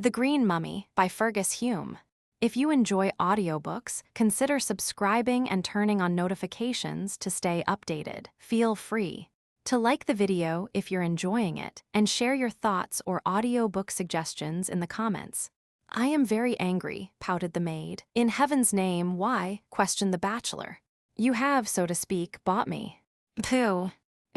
The Green Mummy by Fergus Hume. If you enjoy audiobooks, consider subscribing and turning on notifications to stay updated. Feel free to like the video if you're enjoying it, and share your thoughts or audiobook suggestions in the comments. "I am very angry," pouted the maid. "In heaven's name, why?" questioned the bachelor. "You have, so to speak, bought me." "Pooh.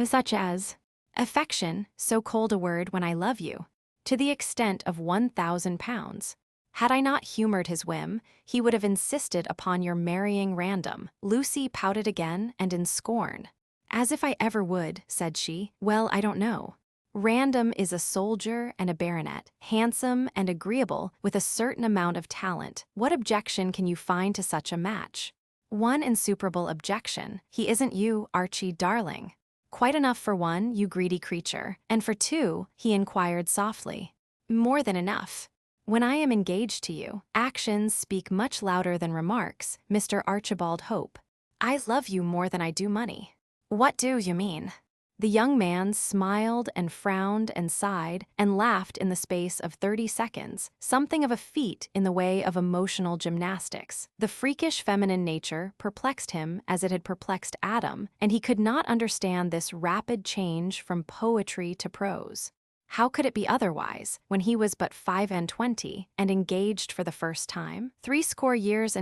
Such as affection, so cold a word when I love you, to the extent of 1,000 pounds. Had I not humored his whim, he would have insisted upon your marrying random." Lucy pouted again and in scorn. "As if I ever would," said she. "Well, I don't know. Random is a soldier and a baronet, handsome and agreeable, with a certain amount of talent. What objection can you find to such a match?" "One insuperable objection. He isn't you, Archie, darling." "Quite enough for one, you greedy creature. And for two?" he inquired softly. "More than enough. When I am engaged to you, actions speak much louder than remarks, Mr. Archibald Hope. I love you more than I do money." "What do you mean?" The young man smiled and frowned and sighed and laughed in the space of 30 seconds, something of a feat in the way of emotional gymnastics. The freakish feminine nature perplexed him as it had perplexed Adam, and he could not understand this rapid change from poetry to prose. How could it be otherwise, when he was but 25 and engaged for the first time? 70 years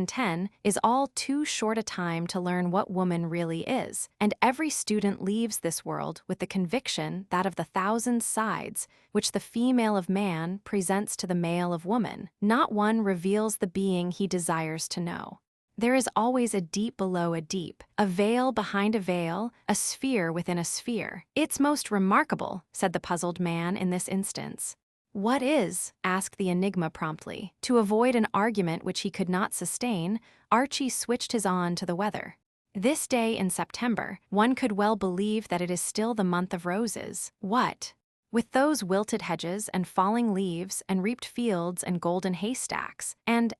is all too short a time to learn what woman really is, and every student leaves this world with the conviction that of the 1,000 sides which the female of man presents to the male of woman, not one reveals the being he desires to know. There is always a deep below a deep, a veil behind a veil, a sphere within a sphere. "It's most remarkable," said the puzzled man in this instance. "What is?" asked the enigma promptly. To avoid an argument which he could not sustain, Archie switched his on to the weather. "This day in September, one could well believe that it is still the month of roses." "What?" "With those wilted hedges and falling leaves and reaped fields and golden haystacks, and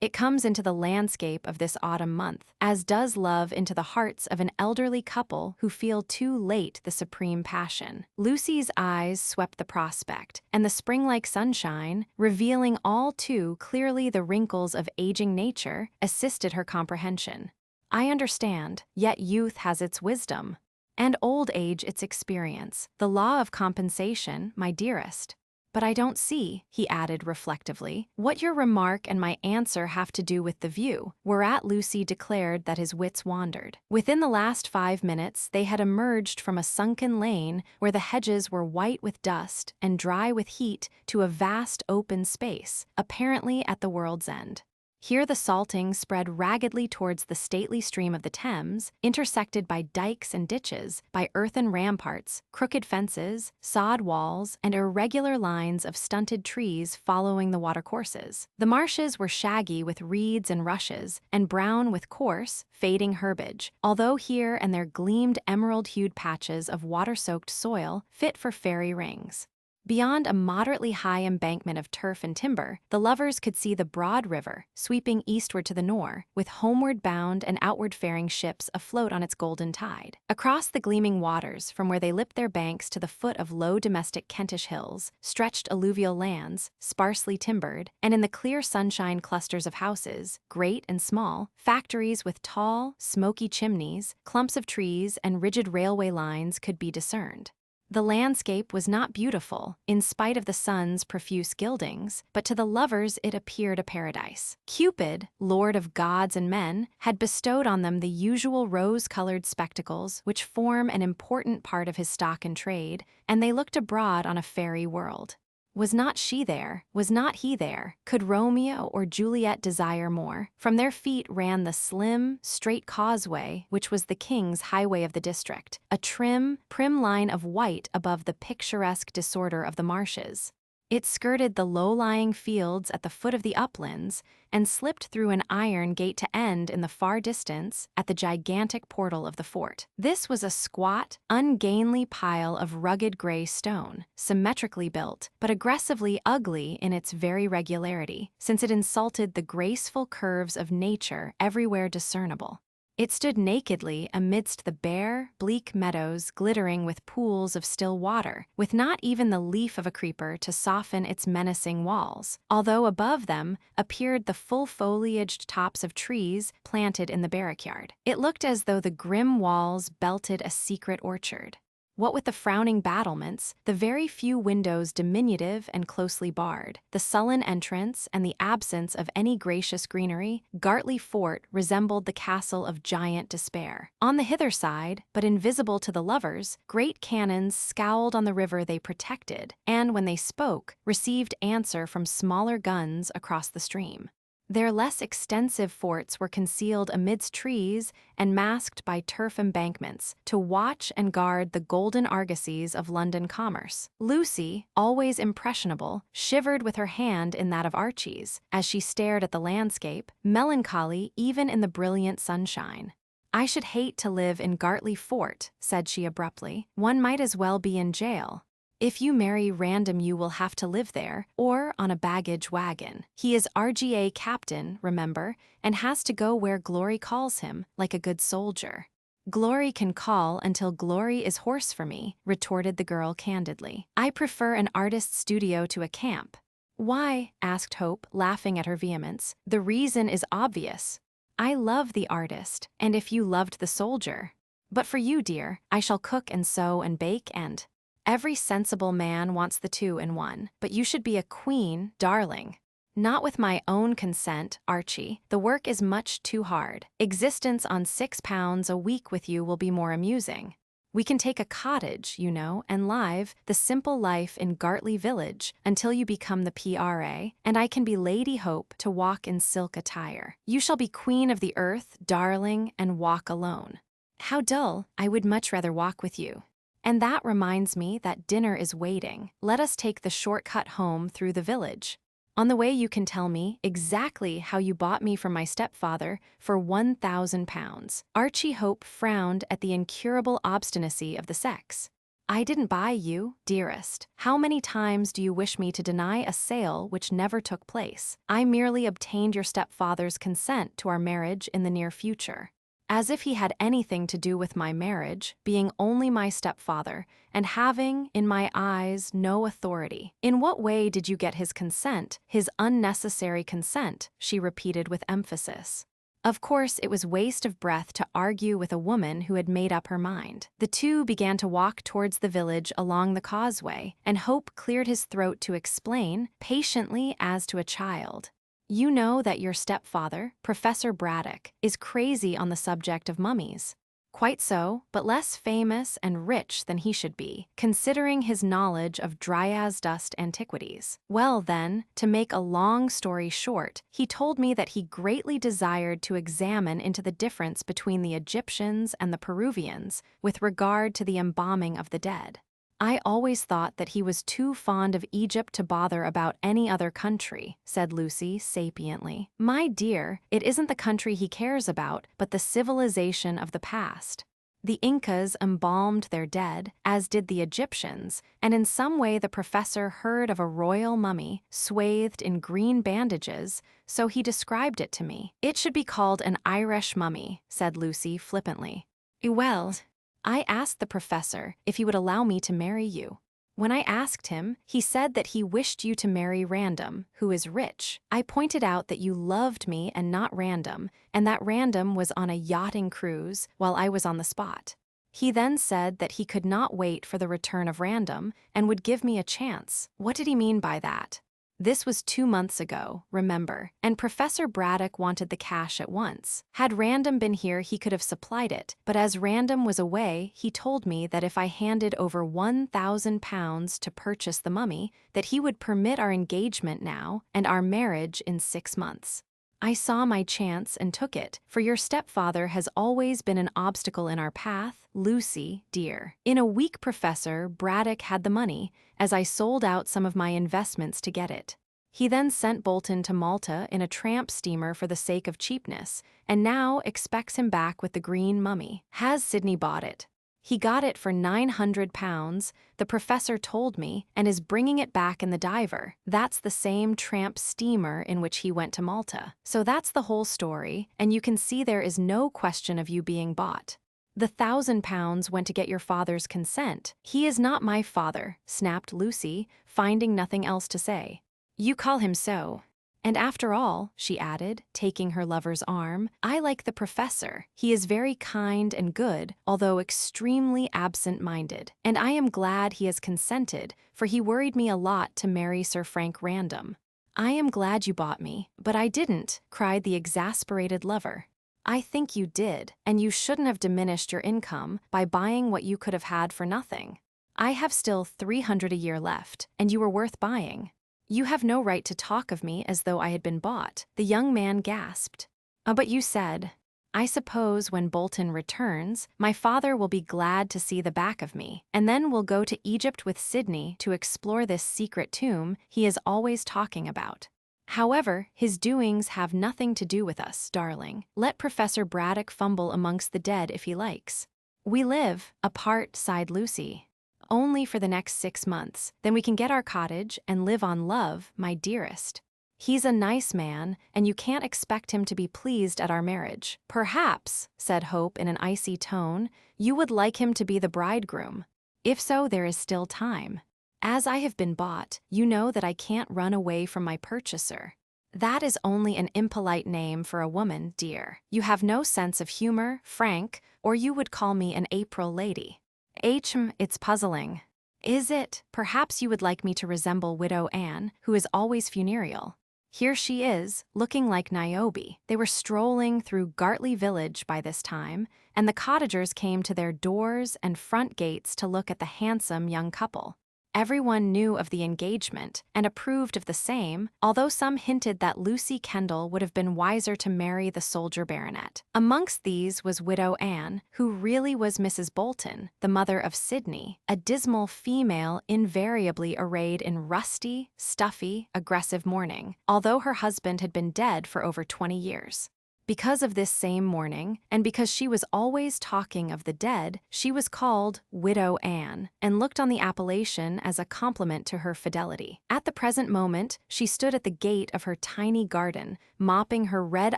it comes into the landscape of this autumn month, as does love into the hearts of an elderly couple who feel too late the supreme passion." Lucy's eyes swept the prospect, and the spring-like sunshine, revealing all too clearly the wrinkles of aging nature, assisted her comprehension. "I understand, yet youth has its wisdom, and old age its experience, the law of compensation, my dearest. But I don't see," he added reflectively, "what your remark and my answer have to do with the view," whereat Lucy declared that his wits wandered. Within the last 5 minutes they had emerged from a sunken lane where the hedges were white with dust and dry with heat to a vast open space, apparently at the world's end. Here the salting spread raggedly towards the stately stream of the Thames, intersected by dikes and ditches, by earthen ramparts, crooked fences, sod walls, and irregular lines of stunted trees following the watercourses. The marshes were shaggy with reeds and rushes, and brown with coarse, fading herbage, although here and there gleamed emerald-hued patches of water-soaked soil fit for fairy rings. Beyond a moderately high embankment of turf and timber, the lovers could see the broad river, sweeping eastward to the Nore, with homeward-bound and outward-faring ships afloat on its golden tide. Across the gleaming waters, from where they lipped their banks to the foot of low domestic Kentish hills, stretched alluvial lands, sparsely timbered, and in the clear sunshine clusters of houses, great and small, factories with tall, smoky chimneys, clumps of trees, and rigid railway lines could be discerned. The landscape was not beautiful, in spite of the sun's profuse gildings, but to the lovers it appeared a paradise. Cupid, lord of gods and men, had bestowed on them the usual rose-colored spectacles which form an important part of his stock in trade, and they looked abroad on a fairy world. Was not she there? Was not he there? Could Romeo or Juliet desire more? From their feet ran the slim, straight causeway which was the king's highway of the district, a trim, prim line of white above the picturesque disorder of the marshes. It skirted the low-lying fields at the foot of the uplands and slipped through an iron gate to end in the far distance at the gigantic portal of the fort. This was a squat, ungainly pile of rugged gray stone, symmetrically built, but aggressively ugly in its very regularity, since it insulted the graceful curves of nature everywhere discernible. It stood nakedly amidst the bare, bleak meadows glittering with pools of still water, with not even the leaf of a creeper to soften its menacing walls, although above them appeared the full-foliaged tops of trees planted in the barrack-yard. It looked as though the grim walls belted a secret orchard. What with the frowning battlements, the very few windows diminutive and closely barred, the sullen entrance, and the absence of any gracious greenery, Gartley Fort resembled the castle of giant despair. On the hither side, but invisible to the lovers, great cannons scowled on the river they protected, and when they spoke, received answer from smaller guns across the stream. Their less extensive forts were concealed amidst trees and masked by turf embankments to watch and guard the golden argosies of London commerce. Lucy, always impressionable, shivered with her hand in that of Archie's as she stared at the landscape, melancholy even in the brilliant sunshine. "I should hate to live in Gartley Fort," said she abruptly. "One might as well be in jail. If you marry Random you will have to live there, or on a baggage wagon. He is RGA captain, remember, and has to go where glory calls him, like a good soldier." "Glory can call until glory is hoarse for me," retorted the girl candidly. "I prefer an artist's studio to a camp." "Why?" asked Hope, laughing at her vehemence. "The reason is obvious. I love the artist, and if you loved the soldier. But for you, dear, I shall cook and sew and bake and... Every sensible man wants the two in one, but you should be a queen, darling." "Not with my own consent, Archie. The work is much too hard. Existence on £6 a week with you will be more amusing. We can take a cottage, you know, and live the simple life in Gartley Village until you become the PRA, and I can be Lady Hope to walk in silk attire. You shall be queen of the earth, darling, and walk alone." "How dull. I would much rather walk with you. And that reminds me that dinner is waiting. Let us take the shortcut home through the village. On the way you can tell me exactly how you bought me from my stepfather for £1,000. Archie Hope frowned at the incurable obstinacy of the sex. "I didn't buy you, dearest. How many times do you wish me to deny a sale which never took place? I merely obtained your stepfather's consent to our marriage in the near future." As if he had anything to do with my marriage, being only my stepfather, and having, in my eyes, no authority. "In what way did you get his consent, his unnecessary consent?" she repeated with emphasis. Of course, it was waste of breath to argue with a woman who had made up her mind. The two began to walk towards the village along the causeway, and Hope cleared his throat to explain, patiently as to a child. "You know that your stepfather, Professor Braddock, is crazy on the subject of mummies." "Quite so, but less famous and rich than he should be, considering his knowledge of dryas dust antiquities. Well then, to make a long story short, he told me that he greatly desired to examine into the difference between the Egyptians and the Peruvians with regard to the embalming of the dead. I always thought that he was too fond of Egypt to bother about any other country," said Lucy sapiently. "My dear, it isn't the country he cares about, but the civilization of the past. The Incas embalmed their dead, as did the Egyptians, and in some way the professor heard of a royal mummy, swathed in green bandages, so he described it to me." "It should be called an Irish mummy," said Lucy flippantly. "Well, I asked the professor if he would allow me to marry you. When I asked him, he said that he wished you to marry Random, who is rich. I pointed out that you loved me and not Random, and that Random was on a yachting cruise while I was on the spot. He then said that he could not wait for the return of Random and would give me a chance." "What did he mean by that?" "This was 2 months ago, remember, and Professor Braddock wanted the cash at once. Had Random been here he could have supplied it, but as Random was away he told me that if I handed over £1,000 to purchase the mummy, that he would permit our engagement now and our marriage in 6 months. I saw my chance and took it, for your stepfather has always been an obstacle in our path, Lucy, dear. In a week Professor Braddock had the money, as I sold out some of my investments to get it. He then sent Bolton to Malta in a tramp steamer for the sake of cheapness, and now expects him back with the green mummy. Has Sydney bought it?" He got it for £900, the professor told me, and is bringing it back in the diver. That's the same tramp steamer in which he went to Malta. So that's the whole story, and you can see there is no question of you being bought. The £1,000 went to get your father's consent. He is not my father, snapped Lucy, finding nothing else to say. You call him so. And after all, she added, taking her lover's arm, I like the professor. He is very kind and good, although extremely absent-minded. And I am glad he has consented, for he worried me a lot to marry Sir Frank Random. I am glad you bought me, but I didn't, cried the exasperated lover. I think you did, and you shouldn't have diminished your income by buying what you could have had for nothing. I have still 300 a year left, and you were worth buying. You have no right to talk of me as though I had been bought, the young man gasped. But you said, I suppose when Bolton returns, my father will be glad to see the back of me, and then we'll go to Egypt with Sydney to explore this secret tomb he is always talking about. However, his doings have nothing to do with us, darling. Let Professor Braddock fumble amongst the dead if he likes. We live apart, sighed Lucy. Only for the next 6 months, then we can get our cottage and live on love, my dearest. He's a nice man, and you can't expect him to be pleased at our marriage. Perhaps, said Hope in an icy tone, you would like him to be the bridegroom. If so, there is still time. As I have been bought, you know that I can't run away from my purchaser. That is only an impolite name for a woman, dear. You have no sense of humor, Frank, or you would call me an April lady. It's puzzling. Is it? Perhaps you would like me to resemble Widow Anne, who is always funereal. Here she is, looking like Niobe. They were strolling through Gartley village by this time, and the cottagers came to their doors and front gates to look at the handsome young couple. Everyone knew of the engagement and approved of the same, although some hinted that Lucy Kendall would have been wiser to marry the soldier baronet. Amongst these was Widow Anne, who really was Mrs. Bolton, the mother of Sydney, a dismal female invariably arrayed in rusty, stuffy, aggressive mourning, although her husband had been dead for over 20 years. Because of this same mourning, and because she was always talking of the dead, she was called Widow Anne, and looked on the appellation as a compliment to her fidelity. At the present moment, she stood at the gate of her tiny garden, mopping her red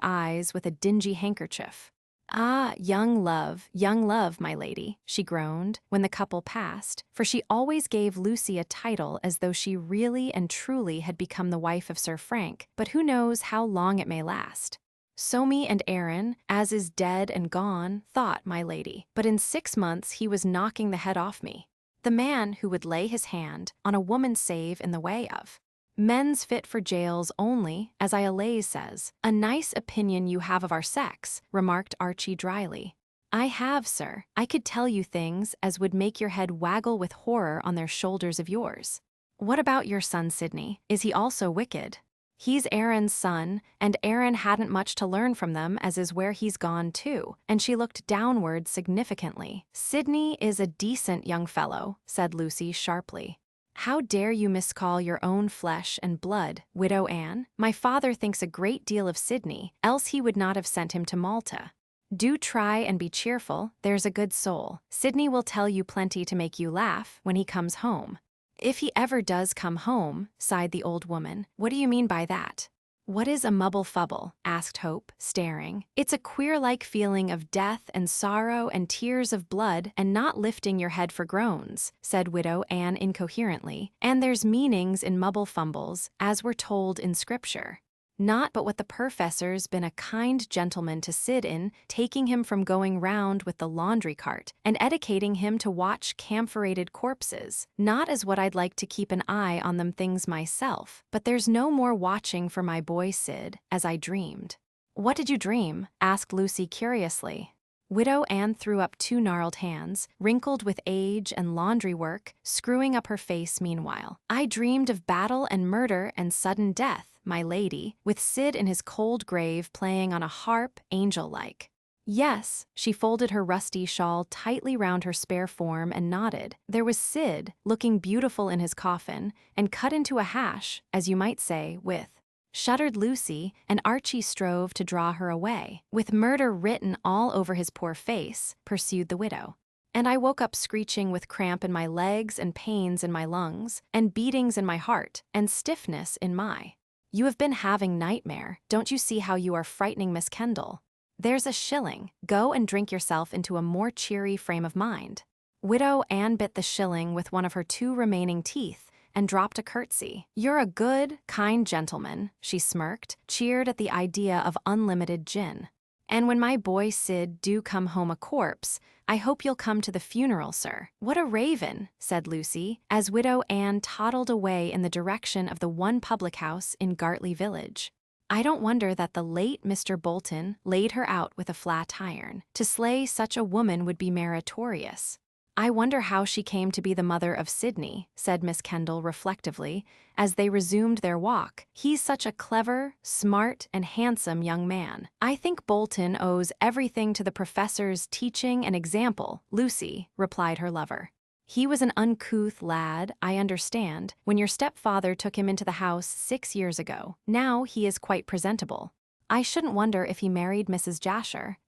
eyes with a dingy handkerchief. Ah, young love, my lady, she groaned, when the couple passed, for she always gave Lucy a title as though she really and truly had become the wife of Sir Frank, but who knows how long it may last. Somi and Aaron, as is dead and gone, thought, my lady, but in 6 months he was knocking the head off me. The man who would lay his hand on a woman save in the way of. Men's fit for jails only, as Iolaus says. A nice opinion you have of our sex, remarked Archie dryly. I have, sir. I could tell you things as would make your head waggle with horror on their shoulders of yours. What about your son, Sydney? Is he also wicked? He's Aaron's son, and Aaron hadn't much to learn from them, as is where he's gone too, and she looked downward significantly. Sydney is a decent young fellow, said Lucy sharply. How dare you miscall your own flesh and blood, Widow Anne? My father thinks a great deal of Sydney, else he would not have sent him to Malta. Do try and be cheerful, there's a good soul. Sydney will tell you plenty to make you laugh when he comes home. If he ever does come home, sighed the old woman. What do you mean by that? What is a mubble-fubble? Asked Hope, staring. It's a queer-like feeling of death and sorrow and tears of blood and not lifting your head for groans, said Widow Anne incoherently, and there's meanings in mubble-fumbles, as we're told in Scripture. Not but what the professor's been a kind gentleman to Sid in, taking him from going round with the laundry cart, and educating him to watch camphorated corpses. Not as what I'd like to keep an eye on them things myself, but there's no more watching for my boy Sid, as I dreamed. What did you dream? Asked Lucy curiously. Widow Anne threw up 2 gnarled hands, wrinkled with age and laundry work, screwing up her face meanwhile. I dreamed of battle and murder and sudden death, my lady, with Sid in his cold grave playing on a harp, angel-like. Yes, she folded her rusty shawl tightly round her spare form and nodded. There was Sid, looking beautiful in his coffin, and cut into a hash, as you might say, with. Shuddered Lucy, and Archie strove to draw her away. With murder written all over his poor face, pursued the widow. And I woke up screeching with cramp in my legs and pains in my lungs, and beatings in my heart, and stiffness in my. You have been having nightmare. Don't you see how you are frightening Miss Kendall? There's a shilling. Go and drink yourself into a more cheery frame of mind. Widow Anne bit the shilling with one of her 2 remaining teeth and dropped a curtsy. You're a good, kind gentleman, she smirked, cheered at the idea of unlimited gin. And when my boy Sid do come home a corpse, I hope you'll come to the funeral, sir. What a raven, said Lucy, as Widow Anne toddled away in the direction of the one public house in Gartley village. I don't wonder that the late Mr. Bolton laid her out with a flat iron. To slay such a woman would be meritorious. I wonder how she came to be the mother of Sidney, said Miss Kendall reflectively, as they resumed their walk. He's such a clever, smart, and handsome young man. I think Bolton owes everything to the professor's teaching and example, Lucy, replied her lover. He was an uncouth lad, I understand, when your stepfather took him into the house 6 years ago. Now he is quite presentable. I shouldn't wonder if he married Mrs. Jasher.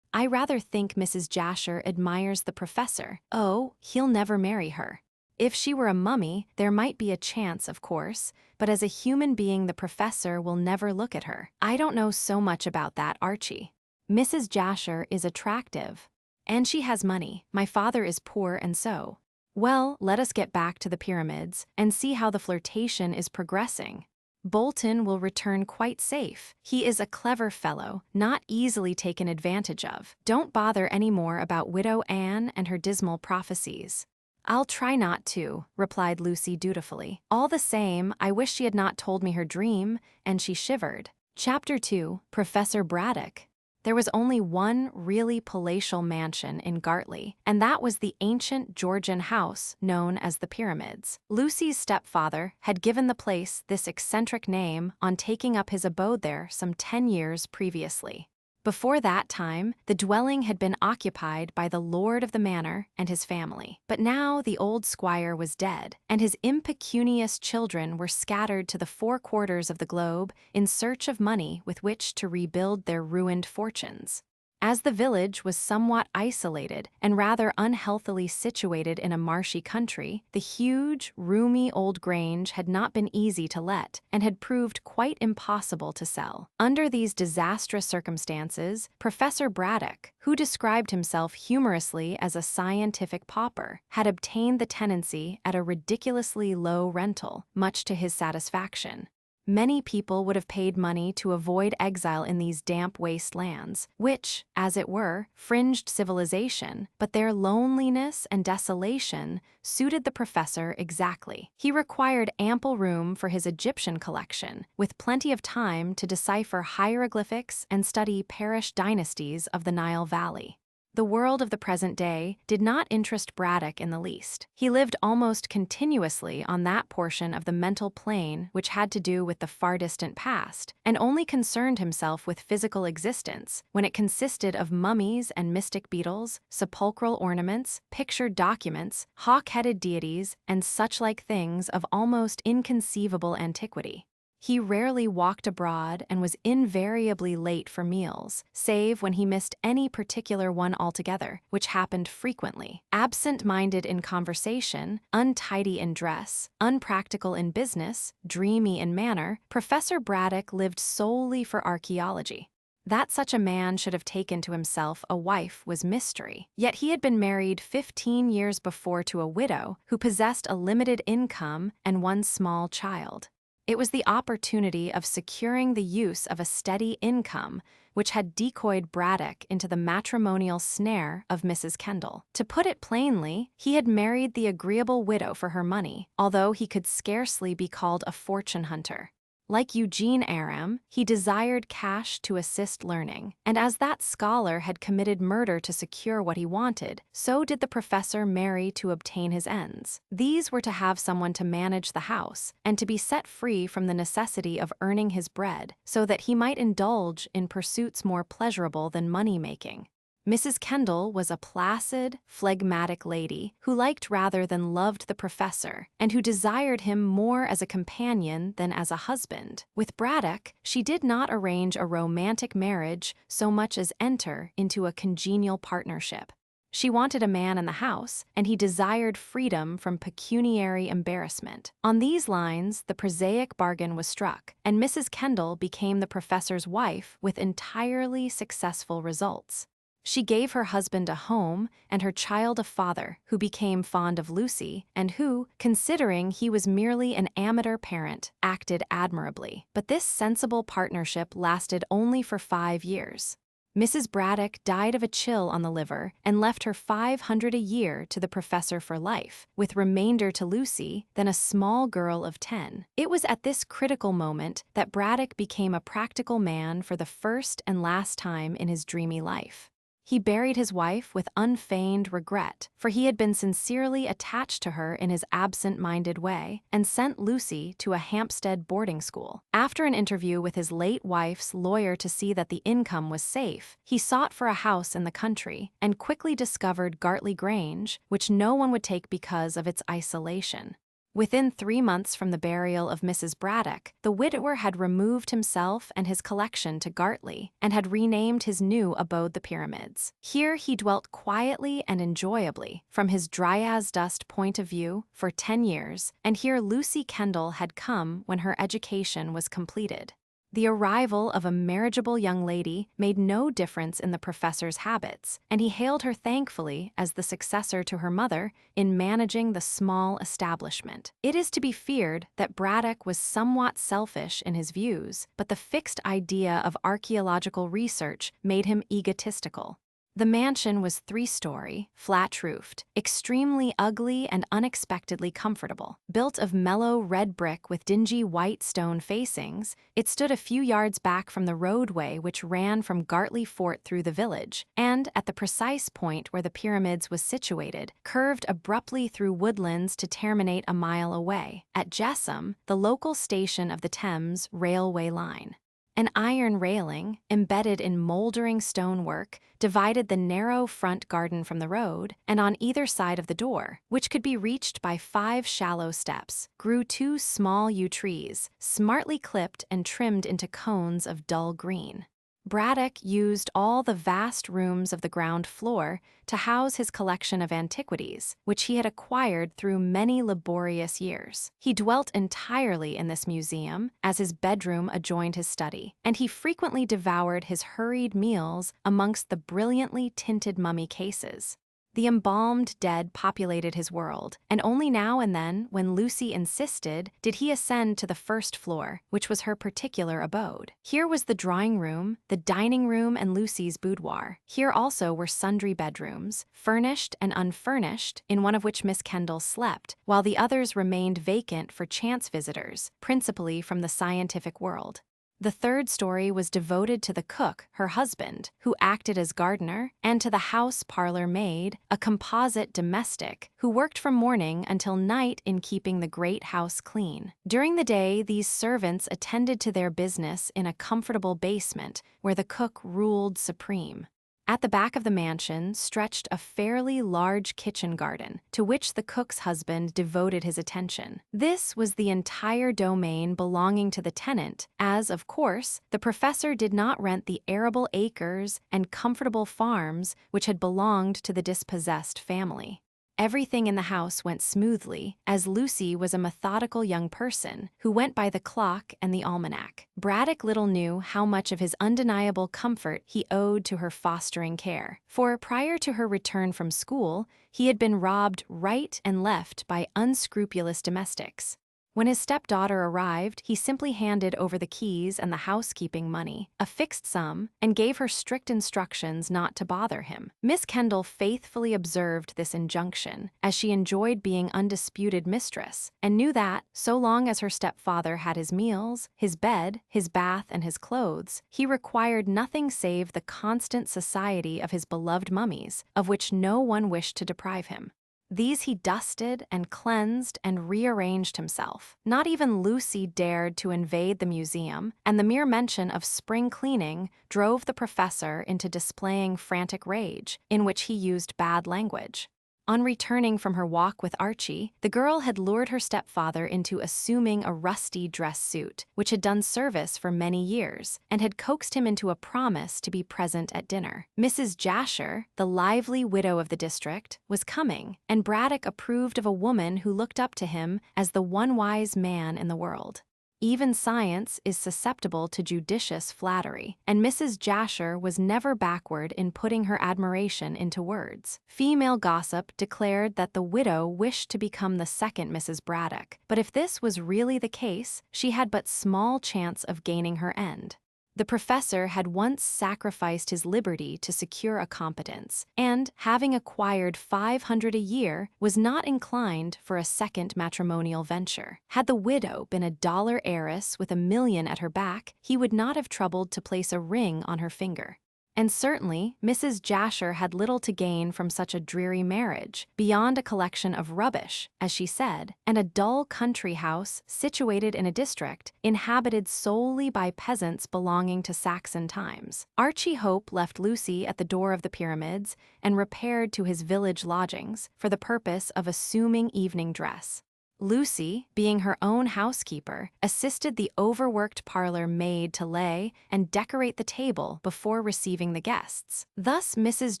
I rather think Mrs. Jasher admires the professor. Oh, he'll never marry her. If she were a mummy, there might be a chance, of course, but as a human being the professor will never look at her. I don't know so much about that, Archie. Mrs. Jasher is attractive. And she has money. My father is poor and so. Well, let us get back to the pyramids and see how the flirtation is progressing. Bolton will return quite safe. He is a clever fellow, not easily taken advantage of. Don't bother any more about Widow Anne and her dismal prophecies. I'll try not to, replied Lucy dutifully. All the same, I wish she had not told me her dream, and she shivered. Chapter 2, Professor Braddock. There was only one really palatial mansion in Gartley, and that was the ancient Georgian house known as the Pyramids. Lucy's stepfather had given the place this eccentric name on taking up his abode there some 10 years previously. Before that time, the dwelling had been occupied by the lord of the manor and his family. But now the old squire was dead, and his impecunious children were scattered to the 4 quarters of the globe in search of money with which to rebuild their ruined fortunes. As the village was somewhat isolated and rather unhealthily situated in a marshy country, the huge, roomy old grange had not been easy to let and had proved quite impossible to sell. Under these disastrous circumstances, Professor Braddock, who described himself humorously as a scientific pauper, had obtained the tenancy at a ridiculously low rental, much to his satisfaction. Many people would have paid money to avoid exile in these damp waste lands, which, as it were, fringed civilization, but their loneliness and desolation suited the professor exactly. He required ample room for his Egyptian collection, with plenty of time to decipher hieroglyphics and study parish dynasties of the Nile Valley. The world of the present day did not interest Braddock in the least. He lived almost continuously on that portion of the mental plane which had to do with the far distant past, and only concerned himself with physical existence when it consisted of mummies and mystic beetles, sepulchral ornaments, pictured documents, hawk-headed deities, and such-like things of almost inconceivable antiquity. He rarely walked abroad and was invariably late for meals, save when he missed any particular one altogether, which happened frequently. Absent-minded in conversation, untidy in dress, unpractical in business, dreamy in manner, Professor Braddock lived solely for archaeology. That such a man should have taken to himself a wife was mystery. Yet he had been married 15 years before to a widow who possessed a limited income and one small child. It was the opportunity of securing the use of a steady income which had decoyed Braddock into the matrimonial snare of Mrs. Kendall. To put it plainly, he had married the agreeable widow for her money, although he could scarcely be called a fortune hunter. Like Eugene Aram, he desired cash to assist learning, and as that scholar had committed murder to secure what he wanted, so did the professor marry to obtain his ends. These were to have someone to manage the house, and to be set free from the necessity of earning his bread, so that he might indulge in pursuits more pleasurable than money-making. Mrs. Kendall was a placid, phlegmatic lady who liked rather than loved the professor, and who desired him more as a companion than as a husband. With Braddock, she did not arrange a romantic marriage so much as enter into a congenial partnership. She wanted a man in the house, and he desired freedom from pecuniary embarrassment. On these lines, the prosaic bargain was struck, and Mrs. Kendall became the professor's wife with entirely successful results. She gave her husband a home and her child a father who became fond of Lucy and who, considering he was merely an amateur parent, acted admirably. But this sensible partnership lasted only for 5 years. Mrs. Braddock died of a chill on the liver and left her $500 a year to the professor for life, with remainder to Lucy, then a small girl of 10. It was at this critical moment that Braddock became a practical man for the first and last time in his dreamy life. He buried his wife with unfeigned regret, for he had been sincerely attached to her in his absent-minded way, and sent Lucy to a Hampstead boarding school. After an interview with his late wife's lawyer to see that the income was safe, he sought for a house in the country, and quickly discovered Gartley Grange, which no one would take because of its isolation. Within 3 months from the burial of Mrs. Braddock, the widower had removed himself and his collection to Gartley, and had renamed his new abode the Pyramids. Here he dwelt quietly and enjoyably, from his dry-as-dust point of view, for 10 years, and here Lucy Kendall had come when her education was completed. The arrival of a marriageable young lady made no difference in the professor's habits, and he hailed her thankfully as the successor to her mother in managing the small establishment. It is to be feared that Braddock was somewhat selfish in his views, but the fixed idea of archaeological research made him egotistical. The mansion was 3-story, flat-roofed, extremely ugly and unexpectedly comfortable. Built of mellow red brick with dingy white stone facings, it stood a few yards back from the roadway which ran from Gartley Fort through the village, and, at the precise point where the pyramids was situated, curved abruptly through woodlands to terminate a mile away, at Jessam, the local station of the Thames railway line. An iron railing, embedded in moldering stonework, divided the narrow front garden from the road, and on either side of the door, which could be reached by 5 shallow steps, grew 2 small yew trees, smartly clipped and trimmed into cones of dull green. Braddock used all the vast rooms of the ground floor to house his collection of antiquities, which he had acquired through many laborious years. He dwelt entirely in this museum, as his bedroom adjoined his study, and he frequently devoured his hurried meals amongst the brilliantly tinted mummy cases. The embalmed dead populated his world, and only now and then, when Lucy insisted, did he ascend to the first floor, which was her particular abode. Here was the drawing room, the dining room, and Lucy's boudoir. Here also were sundry bedrooms, furnished and unfurnished, in one of which Miss Kendall slept, while the others remained vacant for chance visitors, principally from the scientific world. The 3rd story was devoted to the cook, her husband, who acted as gardener, and to the house parlor maid, a composite domestic, who worked from morning until night in keeping the great house clean. During the day, these servants attended to their business in a comfortable basement, where the cook ruled supreme. At the back of the mansion stretched a fairly large kitchen garden, to which the cook's husband devoted his attention. This was the entire domain belonging to the tenant, as, of course, the professor did not rent the arable acres and comfortable farms which had belonged to the dispossessed family. Everything in the house went smoothly, as Lucy was a methodical young person who went by the clock and the almanac. Braddock little knew how much of his undeniable comfort he owed to her fostering care, for prior to her return from school, he had been robbed right and left by unscrupulous domestics. When his stepdaughter arrived, he simply handed over the keys and the housekeeping money, a fixed sum, and gave her strict instructions not to bother him. Miss Kendall faithfully observed this injunction, as she enjoyed being undisputed mistress, and knew that, so long as her stepfather had his meals, his bed, his bath, and his clothes, he required nothing save the constant society of his beloved mummies, of which no one wished to deprive him. These he dusted and cleansed and rearranged himself. Not even Lucy dared to invade the museum, and the mere mention of spring cleaning drove the professor into displaying frantic rage, in which he used bad language. On returning from her walk with Archie, the girl had lured her stepfather into assuming a rusty dress suit, which had done service for many years, and had coaxed him into a promise to be present at dinner. Mrs. Jasher, the lively widow of the district, was coming, and Braddock approved of a woman who looked up to him as the one wise man in the world. Even science is susceptible to judicious flattery, and Mrs. Jasher was never backward in putting her admiration into words. Female gossip declared that the widow wished to become the second Mrs. Braddock, but if this was really the case, she had but small chance of gaining her end. The professor had once sacrificed his liberty to secure a competence, and, having acquired $500 a year, was not inclined for a second matrimonial venture. Had the widow been a dollar heiress with $1 million at her back, he would not have troubled to place a ring on her finger. And certainly, Mrs. Jasher had little to gain from such a dreary marriage, beyond a collection of rubbish, as she said, and a dull country house situated in a district inhabited solely by peasants belonging to Saxon times. Archie Hope left Lucy at the door of the pyramids and repaired to his village lodgings for the purpose of assuming evening dress. Lucy, being her own housekeeper, assisted the overworked parlor maid to lay and decorate the table before receiving the guests. Thus Mrs.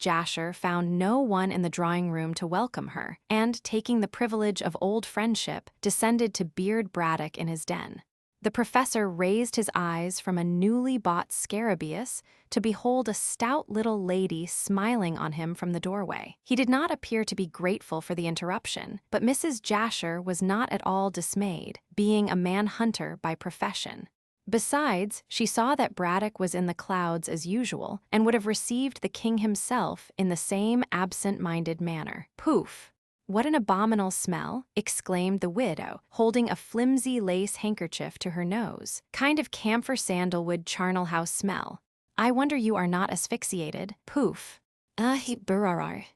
Jasher found no one in the drawing room to welcome her, and, taking the privilege of old friendship, descended to beard Braddock in his den. The professor raised his eyes from a newly bought scarabaeus to behold a stout little lady smiling on him from the doorway. He did not appear to be grateful for the interruption, but Mrs. Jasher was not at all dismayed, being a man-hunter by profession. Besides, she saw that Braddock was in the clouds as usual, and would have received the king himself in the same absent-minded manner. "Poof! What an abominable smell," exclaimed the widow, holding a flimsy lace handkerchief to her nose. "Kind of camphor sandalwood charnel house smell. I wonder you are not asphyxiated. Poof. Burrar.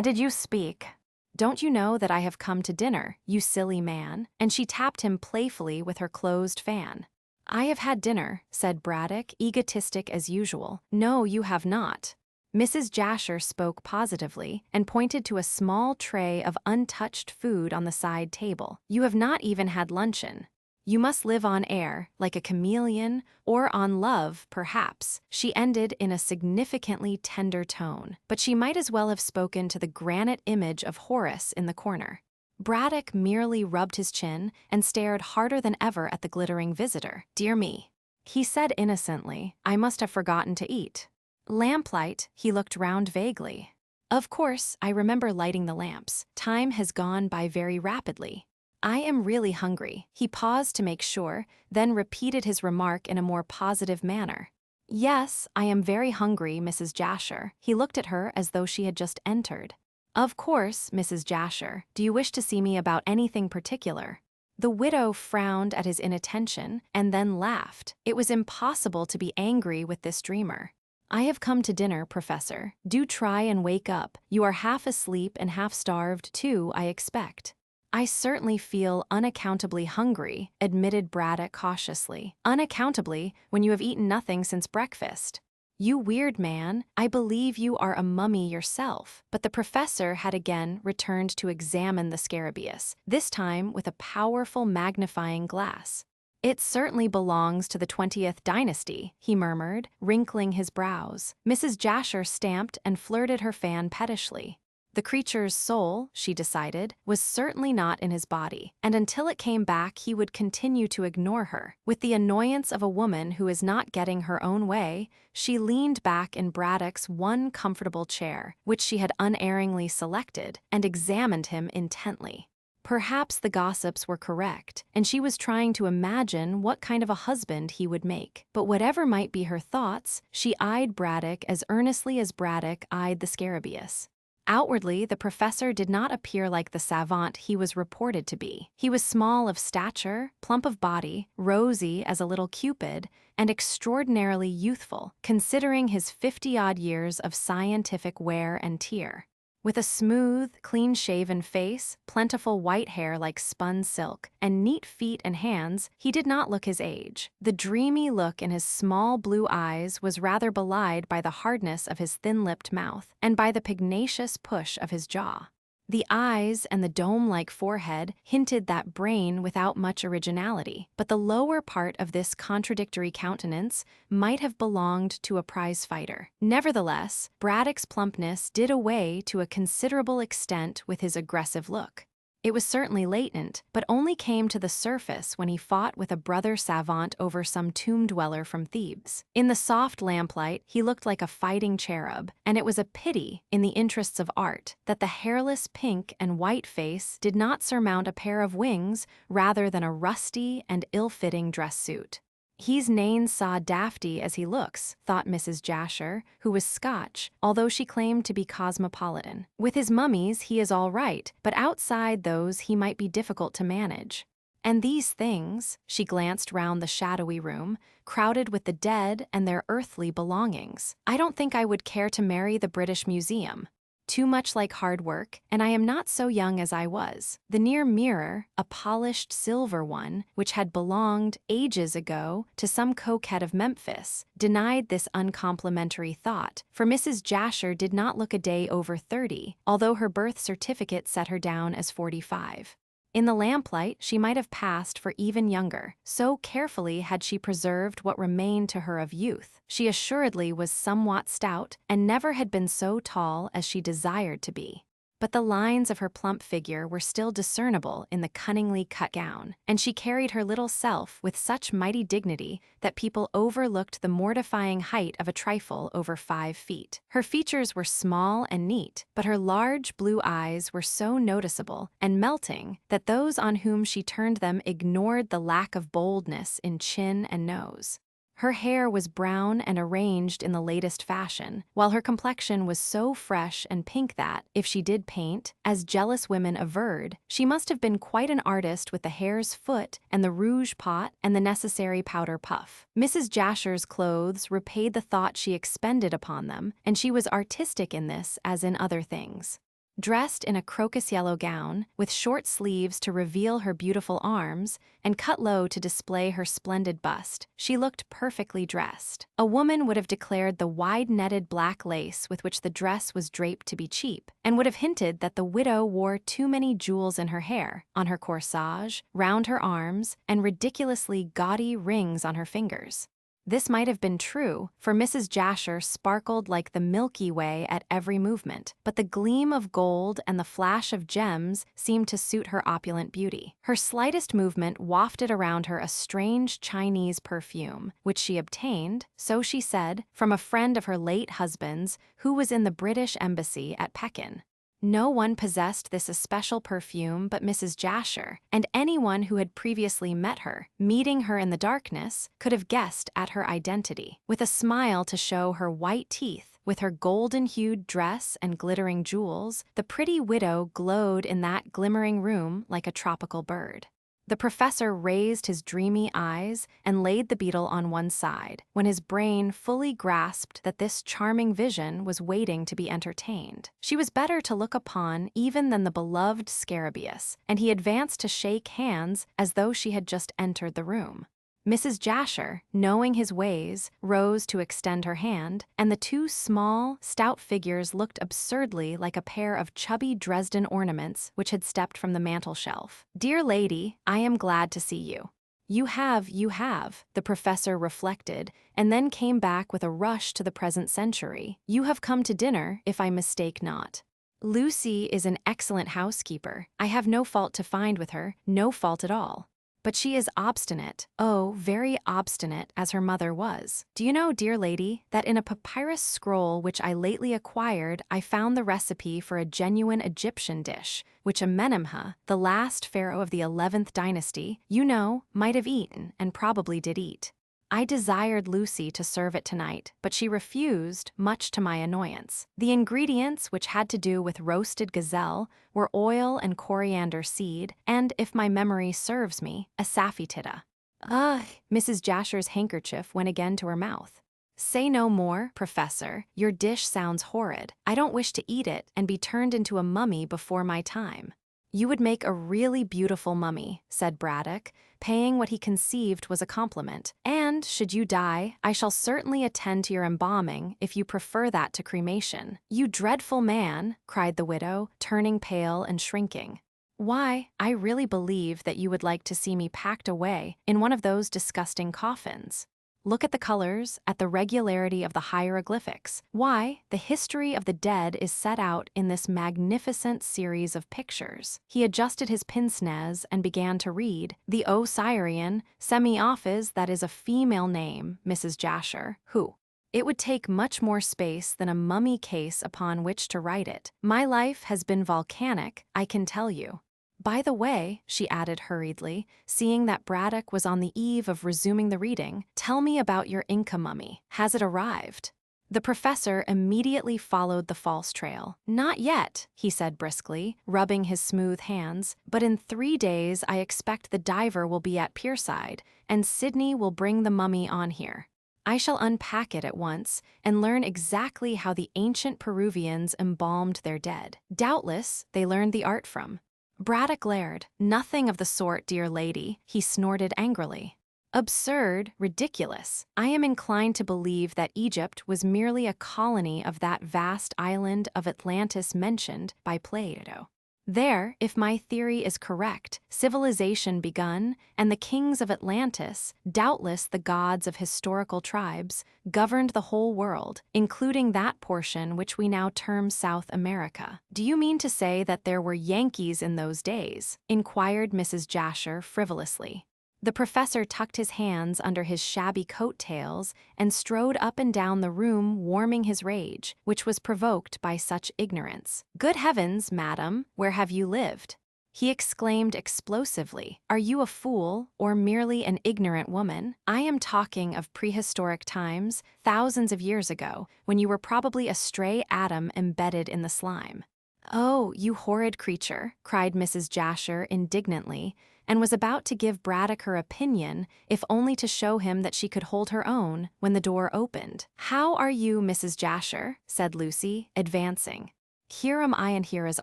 Did you speak? Don't you know that I have come to dinner, you silly man?" And she tapped him playfully with her closed fan. "I have had dinner," said Braddock, egotistic as usual. "No, you have not." Mrs. Jasher spoke positively and pointed to a small tray of untouched food on the side table. "You have not even had luncheon. You must live on air, like a chameleon, or on love, perhaps," she ended in a significantly tender tone, but she might as well have spoken to the granite image of Horace in the corner. Braddock merely rubbed his chin and stared harder than ever at the glittering visitor. "Dear me," he said innocently, "I must have forgotten to eat." Lamplight, he looked round vaguely. "Of course, I remember lighting the lamps. Time has gone by very rapidly. I am really hungry." He paused to make sure, then repeated his remark in a more positive manner. "Yes, I am very hungry, Mrs. Jasher." He looked at her as though she had just entered. "Of course, Mrs. Jasher. Do you wish to see me about anything particular?" The widow frowned at his inattention and then laughed. It was impossible to be angry with this dreamer. "I have come to dinner, Professor. Do try and wake up. You are half asleep and half starved, too, I expect." "I certainly feel unaccountably hungry," admitted Braddock cautiously. "Unaccountably, when you have eaten nothing since breakfast." "You weird man, I believe you are a mummy yourself." But the professor had again returned to examine the scarabaeus, this time with a powerful magnifying glass. "It certainly belongs to the 20th dynasty," he murmured, wrinkling his brows. Mrs. Jasher stamped and flirted her fan pettishly. The creature's soul, she decided, was certainly not in his body, and until it came back he would continue to ignore her. With the annoyance of a woman who is not getting her own way, she leaned back in Braddock's one comfortable chair, which she had unerringly selected, and examined him intently. Perhaps the gossips were correct, and she was trying to imagine what kind of a husband he would make. But whatever might be her thoughts, she eyed Braddock as earnestly as Braddock eyed the scarabaeus. Outwardly, the professor did not appear like the savant he was reported to be. He was small of stature, plump of body, rosy as a little cupid, and extraordinarily youthful, considering his 50-odd years of scientific wear and tear. With a smooth, clean-shaven face, plentiful white hair like spun silk, and neat feet and hands, he did not look his age. The dreamy look in his small blue eyes was rather belied by the hardness of his thin-lipped mouth, and by the pugnacious push of his jaw. The eyes and the dome-like forehead hinted that brain without much originality, but the lower part of this contradictory countenance might have belonged to a prize fighter. Nevertheless, Braddock's plumpness did away to a considerable extent with his aggressive look. It was certainly latent, but only came to the surface when he fought with a brother savant over some tomb dweller from Thebes. In the soft lamplight, he looked like a fighting cherub, and it was a pity, in the interests of art, that the hairless pink and white face did not surmount a pair of wings rather than a rusty and ill-fitting dress suit. "He's nane saw dafty as he looks," thought Mrs. Jasher, who was Scotch, although she claimed to be cosmopolitan. "With his mummies he is all right, but outside those he might be difficult to manage. And these things," she glanced round the shadowy room, crowded with the dead and their earthly belongings. "I don't think I would care to marry the British Museum. Too much like hard work, and I am not so young as I was." The near mirror, a polished silver one, which had belonged, ages ago, to some coquette of Memphis, denied this uncomplimentary thought, for Mrs. Jasher did not look a day over 30, although her birth certificate set her down as 45. In the lamplight, she might have passed for even younger, so carefully had she preserved what remained to her of youth. She assuredly was somewhat stout, and never had been so tall as she desired to be. But the lines of her plump figure were still discernible in the cunningly cut gown, and she carried her little self with such mighty dignity that people overlooked the mortifying height of a trifle over 5 feet. Her features were small and neat, but her large blue eyes were so noticeable and melting that those on whom she turned them ignored the lack of boldness in chin and nose. Her hair was brown and arranged in the latest fashion, while her complexion was so fresh and pink that, if she did paint, as jealous women averred, she must have been quite an artist with the hare's foot and the rouge pot and the necessary powder puff. Mrs. Jasher's clothes repaid the thought she expended upon them, and she was artistic in this as in other things. Dressed in a crocus-yellow gown, with short sleeves to reveal her beautiful arms, and cut low to display her splendid bust, she looked perfectly dressed. A woman would have declared the wide-netted black lace with which the dress was draped to be cheap, and would have hinted that the widow wore too many jewels in her hair, on her corsage, round her arms, and ridiculously gaudy rings on her fingers. This might have been true, for Mrs. Jasher sparkled like the Milky Way at every movement, but the gleam of gold and the flash of gems seemed to suit her opulent beauty. Her slightest movement wafted around her a strange Chinese perfume, which she obtained, so she said, from a friend of her late husband's who was in the British Embassy at Pekin. No one possessed this especial perfume but Mrs. Jasher, and anyone who had previously met her, meeting her in the darkness, could have guessed at her identity. With a smile to show her white teeth, with her golden-hued dress and glittering jewels, the pretty widow glowed in that glimmering room like a tropical bird. The professor raised his dreamy eyes and laid the beetle on one side, when his brain fully grasped that this charming vision was waiting to be entertained. She was better to look upon even than the beloved Scarabaeus, and he advanced to shake hands as though she had just entered the room. Mrs. Jasher, knowing his ways, rose to extend her hand, and the two small, stout figures looked absurdly like a pair of chubby Dresden ornaments which had stepped from the mantel-shelf. "Dear lady, I am glad to see you." You have," the professor reflected, and then came back with a rush to the present century. "You have come to dinner, if I mistake not. Lucy is an excellent housekeeper. I have no fault to find with her, no fault at all. But she is obstinate, oh, very obstinate, as her mother was. Do you know, dear lady, that in a papyrus scroll which I lately acquired I found the recipe for a genuine Egyptian dish, which Amenemhat, the last pharaoh of the 11th dynasty, you know, might have eaten, and probably did eat. I desired Lucy to serve it tonight, but she refused, much to my annoyance. The ingredients, which had to do with roasted gazelle, were oil and coriander seed, and, if my memory serves me, a saffitida." Ugh! Mrs. Jasher's handkerchief went again to her mouth. "Say no more, Professor. Your dish sounds horrid. I don't wish to eat it and be turned into a mummy before my time." "You would make a really beautiful mummy," said Braddock, paying what he conceived was a compliment. "And, should you die, I shall certainly attend to your embalming if you prefer that to cremation." "You dreadful man," cried the widow, turning pale and shrinking. "Why, I really believe that you would like to see me packed away in one of those disgusting coffins. Look at the colors, at the regularity of the hieroglyphics. Why, the history of the dead is set out in this magnificent series of pictures." He adjusted his pince-nez and began to read, "The Osirian semi-office, that is a female name, Mrs. Jasher, who. It would take much more space than a mummy case upon which to write it. My life has been volcanic, I can tell you. By the way," she added hurriedly, seeing that Braddock was on the eve of resuming the reading, "tell me about your Inca mummy. Has it arrived?" The professor immediately followed the false trail. "Not yet," he said briskly, rubbing his smooth hands, "but in 3 days I expect the diver will be at Pierside, and Sydney will bring the mummy on here. I shall unpack it at once and learn exactly how the ancient Peruvians embalmed their dead. Doubtless, they learned the art from." Braddock glared. "Nothing of the sort, dear lady," he snorted angrily. "Absurd, ridiculous. I am inclined to believe that Egypt was merely a colony of that vast island of Atlantis mentioned by Plato. There, if my theory is correct, civilization begun, and the kings of Atlantis, doubtless the gods of historical tribes, governed the whole world, including that portion which we now term South America." "Do you mean to say that there were Yankees in those days?" inquired Mrs. Jasher frivolously. The professor tucked his hands under his shabby coat-tails and strode up and down the room, warming his rage, which was provoked by such ignorance. "Good heavens, madam, where have you lived?" he exclaimed explosively. "Are you a fool, or merely an ignorant woman? I am talking of prehistoric times, thousands of years ago, when you were probably a stray atom embedded in the slime." "Oh, you horrid creature," cried Mrs. Jasher indignantly, and was about to give Braddock her opinion, if only to show him that she could hold her own, when the door opened. "How are you, Mrs. Jasher?" said Lucy, advancing. "Here am I and here is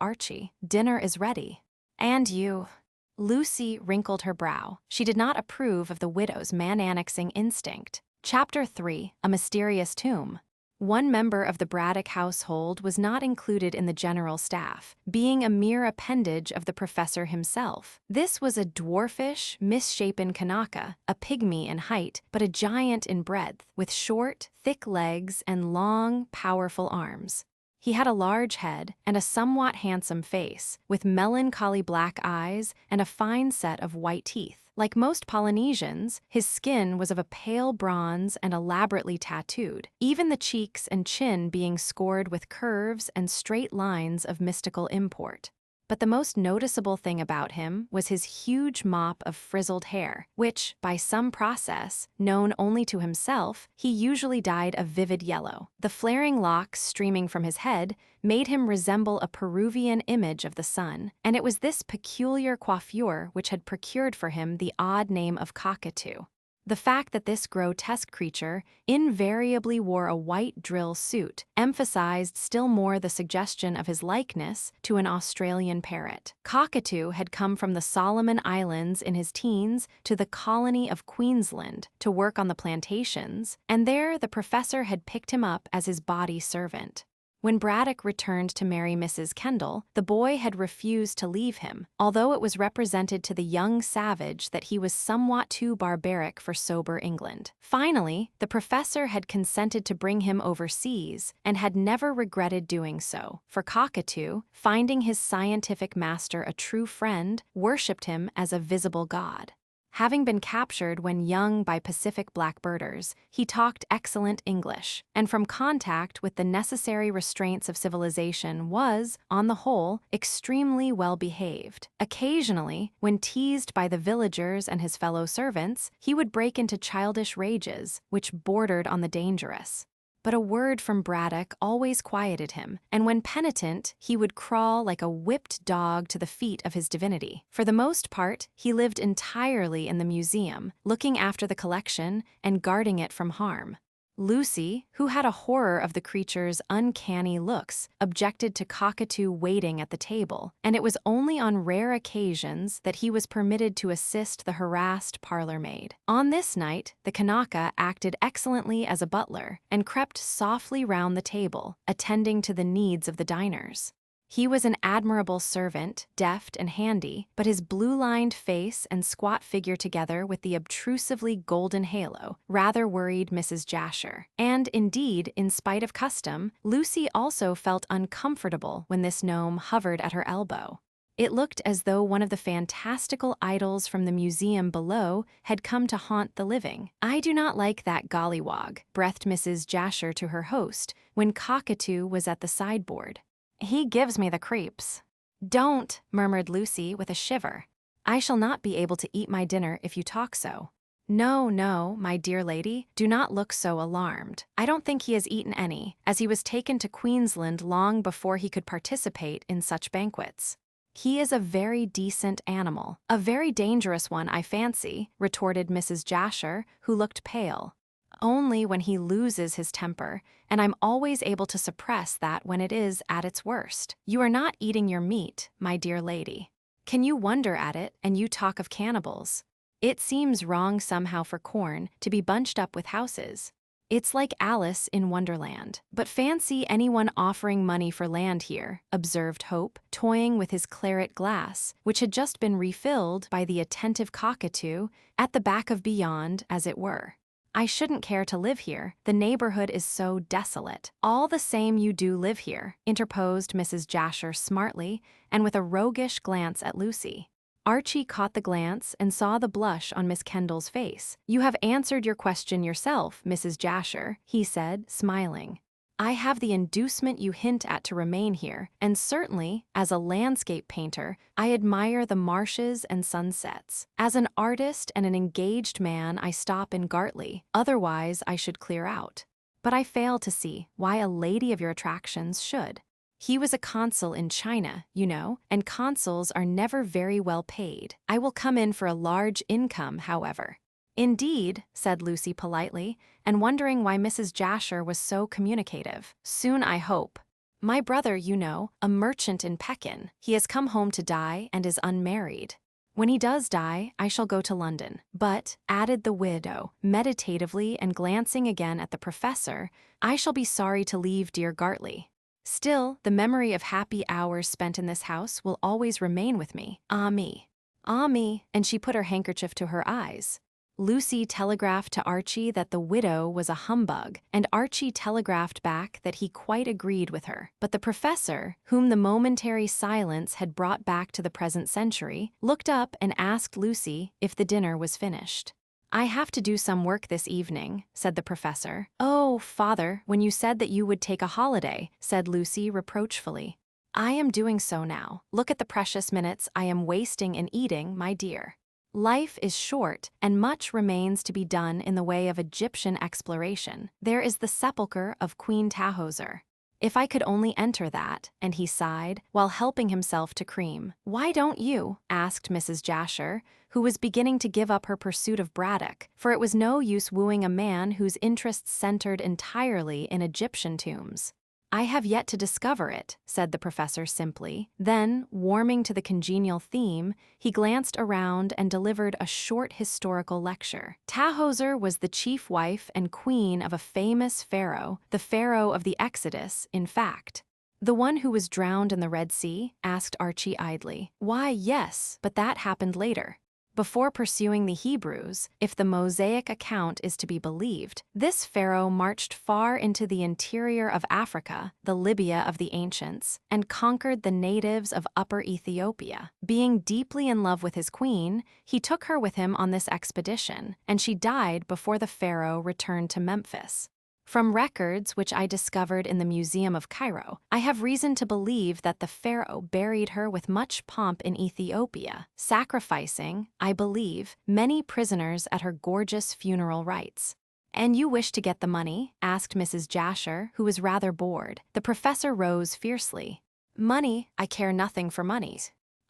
Archie. Dinner is ready." "And you." Lucy wrinkled her brow. She did not approve of the widow's man-annexing instinct. Chapter 3: A Mysterious Tomb. One member of the Braddock household was not included in the general staff, being a mere appendage of the professor himself. This was a dwarfish, misshapen Kanaka, a pygmy in height, but a giant in breadth, with short, thick legs and long, powerful arms. He had a large head and a somewhat handsome face, with melancholy black eyes and a fine set of white teeth. Like most Polynesians, his skin was of a pale bronze and elaborately tattooed, even the cheeks and chin being scored with curves and straight lines of mystical import. But the most noticeable thing about him was his huge mop of frizzled hair, which, by some process, known only to himself, he usually dyed a vivid yellow. The flaring locks streaming from his head made him resemble a Peruvian image of the sun, and it was this peculiar coiffure which had procured for him the odd name of cockatoo. The fact that this grotesque creature invariably wore a white drill suit emphasized still more the suggestion of his likeness to an Australian parrot. Cockatoo had come from the Solomon Islands in his teens to the colony of Queensland to work on the plantations, and there the professor had picked him up as his body servant. When Braddock returned to marry Mrs. Kendall, the boy had refused to leave him, although it was represented to the young savage that he was somewhat too barbaric for sober England. Finally, the professor had consented to bring him overseas, and had never regretted doing so, for Cockatoo, finding his scientific master a true friend, worshipped him as a visible god. Having been captured when young by Pacific blackbirders, he talked excellent English, and from contact with the necessary restraints of civilization was, on the whole, extremely well behaved. Occasionally, when teased by the villagers and his fellow servants, he would break into childish rages, which bordered on the dangerous. But a word from Braddock always quieted him, and when penitent, he would crawl like a whipped dog to the feet of his divinity. For the most part, he lived entirely in the museum, looking after the collection and guarding it from harm. Lucy, who had a horror of the creature's uncanny looks, objected to Cockatoo waiting at the table, and it was only on rare occasions that he was permitted to assist the harassed parlor-maid. On this night, the Kanaka acted excellently as a butler and crept softly round the table, attending to the needs of the diners. He was an admirable servant, deft and handy, but his blue-lined face and squat figure together with the obtrusively golden halo rather worried Mrs. Jasher. And indeed, in spite of custom, Lucy also felt uncomfortable when this gnome hovered at her elbow. It looked as though one of the fantastical idols from the museum below had come to haunt the living. "I do not like that gollywog," breathed Mrs. Jasher to her host when Cockatoo was at the sideboard. "He gives me the creeps." "Don't," murmured Lucy with a shiver. "I shall not be able to eat my dinner if you talk so." "No, no, my dear lady, do not look so alarmed. I don't think he has eaten any, as he was taken to Queensland long before he could participate in such banquets." "He is a very decent animal, a very dangerous one, I fancy," retorted Mrs. Jasher, who looked pale. "Only when he loses his temper, and I'm always able to suppress that when it is at its worst. You are not eating your meat, my dear lady. Can you wonder at it, and you talk of cannibals? It seems wrong somehow for corn to be bunched up with houses. It's like Alice in Wonderland. But fancy anyone offering money for land here," observed Hope, toying with his claret glass, which had just been refilled by the attentive Cockatoo, at the back of beyond, as it were. "I shouldn't care to live here. The neighborhood is so desolate." "All the same you do live here," interposed Mrs. Jasher smartly, and with a roguish glance at Lucy. Archie caught the glance and saw the blush on Miss Kendall's face. "You have answered your question yourself, Mrs. Jasher," he said, smiling. "I have the inducement you hint at to remain here, and certainly, as a landscape painter, I admire the marshes and sunsets. As an artist and an engaged man, I stop in Gartley, otherwise I should clear out. But I fail to see why a lady of your attractions should. He was a consul in China, you know, and consuls are never very well paid. I will come in for a large income, however." "Indeed," said Lucy politely, and wondering why Mrs. Jasher was so communicative. "Soon, I hope. My brother, you know, a merchant in Pekin. He has come home to die and is unmarried. When he does die, I shall go to London. But," added the widow, meditatively and glancing again at the professor, "I shall be sorry to leave dear Gartley. Still, the memory of happy hours spent in this house will always remain with me. Ah me. Ah me," and she put her handkerchief to her eyes. Lucy telegraphed to Archie that the widow was a humbug, and Archie telegraphed back that he quite agreed with her. But the professor, whom the momentary silence had brought back to the present century, looked up and asked Lucy if the dinner was finished. "I have to do some work this evening," said the professor. "Oh, father, when you said that you would take a holiday," said Lucy reproachfully. "I am doing so now. Look at the precious minutes I am wasting in eating, my dear. Life is short, and much remains to be done in the way of Egyptian exploration. There is the sepulchre of Queen Tahoser. If I could only enter that," and he sighed, while helping himself to cream. "Why don't you?" asked Mrs. Jasher, who was beginning to give up her pursuit of Braddock, for it was no use wooing a man whose interests centered entirely in Egyptian tombs. "I have yet to discover it," said the professor simply. Then, warming to the congenial theme, he glanced around and delivered a short historical lecture. Tahoser was the chief wife and queen of a famous pharaoh, the pharaoh of the Exodus, in fact. "The one who was drowned in the Red Sea?" asked Archie idly. "Why, yes, but that happened later. Before pursuing the Hebrews, if the Mosaic account is to be believed, this pharaoh marched far into the interior of Africa, the Libya of the ancients, and conquered the natives of Upper Ethiopia. Being deeply in love with his queen, he took her with him on this expedition, and she died before the pharaoh returned to Memphis. From records which I discovered in the Museum of Cairo, I have reason to believe that the pharaoh buried her with much pomp in Ethiopia, sacrificing, I believe, many prisoners at her gorgeous funeral rites." "And you wish to get the money?" asked Mrs. Jasher, who was rather bored. The professor rose fiercely. "Money? I care nothing for money.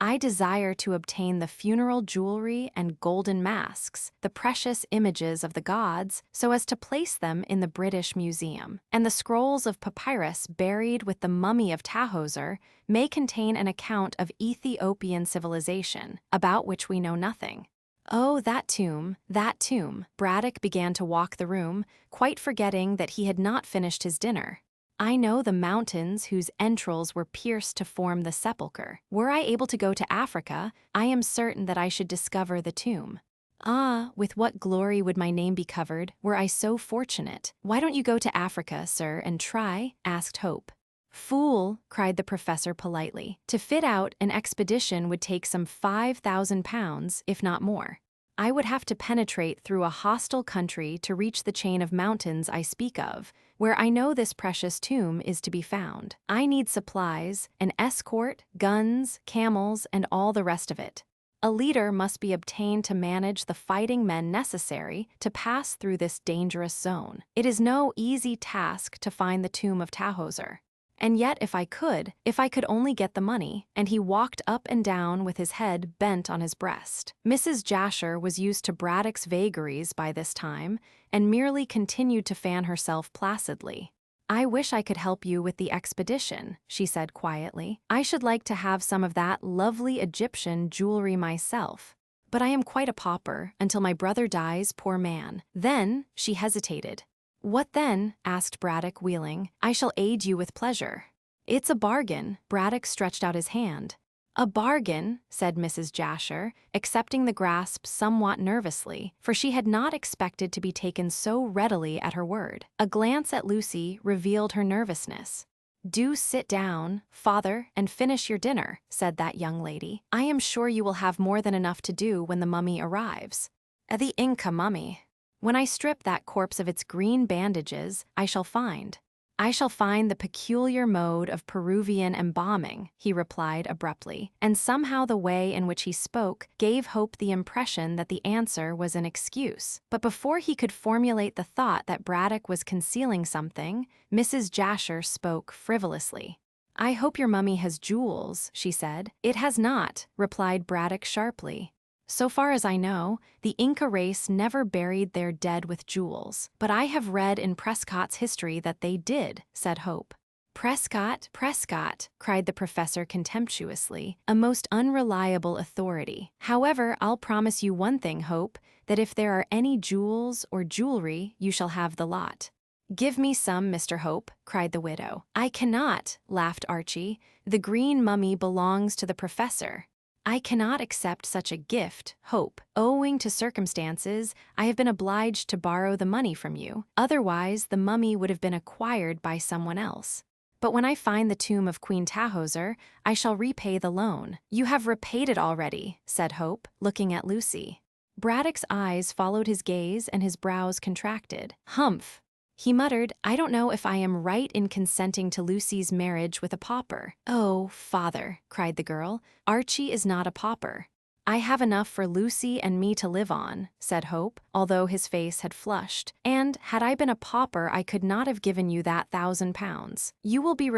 I desire to obtain the funeral jewelry and golden masks, the precious images of the gods, so as to place them in the British Museum. And the scrolls of papyrus buried with the mummy of Tahoser may contain an account of Ethiopian civilization, about which we know nothing. Oh, that tomb, that tomb. Braddock began to walk the room, quite forgetting that he had not finished his dinner. I know the mountains whose entrails were pierced to form the sepulchre. Were I able to go to Africa, I am certain that I should discover the tomb. Ah, with what glory would my name be covered, were I so fortunate. Why don't you go to Africa, sir, and try? Asked Hope. Fool, cried the professor politely. To fit out an expedition would take some £5,000, if not more. I would have to penetrate through a hostile country to reach the chain of mountains I speak of, where I know this precious tomb is to be found. I need supplies, an escort, guns, camels, and all the rest of it. A leader must be obtained to manage the fighting men necessary to pass through this dangerous zone. It is no easy task to find the tomb of Tahoser. And yet if I could only get the money, and he walked up and down with his head bent on his breast. Mrs. Jasher was used to Braddock's vagaries by this time, and merely continued to fan herself placidly. I wish I could help you with the expedition, she said quietly. I should like to have some of that lovely Egyptian jewelry myself. But I am quite a pauper, until my brother dies, poor man. Then, she hesitated. What then? Asked Braddock, wheeling. I shall aid you with pleasure. It's a bargain. Braddock stretched out his hand. A bargain, said Mrs. Jasher, accepting the grasp somewhat nervously, for she had not expected to be taken so readily at her word. A glance at Lucy revealed her nervousness. Do sit down, father, and finish your dinner, said that young lady. I am sure you will have more than enough to do when the mummy arrives. The Inca mummy. When I strip that corpse of its green bandages, I shall find the peculiar mode of Peruvian embalming, he replied abruptly, and somehow the way in which he spoke gave Hope the impression that the answer was an excuse. But before he could formulate the thought that Braddock was concealing something, Mrs. Jasher spoke frivolously. I hope your mummy has jewels, she said. It has not, replied Braddock sharply. So far as I know, the Inca race never buried their dead with jewels, but I have read in Prescott's history that they did, said Hope. Prescott, Prescott, cried the professor contemptuously, a most unreliable authority. However, I'll promise you one thing, Hope, that if there are any jewels or jewelry, you shall have the lot. Give me some, Mr. Hope, cried the widow. I cannot, laughed Archie. The green mummy belongs to the professor. I cannot accept such a gift, Hope. Owing to circumstances, I have been obliged to borrow the money from you. Otherwise, the mummy would have been acquired by someone else. But when I find the tomb of Queen Tahoser, I shall repay the loan. You have repaid it already, said Hope, looking at Lucy. Braddock's eyes followed his gaze and his brows contracted. Humph! He muttered, I don't know if I am right in consenting to Lucy's marriage with a pauper. Oh, father, cried the girl, Archie is not a pauper. I have enough for Lucy and me to live on, said Hope, although his face had flushed. And, had I been a pauper, I could not have given you that £1,000. You will be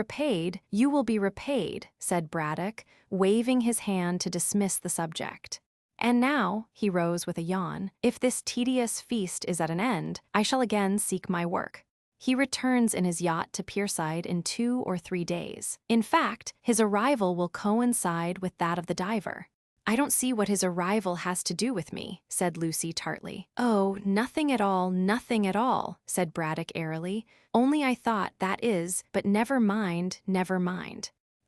repaid, said Braddock, waving his hand to dismiss the subject. And now, he rose with a yawn, if this tedious feast is at an end, I shall again seek my work. He returns in his yacht to Pierside in 2 or 3 days. In fact, his arrival will coincide with that of the diver. I don't see what his arrival has to do with me, said Lucy tartly. Oh, nothing at all, said Braddock airily. Only I thought, that is, but never mind.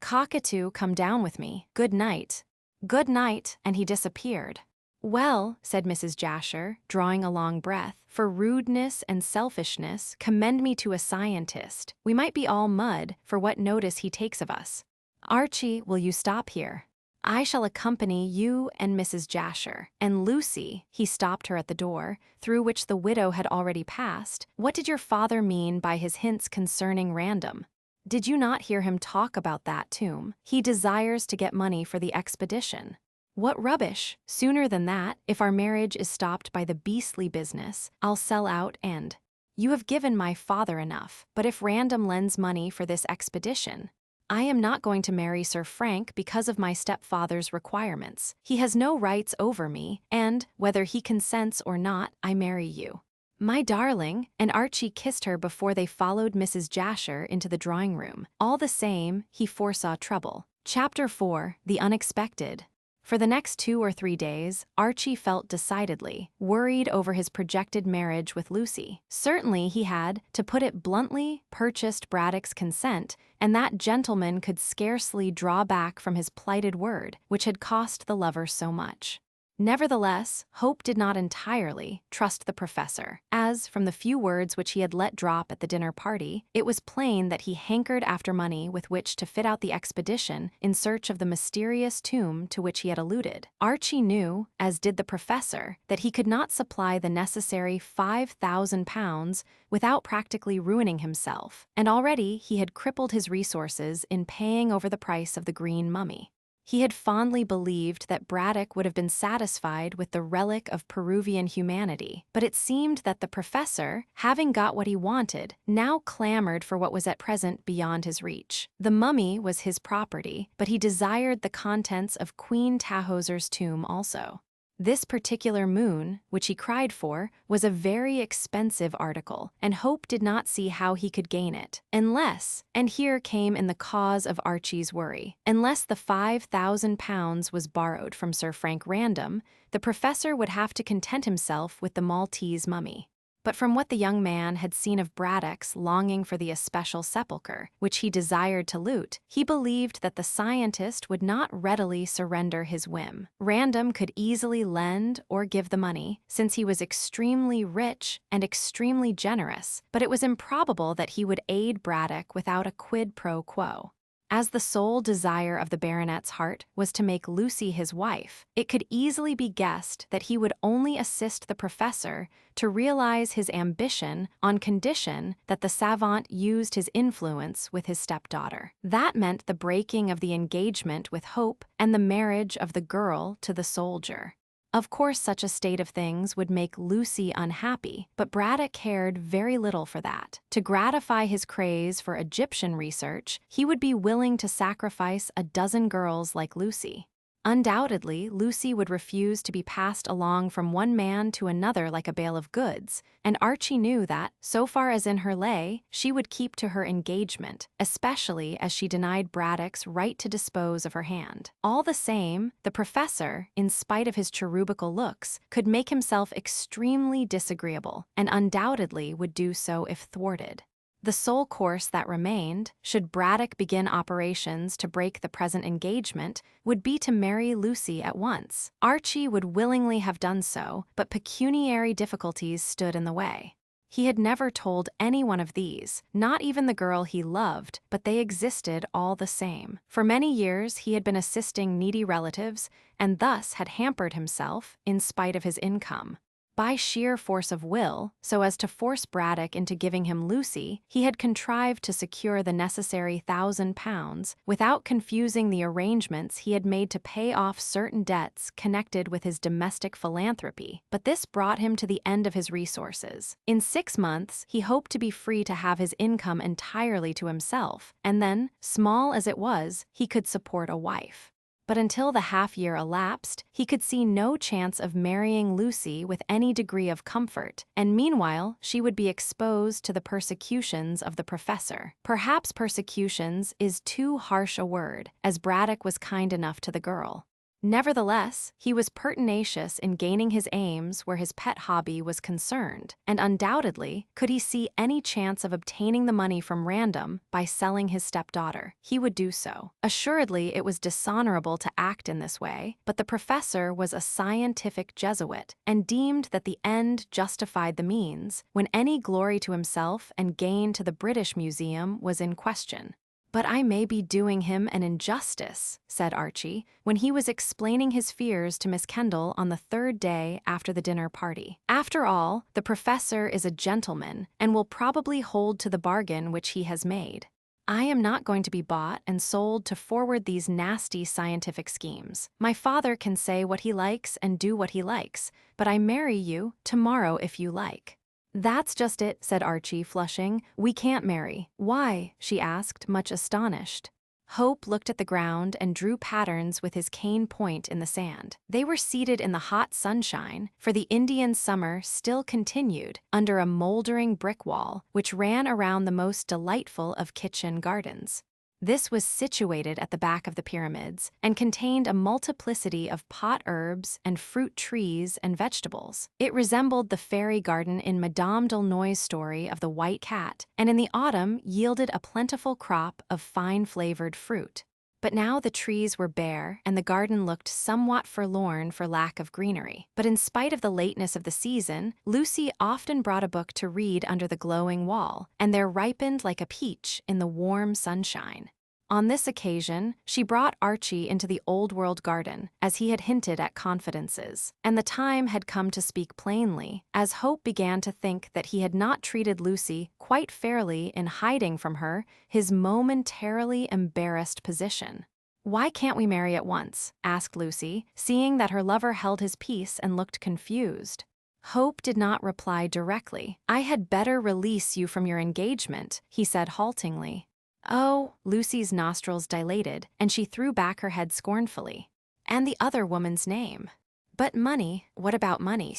Cockatoo, come down with me. Good night. Good night, and he disappeared. Well, said Mrs. Jasher, drawing a long breath, for rudeness and selfishness, commend me to a scientist. We might be all mud for what notice he takes of us. Archie, will you stop here? I shall accompany you and Mrs. Jasher. And Lucy, he stopped her at the door, through which the widow had already passed. What did your father mean by his hints concerning Random? Did you not hear him talk about that tomb? He desires to get money for the expedition. What rubbish! Sooner than that, if our marriage is stopped by the beastly business, I'll sell out and... You have given my father enough, but if Random lends money for this expedition, I am not going to marry Sir Frank because of my stepfather's requirements. He has no rights over me, and, whether he consents or not, I marry you. My darling, and Archie kissed her before they followed Mrs. Jasher into the drawing room. All the same, he foresaw trouble. Chapter 4: The Unexpected. For the next 2 or 3 days, Archie felt decidedly worried over his projected marriage with Lucy. Certainly he had, to put it bluntly, purchased Braddock's consent, and that gentleman could scarcely draw back from his plighted word, which had cost the lover so much. Nevertheless, Hope did not entirely trust the professor, as, from the few words which he had let drop at the dinner party, it was plain that he hankered after money with which to fit out the expedition in search of the mysterious tomb to which he had alluded. Archie knew, as did the professor, that he could not supply the necessary £5,000 without practically ruining himself, and already he had crippled his resources in paying over the price of the green mummy. He had fondly believed that Braddock would have been satisfied with the relic of Peruvian humanity, but it seemed that the professor, having got what he wanted, now clamored for what was at present beyond his reach. The mummy was his property, but he desired the contents of Queen Tahoser's tomb also. This particular moon, which he cried for, was a very expensive article, and Hope did not see how he could gain it, unless, and here came in the cause of Archie's worry, unless the £5,000 was borrowed from Sir Frank Random, the professor would have to content himself with the Maltese mummy. But from what the young man had seen of Braddock's longing for the especial sepulchre, which he desired to loot, he believed that the scientist would not readily surrender his whim. Random could easily lend or give the money, since he was extremely rich and extremely generous, but it was improbable that he would aid Braddock without a quid pro quo. As the sole desire of the baronet's heart was to make Lucy his wife, it could easily be guessed that he would only assist the professor to realize his ambition on condition that the savant used his influence with his stepdaughter. That meant the breaking of the engagement with Hope and the marriage of the girl to the soldier. Of course, such a state of things would make Lucy unhappy, but Braddock cared very little for that. To gratify his craze for Egyptian research, he would be willing to sacrifice a dozen girls like Lucy. Undoubtedly, Lucy would refuse to be passed along from one man to another like a bale of goods, and Archie knew that, so far as in her lay, she would keep to her engagement, especially as she denied Braddock's right to dispose of her hand. All the same, the professor, in spite of his cherubical looks, could make himself extremely disagreeable, and undoubtedly would do so if thwarted. The sole course that remained, should Braddock begin operations to break the present engagement, would be to marry Lucy at once. Archie would willingly have done so, but pecuniary difficulties stood in the way. He had never told any one of these, not even the girl he loved, but they existed all the same. For many years he had been assisting needy relatives, and thus had hampered himself in spite of his income. By sheer force of will, so as to force Braddock into giving him Lucy, he had contrived to secure the necessary £1,000 without confusing the arrangements he had made to pay off certain debts connected with his domestic philanthropy, but this brought him to the end of his resources. In 6 months, he hoped to be free to have his income entirely to himself, and then, small as it was, he could support a wife. But until the half-year elapsed, he could see no chance of marrying Lucy with any degree of comfort, and meanwhile she would be exposed to the persecutions of the professor. Perhaps persecutions is too harsh a word, as Braddock was kind enough to the girl. Nevertheless, he was pertinacious in gaining his aims where his pet hobby was concerned, and undoubtedly, could he see any chance of obtaining the money from Random by selling his stepdaughter, he would do so. Assuredly, it was dishonorable to act in this way, but the professor was a scientific Jesuit, and deemed that the end justified the means, when any glory to himself and gain to the British Museum was in question. "But I may be doing him an injustice," said Archie, when he was explaining his fears to Miss Kendall on the 3rd day after the dinner party. "After all, the professor is a gentleman, and will probably hold to the bargain which he has made. I am not going to be bought and sold to forward these nasty scientific schemes. My father can say what he likes and do what he likes, but I marry you tomorrow if you like." "That's just it," said Archie, flushing. "We can't marry." "Why?" she asked, much astonished. Hope looked at the ground and drew patterns with his cane point in the sand. They were seated in the hot sunshine, for the Indian summer still continued, under a moldering brick wall which ran around the most delightful of kitchen gardens. This was situated at the back of the pyramids and contained a multiplicity of pot herbs and fruit trees and vegetables. It resembled the fairy garden in Madame D'Aulnoy's story of the White Cat, and in the autumn yielded a plentiful crop of fine-flavored fruit. But now the trees were bare, and the garden looked somewhat forlorn for lack of greenery. But in spite of the lateness of the season, Lucy often brought a book to read under the glowing wall, and there ripened like a peach in the warm sunshine. On this occasion, she brought Archie into the old-world garden, as he had hinted at confidences, and the time had come to speak plainly, as Hope began to think that he had not treated Lucy quite fairly in hiding from her his momentarily embarrassed position. "Why can't we marry at once?" asked Lucy, seeing that her lover held his peace and looked confused. Hope did not reply directly. "I had better release you from your engagement," he said haltingly. "Oh," Lucy's nostrils dilated, and she threw back her head scornfully. "And the other woman's name." "But money, what about money?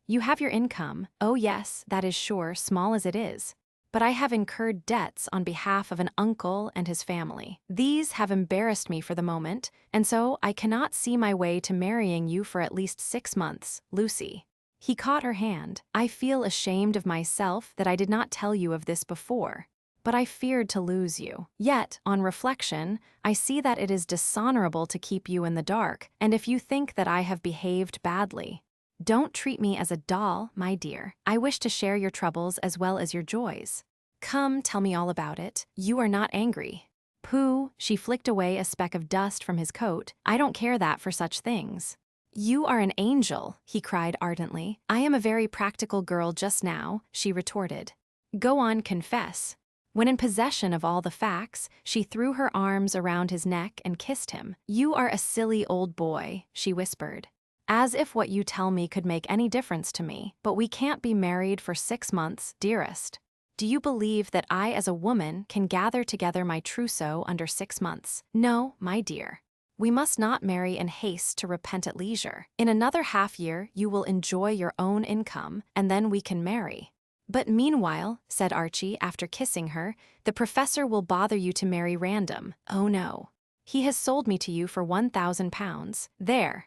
You have your income, oh yes, that is sure, small as it is. But I have incurred debts on behalf of an uncle and his family. These have embarrassed me for the moment, and so I cannot see my way to marrying you for at least 6 months, Lucy." He caught her hand. "I feel ashamed of myself that I did not tell you of this before. But I feared to lose you. Yet, on reflection, I see that it is dishonorable to keep you in the dark, and if you think that I have behaved badly, don't treat me as a doll, my dear. I wish to share your troubles as well as your joys. Come, tell me all about it. You are not angry." "Pooh," she flicked away a speck of dust from his coat. "I don't care that for such things." "You are an angel," he cried ardently. "I am a very practical girl just now," she retorted. "Go on, confess." When in possession of all the facts, she threw her arms around his neck and kissed him. "You are a silly old boy," she whispered. "As if what you tell me could make any difference to me. But we can't be married for 6 months, dearest. Do you believe that I as a woman can gather together my trousseau under 6 months? No, my dear. We must not marry in haste to repent at leisure. In another half-year you will enjoy your own income, and then we can marry." "But meanwhile," said Archie after kissing her, "the professor will bother you to marry random." "Oh no. He has sold me to you for £1,000. There,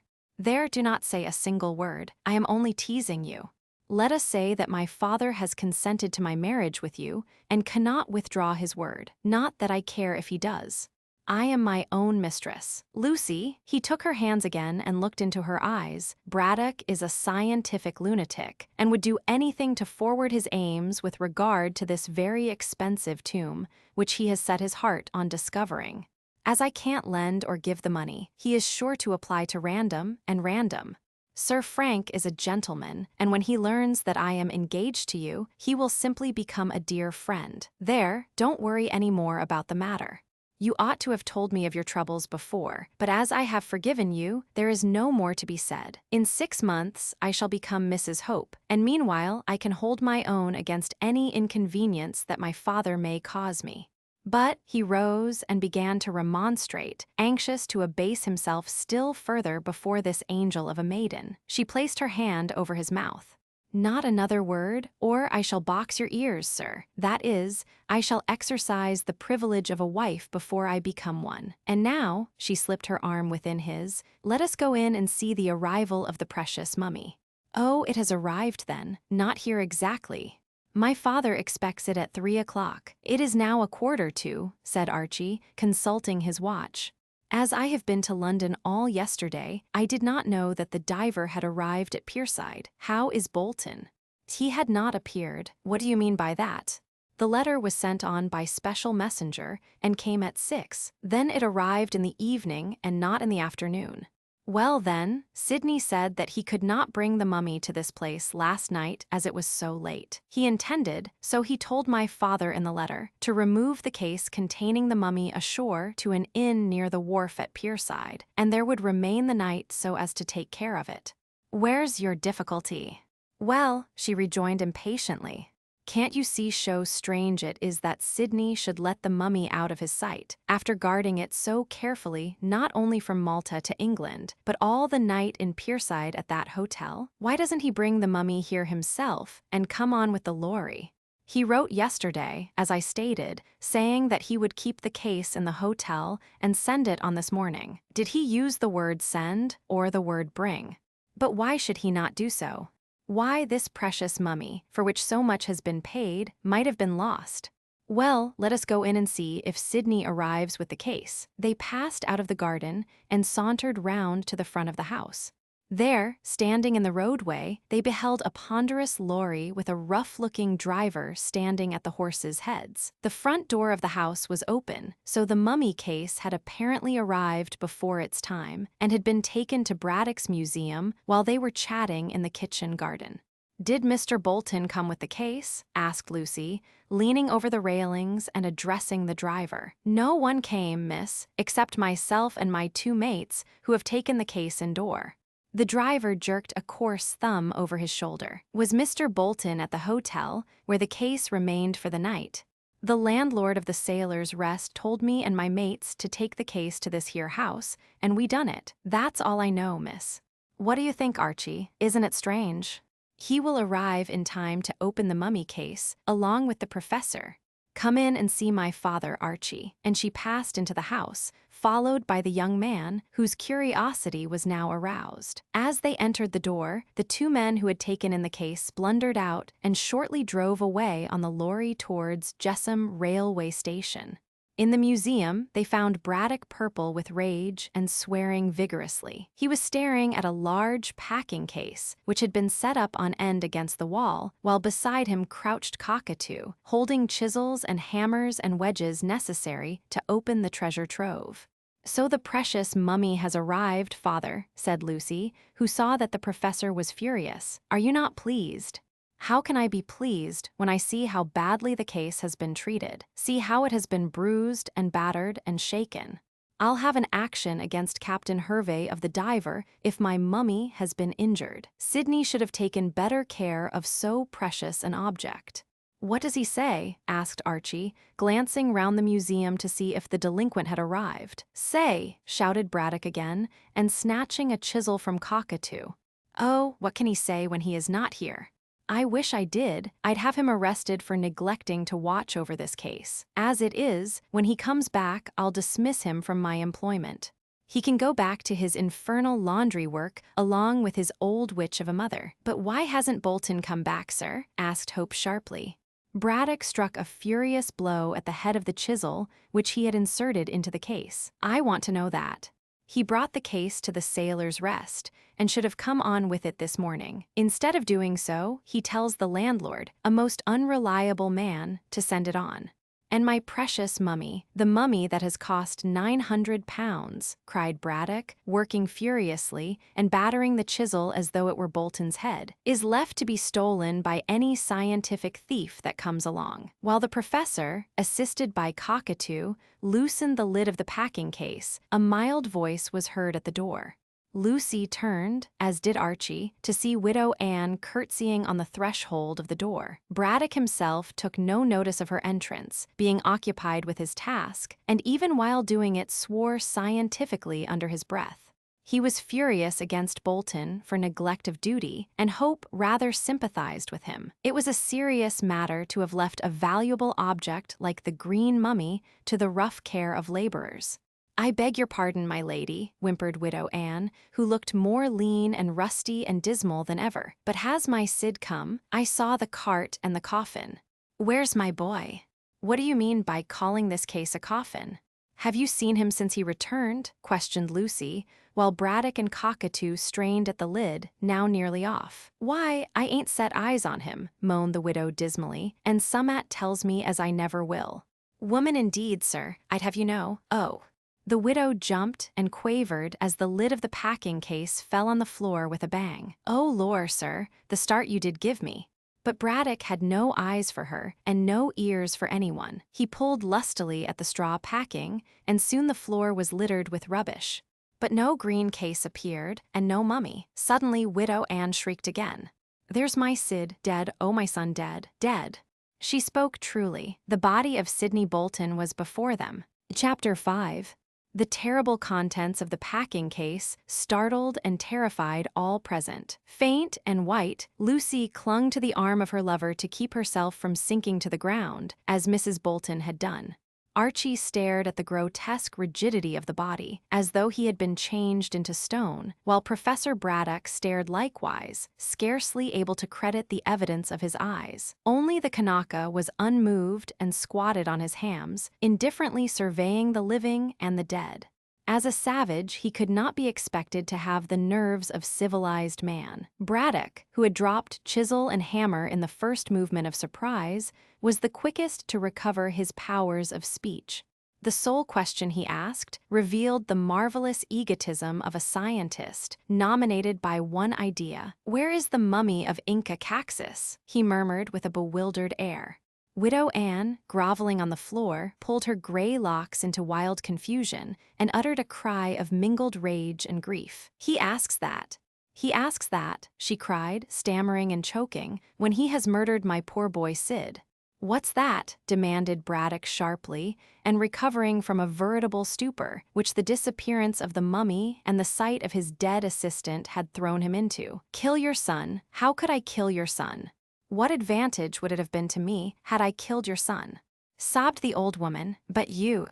do not say a single word. I am only teasing you. Let us say that my father has consented to my marriage with you and cannot withdraw his word. Not that I care if he does. I am my own mistress. Lucy," he took her hands again and looked into her eyes. "Braddock is a scientific lunatic and would do anything to forward his aims with regard to this very expensive tomb, which he has set his heart on discovering. As I can't lend or give the money, he is sure to apply to random and random. Sir Frank is a gentleman, and when he learns that I am engaged to you, he will simply become a dear friend. There, don't worry any more about the matter. You ought to have told me of your troubles before, but as I have forgiven you, there is no more to be said. In 6 months, I shall become Mrs. Hope, and meanwhile I can hold my own against any inconvenience that my father may cause me." But he rose and began to remonstrate, anxious to abase himself still further before this angel of a maiden. She placed her hand over his mouth. "Not another word, or I shall box your ears, sir. That is, I shall exercise the privilege of a wife before I become one. And now," she slipped her arm within his, "let us go in and see the arrival of the precious mummy." "Oh, it has arrived then. Not here exactly. My father expects it at 3 o'clock. It is now 1:45, said Archie, consulting his watch. "As I have been to London all yesterday, I did not know that the diver had arrived at Pierside. How is Bolton?" "He had not appeared. What do you mean by that?" "The letter was sent on by special messenger and came at 6. Then it arrived in the evening and not in the afternoon." "Well then, Sidney said that he could not bring the mummy to this place last night as it was so late. He intended, so he told my father in the letter, to remove the case containing the mummy ashore to an inn near the wharf at Pierside, and there would remain the night so as to take care of it." "Where's your difficulty?" "Well," she rejoined impatiently, Can't you see show strange it is that Sidney should let the mummy out of his sight, after guarding it so carefully not only from Malta to England, but all the night in Pierside at that hotel? Why doesn't he bring the mummy here himself and come on with the lorry? He wrote yesterday, as I stated, saying that he would keep the case in the hotel and send it on this morning. Did he use the word send or the word bring? But why should he not do so? Why this precious mummy, for which so much has been paid, might have been lost? Well, let us go in and see if Sidney arrives with the case. They passed out of the garden and sauntered round to the front of the house. There, standing in the roadway, they beheld a ponderous lorry with a rough-looking driver standing at the horses' heads. The front door of the house was open, so the mummy case had apparently arrived before its time and had been taken to Braddock's museum while they were chatting in the kitchen garden. "Did Mr. Bolton come with the case?" asked Lucy, leaning over the railings and addressing the driver. "No one came, miss, except myself and my 2 mates, who have taken the case indoor." The driver jerked a coarse thumb over his shoulder. "Was Mr. Bolton at the hotel, where the case remained for the night?" "The landlord of the Sailor's Rest told me and my mates to take the case to this here house, and we done it. That's all I know, miss." "What do you think, Archie? Isn't it strange? He will arrive in time to open the mummy case, along with the professor. Come in and see my father, Archie." And she passed into the house, followed by the young man, whose curiosity was now aroused. As they entered the door, the 2 men who had taken in the case blundered out and shortly drove away on the lorry towards Jessam railway station. In the museum, they found Braddock purple with rage and swearing vigorously. He was staring at a large packing case, which had been set up on end against the wall, while beside him crouched Cockatoo, holding chisels and hammers and wedges necessary to open the treasure trove. "So the precious mummy has arrived, father," said Lucy, who saw that the professor was furious. "Are you not pleased?" "How can I be pleased when I see how badly the case has been treated? See how it has been bruised and battered and shaken. I'll have an action against Captain Hervey of the Diver if my mummy has been injured. Sidney should have taken better care of so precious an object." "What does he say?" asked Archie, glancing round the museum to see if the delinquent had arrived. "Say!" shouted Braddock again, and snatching a chisel from Cockatoo. "Oh, what can he say when he is not here? I wish I did. I'd have him arrested for neglecting to watch over this case. As it is, when he comes back, I'll dismiss him from my employment. He can go back to his infernal laundry work along with his old witch of a mother." "But why hasn't Bolton come back, sir?" asked Hope sharply. Braddock struck a furious blow at the head of the chisel, which he had inserted into the case. "I want to know that. He brought the case to the Sailor's Rest, and should have come on with it this morning. Instead of doing so, he tells the landlord, a most unreliable man, to send it on. And my precious mummy, the mummy that has cost £900, cried Braddock, working furiously and battering the chisel as though it were Bolton's head, is left to be stolen by any scientific thief that comes along. While the professor, assisted by Cockatoo, loosened the lid of the packing case, a mild voice was heard at the door. Lucy turned, as did Archie, to see Widow Anne curtsying on the threshold of the door. Braddock himself took no notice of her entrance, being occupied with his task, and even while doing it swore scientifically under his breath. He was furious against Bolton for neglect of duty, and Hope rather sympathized with him. It was a serious matter to have left a valuable object like the green mummy to the rough care of laborers. "I beg your pardon, my lady," whimpered Widow Anne, who looked more lean and rusty and dismal than ever. "But has my Sid come? I saw the cart and the coffin." "Where's my boy?" "What do you mean by calling this case a coffin? Have you seen him since he returned?" questioned Lucy, while Braddock and Cockatoo strained at the lid, now nearly off. "Why, I ain't set eyes on him," moaned the widow dismally, "and Summat tells me as I never will." "Woman indeed, sir, I'd have you know. Oh." The widow jumped and quavered as the lid of the packing case fell on the floor with a bang. "Oh, lor, sir, the start you did give me." But Braddock had no eyes for her and no ears for anyone. He pulled lustily at the straw packing, and soon the floor was littered with rubbish. But no green case appeared, and no mummy. Suddenly Widow Anne shrieked again. "There's my Sid, dead, oh my son dead, dead." She spoke truly. The body of Sidney Bolton was before them. Chapter 5. The terrible contents of the packing case startled and terrified all present. Faint and white, Lucy clung to the arm of her lover to keep herself from sinking to the ground, as Mrs. Bolton had done. Archie stared at the grotesque rigidity of the body, as though he had been changed into stone, while Professor Braddock stared likewise, scarcely able to credit the evidence of his eyes. Only the Kanaka was unmoved and squatted on his hams, indifferently surveying the living and the dead. As a savage, he could not be expected to have the nerves of civilized man. Braddock, who had dropped chisel and hammer in the first movement of surprise, was the quickest to recover his powers of speech. The sole question he asked revealed the marvelous egotism of a scientist, nominated by one idea. "Where is the mummy of Inca Caxus?" he murmured with a bewildered air. Widow Anne, groveling on the floor, pulled her gray locks into wild confusion and uttered a cry of mingled rage and grief. "He asks that. He asks that," she cried, stammering and choking, "when he has murdered my poor boy Sid." "What's that?" demanded Braddock sharply, and recovering from a veritable stupor, which the disappearance of the mummy and the sight of his dead assistant had thrown him into. "Kill your son? How could I kill your son? What advantage would it have been to me had I killed your son?" sobbed the old woman. "But you...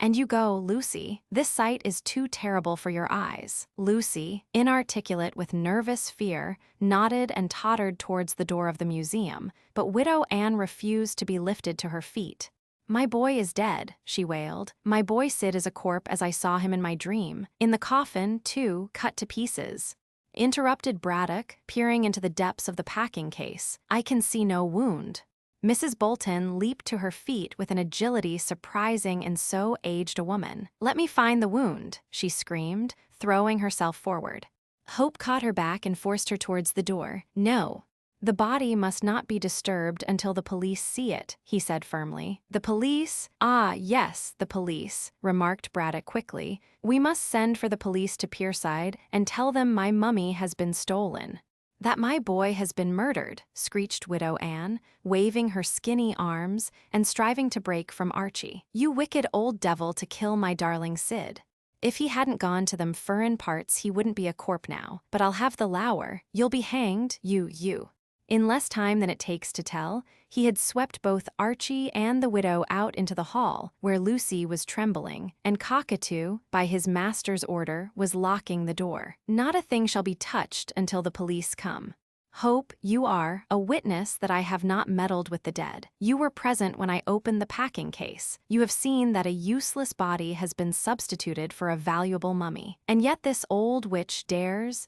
And you go, Lucy. This sight is too terrible for your eyes." Lucy, inarticulate with nervous fear, nodded and tottered towards the door of the museum, but Widow Anne refused to be lifted to her feet. "My boy is dead," she wailed. "My boy Sid is a corpse as I saw him in my dream. In the coffin, too, cut to pieces." Interrupted Braddock, peering into the depths of the packing case. "I can see no wound." Mrs. Bolton leaped to her feet with an agility surprising in so aged a woman. "Let me find the wound," she screamed, throwing herself forward. Hope caught her back and forced her towards the door. "No. The body must not be disturbed until the police see it," he said firmly. "The police? Ah, yes, the police," remarked Braddock quickly. "We must send for the police to Pierside and tell them my mummy has been stolen." "That my boy has been murdered," screeched Widow Anne, waving her skinny arms and striving to break from Archie. "You wicked old devil to kill my darling Sid. If he hadn't gone to them furrin parts he wouldn't be a corp now, but I'll have the lower. You'll be hanged, you. In less time than it takes to tell, he had swept both Archie and the widow out into the hall, where Lucy was trembling, and Cockatoo, by his master's order, was locking the door. "Not a thing shall be touched until the police come. Hope, you are a witness that I have not meddled with the dead. You were present when I opened the packing case. You have seen that a useless body has been substituted for a valuable mummy. And yet this old witch dares.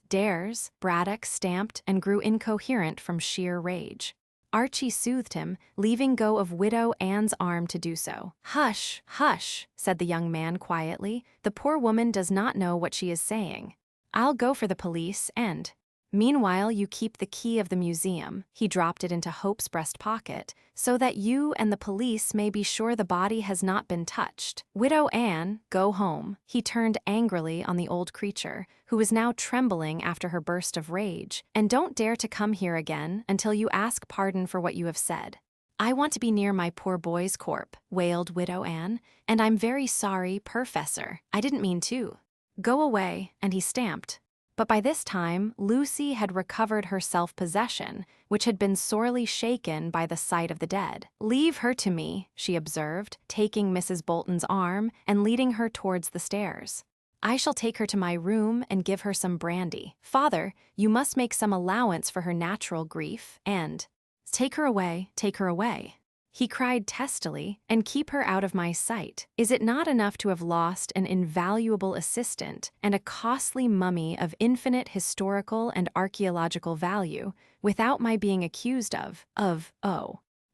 Braddock stamped and grew incoherent from sheer rage. Archie soothed him, leaving go of Widow Anne's arm to do so. "Hush, hush," said the young man quietly. "The poor woman does not know what she is saying. I'll go for the police and... Meanwhile, you keep the key of the museum," he dropped it into Hope's breast pocket, "so that you and the police may be sure the body has not been touched. Widow Anne, go home." He turned angrily on the old creature, who was now trembling after her burst of rage, "and don't dare to come here again until you ask pardon for what you have said." "I want to be near my poor boy's corpse," wailed Widow Anne, "and I'm very sorry, Professor. I didn't mean to. Go away," and he stamped. But by this time, Lucy had recovered her self-possession, which had been sorely shaken by the sight of the dead. "Leave her to me," she observed, taking Mrs. Bolton's arm and leading her towards the stairs. "I shall take her to my room and give her some brandy. Father, you must make some allowance for her natural grief, and... Take her away, he cried testily, "and keep her out of my sight. Is it not enough to have lost an invaluable assistant and a costly mummy of infinite historical and archaeological value, without my being accused of...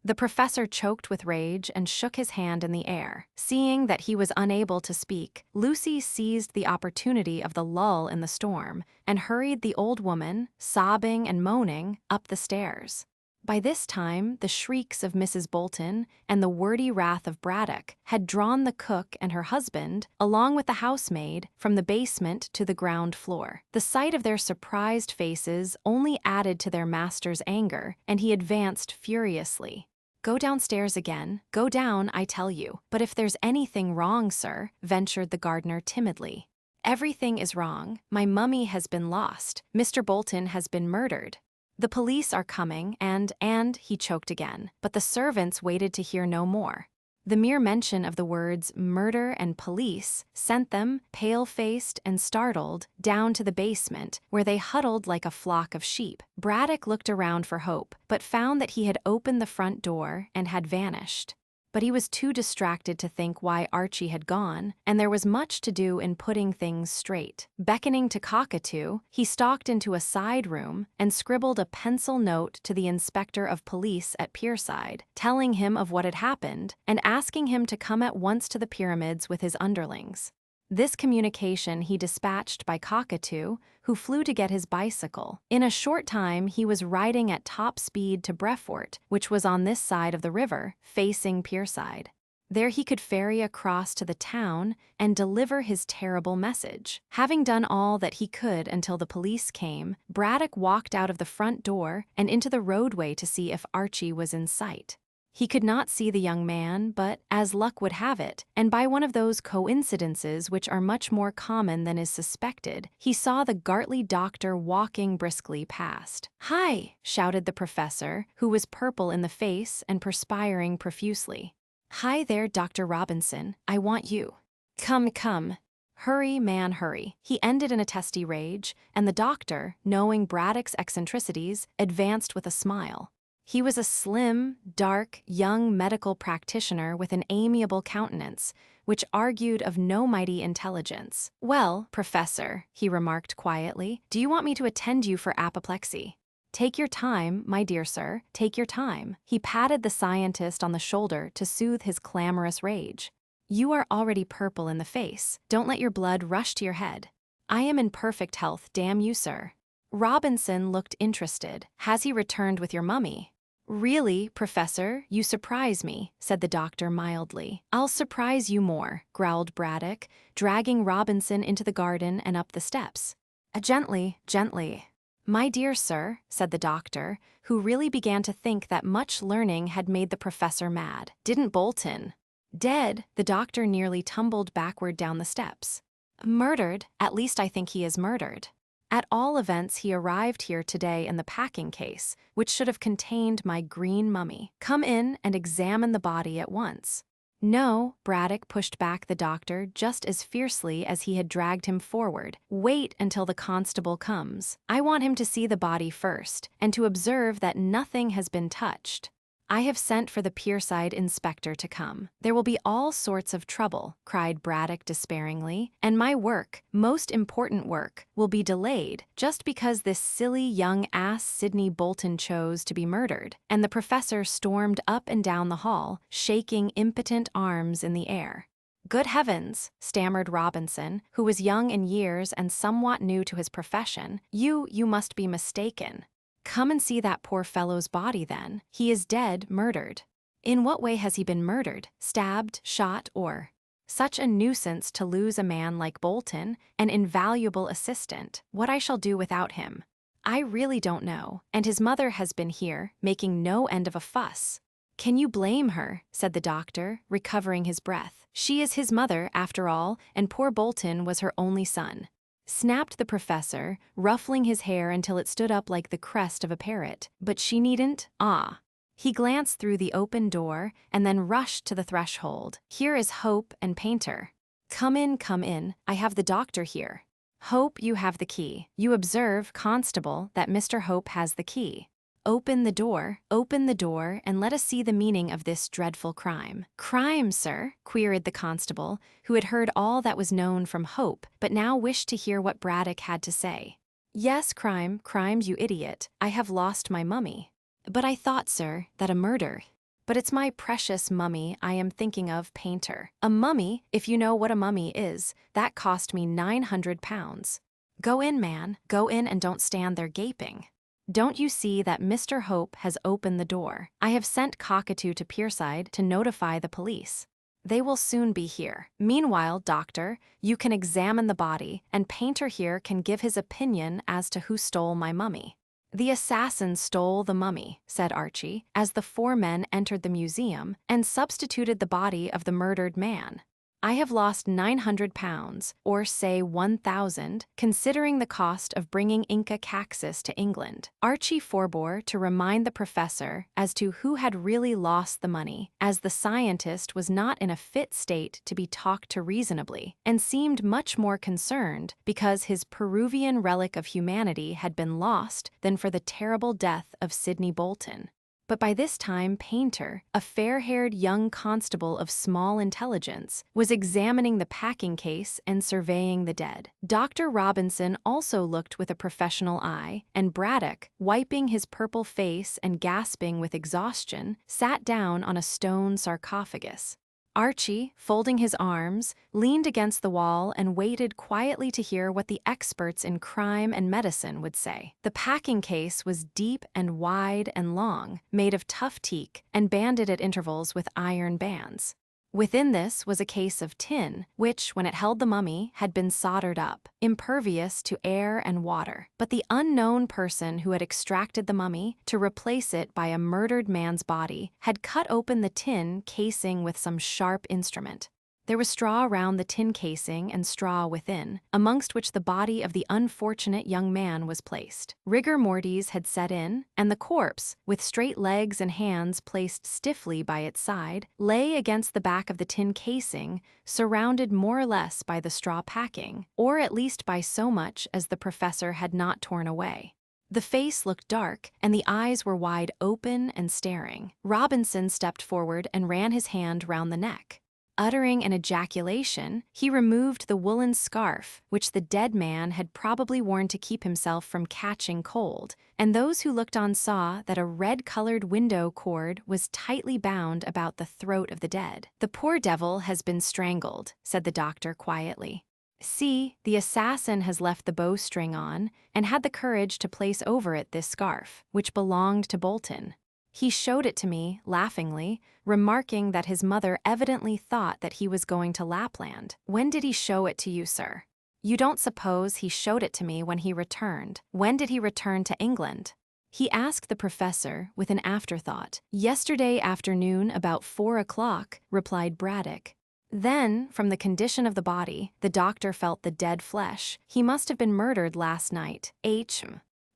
The professor choked with rage and shook his hand in the air. Seeing that he was unable to speak, Lucy seized the opportunity of the lull in the storm and hurried the old woman, sobbing and moaning, up the stairs. By this time, the shrieks of Mrs. Bolton and the wordy wrath of Braddock had drawn the cook and her husband, along with the housemaid, from the basement to the ground floor. The sight of their surprised faces only added to their master's anger, and he advanced furiously. Go downstairs again. Go down, I tell you. But if there's anything wrong, sir, ventured the gardener timidly. Everything is wrong. My mummy has been lost. Mr. Bolton has been murdered. The police are coming, and he choked again, but the servants waited to hear no more. The mere mention of the words murder and police sent them, pale-faced and startled, down to the basement, where they huddled like a flock of sheep. Braddock looked around for Hope, but found that he had opened the front door and had vanished. But he was too distracted to think why Archie had gone, and there was much to do in putting things straight. Beckoning to Cockatoo, he stalked into a side room and scribbled a pencil note to the inspector of police at Pierside, telling him of what had happened and asking him to come at once to the pyramids with his underlings. This communication he dispatched by Cockatoo, who flew to get his bicycle. In a short time he was riding at top speed to Brefort, which was on this side of the river, facing Pierside. There he could ferry across to the town and deliver his terrible message. Having done all that he could until the police came, Braddock walked out of the front door and into the roadway to see if Archie was in sight. He could not see the young man, but, as luck would have it, and by one of those coincidences which are much more common than is suspected, he saw the Gartley doctor walking briskly past. "Hi!" shouted the professor, who was purple in the face and perspiring profusely. "Hi there, Dr. Robinson. I want you. Come, come. Hurry, man, hurry." He ended in a testy rage, and the doctor, knowing Braddock's eccentricities, advanced with a smile. He was a slim, dark, young medical practitioner with an amiable countenance, which argued of no mighty intelligence. "Well, Professor," he remarked quietly, "do you want me to attend you for apoplexy? Take your time, my dear sir, take your time." He patted the scientist on the shoulder to soothe his clamorous rage. "You are already purple in the face. Don't let your blood rush to your head. I am in perfect health, damn you, sir." Robinson looked interested. "Has he returned with your mummy?" "Really, Professor, you surprise me," said the doctor mildly. "I'll surprise you more," growled Braddock, dragging Robinson into the garden and up the steps. Gently, gently." "My dear sir," said the doctor, who really began to think that much learning had made the professor mad. "Didn't Bolton?" "Dead." The doctor nearly tumbled backward down the steps. "Murdered? At least I think he is murdered. At all events, he arrived here today in the packing case, which should have contained my green mummy. Come in and examine the body at once." "No," Braddock pushed back the doctor just as fiercely as he had dragged him forward. "Wait until the constable comes. I want him to see the body first, and to observe that nothing has been touched. I have sent for the Pierside inspector to come. There will be all sorts of trouble," cried Braddock despairingly, "and my work, most important work, will be delayed just because this silly young ass Sidney Bolton chose to be murdered." And the professor stormed up and down the hall, shaking impotent arms in the air. "Good heavens," stammered Robinson, who was young in years and somewhat new to his profession. You must be mistaken. Come and see that poor fellow's body then. He is dead, murdered." "In what way has he been murdered? Stabbed, shot, or—" "Such a nuisance to lose a man like Bolton, an invaluable assistant. What I shall do without him, I really don't know, and his mother has been here, making no end of a fuss." "Can you blame her?" said the doctor, recovering his breath. "She is his mother, after all, and poor Bolton was her only son," snapped the professor, ruffling his hair until it stood up like the crest of a parrot. "But she needn't, ah." He glanced through the open door and then rushed to the threshold. "Here is Hope and Painter. Come in, I have the doctor here. Hope, you have the key. You observe, constable, that Mr. Hope has the key. Open the door, and let us see the meaning of this dreadful crime." "Crime, sir?" queried the constable, who had heard all that was known from Hope, but now wished to hear what Braddock had to say. "Yes, crime, you idiot. I have lost my mummy." "But I thought, sir, that a murder—" "But it's my precious mummy I am thinking of, Painter. A mummy, if you know what a mummy is, that cost me £900. Go in, man, go in and don't stand there gaping. Don't you see that Mr. Hope has opened the door? I have sent Cockatoo to Pierside to notify the police. They will soon be here. Meanwhile, doctor, you can examine the body, and Painter here can give his opinion as to who stole my mummy." "The assassin stole the mummy," said Archie, as the four men entered the museum and substituted the body of the murdered man. "I have lost £900, or say 1,000, considering the cost of bringing Inca Caxus to England." Archie forbore to remind the professor as to who had really lost the money, as the scientist was not in a fit state to be talked to reasonably, and seemed much more concerned because his Peruvian relic of humanity had been lost than for the terrible death of Sidney Bolton. But by this time Painter, a fair-haired young constable of small intelligence, was examining the packing case and surveying the dead. Dr. Robinson also looked with a professional eye, and Braddock, wiping his purple face and gasping with exhaustion, sat down on a stone sarcophagus. Archie, folding his arms, leaned against the wall and waited quietly to hear what the experts in crime and medicine would say. The packing case was deep and wide and long, made of tough teak, and banded at intervals with iron bands. Within this was a case of tin, which, when it held the mummy, had been soldered up, impervious to air and water. But the unknown person who had extracted the mummy to replace it by a murdered man's body had cut open the tin casing with some sharp instrument. There was straw around the tin casing and straw within, amongst which the body of the unfortunate young man was placed. Rigor mortis had set in, and the corpse, with straight legs and hands placed stiffly by its side, lay against the back of the tin casing, surrounded more or less by the straw packing, or at least by so much as the professor had not torn away. The face looked dark, and the eyes were wide open and staring. Robinson stepped forward and ran his hand round the neck. Uttering an ejaculation, he removed the woolen scarf, which the dead man had probably worn to keep himself from catching cold, and those who looked on saw that a red-colored window cord was tightly bound about the throat of the dead. "The poor devil has been strangled," said the doctor quietly. "See, the assassin has left the bowstring on, and had the courage to place over it this scarf, which belonged to Bolton. He showed it to me, laughingly, remarking that his mother evidently thought that he was going to Lapland." "When did he show it to you, sir?" "You don't suppose he showed it to me when he returned?" "When did he return to England?" he asked the professor with an afterthought. "Yesterday afternoon about 4 o'clock," replied Braddock. "Then, from the condition of the body, the doctor felt the dead flesh. He must have been murdered last night.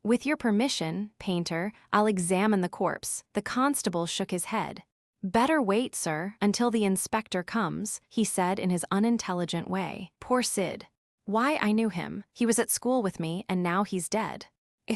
With your permission, Painter, I'll examine the corpse." The constable shook his head. "Better wait, sir, until the inspector comes," he said in his unintelligent way. "Poor Sid. Why, I knew him. He was at school with me, and now he's dead."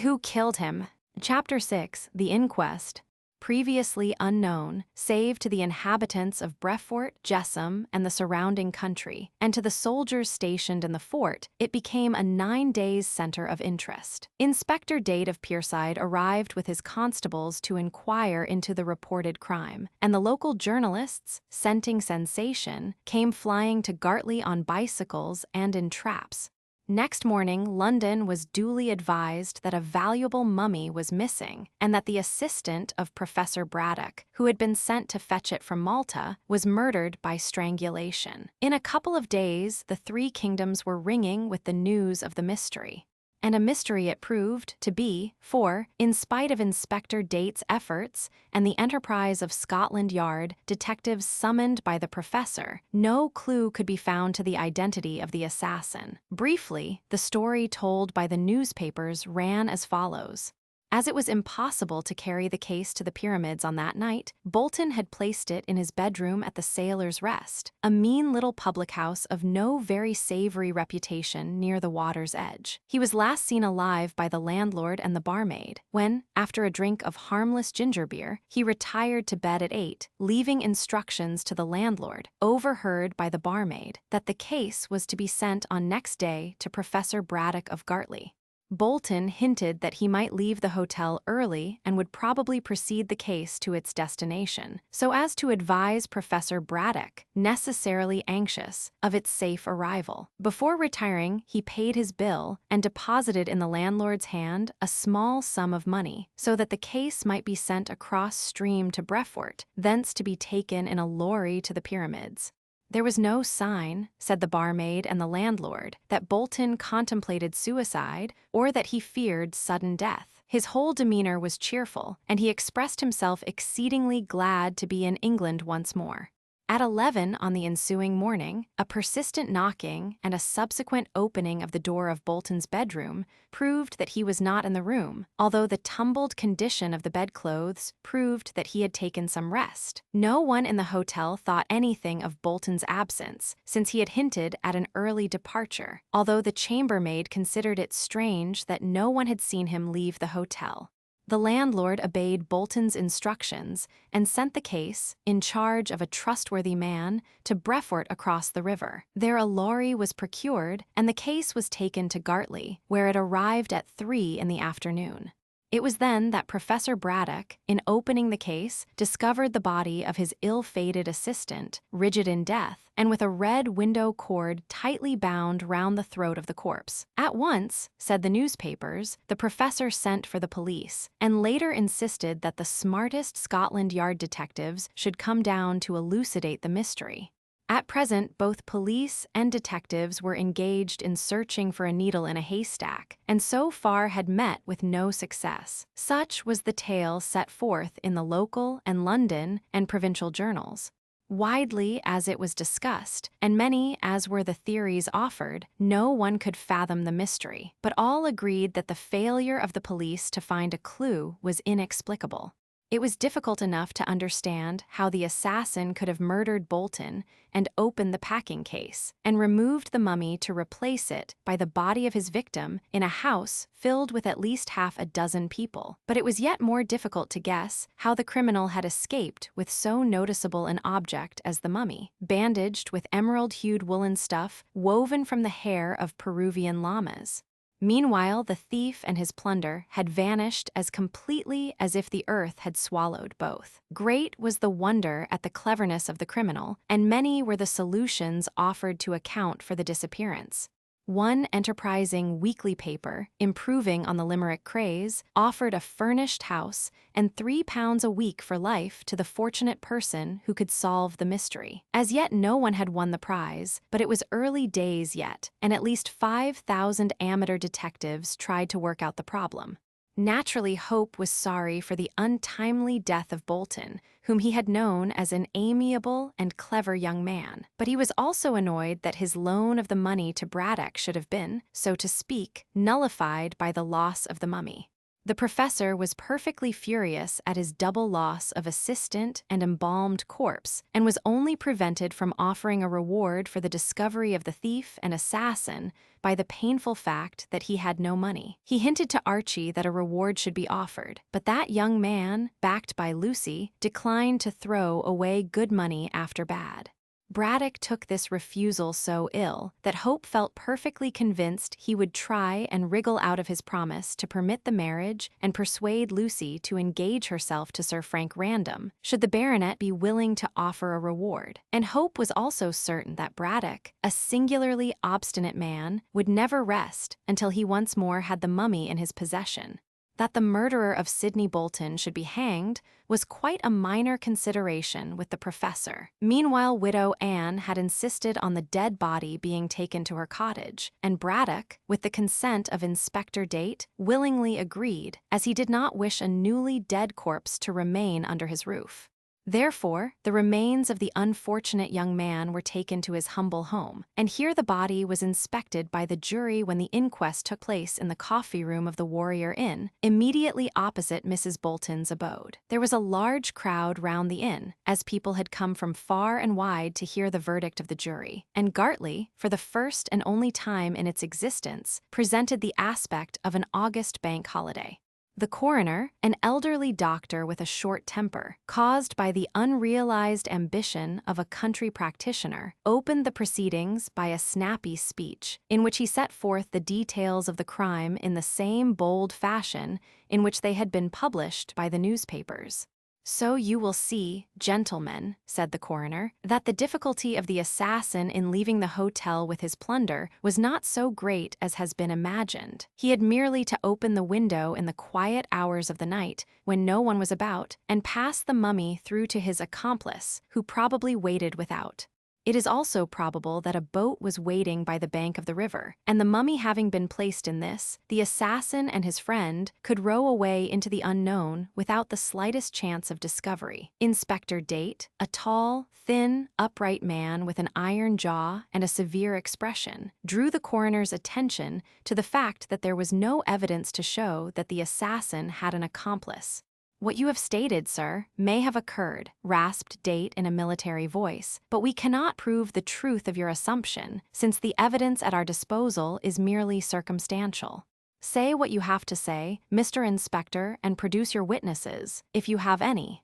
"Who killed him?" Chapter 6, The Inquest. Previously unknown, save to the inhabitants of Brefort, Jessam, and the surrounding country, and to the soldiers stationed in the fort, it became a 9 days' center of interest. Inspector Dade of Pierside arrived with his constables to inquire into the reported crime, and the local journalists, scenting sensation, came flying to Gartley on bicycles and in traps. Next morning, London was duly advised that a valuable mummy was missing, and that the assistant of Professor Braddock, who had been sent to fetch it from Malta, was murdered by strangulation. In a couple of days, the three kingdoms were ringing with the news of the mystery. And a mystery it proved to be, for, in spite of Inspector Date's efforts and the enterprise of Scotland Yard detectives summoned by the professor, no clue could be found to the identity of the assassin. Briefly, the story told by the newspapers ran as follows. As it was impossible to carry the case to the pyramids on that night, Bolton had placed it in his bedroom at the Sailor's Rest, a mean little public house of no very savory reputation near the water's edge. He was last seen alive by the landlord and the barmaid, when, after a drink of harmless ginger beer, he retired to bed at 8, leaving instructions to the landlord, overheard by the barmaid, that the case was to be sent on next day to Professor Braddock of Gartley. Bolton hinted that he might leave the hotel early and would probably proceed the case to its destination, so as to advise Professor Braddock, necessarily anxious, of its safe arrival. Before retiring, he paid his bill and deposited in the landlord's hand a small sum of money, so that the case might be sent across stream to Brefort, thence to be taken in a lorry to the pyramids. There was no sign, said the barmaid and the landlord, that Bolton contemplated suicide or that he feared sudden death. His whole demeanor was cheerful, and he expressed himself exceedingly glad to be in England once more. At 11 on the ensuing morning, a persistent knocking and a subsequent opening of the door of Bolton's bedroom proved that he was not in the room, although the tumbled condition of the bedclothes proved that he had taken some rest. No one in the hotel thought anything of Bolton's absence, since he had hinted at an early departure, although the chambermaid considered it strange that no one had seen him leave the hotel. The landlord obeyed Bolton's instructions and sent the case, in charge of a trustworthy man, to Brefort across the river. There a lorry was procured, and the case was taken to Gartley, where it arrived at 3 in the afternoon. It was then that Professor Braddock, in opening the case, discovered the body of his ill-fated assistant, rigid in death, and with a red window cord tightly bound round the throat of the corpse. At once, said the newspapers, the professor sent for the police, and later insisted that the smartest Scotland Yard detectives should come down to elucidate the mystery. At present, both police and detectives were engaged in searching for a needle in a haystack, and so far had met with no success. Such was the tale set forth in the local and London and provincial journals. Widely as it was discussed, and many as were the theories offered, no one could fathom the mystery, but all agreed that the failure of the police to find a clue was inexplicable. It was difficult enough to understand how the assassin could have murdered Bolton and opened the packing case, and removed the mummy to replace it by the body of his victim in a house filled with at least half a dozen people. But it was yet more difficult to guess how the criminal had escaped with so noticeable an object as the mummy, bandaged with emerald-hued woolen stuff woven from the hair of Peruvian llamas. Meanwhile, the thief and his plunder had vanished as completely as if the earth had swallowed both. Great was the wonder at the cleverness of the criminal, and many were the solutions offered to account for the disappearance. One enterprising weekly paper, improving on the Limerick craze, offered a furnished house and £3 a week for life to the fortunate person who could solve the mystery. As yet no one had won the prize, but it was early days yet, and at least 5,000 amateur detectives tried to work out the problem. Naturally, Hope was sorry for the untimely death of Bolton, whom he had known as an amiable and clever young man. But he was also annoyed that his loan of the money to Braddock should have been, so to speak, nullified by the loss of the mummy. The professor was perfectly furious at his double loss of assistant and embalmed corpse, and was only prevented from offering a reward for the discovery of the thief and assassin by the painful fact that he had no money. He hinted to Archie that a reward should be offered, but that young man, backed by Lucy, declined to throw away good money after bad. Braddock took this refusal so ill that Hope felt perfectly convinced he would try and wriggle out of his promise to permit the marriage and persuade Lucy to engage herself to Sir Frank Random, should the baronet be willing to offer a reward. And Hope was also certain that Braddock, a singularly obstinate man, would never rest until he once more had the mummy in his possession. That the murderer of Sidney Bolton should be hanged was quite a minor consideration with the professor. Meanwhile, widow Anne had insisted on the dead body being taken to her cottage, and Braddock, with the consent of Inspector Date, willingly agreed, as he did not wish a newly dead corpse to remain under his roof. Therefore, the remains of the unfortunate young man were taken to his humble home, and here the body was inspected by the jury when the inquest took place in the coffee room of the Warrior Inn, immediately opposite Mrs. Bolton's abode. There was a large crowd round the inn, as people had come from far and wide to hear the verdict of the jury, and Gartley, for the first and only time in its existence, presented the aspect of an August bank holiday. The coroner, an elderly doctor with a short temper, caused by the unrealized ambition of a country practitioner, opened the proceedings by a snappy speech, in which he set forth the details of the crime in the same bold fashion in which they had been published by the newspapers. "So you will see, gentlemen," said the coroner, "that the difficulty of the assassin in leaving the hotel with his plunder was not so great as has been imagined. He had merely to open the window in the quiet hours of the night, when no one was about, and pass the mummy through to his accomplice, who probably waited without. It is also probable that a boat was waiting by the bank of the river, and the mummy having been placed in this, the assassin and his friend could row away into the unknown without the slightest chance of discovery. Inspector Date, a tall, thin, upright man with an iron jaw and a severe expression, drew the coroner's attention to the fact that there was no evidence to show that the assassin had an accomplice. "What you have stated, sir, may have occurred," rasped Date in a military voice, "but we cannot prove the truth of your assumption, since the evidence at our disposal is merely circumstantial. Say what you have to say, Mr. Inspector, and produce your witnesses, if you have any.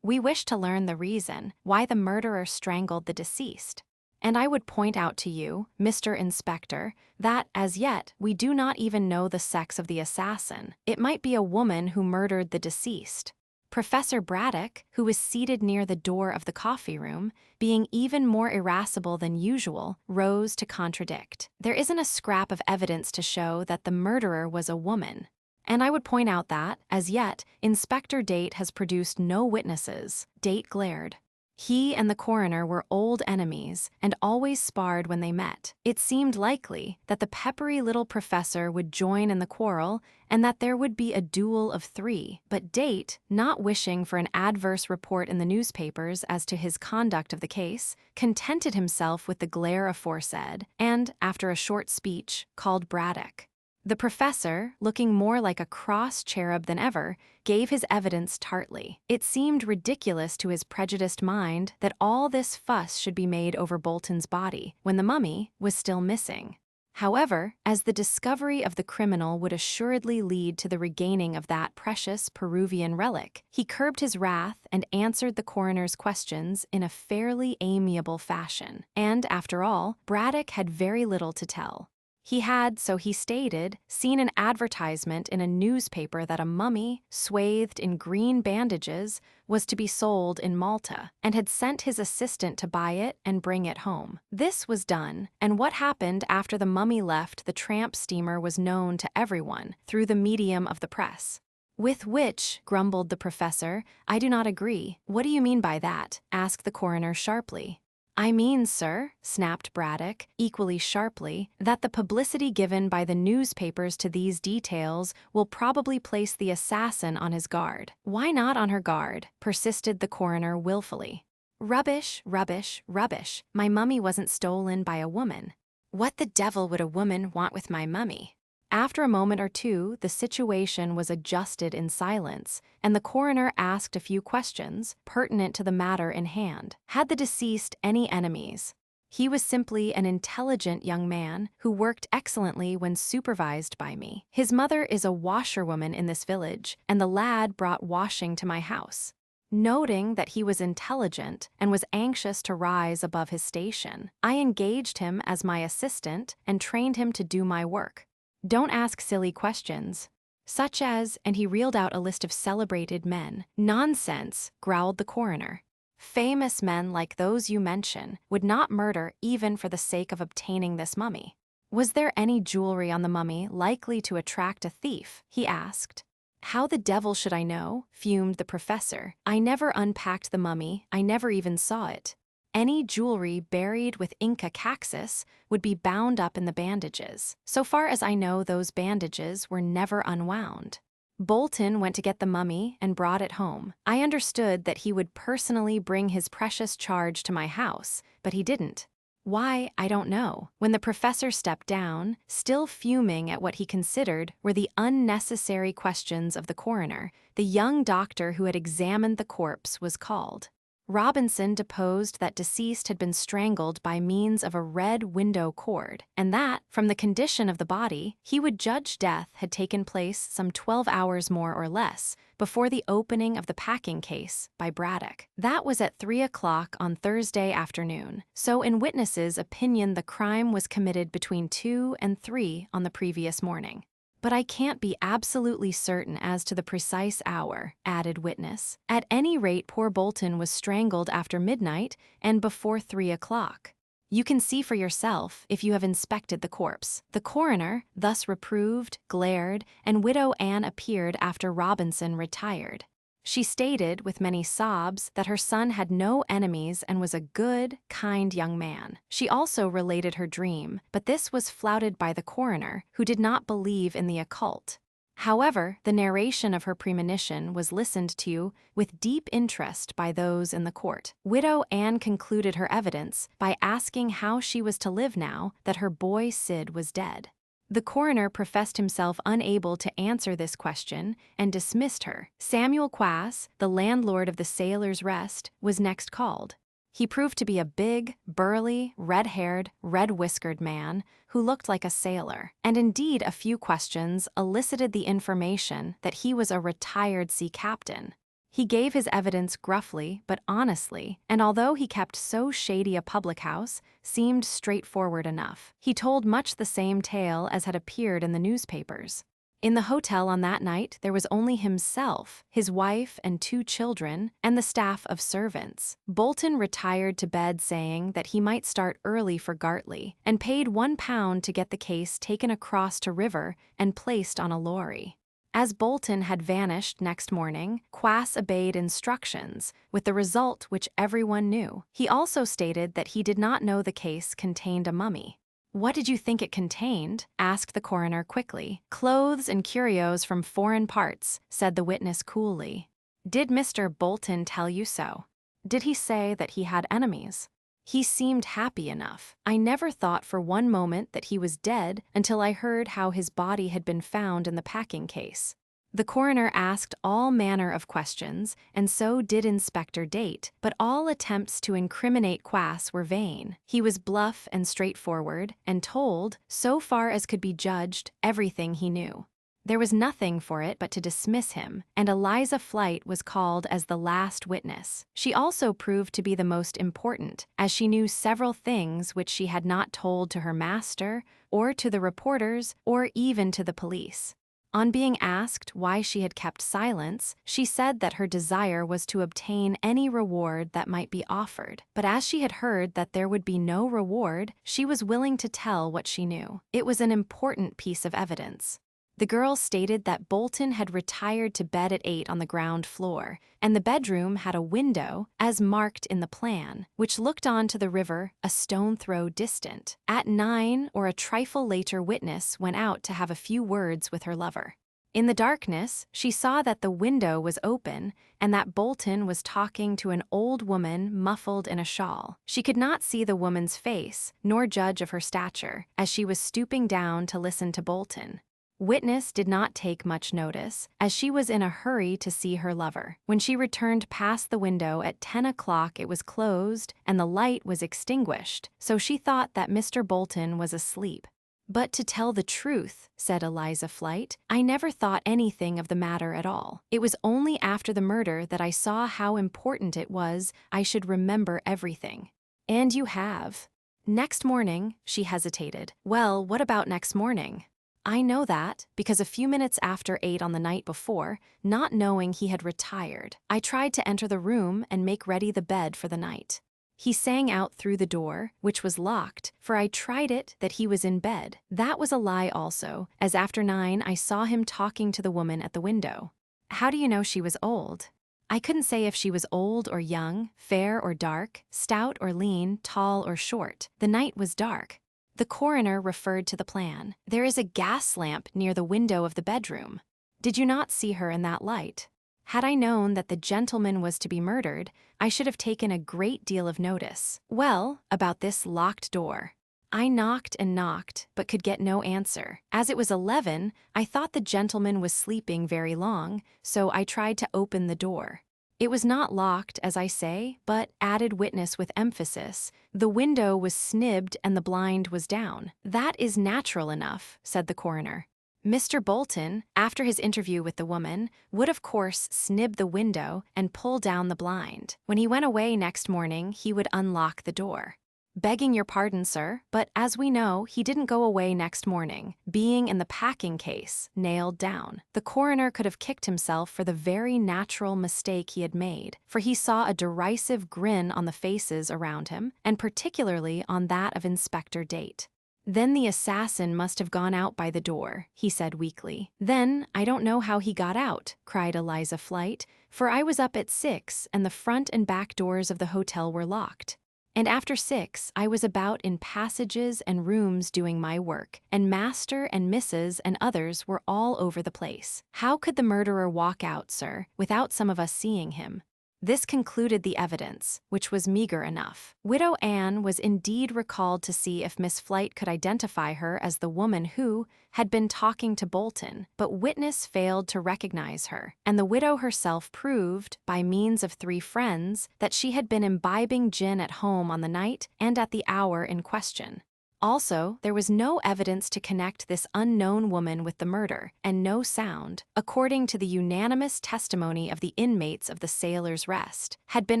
We wish to learn the reason why the murderer strangled the deceased. And I would point out to you, Mr. Inspector, that, as yet, we do not even know the sex of the assassin. It might be a woman who murdered the deceased." Professor Braddock, who was seated near the door of the coffee room, being even more irascible than usual, rose to contradict. "There isn't a scrap of evidence to show that the murderer was a woman. And I would point out that, as yet, Inspector Date has produced no witnesses." Date glared. He and the coroner were old enemies and always sparred when they met. It seemed likely that the peppery little professor would join in the quarrel and that there would be a duel of three. But Date, not wishing for an adverse report in the newspapers as to his conduct of the case, contented himself with the glare aforesaid and, after a short speech, called Braddock. The professor, looking more like a cross cherub than ever, gave his evidence tartly. It seemed ridiculous to his prejudiced mind that all this fuss should be made over Bolton's body, when the mummy was still missing. However, as the discovery of the criminal would assuredly lead to the regaining of that precious Peruvian relic, he curbed his wrath and answered the coroner's questions in a fairly amiable fashion. And, after all, Braddock had very little to tell. He had, so he stated, seen an advertisement in a newspaper that a mummy, swathed in green bandages, was to be sold in Malta, and had sent his assistant to buy it and bring it home. This was done, and what happened after the mummy left the tramp steamer was known to everyone through the medium of the press. "With which," grumbled the professor, "I do not agree." "What do you mean by that?" asked the coroner sharply. "I mean, sir," snapped Braddock, equally sharply, "that the publicity given by the newspapers to these details will probably place the assassin on his guard." "Why not on her guard?" persisted the coroner willfully. "Rubbish, rubbish, rubbish. My mummy wasn't stolen by a woman. What the devil would a woman want with my mummy?" After a moment or two, the situation was adjusted in silence, and the coroner asked a few questions pertinent to the matter in hand. Had the deceased any enemies? "He was simply an intelligent young man who worked excellently when supervised by me. His mother is a washerwoman in this village, and the lad brought washing to my house." Noting that he was intelligent and was anxious to rise above his station, I engaged him as my assistant and trained him to do my work. "Don't ask silly questions, such as," and he reeled out a list of celebrated men. "Nonsense," growled the coroner. "Famous men like those you mention would not murder even for the sake of obtaining this mummy." "Was there any jewelry on the mummy likely to attract a thief?" he asked. "How the devil should I know?" fumed the professor. "I never unpacked the mummy, I never even saw it. Any jewelry buried with Inca caxus would be bound up in the bandages. So far as I know, those bandages were never unwound. Bolton went to get the mummy and brought it home. I understood that he would personally bring his precious charge to my house, but he didn't. Why, I don't know." When the professor stepped down, still fuming at what he considered were the unnecessary questions of the coroner, the young doctor who had examined the corpse was called. Robinson deposed that deceased had been strangled by means of a red window cord, and that, from the condition of the body, he would judge death had taken place some 12 hours more or less before the opening of the packing case by Braddock. That was at 3 o'clock on Thursday afternoon, so in witnesses' opinion the crime was committed between 2 and 3 on the previous morning. "But I can't be absolutely certain as to the precise hour," added witness. "At any rate, poor Bolton was strangled after midnight and before 3 o'clock. You can see for yourself if you have inspected the corpse." The coroner, thus reproved, glared, and Widow Anne appeared after Robinson retired. She stated, with many sobs, that her son had no enemies and was a good, kind young man. She also related her dream, but this was flouted by the coroner, who did not believe in the occult. However, the narration of her premonition was listened to with deep interest by those in the court. Widow Anne concluded her evidence by asking how she was to live now that her boy Sid was dead. The coroner professed himself unable to answer this question and dismissed her. Samuel Quass, the landlord of the Sailor's Rest, was next called. He proved to be a big, burly, red-haired, red-whiskered man who looked like a sailor, and indeed a few questions elicited the information that he was a retired sea captain. He gave his evidence gruffly but honestly, and although he kept so shady a public house, seemed straightforward enough. He told much the same tale as had appeared in the newspapers. In the hotel on that night, there was only himself, his wife and 2 children, and the staff of servants. Bolton retired to bed saying that he might start early for Gartley, and paid £1 to get the case taken across to River and placed on a lorry. As Bolton had vanished next morning, Quass obeyed instructions, with the result which everyone knew. He also stated that he did not know the case contained a mummy. "What did you think it contained?" asked the coroner quickly. "Clothes and curios from foreign parts," said the witness coolly. "Did Mr. Bolton tell you so? Did he say that he had enemies?" "He seemed happy enough. I never thought for one moment that he was dead until I heard how his body had been found in the packing case." The coroner asked all manner of questions, and so did Inspector Date, but all attempts to incriminate Quass were vain. He was bluff and straightforward, and told, so far as could be judged, everything he knew. There was nothing for it but to dismiss him, and Eliza Flight was called as the last witness. She also proved to be the most important, as she knew several things which she had not told to her master, or to the reporters, or even to the police. On being asked why she had kept silence, she said that her desire was to obtain any reward that might be offered. But as she had heard that there would be no reward, she was willing to tell what she knew. It was an important piece of evidence. The girl stated that Bolton had retired to bed at 8 on the ground floor, and the bedroom had a window, as marked in the plan, which looked on to the river a stone throw distant. At 9 or a trifle later, witness went out to have a few words with her lover. In the darkness, she saw that the window was open and that Bolton was talking to an old woman muffled in a shawl. She could not see the woman's face, nor judge of her stature, as she was stooping down to listen to Bolton. Witness did not take much notice, as she was in a hurry to see her lover. When she returned past the window at 10 o'clock, it was closed and the light was extinguished, so she thought that Mr. Bolton was asleep. "But to tell the truth," said Eliza Flight, "I never thought anything of the matter at all. It was only after the murder that I saw how important it was I should remember everything." "And you have." "Next morning," she hesitated. "Well, what about next morning?" "I know that, because a few minutes after 8 on the night before, not knowing he had retired, I tried to enter the room and make ready the bed for the night. He sang out through the door, which was locked, for I tried it, that he was in bed. That was a lie also, as after 9 I saw him talking to the woman at the window." "How do you know she was old?" "I couldn't say if she was old or young, fair or dark, stout or lean, tall or short. The night was dark." The coroner referred to the plan. "There is a gas lamp near the window of the bedroom. Did you not see her in that light? Had I known that the gentleman was to be murdered, I should have taken a great deal of notice. Well, about this locked door. I knocked and knocked, but could get no answer. As it was 11, I thought the gentleman was sleeping very long, so I tried to open the door. It was not locked, as I say, but," added witness with emphasis, "the window was snibbed and the blind was down." "That is natural enough," said the coroner. "Mr. Bolton, after his interview with the woman, would of course snib the window and pull down the blind. When he went away next morning, he would unlock the door." "Begging your pardon, sir, but as we know, he didn't go away next morning, being in the packing case, nailed down." The coroner could have kicked himself for the very natural mistake he had made, for he saw a derisive grin on the faces around him, and particularly on that of Inspector Date. "Then the assassin must have gone out by the door," he said weakly. "Then I don't know how he got out," cried Eliza Flight, "for I was up at 6 and the front and back doors of the hotel were locked. And after 6, I was about in passages and rooms doing my work, and Master and Mrs. and others were all over the place. How could the murderer walk out, sir, without some of us seeing him?" This concluded the evidence, which was meager enough. Widow Anne was indeed recalled to see if Miss Flight could identify her as the woman who had been talking to Bolton, but witness failed to recognize her, and the widow herself proved, by means of 3 friends, that she had been imbibing gin at home on the night and at the hour in question. Also, there was no evidence to connect this unknown woman with the murder, and no sound, according to the unanimous testimony of the inmates of the Sailor's Rest, had been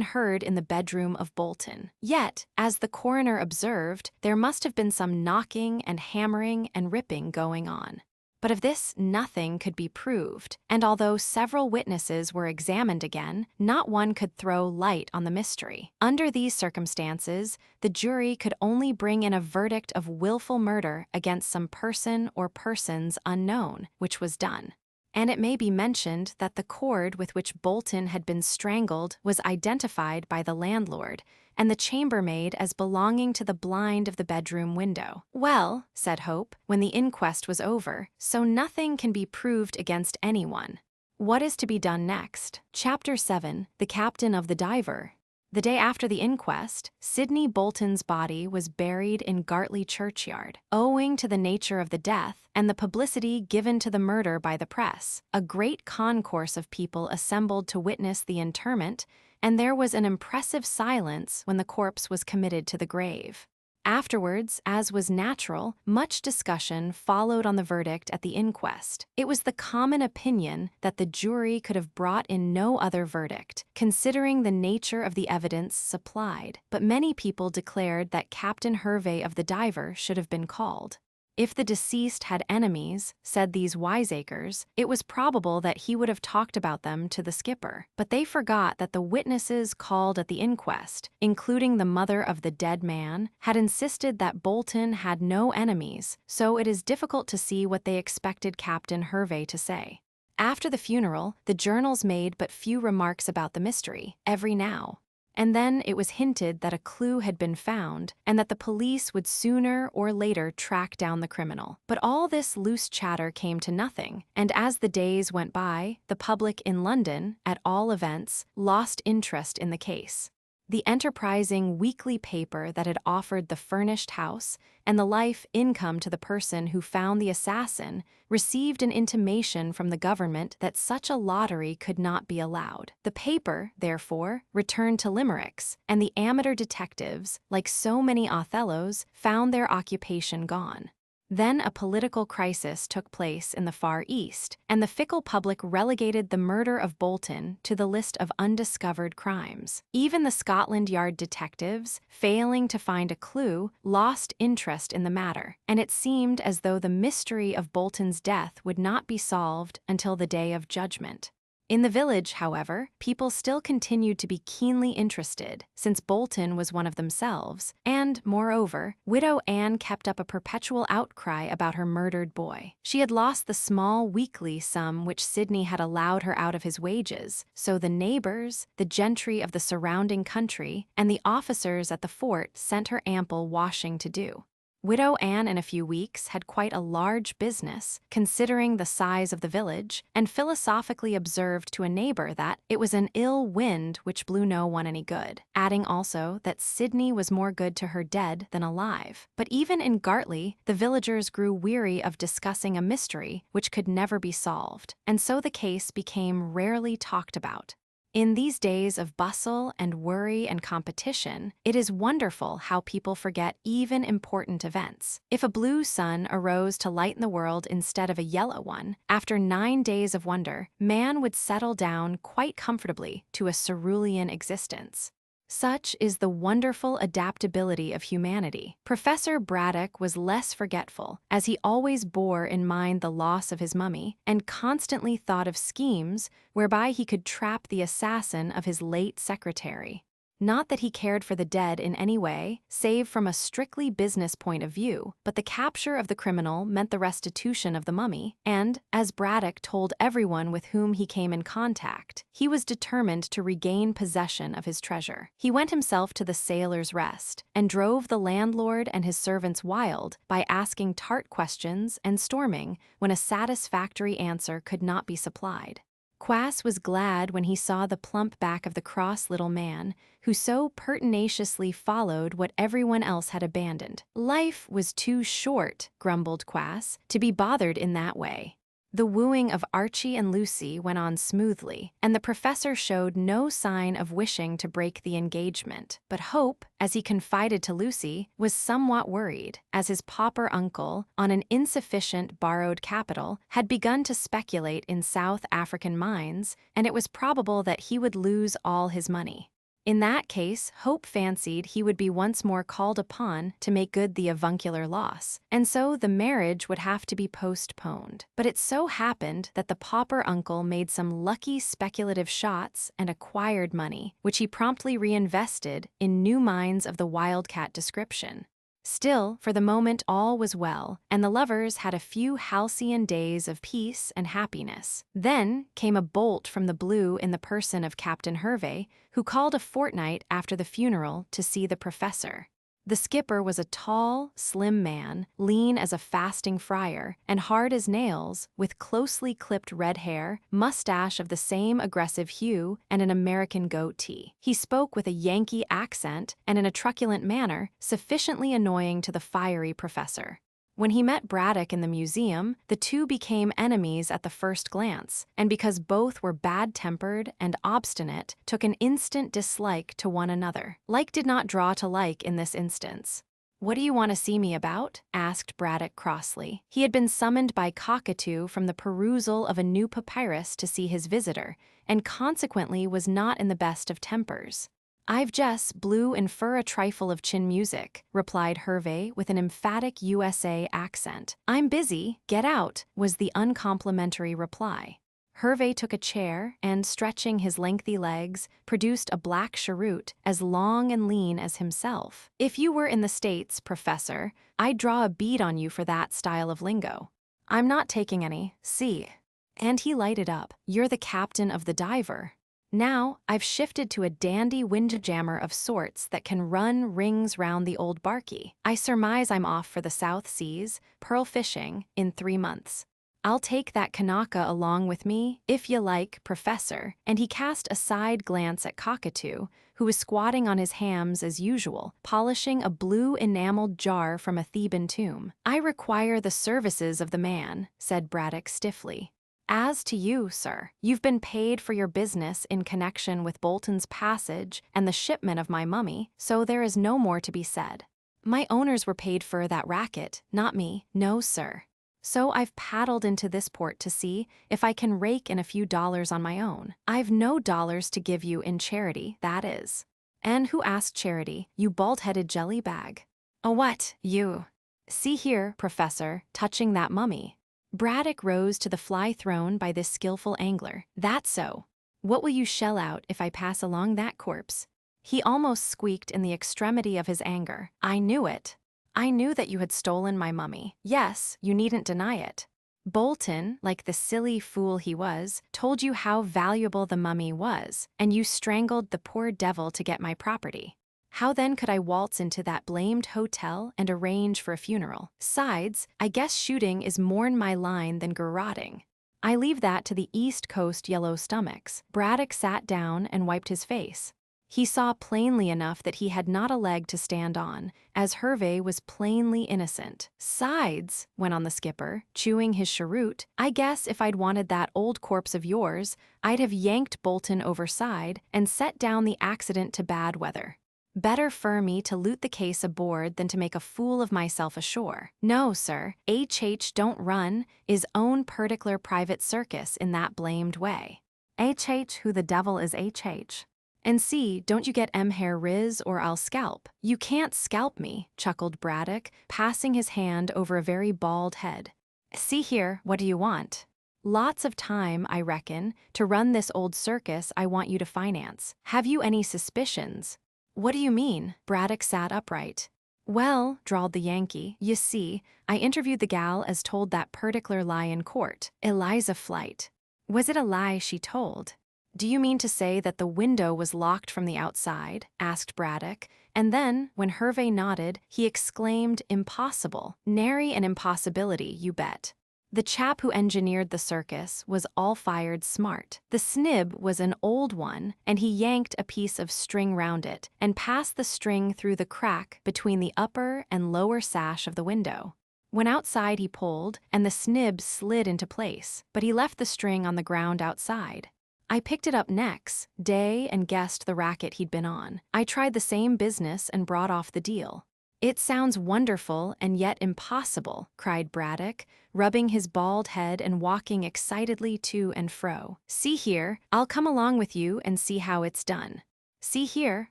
heard in the bedroom of Bolton. Yet, as the coroner observed, there must have been some knocking and hammering and ripping going on. But of this nothing could be proved, and although several witnesses were examined again, not one could throw light on the mystery. Under these circumstances, the jury could only bring in a verdict of willful murder against some person or persons unknown, which was done. And it may be mentioned that the cord with which Bolton had been strangled was identified by the landlord, and the chambermaid as belonging to the blind of the bedroom window. "Well," said Hope, when the inquest was over, "so nothing can be proved against anyone. What is to be done next?" Chapter 7: The Captain of the Diver. The day after the inquest, Sidney Bolton's body was buried in Gartley churchyard. Owing to the nature of the death and the publicity given to the murder by the press, a great concourse of people assembled to witness the interment, and there was an impressive silence when the corpse was committed to the grave. Afterwards, as was natural, much discussion followed on the verdict at the inquest. It was the common opinion that the jury could have brought in no other verdict, considering the nature of the evidence supplied, but many people declared that Captain Hervey of the Diver should have been called. If the deceased had enemies, said these wiseacres, it was probable that he would have talked about them to the skipper. But they forgot that the witnesses called at the inquest, including the mother of the dead man, had insisted that Bolton had no enemies, so it is difficult to see what they expected Captain Hervey to say. After the funeral, the journals made but few remarks about the mystery, every now and then it was hinted that a clue had been found and that the police would sooner or later track down the criminal. But all this loose chatter came to nothing, and as the days went by, the public in London, at all events, lost interest in the case. The enterprising weekly paper that had offered the furnished house and the life income to the person who found the assassin received an intimation from the government that such a lottery could not be allowed. The paper, therefore, returned to limericks, and the amateur detectives, like so many Othellos, found their occupation gone. Then a political crisis took place in the Far East, and the fickle public relegated the murder of Bolton to the list of undiscovered crimes. Even the Scotland Yard detectives, failing to find a clue, lost interest in the matter, and it seemed as though the mystery of Bolton's death would not be solved until the day of judgment. In the village, however, people still continued to be keenly interested, since Bolton was one of themselves, and, moreover, Widow Anne kept up a perpetual outcry about her murdered boy. She had lost the small weekly sum which Sidney had allowed her out of his wages, so the neighbors, the gentry of the surrounding country, and the officers at the fort sent her ample washing to do. Widow Anne in a few weeks had quite a large business, considering the size of the village, and philosophically observed to a neighbor that it was an ill wind which blew no one any good, adding also that Sidney was more good to her dead than alive. But even in Gartley, the villagers grew weary of discussing a mystery which could never be solved, and so the case became rarely talked about. In these days of bustle and worry and competition, it is wonderful how people forget even important events. If a blue sun arose to lighten the world instead of a yellow one, after 9 days of wonder, man would settle down quite comfortably to a cerulean existence. Such is the wonderful adaptability of humanity. Professor Braddock was less forgetful, as he always bore in mind the loss of his mummy, and constantly thought of schemes whereby he could trap the assassin of his late secretary. Not that he cared for the dead in any way, save from a strictly business point of view, but the capture of the criminal meant the restitution of the mummy, and, as Braddock told everyone with whom he came in contact, he was determined to regain possession of his treasure. He went himself to the Sailor's Rest, and drove the landlord and his servants wild by asking tart questions and storming when a satisfactory answer could not be supplied. Quass was glad when he saw the plump back of the cross little man, who so pertinaciously followed what everyone else had abandoned. Life was too short, grumbled Quass, to be bothered in that way. The wooing of Archie and Lucy went on smoothly, and the professor showed no sign of wishing to break the engagement. But Hope, as he confided to Lucy, was somewhat worried, as his pauper uncle, on an insufficient borrowed capital, had begun to speculate in South African mines, and it was probable that he would lose all his money. In that case, Hope fancied he would be once more called upon to make good the avuncular loss, and so the marriage would have to be postponed. But it so happened that the pauper uncle made some lucky speculative shots and acquired money, which he promptly reinvested in new mines of the wildcat description. Still, for the moment all was well, and the lovers had a few halcyon days of peace and happiness. Then came a bolt from the blue in the person of Captain Hervey, who called a fortnight after the funeral to see the professor. The skipper was a tall, slim man, lean as a fasting friar, and hard as nails, with closely clipped red hair, mustache of the same aggressive hue, and an American goatee. He spoke with a Yankee accent and in a truculent manner sufficiently annoying to the fiery professor. When he met Braddock in the museum, the two became enemies at the first glance, and because both were bad-tempered and obstinate, took an instant dislike to one another. Like did not draw to like in this instance. "What do you want to see me about?" asked Braddock crossly. He had been summoned by Cockatoo from the perusal of a new papyrus to see his visitor, and consequently was not in the best of tempers. "I've just blew in fur a trifle of chin music," replied Hervey with an emphatic USA accent. "I'm busy, get out," was the uncomplimentary reply. Hervey took a chair and, stretching his lengthy legs, produced a black cheroot as long and lean as himself. "If you were in the States, Professor, I'd draw a bead on you for that style of lingo. I'm not taking any, see." And he lighted up. "You're the captain of the Diver. Now, I've shifted to a dandy windjammer of sorts that can run rings round the old barkie. I surmise I'm off for the South Seas, pearl fishing, in 3 months. I'll take that Kanaka along with me, if you like, Professor," and he cast a side glance at Cockatoo, who was squatting on his hams as usual, polishing a blue enameled jar from a Theban tomb. "I require the services of the man," said Braddock stiffly. "As to you, sir, you've been paid for your business in connection with Bolton's passage and the shipment of my mummy, so there is no more to be said. My owners were paid for that racket, not me, no, sir. So I've paddled into this port to see if I can rake in a few dollars on my own. I've no dollars to give you in charity, that is." "And who asked charity, you bald-headed jelly bag?" "Oh, what, you? See here, Professor, touching that mummy." Braddock rose to the fly thrown by this skillful angler. "That's so. What will you shell out if I pass along that corpse?" He almost squeaked in the extremity of his anger. "I knew it. I knew that you had stolen my mummy. Yes, you needn't deny it. Bolton, like the silly fool he was, told you how valuable the mummy was, and you strangled the poor devil to get my property. How then could I waltz into that blamed hotel and arrange for a funeral? Sides, I guess shooting is more'n my line than garroting. I leave that to the East Coast yellow stomachs." Braddock sat down and wiped his face. He saw plainly enough that he had not a leg to stand on, as Hervey was plainly innocent. "Sides," went on the skipper, chewing his cheroot, "I guess if I'd wanted that old corpse of yours, I'd have yanked Bolton overside and set down the accident to bad weather. Better for me to loot the case aboard than to make a fool of myself ashore. No, sir, H.H. don't run his own particular private circus in that blamed way. H.H. who the devil is H.H.? And see, don't you get hair riz or I'll scalp." "You can't scalp me," chuckled Braddock, passing his hand over a very bald head. "See here, what do you want?" "Lots of time, I reckon, to run this old circus I want you to finance. Have you any suspicions?" What do you mean? Braddock sat upright. Well, drawled the Yankee, you see, I interviewed the gal as told that particular lie in court, Eliza Flight. Was it a lie she told? Do you mean to say that the window was locked from the outside? Asked Braddock, and then, when Hervey nodded, he exclaimed, impossible. Nary an impossibility, you bet. The chap who engineered the circus was all-fired smart. The snib was an old one, and he yanked a piece of string round it and passed the string through the crack between the upper and lower sash of the window. When outside he pulled, and the snib slid into place, but he left the string on the ground outside. I picked it up next day and guessed the racket he'd been on. I tried the same business and brought off the deal. It sounds wonderful and yet impossible, cried Braddock, rubbing his bald head and walking excitedly to and fro. See here, I'll come along with you and see how it's done. See here,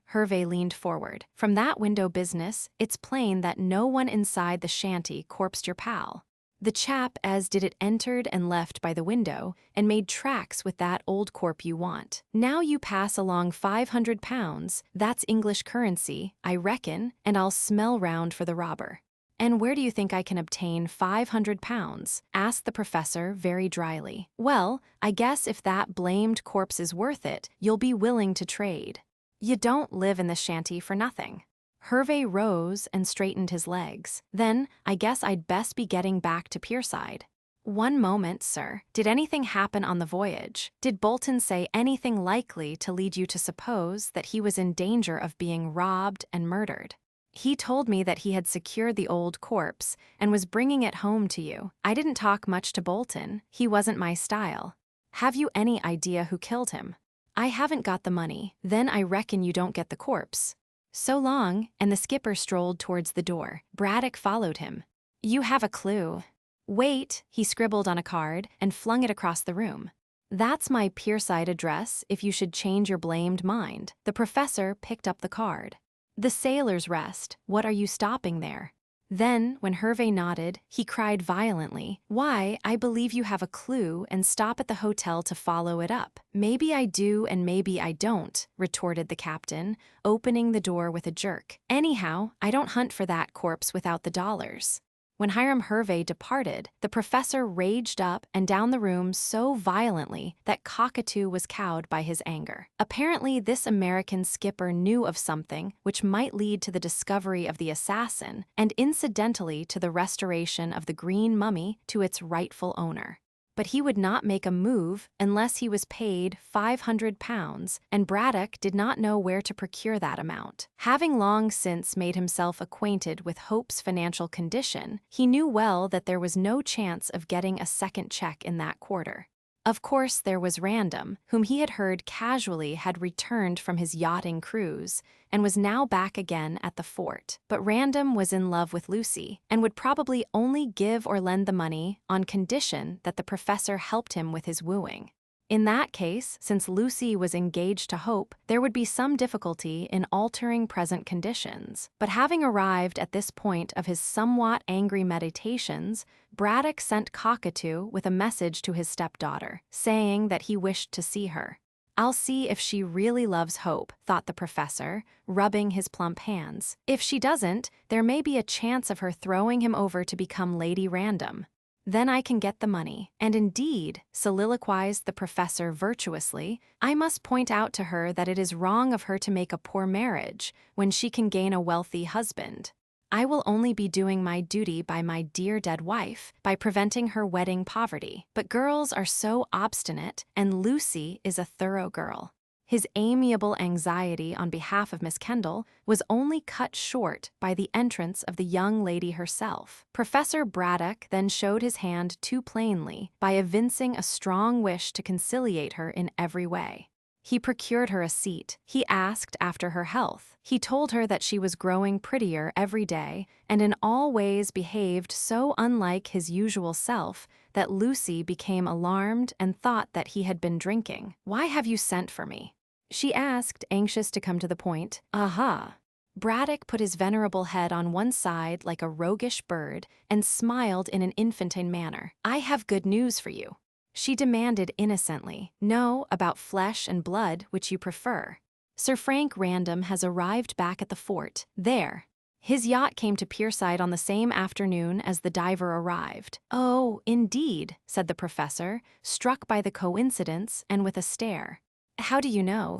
Hervey leaned forward. From that window business, it's plain that no one inside the shanty corpsed your pal. The chap as did it entered and left by the window and made tracks with that old corp you want. Now you pass along £500, that's English currency, I reckon, and I'll smell round for the robber. And where do you think I can obtain £500? Asked the professor very dryly. Well, I guess if that blamed corpse is worth it, you'll be willing to trade. You don't live in the shanty for nothing. Hervey rose and straightened his legs. Then, I guess I'd best be getting back to Pierside. One moment, sir. Did anything happen on the voyage? Did Bolton say anything likely to lead you to suppose that he was in danger of being robbed and murdered? He told me that he had secured the old corpse and was bringing it home to you. I didn't talk much to Bolton. He wasn't my style. Have you any idea who killed him? I haven't got the money. Then I reckon you don't get the corpse. So long, and the skipper strolled towards the door. Braddock followed him. You have a clue. Wait, he scribbled on a card and flung it across the room. That's my Pierside address if you should change your blamed mind. The professor picked up the card. The Sailor's Rest, what are you stopping there? Then, when Hervey nodded, he cried violently, Why, I believe you have a clue and stop at the hotel to follow it up. Maybe I do and maybe I don't, retorted the captain, opening the door with a jerk. Anyhow, I don't hunt for that corpse without the dollars. When Hiram Hervey departed, the professor raged up and down the room so violently that Cockatoo was cowed by his anger. Apparently, this American skipper knew of something which might lead to the discovery of the assassin and incidentally to the restoration of the green mummy to its rightful owner. But he would not make a move unless he was paid £500, and Braddock did not know where to procure that amount. Having long since made himself acquainted with Hope's financial condition, he knew well that there was no chance of getting a second check in that quarter. Of course, there was Random, whom he had heard casually had returned from his yachting cruise and was now back again at the fort. But Random was in love with Lucy and would probably only give or lend the money on condition that the professor helped him with his wooing. In that case, since Lucy was engaged to Hope, there would be some difficulty in altering present conditions. But having arrived at this point of his somewhat angry meditations, Braddock sent Cockatoo with a message to his stepdaughter, saying that he wished to see her. I'll see if she really loves Hope, thought the professor, rubbing his plump hands. If she doesn't, there may be a chance of her throwing him over to become Lady Random. Then I can get the money. And indeed, soliloquized the professor virtuously, I must point out to her that it is wrong of her to make a poor marriage when she can gain a wealthy husband. I will only be doing my duty by my dear dead wife by preventing her wedding poverty. But girls are so obstinate, and Lucy is a thorough girl. His amiable anxiety on behalf of Miss Kendall was only cut short by the entrance of the young lady herself. Professor Braddock then showed his hand too plainly by evincing a strong wish to conciliate her in every way. He procured her a seat. He asked after her health. He told her that she was growing prettier every day and in all ways behaved so unlike his usual self that Lucy became alarmed and thought that he had been drinking. Why have you sent for me? She asked, anxious to come to the point. Aha! Braddock put his venerable head on one side like a roguish bird and smiled in an infantine manner. I have good news for you. She demanded innocently. No, about flesh and blood, which you prefer. Sir Frank Random has arrived back at the fort. There. His yacht came to Pierside on the same afternoon as the diver arrived. Oh, indeed, said the professor, struck by the coincidence and with a stare. How do you know?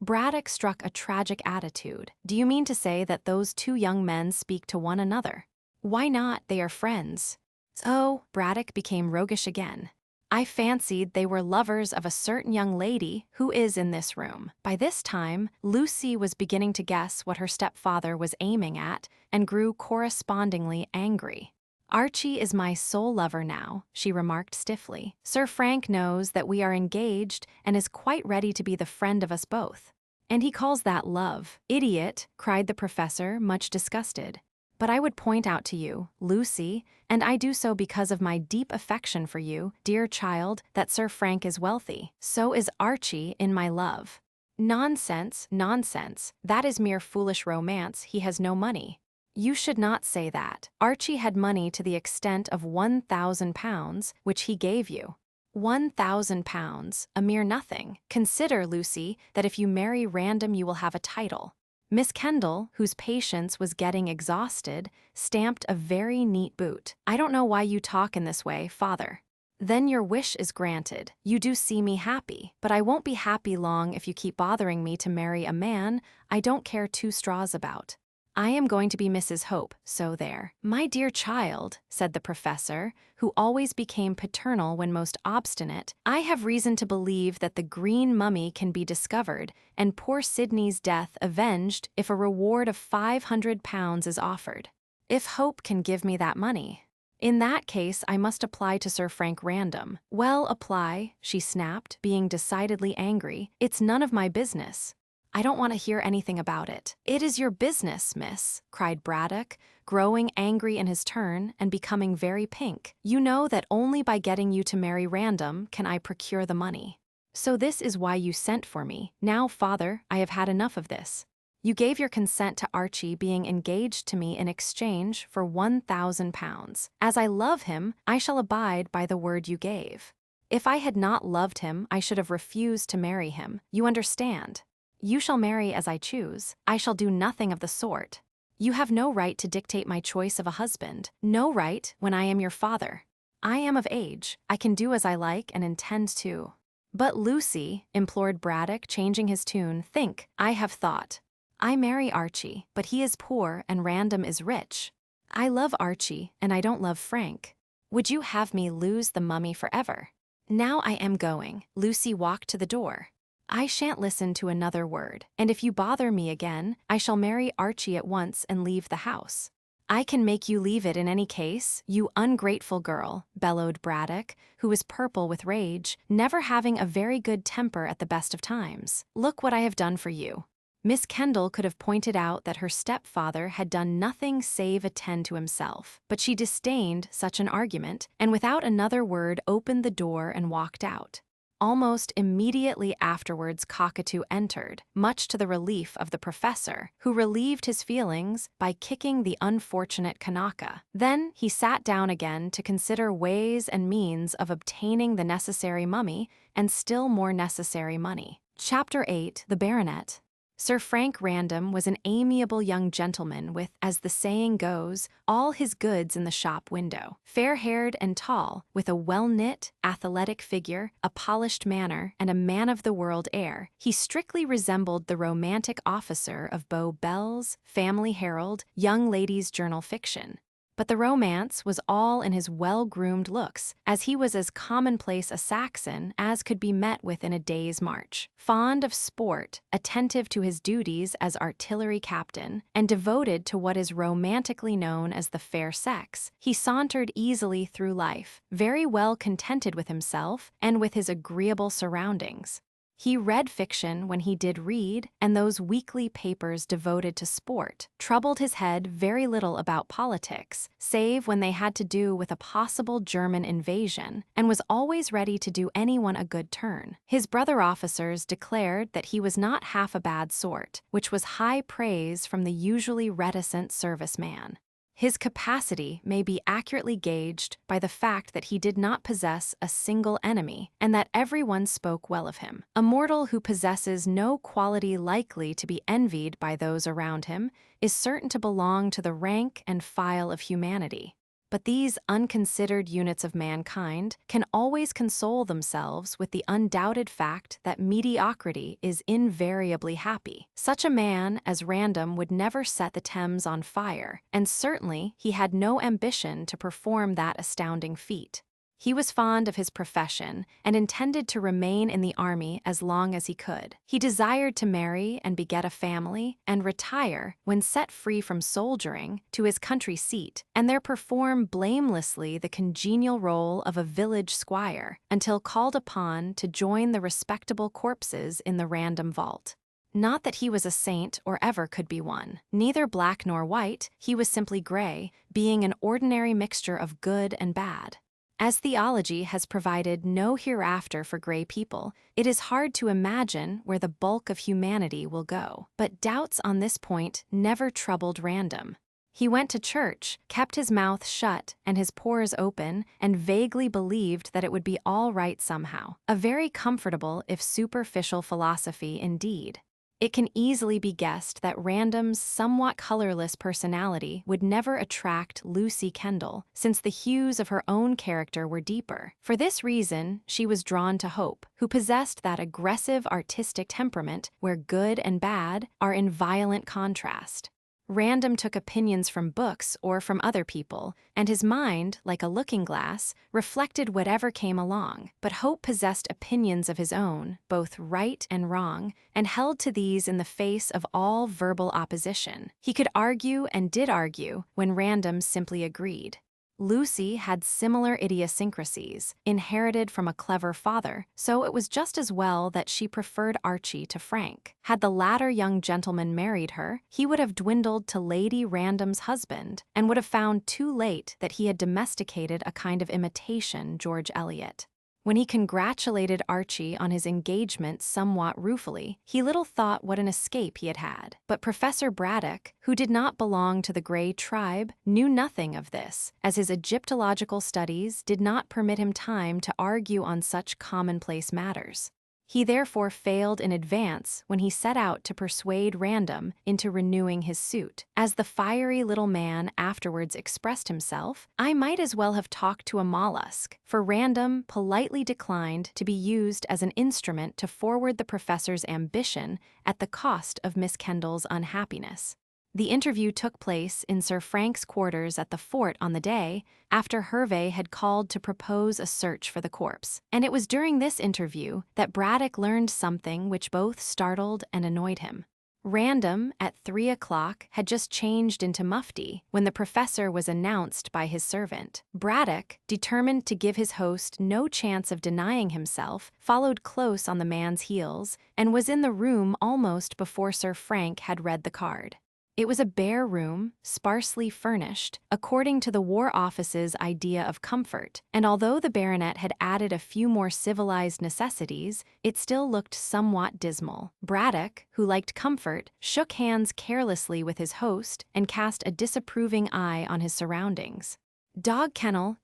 Braddock struck a tragic attitude. Do you mean to say that those two young men speak to one another? Why not? They are friends. Oh, Braddock became roguish again. I fancied they were lovers of a certain young lady who is in this room. By this time, Lucy was beginning to guess what her stepfather was aiming at and grew correspondingly angry. Archie is my sole lover now, she remarked stiffly. Sir Frank knows that we are engaged and is quite ready to be the friend of us both. And he calls that love. Idiot, cried the professor, much disgusted. But I would point out to you, Lucy, and I do so because of my deep affection for you, dear child, that Sir Frank is wealthy. So is Archie in my love. Nonsense, nonsense. That is mere foolish romance. He has no money. You should not say that. Archie had money to the extent of £1,000, which he gave you. £1,000, a mere nothing. Consider, Lucy, that if you marry Random you will have a title. Miss Kendall, whose patience was getting exhausted, stamped a very neat boot. I don't know why you talk in this way, father. Then your wish is granted. You do see me happy, but I won't be happy long if you keep bothering me to marry a man I don't care two straws about. I am going to be Mrs. Hope, so there. My dear child, said the professor, who always became paternal when most obstinate, I have reason to believe that the green mummy can be discovered and poor Sidney's death avenged if a reward of £500 is offered. If Hope can give me that money. In that case, I must apply to Sir Frank Random. Well, apply, she snapped, being decidedly angry. It's none of my business. I don't want to hear anything about it. It is your business, miss, cried Braddock, growing angry in his turn and becoming very pink. You know that only by getting you to marry Random can I procure the money. So this is why you sent for me. Now, father, I have had enough of this. You gave your consent to Archie being engaged to me in exchange for £1,000. As I love him, I shall abide by the word you gave. If I had not loved him, I should have refused to marry him. You understand? You shall marry as I choose. I shall do nothing of the sort. You have no right to dictate my choice of a husband. No right when I am your father. I am of age. I can do as I like and intend to. But Lucy, implored Braddock, changing his tune, think. I have thought. I marry Archie, but he is poor and Random is rich. I love Archie and I don't love Frank. Would you have me lose the mummy forever? Now I am going. Lucy walked to the door. I shan't listen to another word, and if you bother me again, I shall marry Archie at once and leave the house. I can make you leave it in any case, you ungrateful girl, bellowed Braddock, who was purple with rage, never having a very good temper at the best of times. Look what I have done for you. Miss Kendall could have pointed out that her stepfather had done nothing save attend to himself, but she disdained such an argument, and without another word opened the door and walked out. Almost immediately afterwards Cockatoo entered, much to the relief of the professor, who relieved his feelings by kicking the unfortunate Kanaka. Then he sat down again to consider ways and means of obtaining the necessary mummy and still more necessary money. Chapter 8. The Baronet. Sir Frank Random was an amiable young gentleman with, as the saying goes, all his goods in the shop window. Fair-haired and tall, with a well-knit, athletic figure, a polished manner, and a man-of-the-world air, he strictly resembled the romantic officer of Beau Bell's Family Herald, Young Ladies' Journal fiction. But the romance was all in his well-groomed looks, as he was as commonplace a Saxon as could be met with in a day's march. Fond of sport, attentive to his duties as artillery captain, and devoted to what is romantically known as the fair sex, he sauntered easily through life, very well contented with himself and with his agreeable surroundings. He read fiction when he did read, and those weekly papers devoted to sport troubled his head very little about politics, save when they had to do with a possible German invasion, and was always ready to do anyone a good turn. His brother officers declared that he was not half a bad sort, which was high praise from the usually reticent service man. His capacity may be accurately gauged by the fact that he did not possess a single enemy and that everyone spoke well of him. A mortal who possesses no quality likely to be envied by those around him is certain to belong to the rank and file of humanity. But these unconsidered units of mankind can always console themselves with the undoubted fact that mediocrity is invariably happy. Such a man as Random would never set the Thames on fire, and certainly he had no ambition to perform that astounding feat. He was fond of his profession and intended to remain in the army as long as he could. He desired to marry and beget a family and retire, when set free from soldiering, to his country seat, and there perform blamelessly the congenial role of a village squire until called upon to join the respectable corpses in the Random vault. Not that he was a saint or ever could be one. Neither black nor white, he was simply gray, being an ordinary mixture of good and bad. As theology has provided no hereafter for gray people, it is hard to imagine where the bulk of humanity will go. But doubts on this point never troubled Random. He went to church, kept his mouth shut and his pores open, and vaguely believed that it would be all right somehow. A very comfortable, if superficial, philosophy indeed. It can easily be guessed that Random's somewhat colorless personality would never attract Lucy Kendall, since the hues of her own character were deeper. For this reason, she was drawn to Hope, who possessed that aggressive artistic temperament where good and bad are in violent contrast. Random took opinions from books or from other people, and his mind, like a looking glass, reflected whatever came along. But Hope possessed opinions of his own, both right and wrong, and held to these in the face of all verbal opposition. He could argue and did argue when Random simply agreed. Lucy had similar idiosyncrasies, inherited from a clever father, so it was just as well that she preferred Archie to Frank. Had the latter young gentleman married her, he would have dwindled to Lady Random's husband, and would have found too late that he had domesticated a kind of imitation George Eliot. When he congratulated Archie on his engagement somewhat ruefully, he little thought what an escape he had had. But Professor Braddock, who did not belong to the Grey tribe, knew nothing of this, as his Egyptological studies did not permit him time to argue on such commonplace matters. He therefore failed in advance when he set out to persuade Random into renewing his suit. As the fiery little man afterwards expressed himself, I might as well have talked to a mollusk, for Random politely declined to be used as an instrument to forward the professor's ambition at the cost of Miss Kendall's unhappiness. The interview took place in Sir Frank's quarters at the fort on the day after Hervey had called to propose a search for the corpse, and it was during this interview that Braddock learned something which both startled and annoyed him. Random, at 3 o'clock, had just changed into mufti when the professor was announced by his servant. Braddock, determined to give his host no chance of denying himself, followed close on the man's heels and was in the room almost before Sir Frank had read the card. It was a bare room, sparsely furnished, according to the War Office's idea of comfort, and although the baronet had added a few more civilized necessities, it still looked somewhat dismal. Braddock, who liked comfort, shook hands carelessly with his host and cast a disapproving eye on his surroundings. Dog kennel,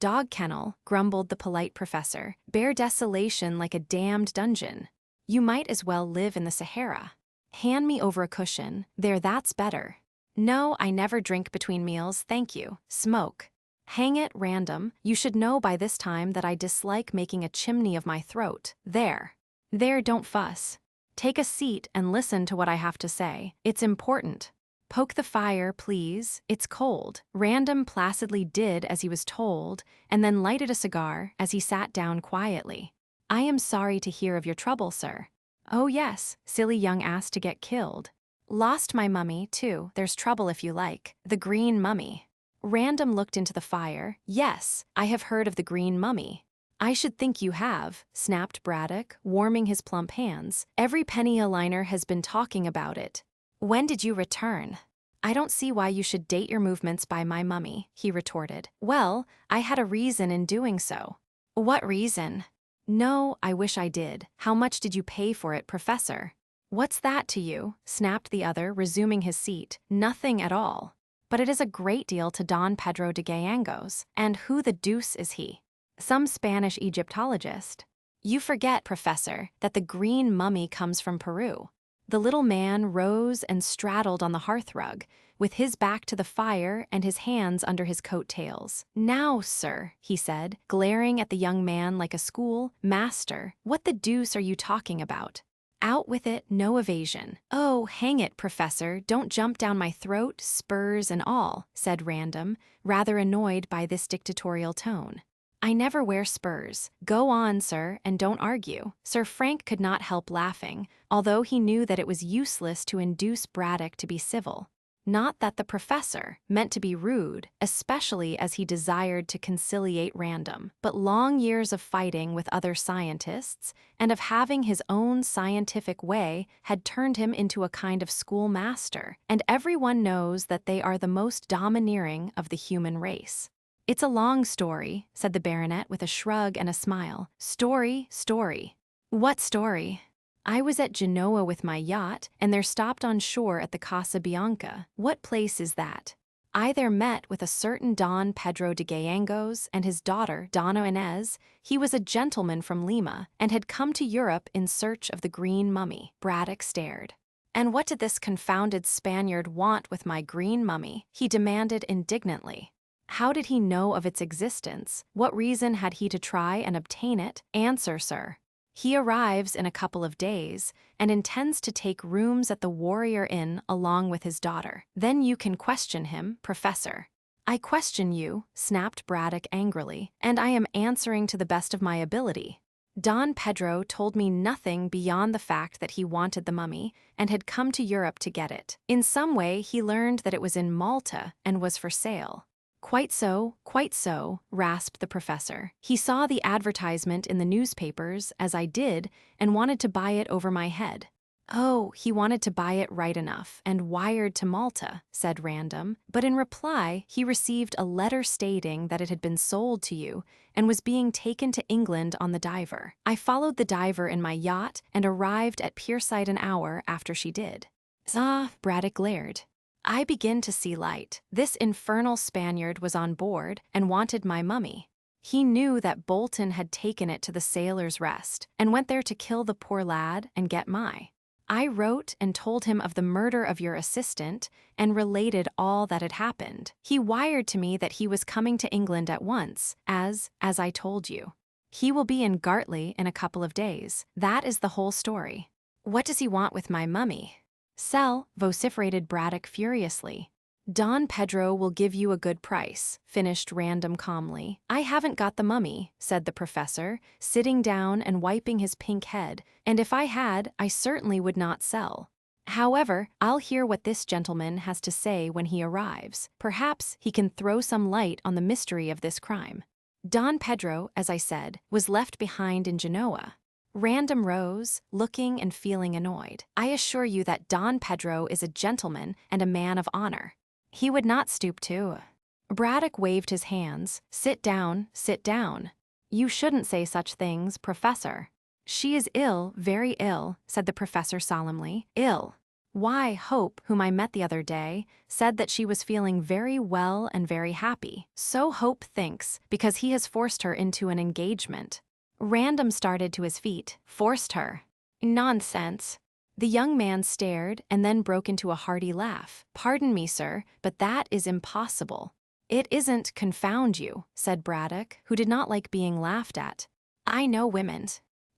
grumbled the polite professor. Bare desolation like a damned dungeon. You might as well live in the Sahara. Hand me over a cushion. There, that's better. No, I never drink between meals, thank you. Smoke. Hang it, Random, you should know by this time that I dislike making a chimney of my throat. There, don't fuss. Take a seat and listen to what I have to say. It's important. Poke the fire, please. It's cold. Random placidly did as he was told, and then lighted a cigar as he sat down quietly. I am sorry to hear of your trouble, sir. Oh yes, silly young ass to get killed. Lost my mummy, too. There's trouble if you like. The green mummy. Random looked into the fire. Yes, I have heard of the green mummy. I should think you have, snapped Braddock, warming his plump hands. Every penny a liner has been talking about it. When did you return? I don't see why you should date your movements by my mummy, he retorted. Well, I had a reason in doing so. What reason? No, I wish I did. How much did you pay for it, Professor? What's that to you? Snapped the other, resuming his seat. Nothing at all. but it is a great deal to Don Pedro de Gallegos. And who the deuce is he? Some Spanish Egyptologist. You forget, Professor, that the green mummy comes from Peru. The little man rose and straddled on the hearthrug, with his back to the fire and his hands under his coat tails. Now, sir, he said, glaring at the young man like a school-master, what the deuce are you talking about? Out with it, no evasion. Oh, hang it, Professor, don't jump down my throat, spurs and all, said Random, rather annoyed by this dictatorial tone. I never wear spurs. Go on, sir, and don't argue. Sir Frank could not help laughing, although he knew that it was useless to induce Braddock to be civil. Not that the professor meant to be rude, especially as he desired to conciliate Random, but long years of fighting with other scientists and of having his own scientific way had turned him into a kind of schoolmaster, and everyone knows that they are the most domineering of the human race. It's a long story, said the baronet with a shrug and a smile. Story. What story? I was at Genoa with my yacht, and there stopped on shore at the Casa Bianca. What place is that? I there met with a certain Don Pedro de Gallegos and his daughter, Donna Inez. He was a gentleman from Lima, and had come to Europe in search of the green mummy. Braddock stared. And what did this confounded Spaniard want with my green mummy? He demanded indignantly. How did he know of its existence? What reason had he to try and obtain it? Answer, sir. He arrives in a couple of days, and intends to take rooms at the Warrior Inn along with his daughter. Then you can question him, Professor. I question you, snapped Braddock angrily, and I am answering to the best of my ability. Don Pedro told me nothing beyond the fact that he wanted the mummy and had come to Europe to get it. In some way he learned that it was in Malta and was for sale. Quite so, rasped the professor. He saw the advertisement in the newspapers, as I did, and wanted to buy it over my head. Oh, he wanted to buy it right enough, and wired to Malta, said Random, but in reply he received a letter stating that it had been sold to you, and was being taken to England on the diver. I followed the diver in my yacht, and arrived at Pierside an hour after she did. Braddock glared. I begin to see light. This infernal Spaniard was on board and wanted my mummy. He knew that Bolton had taken it to the Sailor's Rest and went there to kill the poor lad and get my. I wrote and told him of the murder of your assistant and related all that had happened. He wired to me that he was coming to England at once, as I told you. He will be in Gartley in a couple of days. That is the whole story. What does he want with my mummy? Sell, vociferated Braddock furiously. Don Pedro will give you a good price, finished Random calmly. I haven't got the mummy, said the professor, sitting down and wiping his pink head, and if I had, I certainly would not sell. However, I'll hear what this gentleman has to say when he arrives. Perhaps he can throw some light on the mystery of this crime. Don Pedro, as I said, was left behind in Genoa. Random rose, looking and feeling annoyed. I assure you that Don Pedro is a gentleman and a man of honor. He would not stoop to. Braddock waved his hands. Sit down. You shouldn't say such things, Professor. She is ill, very ill, said the professor solemnly. Ill. Why, Hope, whom I met the other day, said that she was feeling very well and very happy. So Hope thinks, because he has forced her into an engagement. Random started to his feet. Forced her. Nonsense. The young man stared and then broke into a hearty laugh. Pardon me, sir, but that is impossible. It isn't, confound you, said Braddock, who did not like being laughed at. I know women.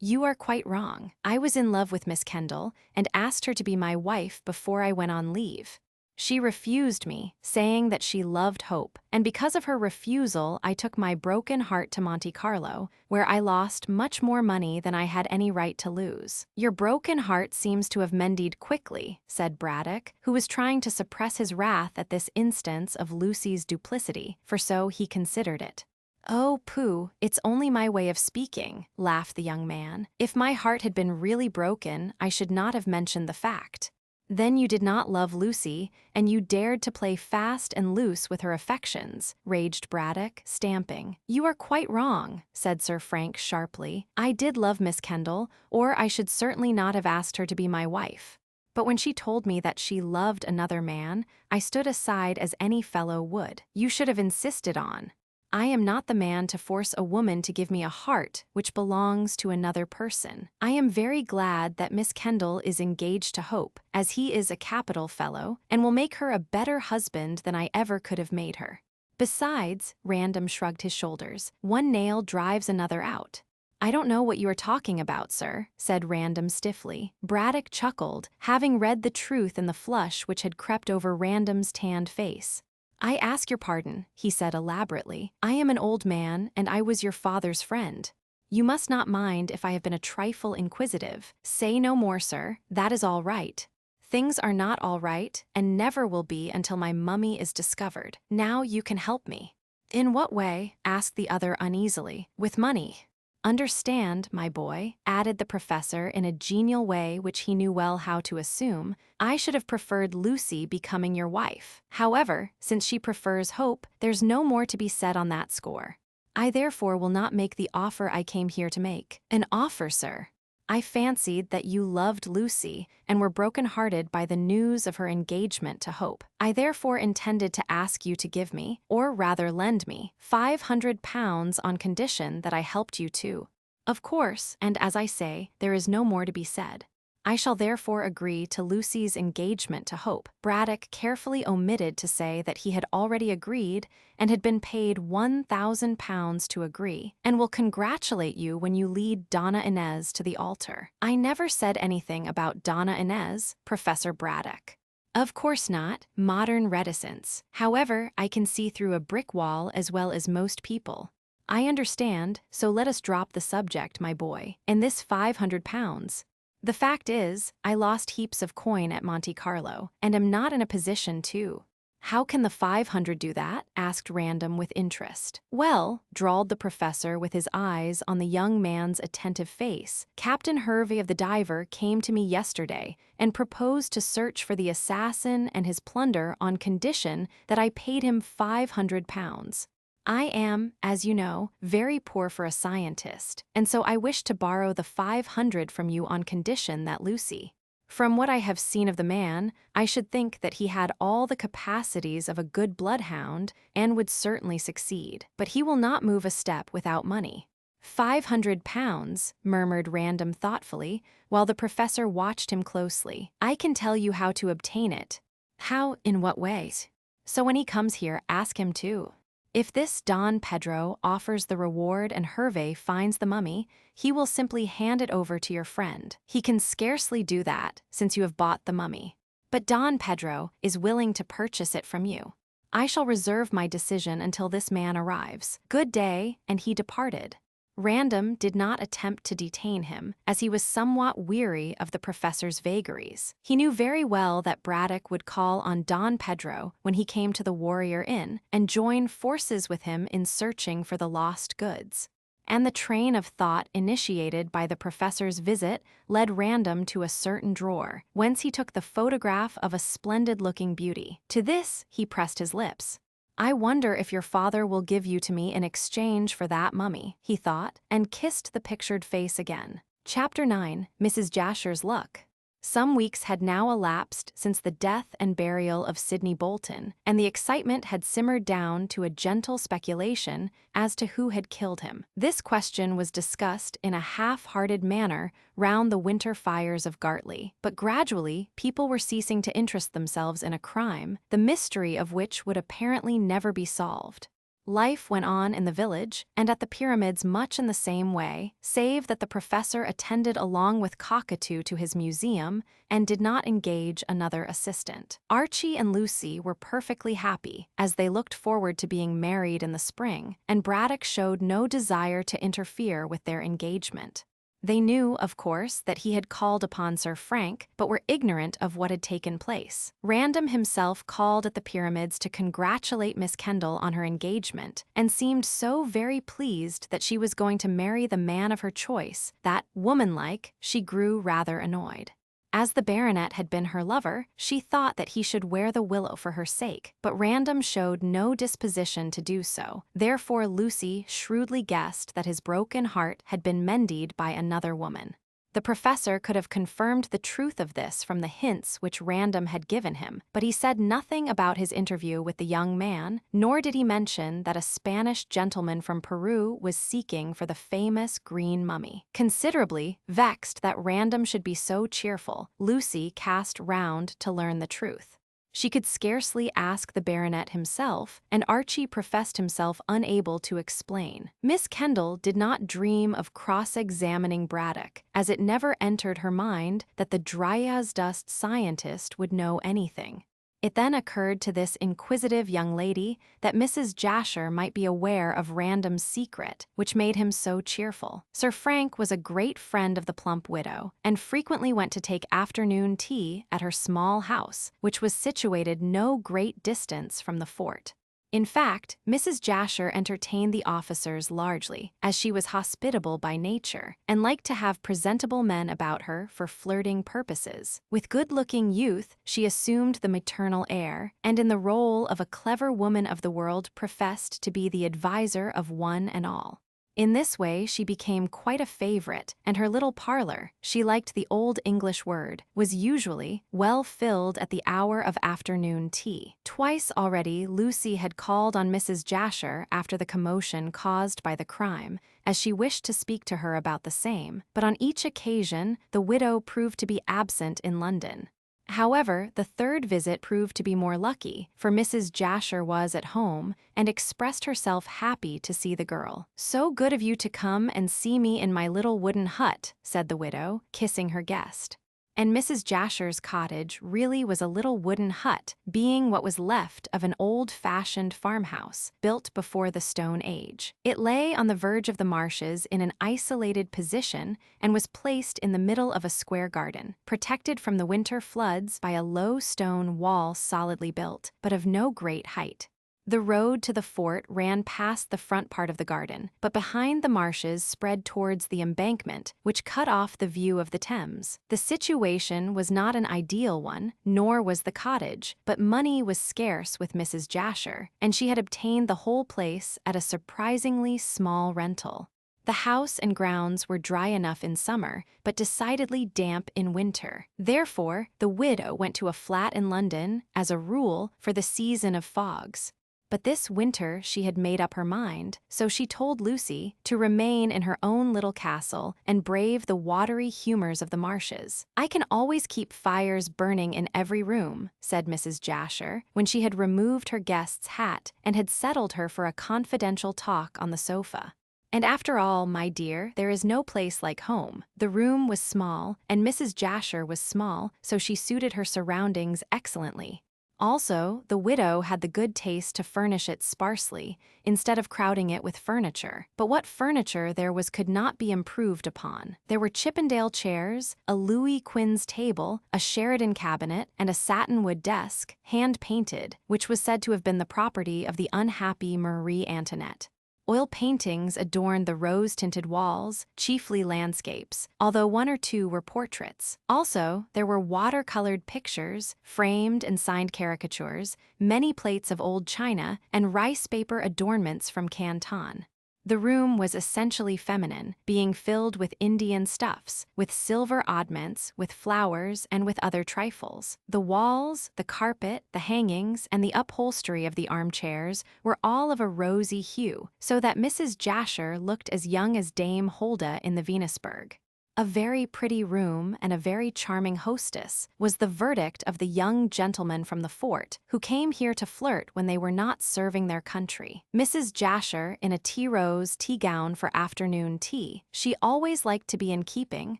You are quite wrong. I was in love with Miss Kendall and asked her to be my wife before I went on leave. She refused me, saying that she loved Hope, and because of her refusal I took my broken heart to Monte Carlo, where I lost much more money than I had any right to lose. Your broken heart seems to have mended quickly, said Braddock, who was trying to suppress his wrath at this instance of Lucy's duplicity, for so he considered it. Oh, pooh, it's only my way of speaking, laughed the young man. If my heart had been really broken, I should not have mentioned the fact. Then you did not love Lucy, and you dared to play fast and loose with her affections, raged Braddock, stamping. You are quite wrong, said Sir Frank sharply. I did love Miss Kendall, or I should certainly not have asked her to be my wife. But when she told me that she loved another man, I stood aside as any fellow would. You should have insisted on. I am not the man to force a woman to give me a heart which belongs to another person. I am very glad that Miss Kendall is engaged to Hope, as he is a capital fellow, and will make her a better husband than I ever could have made her. Besides, Random shrugged his shoulders, one nail drives another out. I don't know what you are talking about, sir, said Random stiffly. Braddock chuckled, having read the truth in the flush which had crept over Random's tanned face. I ask your pardon, he said elaborately. I am an old man, and I was your father's friend. You must not mind if I have been a trifle inquisitive. Say no more, sir. That is all right. Things are not all right, and never will be until my mummy is discovered. Now you can help me. In what way? Asked the other uneasily. With money. Understand, my boy, added the professor in a genial way which he knew well how to assume, I should have preferred Lucy becoming your wife. However, since she prefers Hope, there's no more to be said on that score. I therefore will not make the offer I came here to make. An offer, sir? I fancied that you loved Lucy and were broken-hearted by the news of her engagement to Hope. I therefore intended to ask you to give me, or rather lend me, £500 on condition that I helped you too. Of course, and as I say, there is no more to be said. I shall therefore agree to Lucy's engagement to Hope. Braddock carefully omitted to say that he had already agreed and had been paid £1,000 to agree, and will congratulate you when you lead Donna Inez to the altar. I never said anything about Donna Inez, Professor Braddock. Of course not, modern reticence. However, I can see through a brick wall as well as most people. I understand, so let us drop the subject, my boy. And this £500. The fact is, I lost heaps of coin at Monte Carlo, and am not in a position to. How can the 500 do that? Asked Random with interest. Well, drawled the professor with his eyes on the young man's attentive face, Captain Hervey of the Diver came to me yesterday and proposed to search for the assassin and his plunder on condition that I paid him £500. I am, as you know, very poor for a scientist, and so I wish to borrow the 500 from you on condition that Lucy. From what I have seen of the man, I should think that he had all the capacities of a good bloodhound and would certainly succeed, but he will not move a step without money. £500, murmured Random thoughtfully, while the professor watched him closely. I can tell you how to obtain it. How, in what ways? So when he comes here, ask him too. If this Don Pedro offers the reward and Hervey finds the mummy, he will simply hand it over to your friend. He can scarcely do that, since you have bought the mummy. But Don Pedro is willing to purchase it from you. I shall reserve my decision until this man arrives. Good day, and he departed. Random did not attempt to detain him, as he was somewhat weary of the professor's vagaries. He knew very well that Braddock would call on Don Pedro when he came to the Warrior Inn, and join forces with him in searching for the lost goods. And the train of thought initiated by the professor's visit led Random to a certain drawer, whence he took the photograph of a splendid-looking beauty. To this he pressed his lips. I wonder if your father will give you to me in exchange for that mummy, he thought, and kissed the pictured face again. Chapter 9. Mrs. Jasher's Luck. Some weeks had now elapsed since the death and burial of Sidney Bolton, and the excitement had simmered down to a gentle speculation as to who had killed him. This question was discussed in a half-hearted manner round the winter fires of Gartley, but gradually people were ceasing to interest themselves in a crime, the mystery of which would apparently never be solved. Life went on in the village and at the pyramids much in the same way, save that the professor attended along with Cockatoo to his museum and did not engage another assistant. Archie and Lucy were perfectly happy, as they looked forward to being married in the spring, and Braddock showed no desire to interfere with their engagement. They knew, of course, that he had called upon Sir Frank, but were ignorant of what had taken place. Random himself called at the pyramids to congratulate Miss Kendall on her engagement, and seemed so very pleased that she was going to marry the man of her choice that, womanlike, she grew rather annoyed. As the baronet had been her lover, she thought that he should wear the willow for her sake, but Random showed no disposition to do so. Therefore Lucy shrewdly guessed that his broken heart had been mended by another woman. The professor could have confirmed the truth of this from the hints which Random had given him, but he said nothing about his interview with the young man, nor did he mention that a Spanish gentleman from Peru was seeking for the famous green mummy. Considerably vexed that Random should be so cheerful, Lucy cast round to learn the truth. She could scarcely ask the baronet himself, and Archie professed himself unable to explain. Miss Kendall did not dream of cross-examining Braddock, as it never entered her mind that the Dryasdust scientist would know anything. It then occurred to this inquisitive young lady that Mrs. Jasher might be aware of Random's secret, which made him so cheerful. Sir Frank was a great friend of the plump widow, and frequently went to take afternoon tea at her small house, which was situated no great distance from the fort. In fact, Mrs. Jasher entertained the officers largely, as she was hospitable by nature, and liked to have presentable men about her for flirting purposes. With good-looking youth, she assumed the maternal air, and in the role of a clever woman of the world professed to be the adviser of one and all. In this way she became quite a favorite, and her little parlor, she liked the old English word, was usually well filled at the hour of afternoon tea. Twice already Lucy had called on Mrs. Jasher after the commotion caused by the crime, as she wished to speak to her about the same, but on each occasion the widow proved to be absent in London. However, the third visit proved to be more lucky, for Mrs. Jasher was at home and expressed herself happy to see the girl. "So good of you to come and see me in my little wooden hut," said the widow, kissing her guest. And Mrs. Jasher's cottage really was a little wooden hut, being what was left of an old-fashioned farmhouse, built before the Stone Age. It lay on the verge of the marshes in an isolated position and was placed in the middle of a square garden, protected from the winter floods by a low stone wall solidly built, but of no great height. The road to the fort ran past the front part of the garden, but behind the marshes spread towards the embankment, which cut off the view of the Thames. The situation was not an ideal one, nor was the cottage, but money was scarce with Mrs. Jasher, and she had obtained the whole place at a surprisingly small rental. The house and grounds were dry enough in summer, but decidedly damp in winter. Therefore, the widow went to a flat in London, as a rule, for the season of fogs. But this winter she had made up her mind, so she told Lucy to remain in her own little castle and brave the watery humors of the marshes. "I can always keep fires burning in every room," said Mrs. Jasher, when she had removed her guest's hat and had settled her for a confidential talk on the sofa. "And after all, my dear, there is no place like home." The room was small, and Mrs. Jasher was small, so she suited her surroundings excellently. Also, the widow had the good taste to furnish it sparsely, instead of crowding it with furniture. But what furniture there was could not be improved upon. There were Chippendale chairs, a Louis Quinze table, a Sheridan cabinet, and a satinwood desk, hand-painted, which was said to have been the property of the unhappy Marie Antoinette. Oil paintings adorned the rose-tinted walls, chiefly landscapes, although one or two were portraits. Also, there were watercolored pictures, framed and signed caricatures, many plates of old china, and rice paper adornments from Canton. The room was essentially feminine, being filled with Indian stuffs, with silver oddments, with flowers, and with other trifles. The walls, the carpet, the hangings, and the upholstery of the armchairs were all of a rosy hue, so that Mrs. Jasher looked as young as Dame Holda in the Venusberg. "A very pretty room and a very charming hostess," was the verdict of the young gentlemen from the fort, who came here to flirt when they were not serving their country. Mrs. Jasher, in a tea-rose tea-gown for afternoon tea, she always liked to be in keeping,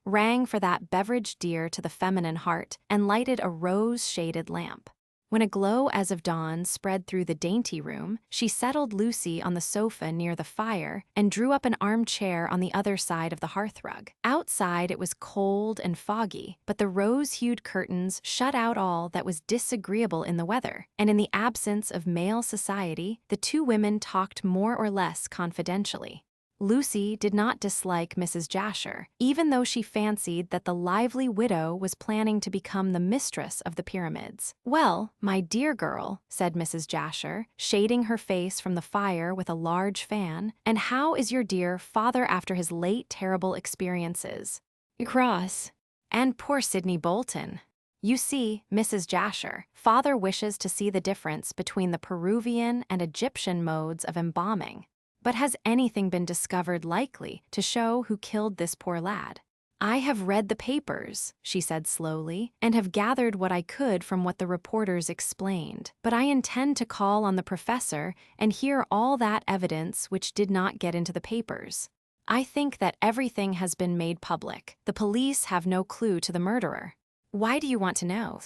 rang for that beverage dear to the feminine heart, and lighted a rose-shaded lamp. When a glow as of dawn spread through the dainty room, she settled Lucy on the sofa near the fire and drew up an armchair on the other side of the hearthrug. Outside it was cold and foggy, but the rose-hued curtains shut out all that was disagreeable in the weather, and in the absence of male society, the two women talked more or less confidentially. Lucy did not dislike Mrs. Jasher, even though she fancied that the lively widow was planning to become the mistress of the pyramids. "Well, my dear girl," said Mrs. Jasher, shading her face from the fire with a large fan, "and how is your dear father after his late terrible experiences?" Cross. And poor Sidney Bolton. You see, Mrs. Jasher, father wishes to see the difference between the Peruvian and Egyptian modes of embalming. But has anything been discovered likely to show who killed this poor lad? I have read the papers, she said slowly, and have gathered what I could from what the reporters explained. But I intend to call on the professor and hear all that evidence which did not get into the papers. I think that everything has been made public. The police have no clue to the murderer. Why do you want to know?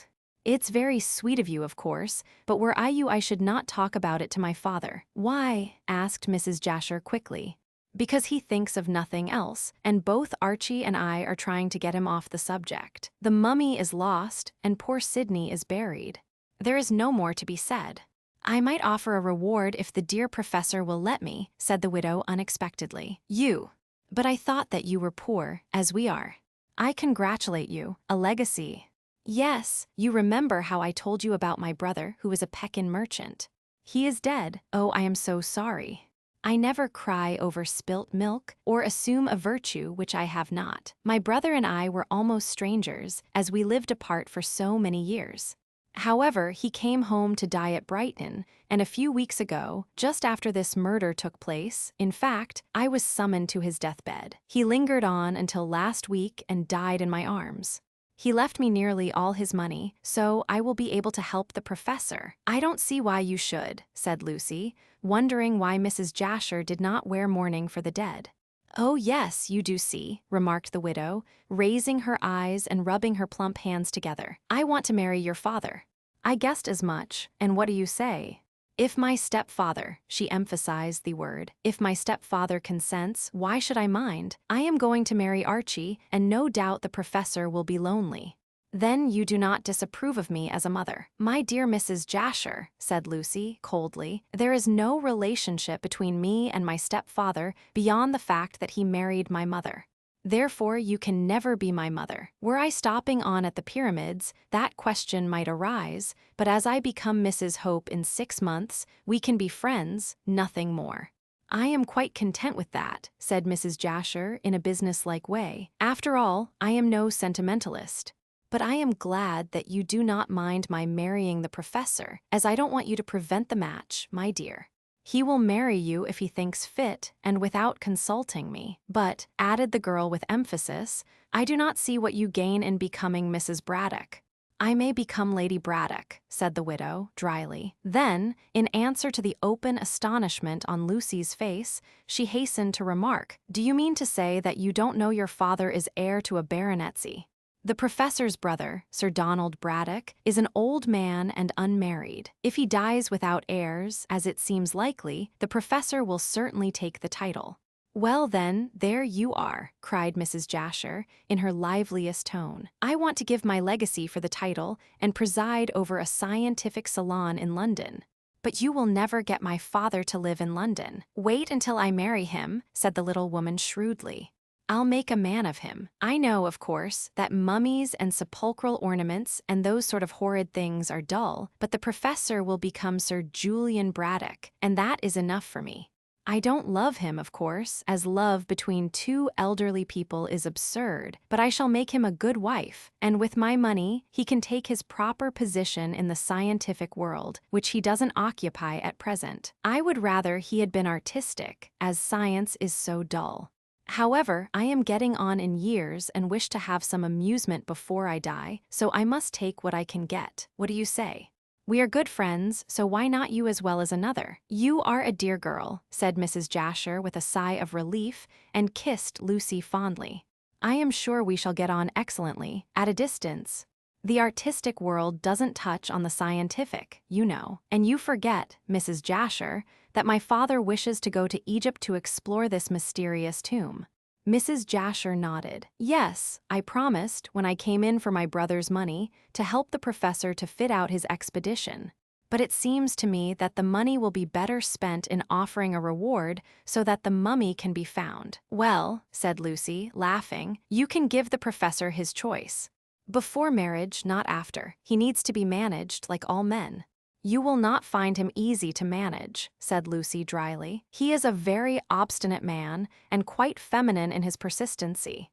It's very sweet of you, of course, but were I you, I should not talk about it to my father. Why? Asked Mrs. Jasher quickly. Because he thinks of nothing else, and both Archie and I are trying to get him off the subject. The mummy is lost, and poor Sidney is buried. There is no more to be said. I might offer a reward if the dear professor will let me, said the widow unexpectedly. You. But I thought that you were poor, as we are. I congratulate you. A legacy. Yes, you remember how I told you about my brother who was a Pekin merchant. He is dead. Oh, I am so sorry. I never cry over spilt milk or assume a virtue which I have not. My brother and I were almost strangers, as we lived apart for so many years. However, he came home to die at Brighton, and a few weeks ago, just after this murder took place, in fact, I was summoned to his deathbed. He lingered on until last week and died in my arms. He left me nearly all his money, so I will be able to help the professor. I don't see why you should, said Lucy, wondering why Mrs. Jasher did not wear mourning for the dead. Oh yes, you do see, remarked the widow, raising her eyes and rubbing her plump hands together. I want to marry your father. I guessed as much, and what do you say? If my stepfather, she emphasized the word, if my stepfather consents, why should I mind? I am going to marry Archie, and no doubt the professor will be lonely. Then you do not disapprove of me as a mother. My dear Mrs. Jasher, said Lucy, coldly, there is no relationship between me and my stepfather beyond the fact that he married my mother. Therefore, you can never be my mother. Were I stopping on at the pyramids, that question might arise, but as I become Mrs. Hope in 6 months, we can be friends, nothing more. I am quite content with that, said Mrs. Jasher in a businesslike way. After all, I am no sentimentalist. But I am glad that you do not mind my marrying the professor, as I don't want you to prevent the match, my dear. He will marry you if he thinks fit and without consulting me. But, added the girl with emphasis, I do not see what you gain in becoming Mrs. Braddock. I may become Lady Braddock, said the widow, dryly. Then, in answer to the open astonishment on Lucy's face, she hastened to remark, do you mean to say that you don't know your father is heir to a baronetcy? The professor's brother, Sir Donald Braddock, is an old man and unmarried. If he dies without heirs, as it seems likely, the professor will certainly take the title. Well then, there you are, cried Mrs. Jasher, in her liveliest tone. I want to give my legacy for the title and preside over a scientific salon in London. But you will never get my father to live in London. Wait until I marry him, said the little woman shrewdly. I'll make a man of him. I know, of course, that mummies and sepulchral ornaments and those sort of horrid things are dull, but the professor will become Sir Julian Braddock, and that is enough for me. I don't love him, of course, as love between two elderly people is absurd, but I shall make him a good wife, and with my money, he can take his proper position in the scientific world, which he doesn't occupy at present. I would rather he had been artistic, as science is so dull. However, I am getting on in years and wish to have some amusement before I die, so I must take what I can get. What do you say? We are good friends, so why not you as well as another? You are a dear girl, said Mrs. Jasher with a sigh of relief, and kissed Lucy fondly. I am sure we shall get on excellently, at a distance. The artistic world doesn't touch on the scientific, you know. And you forget, Mrs. Jasher, that my father wishes to go to Egypt to explore this mysterious tomb. Mrs. Jasher nodded. Yes, I promised, when I came in for my brother's money, to help the professor to fit out his expedition. But it seems to me that the money will be better spent in offering a reward so that the mummy can be found. Well, said Lucy, laughing, you can give the professor his choice. Before marriage, not after. He needs to be managed like all men. You will not find him easy to manage, said Lucy dryly. He is a very obstinate man and quite feminine in his persistency.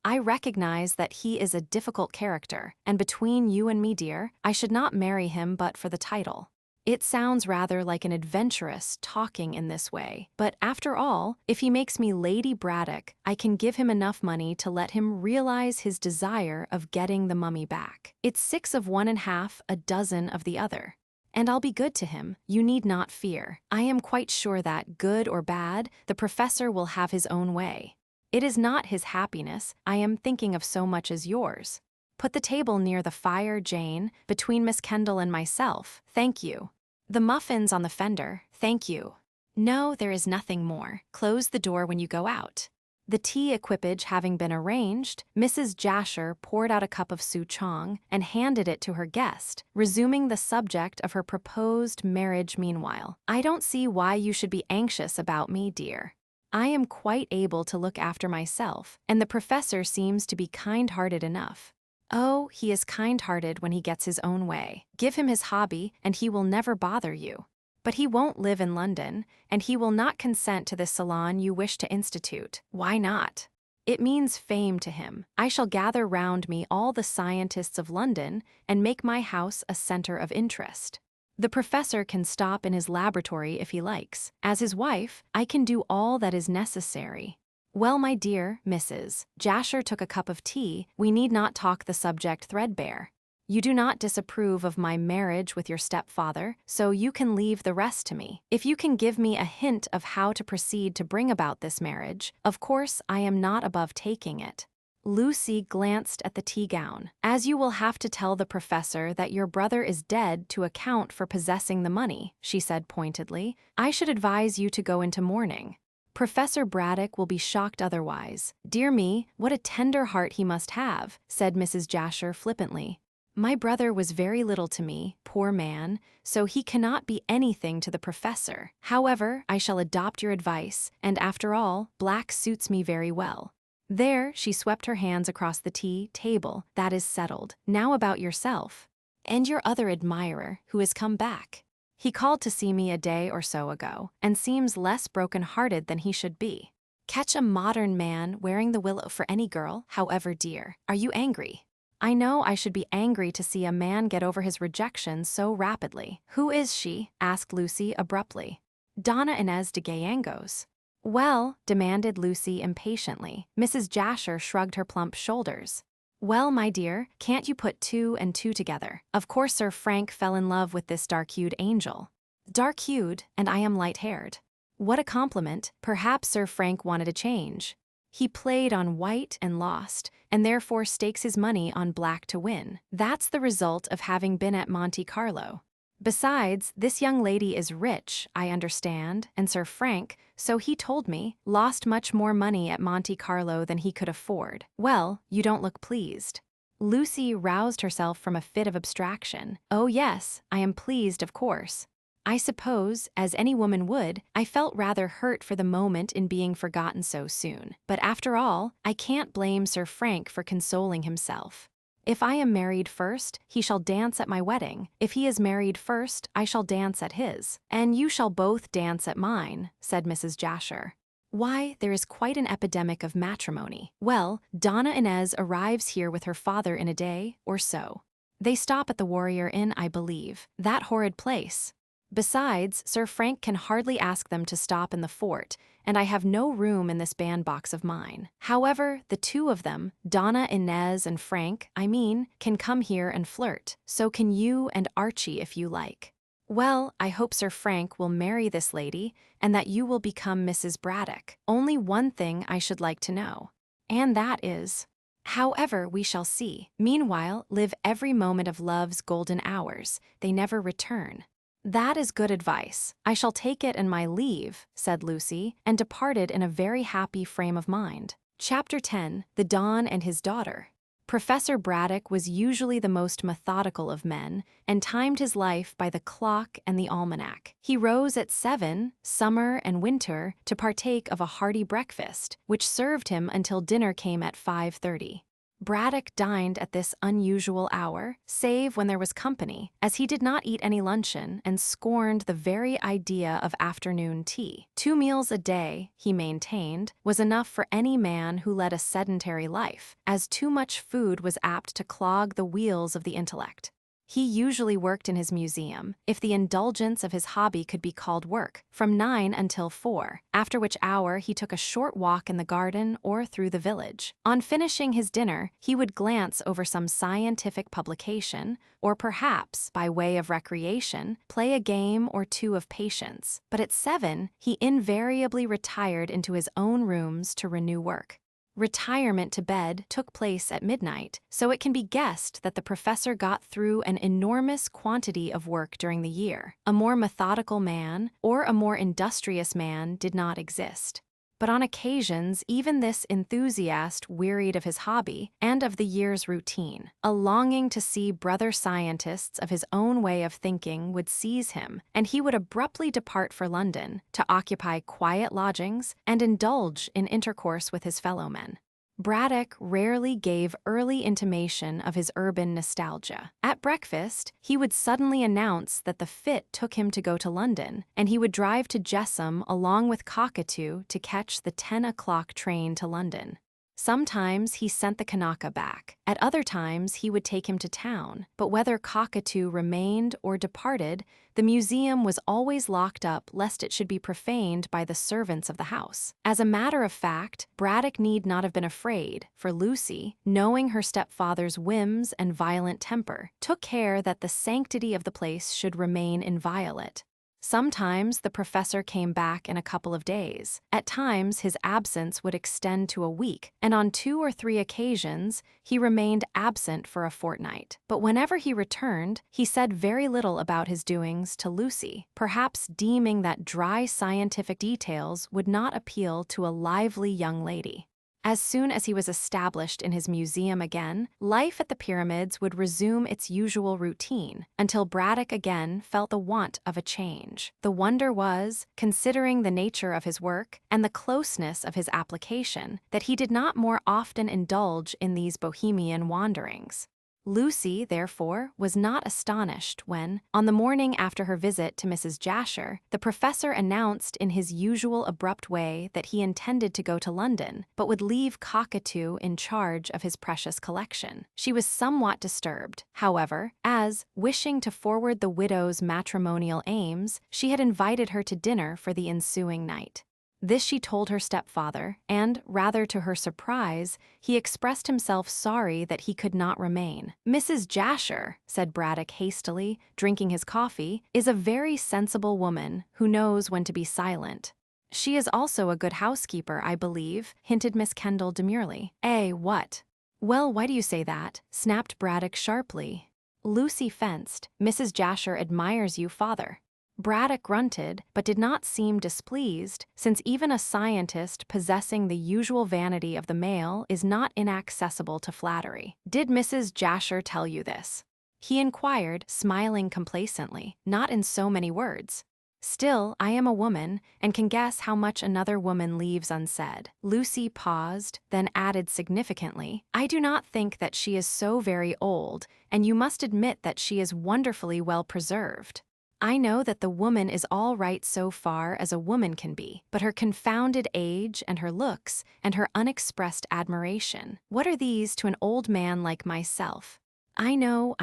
I recognize that he is a difficult character, and between you and me, dear, I should not marry him but for the title. It sounds rather like an adventuress talking in this way, but after all, if he makes me Lady Braddock, I can give him enough money to let him realize his desire of getting the mummy back. It's 6 of one and half a dozen of the other. And I'll be good to him, you need not fear. I am quite sure that, good or bad, the professor will have his own way. It is not his happiness I am thinking of so much as yours. Put the table near the fire, Jane, between Miss Kendall and myself, thank you. The muffins on the fender, thank you. No, there is nothing more. Close the door when you go out. The tea equipage having been arranged, Mrs. Jasher poured out a cup of souchong and handed it to her guest, resuming the subject of her proposed marriage meanwhile. I don't see why you should be anxious about me, dear. I am quite able to look after myself, and the professor seems to be kind-hearted enough. Oh, he is kind-hearted when he gets his own way. Give him his hobby, and he will never bother you. But he won't live in London, and he will not consent to this salon you wish to institute. Why not? It means fame to him. I shall gather round me all the scientists of London and make my house a center of interest. The professor can stop in his laboratory if he likes. As his wife, I can do all that is necessary. Well, my dear Mrs. Jasher took a cup of tea. We need not talk the subject threadbare. You do not disapprove of my marriage with your stepfather, so you can leave the rest to me. If you can give me a hint of how to proceed to bring about this marriage, of course I am not above taking it. Lucy glanced at the tea gown. As you will have to tell the professor that your brother is dead to account for possessing the money, she said pointedly, I should advise you to go into mourning. Professor Braddock will be shocked otherwise. Dear me, what a tender heart he must have, said Mrs. Jasher flippantly. My brother was very little to me, poor man, so he cannot be anything to the professor. However, I shall adopt your advice, and after all, black suits me very well. There, she swept her hands across the tea table. That is settled. Now about yourself. And your other admirer, who has come back. He called to see me a day or so ago, and seems less broken-hearted than he should be. Catch a modern man wearing the willow for any girl, however dear. Are you angry? I know I should be angry to see a man get over his rejection so rapidly. Who is she? Asked Lucy abruptly. Donna Inez de Gallangos. Well, demanded Lucy impatiently. Mrs. Jasher shrugged her plump shoulders. Well, my dear, can't you put 2 and 2 together? Of course Sir Frank fell in love with this dark-hued angel. Dark-hued, and I am light-haired. What a compliment. Perhaps Sir Frank wanted a change. He played on white and lost, and therefore stakes his money on black to win. That's the result of having been at Monte Carlo. Besides, this young lady is rich, I understand, and Sir Frank, so he told me, lost much more money at Monte Carlo than he could afford. Well, you don't look pleased. Lucy roused herself from a fit of abstraction. Oh yes, I am pleased, of course. I suppose, as any woman would, I felt rather hurt for the moment in being forgotten so soon. But after all, I can't blame Sir Frank for consoling himself. If I am married first, he shall dance at my wedding. If he is married first, I shall dance at his. And you shall both dance at mine, said Mrs. Jasher. Why, there is quite an epidemic of matrimony. Well, Donna Inez arrives here with her father in a day or so. They stop at the Warrior Inn, I believe. That horrid place. Besides, Sir Frank can hardly ask them to stop in the fort, and I have no room in this bandbox of mine. However, the 2 of them, Donna Inez and Frank, can come here and flirt. So can you and Archie if you like. Well, I hope Sir Frank will marry this lady, and that you will become Mrs. Braddock. Only one thing I should like to know. And that is... However, we shall see. Meanwhile, live every moment of love's golden hours. They never return. That is good advice. I shall take it and my leave, said Lucy, and departed in a very happy frame of mind. Chapter 10. The Don and His Daughter. Professor Braddock was usually the most methodical of men, and timed his life by the clock and the almanac. He rose at 7, summer and winter, to partake of a hearty breakfast, which served him until dinner came at 5:30. Braddock dined at this unusual hour, save when there was company, as he did not eat any luncheon and scorned the very idea of afternoon tea. 2 meals a day, he maintained, was enough for any man who led a sedentary life, as too much food was apt to clog the wheels of the intellect. He usually worked in his museum, if the indulgence of his hobby could be called work, from 9 until 4, after which hour he took a short walk in the garden or through the village. On finishing his dinner, he would glance over some scientific publication, or perhaps, by way of recreation, play a game or two of patience. But at 7, he invariably retired into his own rooms to renew work. Retirement to bed took place at midnight, so it can be guessed that the professor got through an enormous quantity of work during the year. A more methodical man, or a more industrious man, did not exist. But on occasions, even this enthusiast wearied of his hobby and of the year's routine. A longing to see brother scientists of his own way of thinking would seize him, and he would abruptly depart for London to occupy quiet lodgings and indulge in intercourse with his fellowmen. Braddock rarely gave early intimation of his urban nostalgia. At breakfast, he would suddenly announce that the fit took him to go to London, and he would drive to Jessam along with Cockatoo to catch the 10 o'clock train to London. Sometimes he sent the Kanaka back. At other times he would take him to town, but whether Cockatoo remained or departed, the museum was always locked up lest it should be profaned by the servants of the house. As a matter of fact, Braddock need not have been afraid, for Lucy, knowing her stepfather's whims and violent temper, took care that the sanctity of the place should remain inviolate. Sometimes the professor came back in a couple of days. At times his absence would extend to a week, and on 2 or 3 occasions he remained absent for a fortnight. But whenever he returned, he said very little about his doings to Lucy, perhaps deeming that dry scientific details would not appeal to a lively young lady. As soon as he was established in his museum again, life at the pyramids would resume its usual routine, until Braddock again felt the want of a change. The wonder was, considering the nature of his work and the closeness of his application, that he did not more often indulge in these bohemian wanderings. Lucy, therefore, was not astonished when, on the morning after her visit to Mrs. Jasher, the professor announced in his usual abrupt way that he intended to go to London, but would leave Cockatoo in charge of his precious collection. She was somewhat disturbed, however, as, wishing to forward the widow's matrimonial aims, she had invited her to dinner for the ensuing night. This she told her stepfather, and, rather to her surprise, he expressed himself sorry that he could not remain. "Mrs. Jasher," said Braddock hastily, drinking his coffee, "is a very sensible woman who knows when to be silent." "She is also a good housekeeper, I believe," hinted Miss Kendall demurely. What?" "Well, why do you say that?" snapped Braddock sharply. Lucy fenced. "Mrs. Jasher admires you, father." Braddock grunted, but did not seem displeased, since even a scientist possessing the usual vanity of the male is not inaccessible to flattery. "Did Mrs. Jasher tell you this?" he inquired, smiling complacently. "Not in so many words." "Still, I am a woman, and can guess how much another woman leaves unsaid." Lucy paused, then added significantly, "I do not think that she is so very old, and you must admit that she is wonderfully well preserved. I know that the woman is all right so far as a woman can be, but her confounded age and her looks and her unexpressed admiration, what are these to an old man like myself?" I know.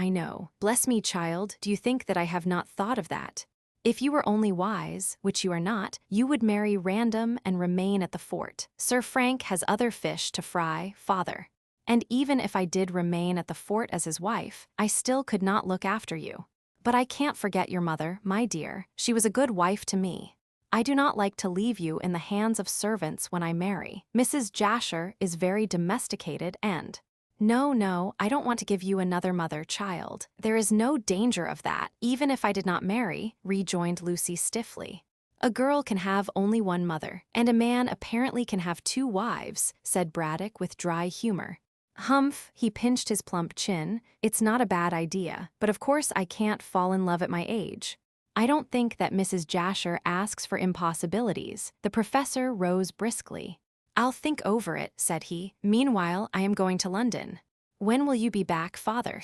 Bless me, child, do you think that I have not thought of that? If you were only wise, which you are not, you would marry random and remain at the fort. Sir Frank has other fish to fry, father. And even if I did remain at the fort as his wife, I still could not look after you. But I can't forget your mother, my dear. She was a good wife to me. I do not like to leave you in the hands of servants when I marry. Mrs. Jasher is very domesticated and— No, I don't want to give you another mother, child. There is no danger of that, even if I did not marry," rejoined Lucy stiffly. "A girl can have only one mother, and a man apparently can have 2 wives," said Braddock with dry humor. "Humph," he pinched his plump chin, "it's not a bad idea, but of course I can't fall in love at my age." "I don't think that Mrs. Jasher asks for impossibilities." The professor rose briskly. "I'll think over it," said he. "Meanwhile, I am going to London." When will you be back, father?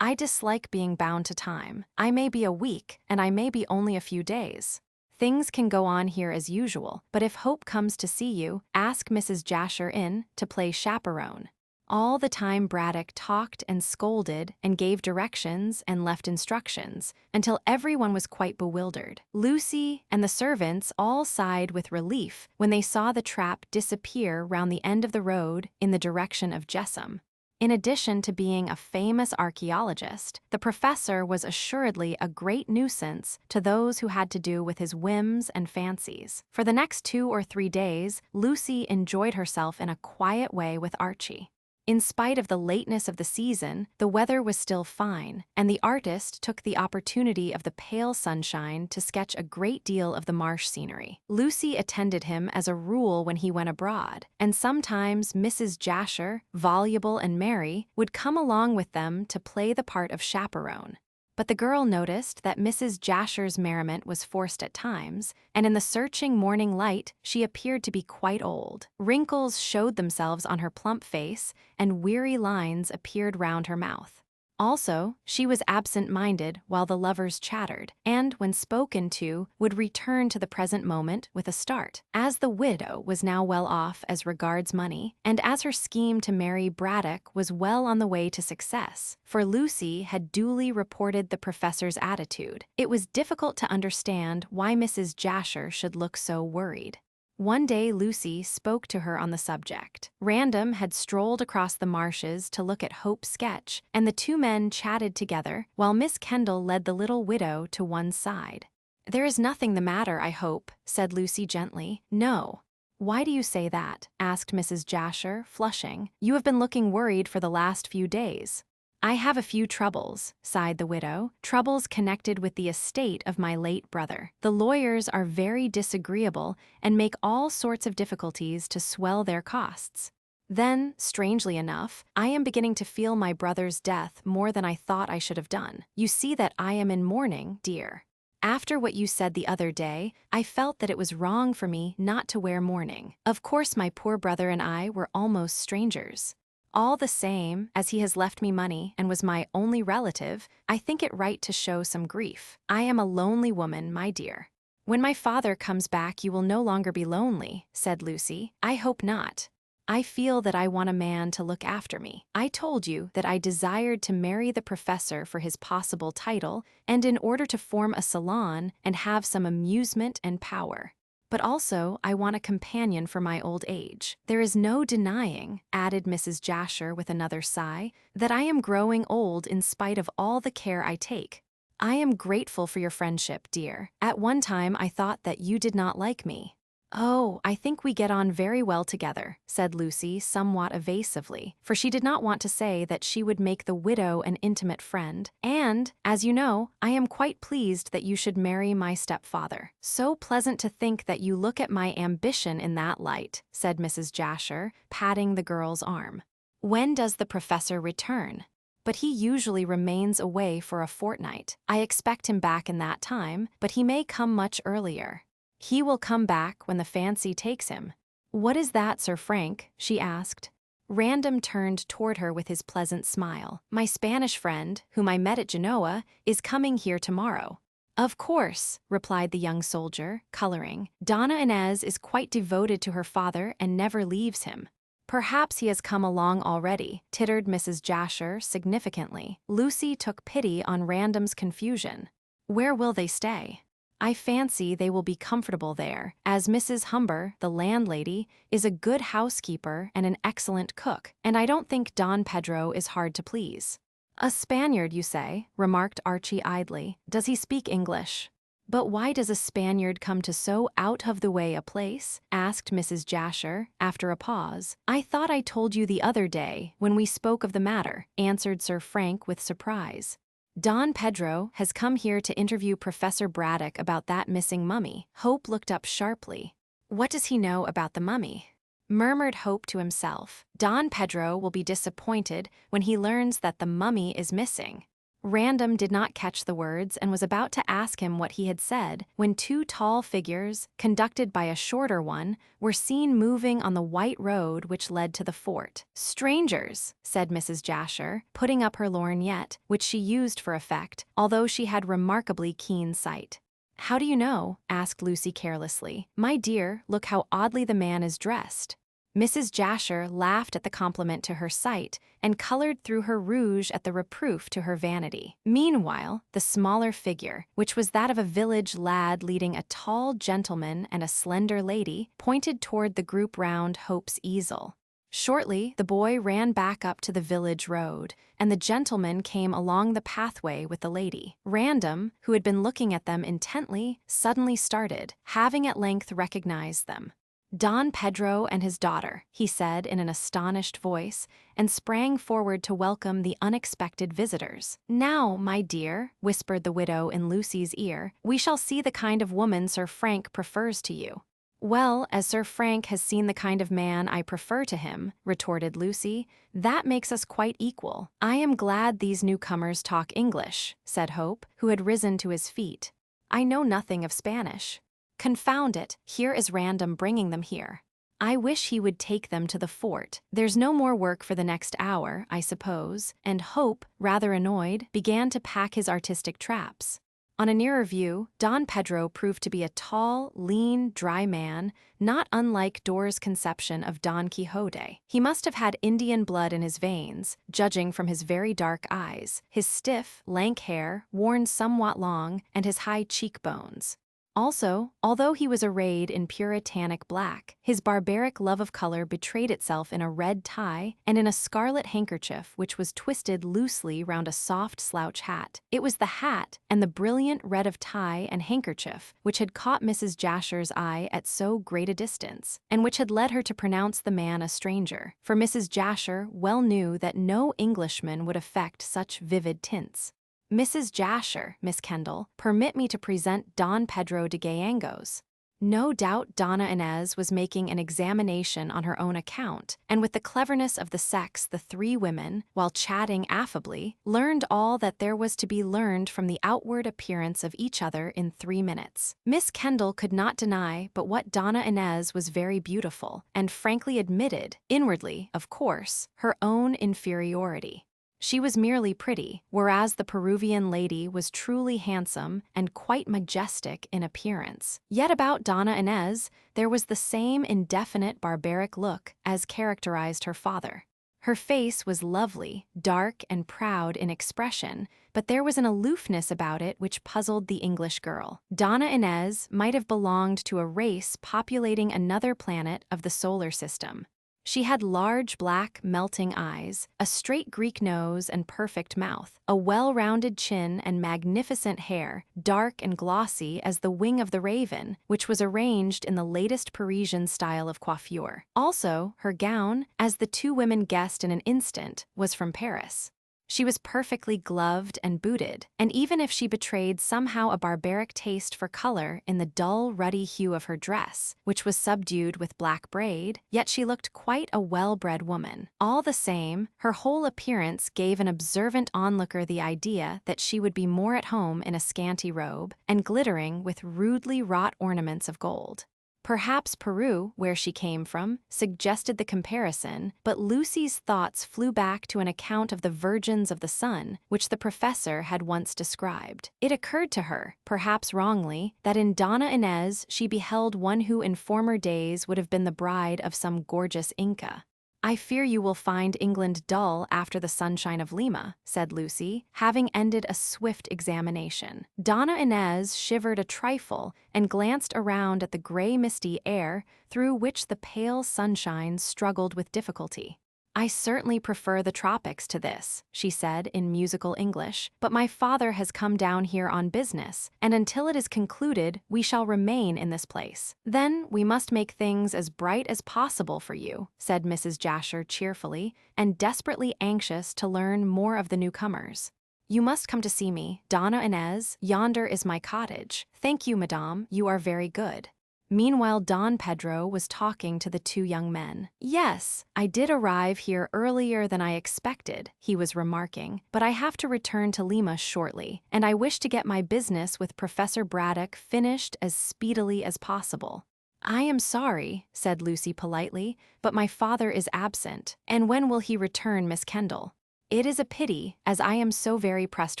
I dislike being bound to time. I may be a week, and I may be only a few days. Things can go on here as usual, but if Hope comes to see you, ask Mrs. Jasher in to play chaperone. All the time Braddock talked and scolded and gave directions and left instructions, until everyone was quite bewildered. Lucy and the servants all sighed with relief when they saw the trap disappear round the end of the road in the direction of Jessam. In addition to being a famous archaeologist, the professor was assuredly a great nuisance to those who had to do with his whims and fancies. For the next 2 or 3 days, Lucy enjoyed herself in a quiet way with Archie. In spite of the lateness of the season, the weather was still fine, and the artist took the opportunity of the pale sunshine to sketch a great deal of the marsh scenery. Lucy attended him as a rule when he went abroad, and sometimes Mrs. Jasher, voluble and merry, would come along with them to play the part of chaperone. But the girl noticed that Mrs. Jasher's merriment was forced at times, and in the searching morning light she appeared to be quite old. Wrinkles showed themselves on her plump face, and weary lines appeared round her mouth. Also, she was absent-minded while the lovers chattered, and, when spoken to, would return to the present moment with a start. As the widow was now well off as regards money, and as her scheme to marry Braddock was well on the way to success, for Lucy had duly reported the professor's attitude, it was difficult to understand why Mrs. Jasher should look so worried. One day Lucy spoke to her on the subject. Random had strolled across the marshes to look at Hope's sketch, and the two men chatted together while Miss Kendall led the little widow to one side. "There is nothing the matter, I hope," said Lucy gently. "No." "Why do you say that?" asked Mrs. Jasher, flushing. "You have been looking worried for the last few days." "I have a few troubles," sighed the widow, "troubles connected with the estate of my late brother. The lawyers are very disagreeable and make all sorts of difficulties to swell their costs. Then, strangely enough, I am beginning to feel my brother's death more than I thought I should have done. You see that I am in mourning, dear. After what you said the other day, I felt that it was wrong for me not to wear mourning. Of course my poor brother and I were almost strangers. All the same, as he has left me money and was my only relative, I think it right to show some grief. I am a lonely woman, my dear." "When my father comes back you will no longer be lonely," said Lucy. "I hope not. I feel that I want a man to look after me. I told you that I desired to marry the professor for his possible title and in order to form a salon and have some amusement and power. But also, I want a companion for my old age. There is no denying," added Mrs. Jasher with another sigh, "that I am growing old in spite of all the care I take. I am grateful for your friendship, dear. At one time I thought that you did not like me." "Oh, I think we get on very well together," said Lucy somewhat evasively, for she did not want to say that she would make the widow an intimate friend, "and, as you know, I am quite pleased that you should marry my stepfather." "So pleasant to think that you look at my ambition in that light," said Mrs. Jasher, patting the girl's arm. "When does the professor return?" "But he usually remains away for a fortnight. I expect him back in that time, but he may come much earlier." "He will come back when the fancy takes him." "What is that, Sir Frank?" she asked. Random turned toward her with his pleasant smile. "My Spanish friend, whom I met at Genoa, is coming here tomorrow." "Of course," replied the young soldier, coloring. "Donna Inez is quite devoted to her father and never leaves him." "Perhaps he has come along already," tittered Mrs. Jasher significantly. Lucy took pity on Random's confusion. "Where will they stay?" "I fancy they will be comfortable there, as Mrs. Humber, the landlady, is a good housekeeper and an excellent cook, and I don't think Don Pedro is hard to please." "A Spaniard, you say?" remarked Archie idly. "Does he speak English?" "But why does a Spaniard come to so out-of-the-way a place?" asked Mrs. Jasher, after a pause. "I thought I told you the other day, when we spoke of the matter," answered Sir Frank with surprise. "Don Pedro has come here to interview Professor Braddock about that missing mummy." Hope looked up sharply. "What does he know about the mummy?" Murmured Hope to himself. "Don Pedro will be disappointed when he learns that the mummy is missing." Random did not catch the words and was about to ask him what he had said when two tall figures, conducted by a shorter one, were seen moving on the white road which led to the fort. "Strangers," said Mrs. Jasher, putting up her lorgnette, which she used for effect, although she had remarkably keen sight. "How do you know?" asked Lucy carelessly. "My dear, look how oddly the man is dressed." Mrs. Jasher laughed at the compliment to her sight and colored through her rouge at the reproof to her vanity. Meanwhile, the smaller figure, which was that of a village lad leading a tall gentleman and a slender lady, pointed toward the group round Hope's easel. Shortly, the boy ran back up to the village road, and the gentleman came along the pathway with the lady. Random, who had been looking at them intently, suddenly started, having at length recognized them. "Don Pedro and his daughter," he said in an astonished voice, and sprang forward to welcome the unexpected visitors. "Now, my dear," whispered the widow in Lucy's ear, "we shall see the kind of woman Sir Frank prefers to you." "Well, as Sir Frank has seen the kind of man I prefer to him," retorted Lucy, "that makes us quite equal." "I am glad these newcomers talk English," said Hope, who had risen to his feet. "I know nothing of Spanish. Confound it, here is Random bringing them here. I wish he would take them to the fort. There's no more work for the next hour, I suppose," and Hope, rather annoyed, began to pack his artistic traps. On a nearer view, Don Pedro proved to be a tall, lean, dry man, not unlike Dore's conception of Don Quixote. He must have had Indian blood in his veins, judging from his very dark eyes, his stiff, lank hair, worn somewhat long, and his high cheekbones. Also, although he was arrayed in puritanic black, his barbaric love of color betrayed itself in a red tie and in a scarlet handkerchief which was twisted loosely round a soft slouch hat. It was the hat and the brilliant red of tie and handkerchief which had caught Mrs. Jasher's eye at so great a distance, and which had led her to pronounce the man a stranger, for Mrs. Jasher well knew that no Englishman would affect such vivid tints. "Mrs. Jasher, Miss Kendall, permit me to present Don Pedro de Gallegos." No doubt Donna Inez was making an examination on her own account, and with the cleverness of the sex the three women, while chatting affably, learned all that there was to be learned from the outward appearance of each other in 3 minutes. Miss Kendall could not deny but what Donna Inez was very beautiful, and frankly admitted, inwardly, of course, her own inferiority. She was merely pretty, whereas the Peruvian lady was truly handsome and quite majestic in appearance. Yet about Donna Inez there was the same indefinite barbaric look as characterized her father. Her face was lovely, dark and proud in expression, but there was an aloofness about it which puzzled the English girl. Donna Inez might have belonged to a race populating another planet of the solar system. She had large black, melting eyes, a straight Greek nose and perfect mouth, a well-rounded chin and magnificent hair, dark and glossy as the wing of the raven, which was arranged in the latest Parisian style of coiffure. Also, her gown, as the two women guessed in an instant, was from Paris. She was perfectly gloved and booted, and even if she betrayed somehow a barbaric taste for color in the dull, ruddy hue of her dress, which was subdued with black braid, yet she looked quite a well-bred woman. All the same, her whole appearance gave an observant onlooker the idea that she would be more at home in a scanty robe, and glittering with rudely wrought ornaments of gold. Perhaps Peru, where she came from, suggested the comparison, but Lucy's thoughts flew back to an account of the Virgins of the Sun, which the professor had once described. It occurred to her, perhaps wrongly, that in Donna Inez she beheld one who in former days would have been the bride of some gorgeous Inca. "I fear you will find England dull after the sunshine of Lima," said Lucy, having ended a swift examination. Donna Inez shivered a trifle and glanced around at the gray misty air through which the pale sunshine struggled with difficulty. "I certainly prefer the tropics to this," she said in musical English, "but my father has come down here on business, and until it is concluded, we shall remain in this place." "Then we must make things as bright as possible for you," said Mrs. Jasher cheerfully, and desperately anxious to learn more of the newcomers. "You must come to see me, Donna Inez. Yonder is my cottage." "Thank you, madame, you are very good." Meanwhile, Don Pedro was talking to the two young men. "Yes, I did arrive here earlier than I expected," he was remarking, "but I have to return to Lima shortly, and I wish to get my business with Professor Braddock finished as speedily as possible." "I am sorry," said Lucy politely, "but my father is absent. And when will he return, Miss Kendall?" "It is a pity, as I am so very pressed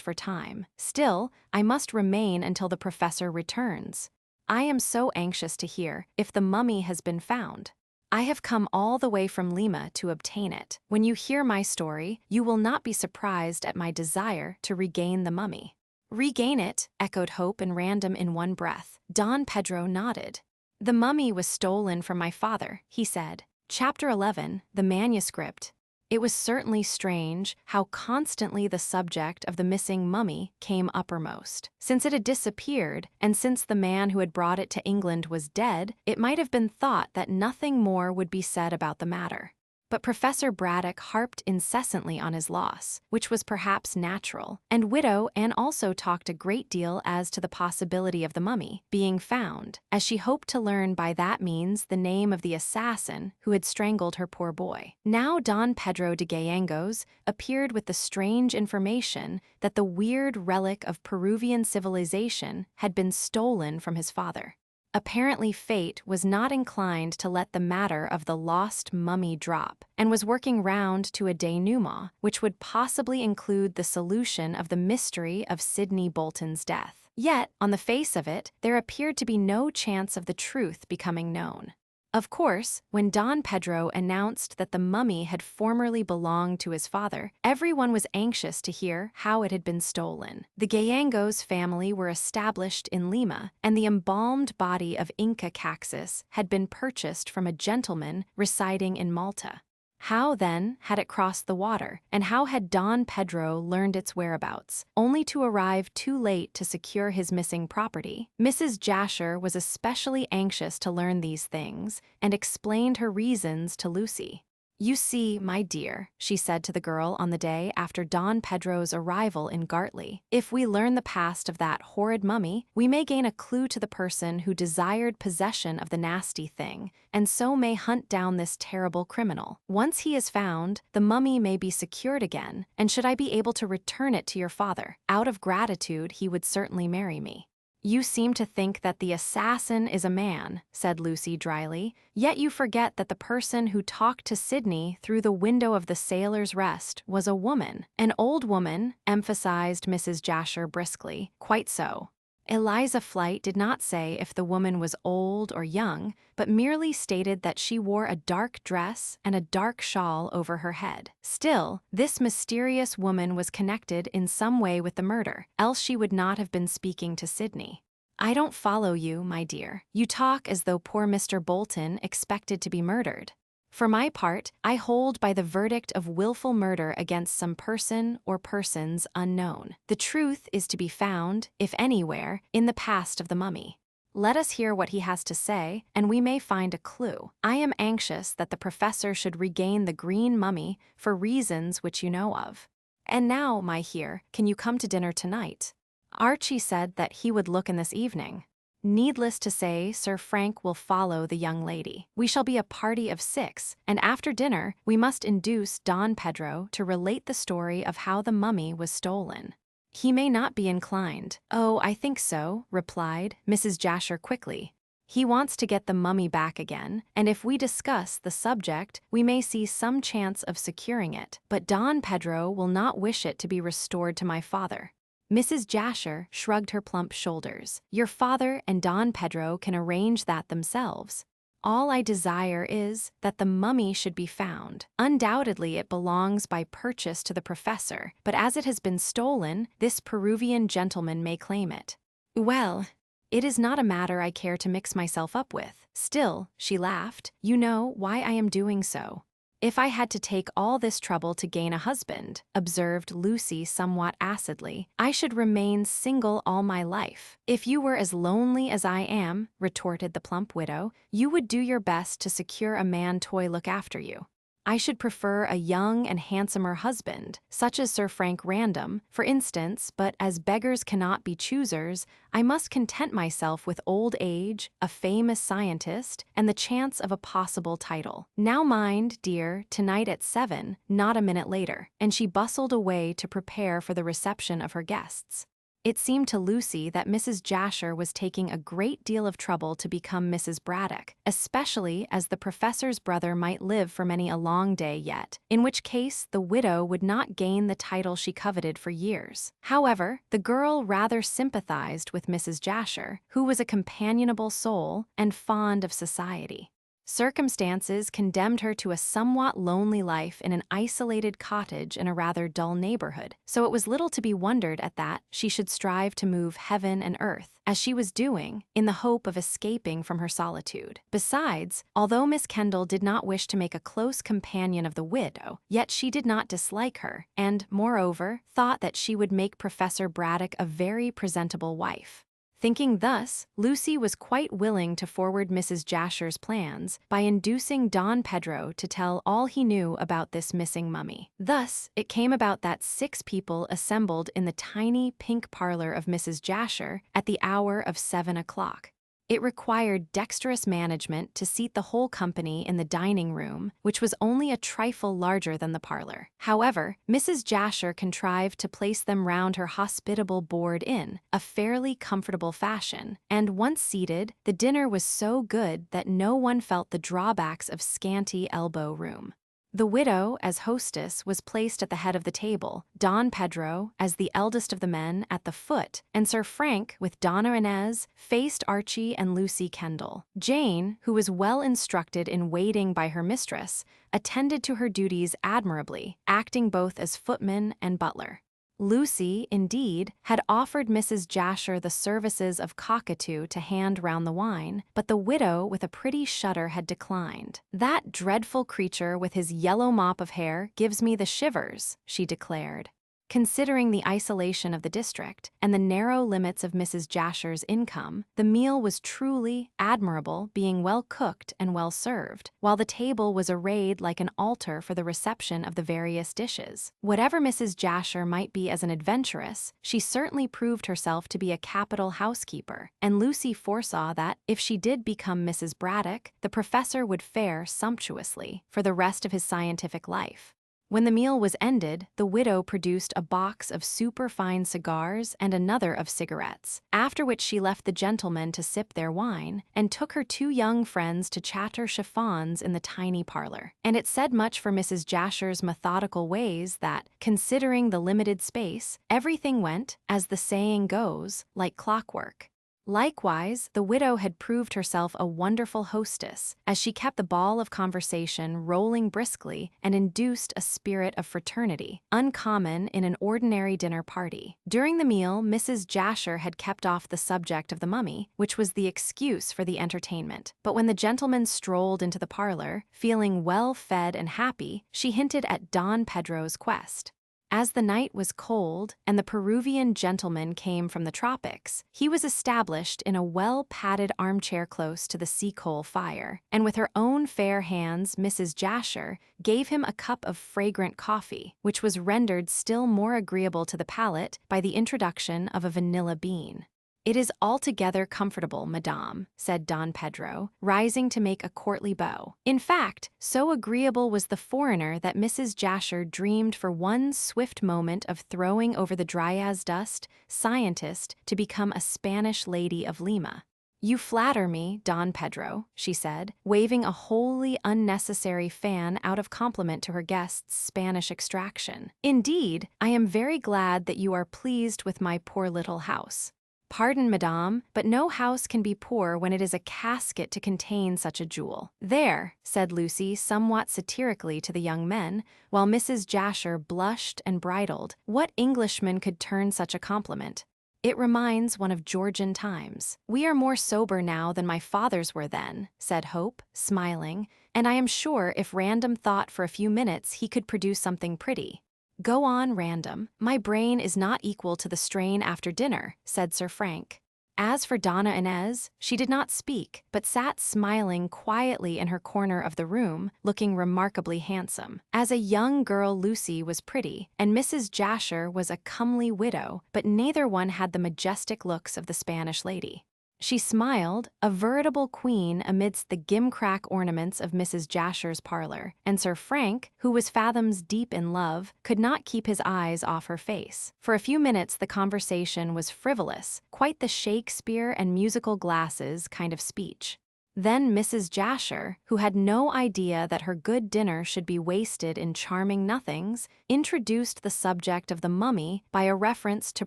for time. Still, I must remain until the professor returns. I am so anxious to hear if the mummy has been found. I have come all the way from Lima to obtain it. When you hear my story, you will not be surprised at my desire to regain the mummy." "Regain it?" echoed Hope and Random in one breath. Don Pedro nodded. "The mummy was stolen from my father," he said. Chapter 11, The Manuscript. It was certainly strange how constantly the subject of the missing mummy came uppermost. Since it had disappeared, and since the man who had brought it to England was dead, it might have been thought that nothing more would be said about the matter. But Professor Braddock harped incessantly on his loss, which was perhaps natural, and Widow Anne also talked a great deal as to the possibility of the mummy being found, as she hoped to learn by that means the name of the assassin who had strangled her poor boy. Now Don Pedro de Gallegos appeared with the strange information that the weird relic of Peruvian civilization had been stolen from his father. Apparently, fate was not inclined to let the matter of the lost mummy drop, and was working round to a denouement which would possibly include the solution of the mystery of Sidney Bolton's death. Yet, on the face of it, there appeared to be no chance of the truth becoming known. Of course, when Don Pedro announced that the mummy had formerly belonged to his father, everyone was anxious to hear how it had been stolen. The Gallegos family were established in Lima, and the embalmed body of Inca Caxus had been purchased from a gentleman residing in Malta. How, then, had it crossed the water, and how had Don Pedro learned its whereabouts, only to arrive too late to secure his missing property? Mrs. Jasher was especially anxious to learn these things, and explained her reasons to Lucy. "You see, my dear," she said to the girl on the day after Don Pedro's arrival in Gartley, "if we learn the past of that horrid mummy, we may gain a clue to the person who desired possession of the nasty thing, and so may hunt down this terrible criminal. Once he is found, the mummy may be secured again, and should I be able to return it to your father, out of gratitude he would certainly marry me." "You seem to think that the assassin is a man," said Lucy dryly, "yet you forget that the person who talked to Sidney through the window of the Sailor's Rest was a woman." "An old woman," emphasized Mrs. Jasher briskly. "Quite so." Eliza Flight did not say if the woman was old or young, but merely stated that she wore a dark dress and a dark shawl over her head. Still, this mysterious woman was connected in some way with the murder, else she would not have been speaking to Sidney. "I don't follow you, my dear. You talk as though poor Mr. Bolton expected to be murdered. For my part, I hold by the verdict of willful murder against some person or persons unknown. The truth is to be found, if anywhere, in the past of the mummy. Let us hear what he has to say, and we may find a clue. I am anxious that the professor should regain the green mummy for reasons which you know of. And now, my dear, can you come to dinner tonight? Archie said that he would look in this evening. Needless to say, Sir Frank will follow the young lady. We shall be a party of 6, and after dinner, we must induce Don Pedro to relate the story of how the mummy was stolen. He may not be inclined." "Oh, I think so," replied Mrs. Jasher quickly. "He wants to get the mummy back again, and if we discuss the subject, we may see some chance of securing it. But Don Pedro will not wish it to be restored to my father." Mrs. Jasher shrugged her plump shoulders. "Your father and Don Pedro can arrange that themselves. All I desire is that the mummy should be found. Undoubtedly it belongs by purchase to the professor, but as it has been stolen, this Peruvian gentleman may claim it. Well, it is not a matter I care to mix myself up with. Still," she laughed, "you know why I am doing so." "If I had to take all this trouble to gain a husband," observed Lucy somewhat acidly, "I should remain single all my life." "If you were as lonely as I am," retorted the plump widow, "you would do your best to secure a man to look after you." I should prefer a young and handsomer husband, such as Sir Frank Random, for instance, but as beggars cannot be choosers, I must content myself with old age, a famous scientist, and the chance of a possible title. Now mind, dear, tonight at 7, not a minute later," and she bustled away to prepare for the reception of her guests. It seemed to Lucy that Mrs. Jasher was taking a great deal of trouble to become Mrs. Braddock, especially as the professor's brother might live for many a long day yet, in which case the widow would not gain the title she coveted for years. However, the girl rather sympathized with Mrs. Jasher, who was a companionable soul and fond of society. Circumstances condemned her to a somewhat lonely life in an isolated cottage in a rather dull neighborhood, so it was little to be wondered at that she should strive to move heaven and earth, as she was doing, in the hope of escaping from her solitude. Besides, although Miss Kendall did not wish to make a close companion of the widow, yet she did not dislike her, and, moreover, thought that she would make Professor Braddock a very presentable wife. Thinking thus, Lucy was quite willing to forward Mrs. Jasher's plans by inducing Don Pedro to tell all he knew about this missing mummy. Thus, it came about that 6 people assembled in the tiny pink parlor of Mrs. Jasher at the hour of 7 o'clock. It required dexterous management to seat the whole company in the dining room, which was only a trifle larger than the parlor. However, Mrs. Jasher contrived to place them round her hospitable board in a fairly comfortable fashion, and once seated, the dinner was so good that no one felt the drawbacks of scanty elbow room. The widow, as hostess, was placed at the head of the table, Don Pedro, as the eldest of the men, at the foot, and Sir Frank, with Donna Inez, faced Archie and Lucy Kendall. Jane, who was well instructed in waiting by her mistress, attended to her duties admirably, acting both as footman and butler. Lucy, indeed, had offered Mrs. Jasher the services of cockatoo to hand round the wine, but the widow with a pretty shudder had declined. "That dreadful creature with his yellow mop of hair gives me the shivers," she declared. Considering the isolation of the district and the narrow limits of Mrs. Jasher's income, the meal was truly admirable, being well cooked and well served, while the table was arrayed like an altar for the reception of the various dishes. Whatever Mrs. Jasher might be as an adventuress, she certainly proved herself to be a capital housekeeper, and Lucy foresaw that, if she did become Mrs. Braddock, the professor would fare sumptuously for the rest of his scientific life. When the meal was ended, the widow produced a box of superfine cigars and another of cigarettes, after which she left the gentlemen to sip their wine, and took her 2 young friends to chatter chiffons in the tiny parlor. And it said much for Mrs. Jasher's methodical ways that, considering the limited space, everything went, as the saying goes, like clockwork. Likewise, the widow had proved herself a wonderful hostess, as she kept the ball of conversation rolling briskly and induced a spirit of fraternity, uncommon in an ordinary dinner party. During the meal, Mrs. Jasher had kept off the subject of the mummy, which was the excuse for the entertainment. But when the gentlemen strolled into the parlor, feeling well fed and happy, she hinted at Don Pedro's quest. As the night was cold and the Peruvian gentleman came from the tropics, he was established in a well-padded armchair close to the sea-coal fire, and with her own fair hands Mrs. Jasher gave him a cup of fragrant coffee, which was rendered still more agreeable to the palate by the introduction of a vanilla bean. "It is altogether comfortable, madame," said Don Pedro, rising to make a courtly bow. In fact, so agreeable was the foreigner that Mrs. Jasher dreamed for one swift moment of throwing over the dryas dust scientist to become a Spanish lady of Lima. "You flatter me, Don Pedro," she said, waving a wholly unnecessary fan out of compliment to her guest's Spanish extraction. "Indeed, I am very glad that you are pleased with my poor little house." "Pardon, madame, but no house can be poor when it is a casket to contain such a jewel." "There," said Lucy somewhat satirically to the young men, while Mrs. Jasher blushed and bridled. What Englishman could turn such a compliment? "It reminds one of Georgian times." "We are more sober now than my fathers were then," said Hope, smiling, "and I am sure if Random thought for a few minutes he could produce something pretty." "Go on, Random. My brain is not equal to the strain after dinner," said Sir Frank. As for Donna Inez, she did not speak, but sat smiling quietly in her corner of the room, looking remarkably handsome. As a young girl, Lucy was pretty, and Mrs. Jasher was a comely widow, but neither one had the majestic looks of the Spanish lady. She smiled, a veritable queen amidst the gimcrack ornaments of Mrs. Jasher's parlor, and Sir Frank, who was fathoms deep in love, could not keep his eyes off her face. For a few minutes the conversation was frivolous, quite the Shakespeare and musical glasses kind of speech. Then Mrs. Jasher, who had no idea that her good dinner should be wasted in charming nothings, introduced the subject of the mummy by a reference to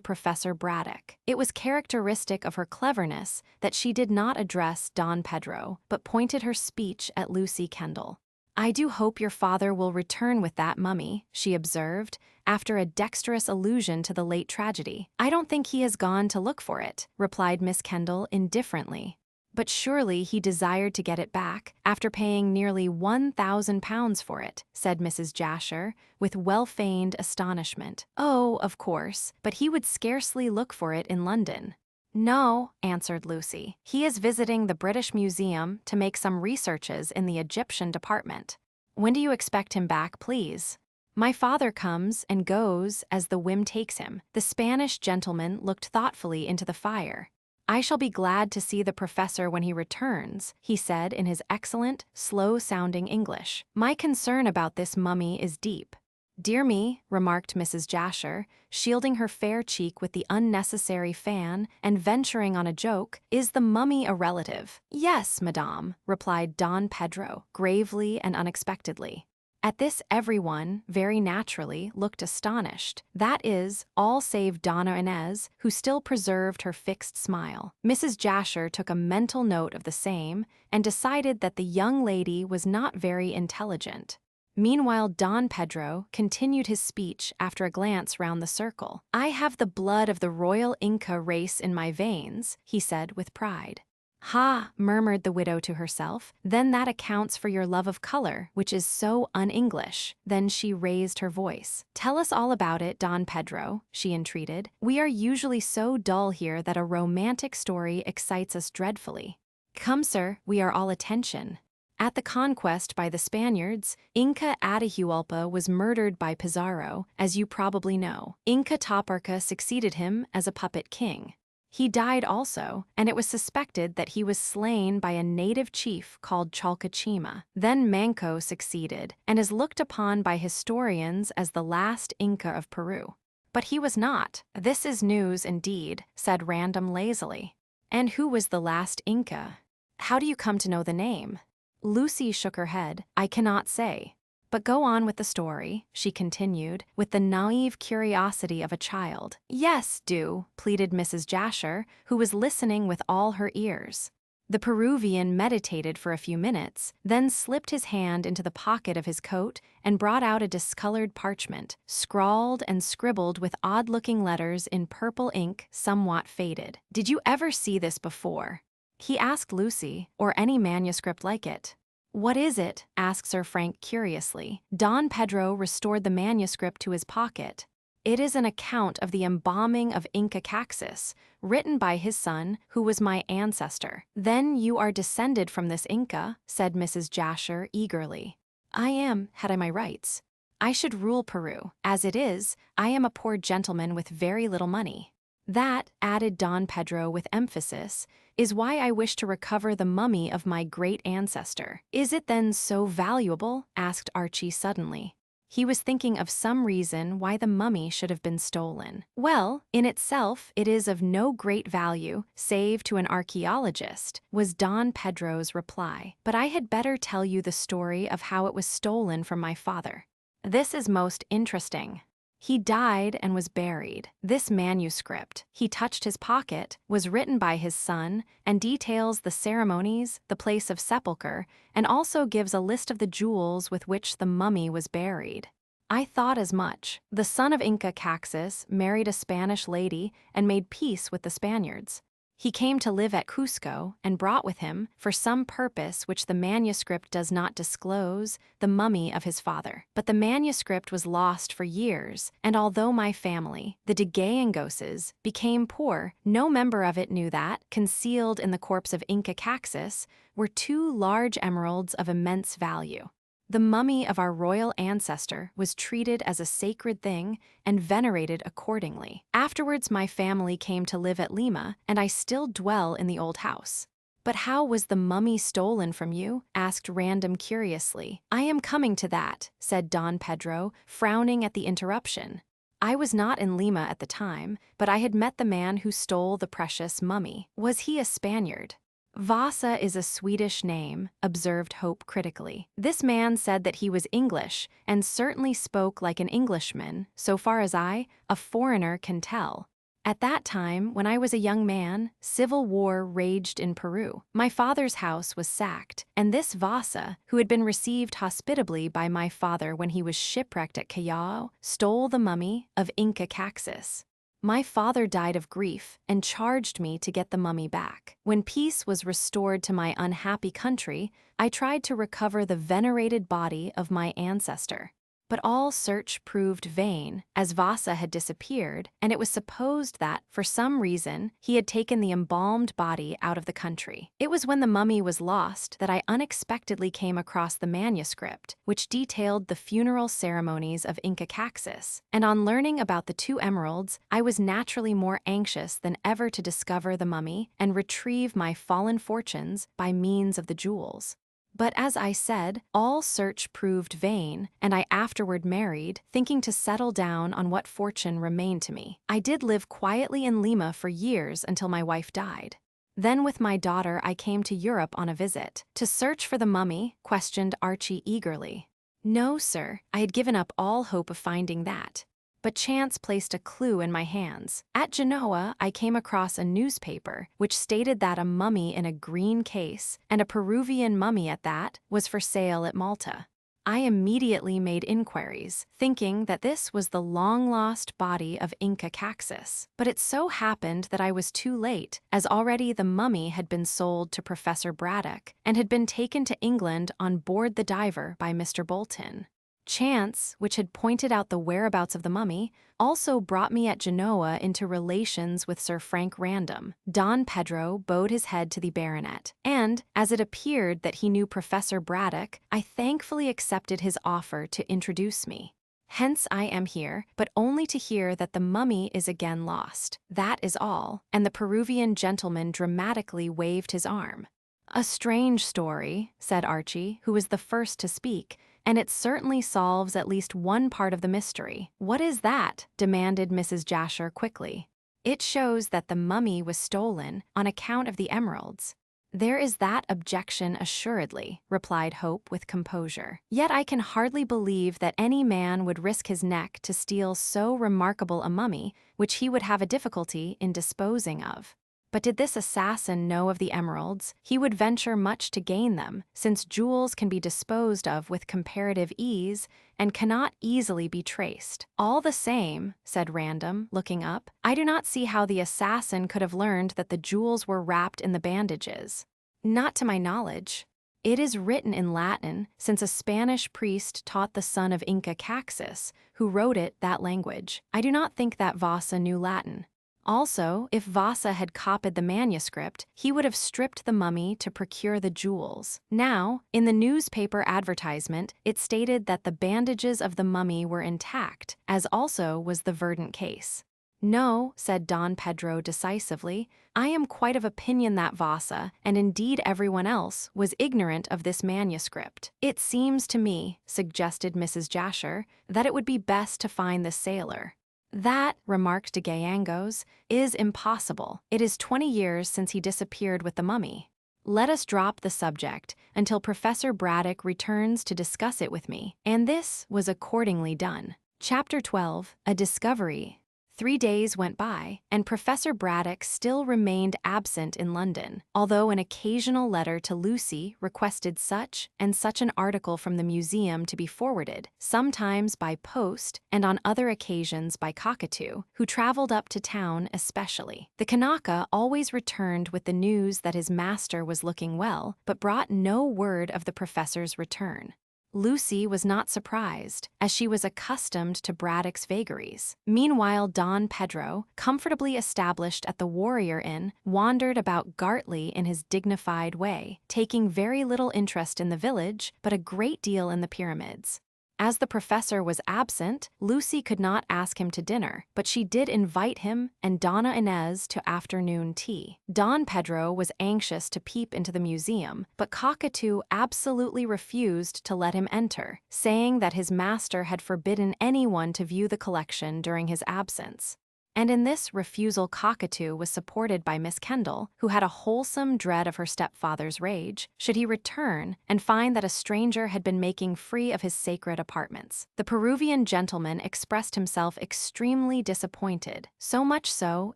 Professor Braddock. It was characteristic of her cleverness that she did not address Don Pedro, but pointed her speech at Lucy Kendall. "I do hope your father will return with that mummy," she observed, after a dexterous allusion to the late tragedy. "I don't think he has gone to look for it," replied Miss Kendall indifferently. "But surely he desired to get it back, after paying nearly £1,000 for it," said Mrs. Jasher, with well-feigned astonishment. "Oh, of course, but he would scarcely look for it in London." "No," answered Lucy. "He is visiting the British Museum to make some researches in the Egyptian department." "When do you expect him back, please?" "My father comes and goes as the whim takes him." The Spanish gentleman looked thoughtfully into the fire. "I shall be glad to see the professor when he returns," he said in his excellent, slow-sounding English. "My concern about this mummy is deep." "Dear me," remarked Mrs. Jasher, shielding her fair cheek with the unnecessary fan and venturing on a joke, "is the mummy a relative?" "Yes, madame," replied Don Pedro, gravely and unexpectedly. At this everyone, very naturally, looked astonished. That is, all save Donna Inez, who still preserved her fixed smile. Mrs. Jasher took a mental note of the same, and decided that the young lady was not very intelligent. Meanwhile Don Pedro continued his speech after a glance round the circle. "I have the blood of the royal Inca race in my veins," he said with pride. "Ha," murmured the widow to herself, "then that accounts for your love of color, which is so un-English." Then she raised her voice. "Tell us all about it, Don Pedro," she entreated. "We are usually so dull here that a romantic story excites us dreadfully." "Come, sir, we are all attention." At the conquest by the Spaniards, Inca Atahualpa was murdered by Pizarro, as you probably know. Inca Taparca succeeded him as a puppet king. He died also, and it was suspected that he was slain by a native chief called Chalcachima. Then Manco succeeded, and is looked upon by historians as the last Inca of Peru. But he was not. "This is news indeed," said Random lazily. "And who was the last Inca? How do you come to know the name?" Lucy shook her head. "I cannot say." "But go on with the story," she continued, with the naive curiosity of a child. "Yes, do," pleaded Mrs. Jasher, who was listening with all her ears. The Peruvian meditated for a few minutes, then slipped his hand into the pocket of his coat and brought out a discolored parchment, scrawled and scribbled with odd-looking letters in purple ink, somewhat faded. "Did you ever see this before?" he asked Lucy, "or any manuscript like it?" "What is it?" asked Sir Frank curiously. Don Pedro restored the manuscript to his pocket. "It is an account of the embalming of Inca Caxus, written by his son, who was my ancestor." "Then you are descended from this Inca?" said Mrs. Jasher eagerly. "I am, had I my rights. I should rule Peru. As it is, I am a poor gentleman with very little money." "That," added Don Pedro with emphasis, "is why I wish to recover the mummy of my great ancestor." "Is it then so valuable?" asked Archie suddenly. He was thinking of some reason why the mummy should have been stolen. "Well, in itself it is of no great value, save to an archaeologist," was Don Pedro's reply. "But I had better tell you the story of how it was stolen from my father. This is most interesting. He died and was buried. This manuscript," he touched his pocket, "was written by his son and details the ceremonies, the place of sepulchre, and also gives a list of the jewels with which the mummy was buried. I thought as much. The son of Inca Caxus married a Spanish lady and made peace with the Spaniards. He came to live at Cusco and brought with him, for some purpose which the manuscript does not disclose, the mummy of his father. But the manuscript was lost for years, and although my family, the de Gayengoses, became poor, no member of it knew that, concealed in the corpse of Inca Caxus, were 2 large emeralds of immense value. The mummy of our royal ancestor was treated as a sacred thing and venerated accordingly. Afterwards, my family came to live at Lima, and I still dwell in the old house. But how was the mummy stolen from you? Asked Random curiously. I am coming to that, said Don Pedro, frowning at the interruption. I was not in Lima at the time, but I had met the man who stole the precious mummy. Was he a Spaniard? Vasa is a Swedish name, observed Hope critically. This man said that he was English, and certainly spoke like an Englishman, so far as I, a foreigner, can tell. At that time, when I was a young man, civil war raged in Peru. My father's house was sacked, and this Vasa, who had been received hospitably by my father when he was shipwrecked at Callao, stole the mummy of Inca Caxus. My father died of grief and charged me to get the mummy back. When peace was restored to my unhappy country, I tried to recover the venerated body of my ancestor. But all search proved vain, as Vasa had disappeared, and it was supposed that, for some reason, he had taken the embalmed body out of the country. It was when the mummy was lost that I unexpectedly came across the manuscript, which detailed the funeral ceremonies of Inca Caxus, and on learning about the 2 emeralds, I was naturally more anxious than ever to discover the mummy and retrieve my fallen fortunes by means of the jewels. But as I said, all search proved vain, and I afterward married, thinking to settle down on what fortune remained to me. I did live quietly in Lima for years until my wife died. Then with my daughter I came to Europe on a visit. To search for the mummy? Questioned Archie eagerly. No, sir, I had given up all hope of finding that. But chance placed a clue in my hands. At Genoa, I came across a newspaper which stated that a mummy in a green case, and a Peruvian mummy at that, was for sale at Malta. I immediately made inquiries, thinking that this was the long-lost body of Inca Caxus. But it so happened that I was too late, as already the mummy had been sold to Professor Braddock and had been taken to England on board the Diver by Mr. Bolton. Chance, which had pointed out the whereabouts of the mummy, also brought me at Genoa into relations with Sir Frank Random. Don Pedro bowed his head to the baronet, and, as it appeared that he knew Professor Braddock, I thankfully accepted his offer to introduce me. Hence I am here, but only to hear that the mummy is again lost. That is all, and the Peruvian gentleman dramatically waved his arm. A strange story, said Archie, who was the first to speak, and it certainly solves at least one part of the mystery. What is that? Demanded Mrs. Jasher quickly. It shows that the mummy was stolen on account of the emeralds. There is that objection assuredly, replied Hope with composure. Yet I can hardly believe that any man would risk his neck to steal so remarkable a mummy, which he would have a difficulty in disposing of. But did this assassin know of the emeralds, he would venture much to gain them, since jewels can be disposed of with comparative ease and cannot easily be traced. All the same, said Random, looking up, I do not see how the assassin could have learned that the jewels were wrapped in the bandages. Not to my knowledge. It is written in Latin, since a Spanish priest taught the son of Inca Caxus, who wrote it that language. I do not think that Vasa knew Latin. Also, if Vasa had copied the manuscript, he would have stripped the mummy to procure the jewels. Now, in the newspaper advertisement, it stated that the bandages of the mummy were intact, as also was the verdant case. No, said Don Pedro decisively, I am quite of opinion that Vasa, and indeed everyone else, was ignorant of this manuscript. It seems to me, suggested Mrs. Jasher, that it would be best to find the sailor. That, remarked de Gayengos, is impossible. It is 20 years since he disappeared with the mummy. Let us drop the subject until Professor Braddock returns to discuss it with me, and this was accordingly done. Chapter 12, A Discovery. 3 days went by, and Professor Braddock still remained absent in London, although an occasional letter to Lucy requested such and such an article from the museum to be forwarded, sometimes by post and on other occasions by Cockatoo, who traveled up to town especially. The Kanaka always returned with the news that his master was looking well, but brought no word of the professor's return. Lucy was not surprised, as she was accustomed to Braddock's vagaries. Meanwhile, Don Pedro, comfortably established at the Warrior Inn, wandered about Gartley in his dignified way, taking very little interest in the village, but a great deal in the pyramids. As the professor was absent, Lucy could not ask him to dinner, but she did invite him and Donna Inez to afternoon tea. Don Pedro was anxious to peep into the museum, but Cockatoo absolutely refused to let him enter, saying that his master had forbidden anyone to view the collection during his absence. And in this refusal Cockatoo was supported by Miss Kendall, who had a wholesome dread of her stepfather's rage, should he return and find that a stranger had been making free of his sacred apartments. The Peruvian gentleman expressed himself extremely disappointed, so much so,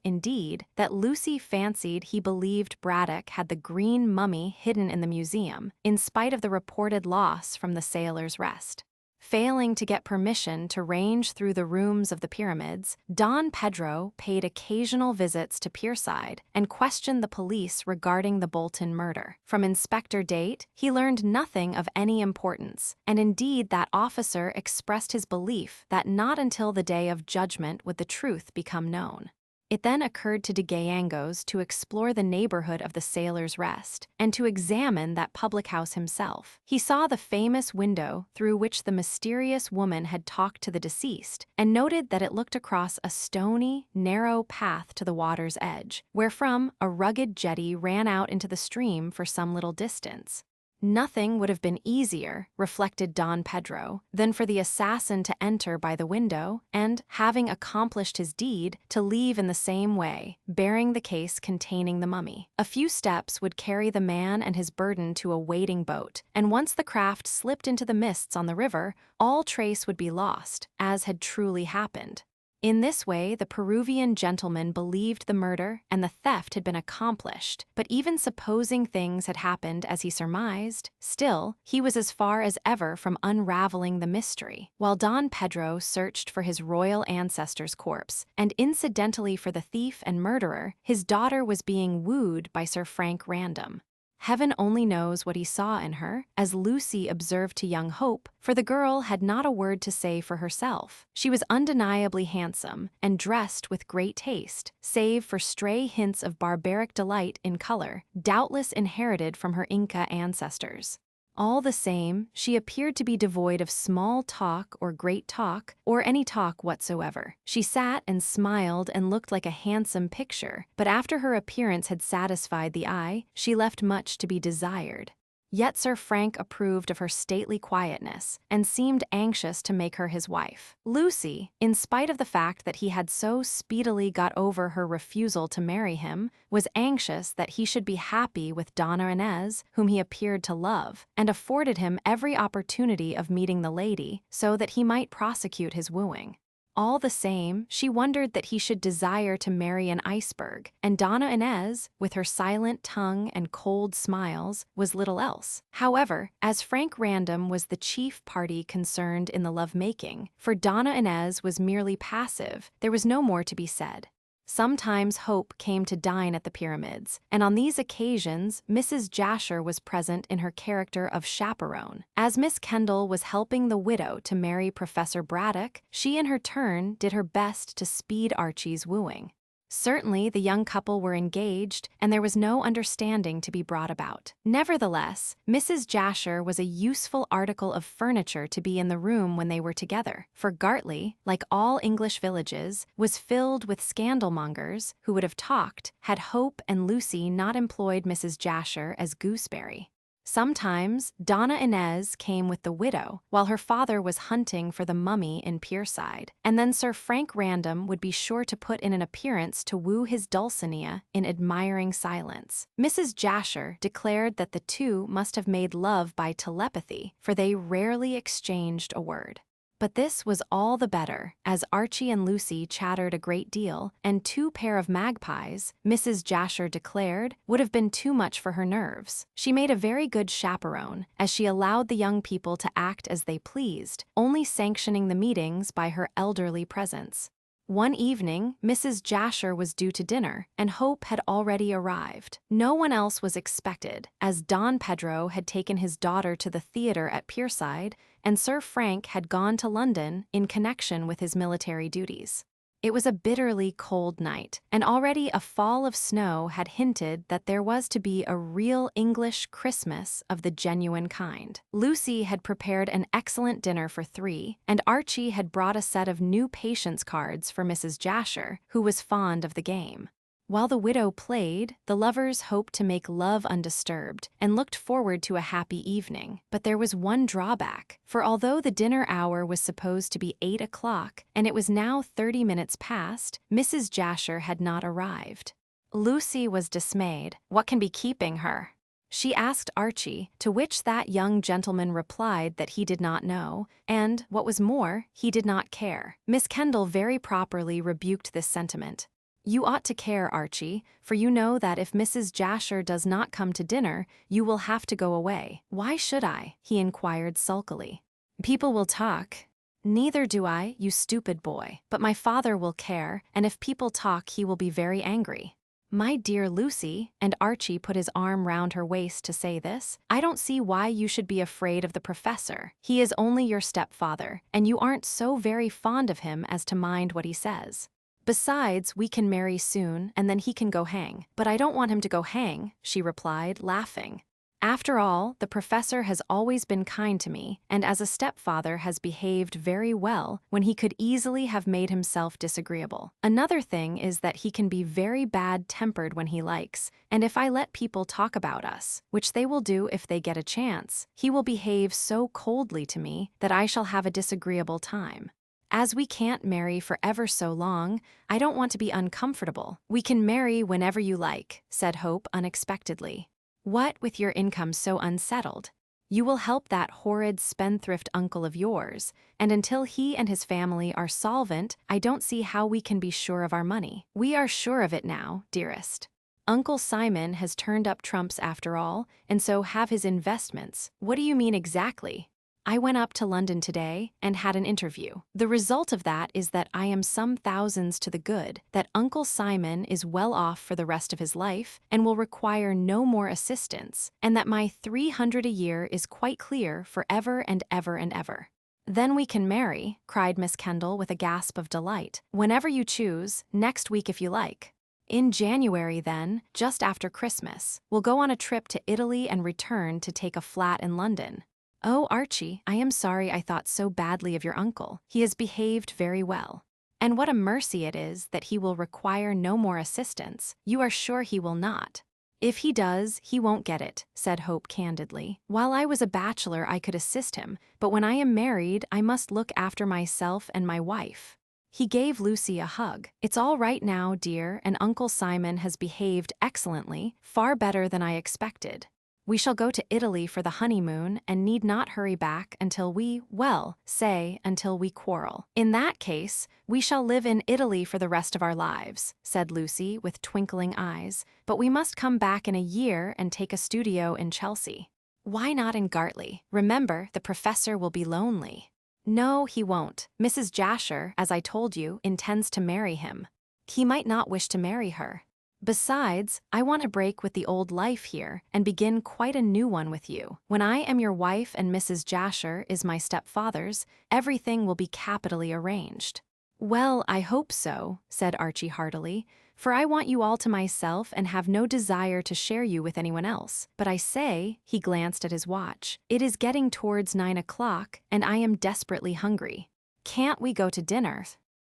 indeed, that Lucy fancied he believed Braddock had the green mummy hidden in the museum, in spite of the reported loss from the Sailor's Rest. Failing to get permission to range through the rooms of the pyramids, Don Pedro paid occasional visits to Pierside and questioned the police regarding the Bolton murder. From Inspector Date, he learned nothing of any importance, and indeed that officer expressed his belief that not until the day of judgment would the truth become known. It then occurred to de Gayangos to explore the neighborhood of the Sailor's Rest and to examine that public house himself. He saw the famous window through which the mysterious woman had talked to the deceased and noted that it looked across a stony, narrow path to the water's edge, wherefrom a rugged jetty ran out into the stream for some little distance. Nothing would have been easier, reflected Don Pedro, than for the assassin to enter by the window and, having accomplished his deed, to leave in the same way, bearing the case containing the mummy. A few steps would carry the man and his burden to a waiting boat, and once the craft slipped into the mists on the river, all trace would be lost, as had truly happened. In this way, the Peruvian gentleman believed the murder and the theft had been accomplished, but even supposing things had happened as he surmised, still, he was as far as ever from unraveling the mystery. While Don Pedro searched for his royal ancestor's corpse, and incidentally for the thief and murderer, his daughter was being wooed by Sir Frank Random. Heaven only knows what he saw in her, as Lucy observed to young Hope, for the girl had not a word to say for herself. She was undeniably handsome, and dressed with great taste, save for stray hints of barbaric delight in color, doubtless inherited from her Inca ancestors. All the same, she appeared to be devoid of small talk or great talk, or any talk whatsoever. She sat and smiled and looked like a handsome picture, but after her appearance had satisfied the eye, she left much to be desired. Yet Sir Frank approved of her stately quietness and seemed anxious to make her his wife. Lucy, in spite of the fact that he had so speedily got over her refusal to marry him, was anxious that he should be happy with Donna Inez, whom he appeared to love, and afforded him every opportunity of meeting the lady so that he might prosecute his wooing. All the same, she wondered that he should desire to marry an iceberg, and Donna Inez, with her silent tongue and cold smiles, was little else. However, as Frank Random was the chief party concerned in the love-making, for Donna Inez was merely passive, there was no more to be said. Sometimes Hope came to dine at the pyramids, and on these occasions Mrs. Jasher was present in her character of chaperone. As Miss Kendall was helping the widow to marry Professor Braddock, she in her turn did her best to speed Archie's wooing. Certainly, the young couple were engaged, and there was no understanding to be brought about. Nevertheless, Mrs. Jasher was a useful article of furniture to be in the room when they were together, for Gartley, like all English villages, was filled with scandalmongers who would have talked had Hope and Lucy not employed Mrs. Jasher as gooseberry. Sometimes Donna Inez came with the widow, while her father was hunting for the mummy in Pierside, and then Sir Frank Random would be sure to put in an appearance to woo his Dulcinea in admiring silence. Mrs. Jasher declared that the two must have made love by telepathy, for they rarely exchanged a word. But this was all the better, as Archie and Lucy chattered a great deal, and 2 pair of magpies, Mrs. Jasher declared, would have been too much for her nerves. She made a very good chaperone, as she allowed the young people to act as they pleased, only sanctioning the meetings by her elderly presence. One evening, Mrs. Jasher was due to dinner, and Hope had already arrived. No one else was expected, as Don Pedro had taken his daughter to the theater at Pierside, and Sir Frank had gone to London in connection with his military duties. It was a bitterly cold night, and already a fall of snow had hinted that there was to be a real English Christmas of the genuine kind. Lucy had prepared an excellent dinner for 3, and Archie had brought a set of new patience cards for Mrs. Jasher, who was fond of the game. While the widow played, the lovers hoped to make love undisturbed and looked forward to a happy evening. But there was one drawback, for although the dinner hour was supposed to be 8 o'clock and it was now 30 minutes past, Mrs. Jasher had not arrived. Lucy was dismayed. What can be keeping her? She asked Archie, to which that young gentleman replied that he did not know, and, what was more, he did not care. Miss Kendall very properly rebuked this sentiment. You ought to care, Archie, for you know that if Mrs. Jasher does not come to dinner, you will have to go away. Why should I? He inquired sulkily. People will talk. Neither do I, you stupid boy. But my father will care, and if people talk he will be very angry. My dear Lucy, and Archie put his arm round her waist to say this, I don't see why you should be afraid of the professor. He is only your stepfather, and you aren't so very fond of him as to mind what he says. Besides, we can marry soon, and then he can go hang. But I don't want him to go hang, she replied, laughing. After all, the professor has always been kind to me, and as a stepfather has behaved very well when he could easily have made himself disagreeable. Another thing is that he can be very bad-tempered when he likes, and if I let people talk about us, which they will do if they get a chance, he will behave so coldly to me that I shall have a disagreeable time. As we can't marry for ever so long, I don't want to be uncomfortable. We can marry whenever you like, said Hope unexpectedly. What with your income so unsettled? You will help that horrid spendthrift uncle of yours, and until he and his family are solvent, I don't see how we can be sure of our money. We are sure of it now, dearest. Uncle Simon has turned up trumps after all, and so have his investments. What do you mean exactly? I went up to London today and had an interview. The result of that is that I am some thousands to the good, that Uncle Simon is well off for the rest of his life and will require no more assistance, and that my 300 a year is quite clear for ever and ever and ever. Then we can marry, cried Miss Kendall with a gasp of delight. Whenever you choose, next week if you like. In January then, just after Christmas, we'll go on a trip to Italy and return to take a flat in London. Oh, Archie, I am sorry I thought so badly of your uncle. He has behaved very well. And what a mercy it is that he will require no more assistance. You are sure he will not. If he does, he won't get it, said Hope candidly. While I was a bachelor, I could assist him, but when I am married, I must look after myself and my wife. He gave Lucy a hug. It's all right now, dear, and Uncle Simon has behaved excellently, far better than I expected. We shall go to Italy for the honeymoon and need not hurry back until until we quarrel. In that case, we shall live in Italy for the rest of our lives, said Lucy with twinkling eyes, but we must come back in a year and take a studio in Chelsea. Why not in Gartley? Remember, the professor will be lonely. No, he won't. Mrs. Jasher, as I told you, intends to marry him. He might not wish to marry her. Besides, I want to break with the old life here and begin quite a new one with you. When I am your wife and Mrs. Jasher is my stepfather's, everything will be capitally arranged. Well, I hope so, said Archie heartily, for I want you all to myself and have no desire to share you with anyone else. But I say, he glanced at his watch, it is getting towards 9 o'clock and I am desperately hungry. Can't we go to dinner?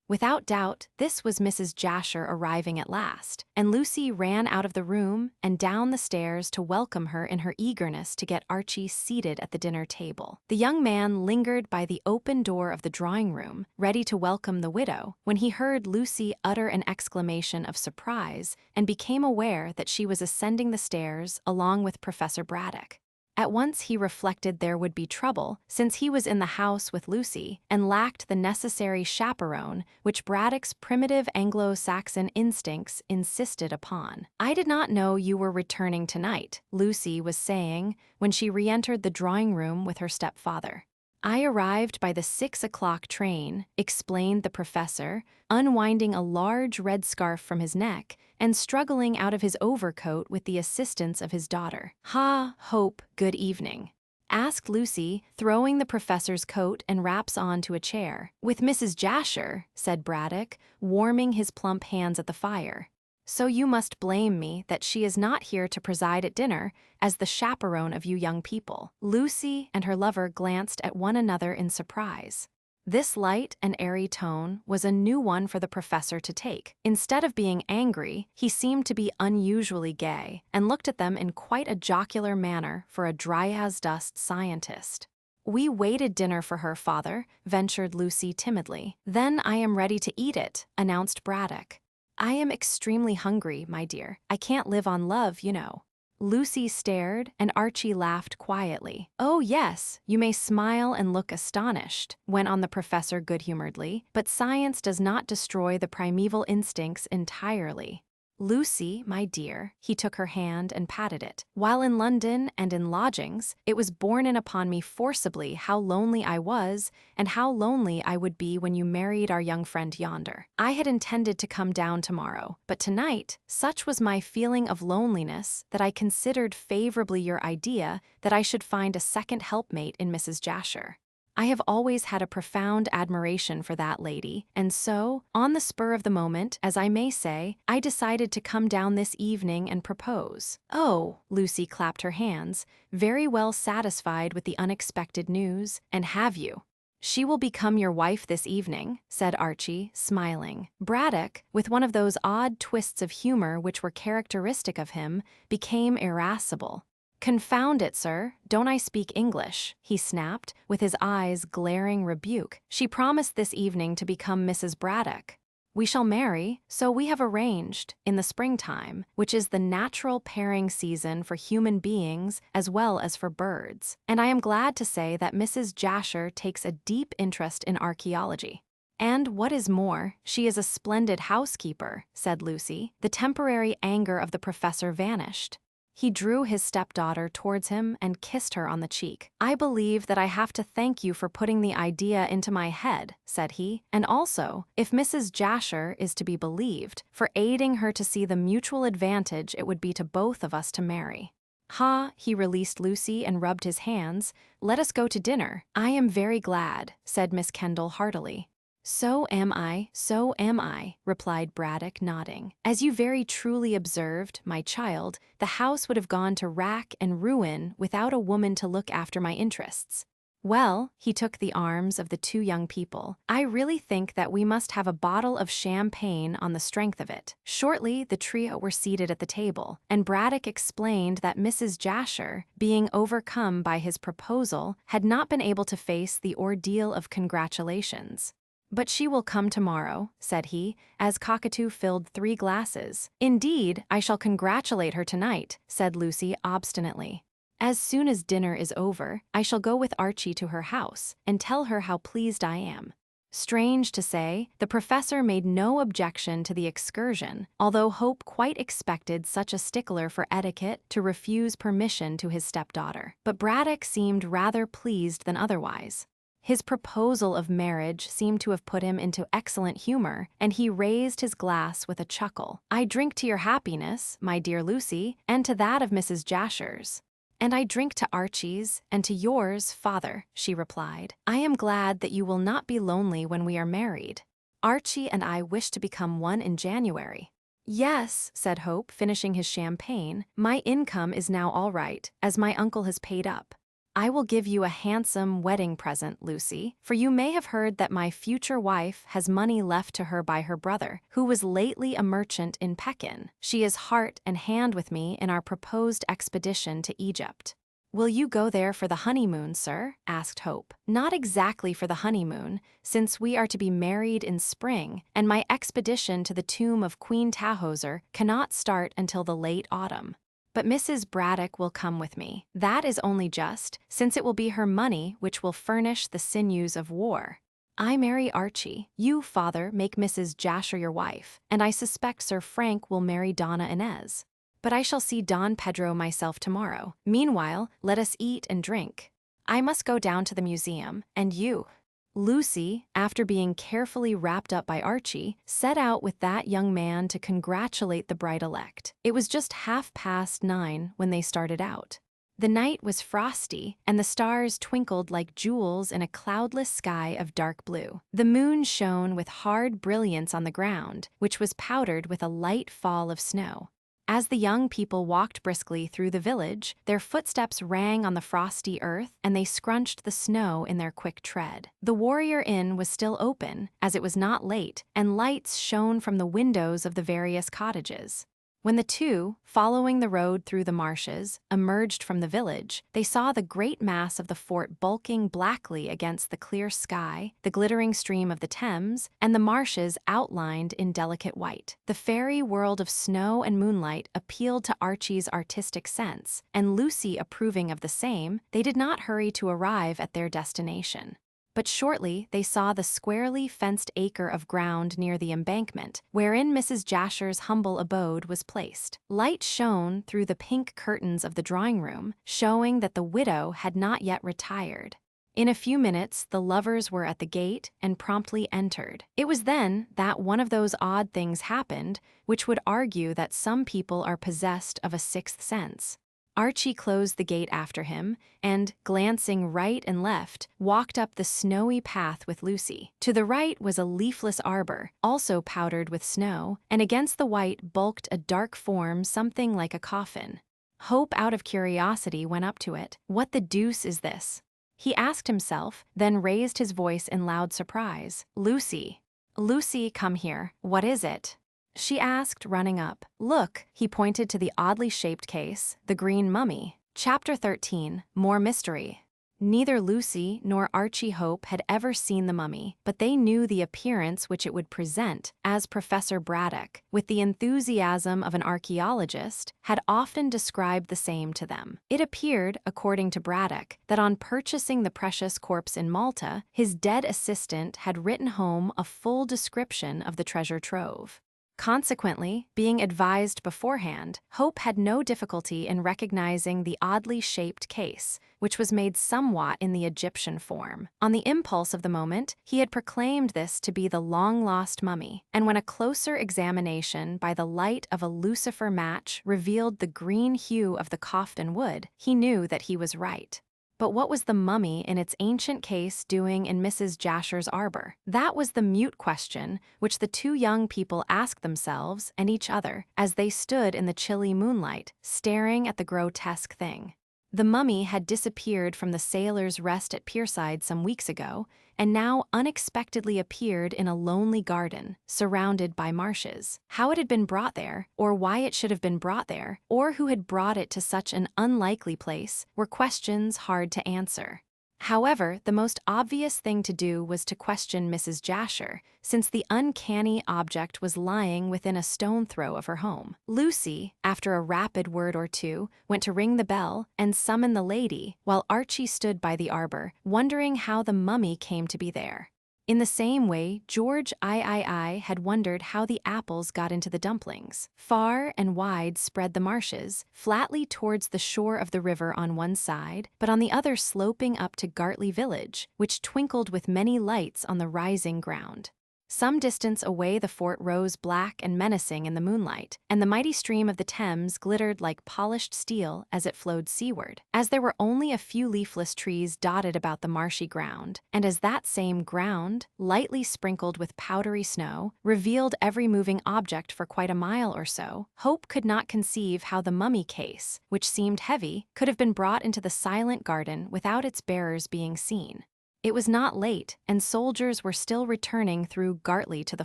Without doubt, this was Mrs. Jasher arriving at last, and Lucy ran out of the room and down the stairs to welcome her in her eagerness to get Archie seated at the dinner table. The young man lingered by the open door of the drawing-room, ready to welcome the widow, when he heard Lucy utter an exclamation of surprise and became aware that she was ascending the stairs along with Professor Braddock. At once he reflected there would be trouble, since he was in the house with Lucy, and lacked the necessary chaperone which Braddock's primitive Anglo-Saxon instincts insisted upon. "I did not know you were returning tonight," Lucy was saying when she re-entered the drawing room with her stepfather. "I arrived by the 6 o'clock train," explained the professor, unwinding a large red scarf from his neck and struggling out of his overcoat with the assistance of his daughter. "Ha, Hope, good evening," asked Lucy, throwing the professor's coat and wraps onto a chair. "With Mrs. Jasher," said Braddock, warming his plump hands at the fire. "So you must blame me that she is not here to preside at dinner as the chaperone of you young people." Lucy and her lover glanced at one another in surprise. This light and airy tone was a new one for the professor to take. Instead of being angry, he seemed to be unusually gay and looked at them in quite a jocular manner for a dry-as-dust scientist. "We waited dinner for her, father," ventured Lucy timidly. "Then I am ready to eat it," announced Braddock. "I am extremely hungry, my dear. I can't live on love, you know." Lucy stared, and Archie laughed quietly. "Oh yes, you may smile and look astonished," went on the professor good-humoredly, "but science does not destroy the primeval instincts entirely. Lucy, my dear," he took her hand and patted it. "While in London and in lodgings, it was borne in upon me forcibly how lonely I was and how lonely I would be when you married our young friend yonder. I had intended to come down tomorrow, but tonight, such was my feeling of loneliness that I considered favorably your idea that I should find a second helpmate in Mrs. Jasher. I have always had a profound admiration for that lady, and so, on the spur of the moment, as I may say, I decided to come down this evening and propose." "Oh," Lucy clapped her hands, very well satisfied with the unexpected news. "And have you?" "She will become your wife this evening," said Archie, smiling. Braddock, with one of those odd twists of humor which were characteristic of him, became irascible. "Confound it, sir, don't I speak English?" he snapped, with his eyes glaring rebuke. "She promised this evening to become Mrs. Braddock. We shall marry, so we have arranged, in the springtime, which is the natural pairing season for human beings as well as for birds. And I am glad to say that Mrs. Jasher takes a deep interest in archaeology. And what is more, she is a splendid housekeeper," said Lucy. The temporary anger of the professor vanished. He drew his stepdaughter towards him and kissed her on the cheek. "I believe that I have to thank you for putting the idea into my head," said he, "and also, if Mrs. Jasher is to be believed, for aiding her to see the mutual advantage it would be to both of us to marry. Ha," he released Lucy and rubbed his hands, "let us go to dinner." "I am very glad," said Miss Kendall heartily. So am I," replied Braddock, nodding. "As you very truly observed, my child, the house would have gone to rack and ruin without a woman to look after my interests. Well," he took the arms of the two young people, "I really think that we must have a bottle of champagne on the strength of it." Shortly, the trio were seated at the table, and Braddock explained that Mrs. Jasher, being overcome by his proposal, had not been able to face the ordeal of congratulations. "But she will come tomorrow," said he, as Cockatoo filled 3 glasses. "Indeed, I shall congratulate her tonight," said Lucy obstinately. "As soon as dinner is over, I shall go with Archie to her house and tell her how pleased I am." Strange to say, the professor made no objection to the excursion, although Hope quite expected such a stickler for etiquette to refuse permission to his stepdaughter. But Braddock seemed rather pleased than otherwise. His proposal of marriage seemed to have put him into excellent humor, and he raised his glass with a chuckle. "I drink to your happiness, my dear Lucy, and to that of Mrs. Jasher's." "And I drink to Archie's and to yours, father," she replied. "I am glad that you will not be lonely when we are married. Archie and I wish to become one in January." "Yes," said Hope, finishing his champagne, "my income is now all right, as my uncle has paid up. I will give you a handsome wedding present, Lucy, for you may have heard that my future wife has money left to her by her brother, who was lately a merchant in Pekin. She is heart and hand with me in our proposed expedition to Egypt." "Will you go there for the honeymoon, sir?" asked Hope. "Not exactly for the honeymoon, since we are to be married in spring, and my expedition to the tomb of Queen Tahoser cannot start until the late autumn." But Mrs. Braddock will come with me. That is only just, since it will be her money which will furnish the sinews of war. I marry Archie. You, father, make Mrs. Jasher your wife, and I suspect Sir Frank will marry Donna Inez. But I shall see Don Pedro myself tomorrow. Meanwhile, let us eat and drink. I must go down to the museum, and you. Lucy, after being carefully wrapped up by Archie, set out with that young man to congratulate the bride-elect. It was just 9:30 when they started out. The night was frosty, and the stars twinkled like jewels in a cloudless sky of dark blue. The moon shone with hard brilliance on the ground, which was powdered with a light fall of snow. As the young people walked briskly through the village, their footsteps rang on the frosty earth and they scrunched the snow in their quick tread. The Warrior Inn was still open, as it was not late, and lights shone from the windows of the various cottages. When the two, following the road through the marshes, emerged from the village, they saw the great mass of the fort bulking blackly against the clear sky, the glittering stream of the Thames, and the marshes outlined in delicate white. The fairy world of snow and moonlight appealed to Archie's artistic sense, and Lucy approving of the same, they did not hurry to arrive at their destination. But shortly they saw the squarely fenced acre of ground near the embankment, wherein Mrs. Jasher's humble abode was placed. Light shone through the pink curtains of the drawing-room, showing that the widow had not yet retired. In a few minutes the lovers were at the gate and promptly entered. It was then that one of those odd things happened which would argue that some people are possessed of a sixth sense. Archie closed the gate after him and, glancing right and left, walked up the snowy path with Lucy. To the right was a leafless arbor, also powdered with snow, and against the white bulked a dark form something like a coffin. Hope, out of curiosity, went up to it. "What the deuce is this?" he asked himself, then raised his voice in loud surprise. "Lucy! Lucy, come here. What is it?" she asked, running up. "Look," he pointed to the oddly shaped case, the green mummy. Chapter 13, More Mystery. Neither Lucy nor Archie Hope had ever seen the mummy, but they knew the appearance which it would present, as Professor Braddock, with the enthusiasm of an archaeologist, had often described the same to them. It appeared, according to Braddock, that on purchasing the precious corpse in Malta, his dead assistant had written home a full description of the treasure trove. Consequently, being advised beforehand, Hope had no difficulty in recognizing the oddly shaped case, which was made somewhat in the Egyptian form. On the impulse of the moment, he had proclaimed this to be the long-lost mummy, and when a closer examination by the light of a lucifer match revealed the green hue of the coffin wood, he knew that he was right. But what was the mummy in its ancient case doing in Mrs. Jasher's arbor? That was the mute question which the two young people asked themselves and each other as they stood in the chilly moonlight, staring at the grotesque thing. The mummy had disappeared from the Sailor's Rest at Pierside some weeks ago, and now unexpectedly appeared in a lonely garden, surrounded by marshes. How it had been brought there, or why it should have been brought there, or who had brought it to such an unlikely place, were questions hard to answer. However, the most obvious thing to do was to question Mrs. Jasher, since the uncanny object was lying within a stone throw of her home. Lucy, after a rapid word or two, went to ring the bell and summon the lady, while Archie stood by the arbor, wondering how the mummy came to be there. In the same way, George III had wondered how the apples got into the dumplings. Far and wide spread the marshes, flatly towards the shore of the river on one side, but on the other sloping up to Gartley village, which twinkled with many lights on the rising ground. Some distance away the fort rose black and menacing in the moonlight, and the mighty stream of the Thames glittered like polished steel as it flowed seaward. As there were only a few leafless trees dotted about the marshy ground, and as that same ground, lightly sprinkled with powdery snow, revealed every moving object for quite a mile or so, Hope could not conceive how the mummy case, which seemed heavy, could have been brought into the silent garden without its bearers being seen. It was not late, and soldiers were still returning through Gartley to the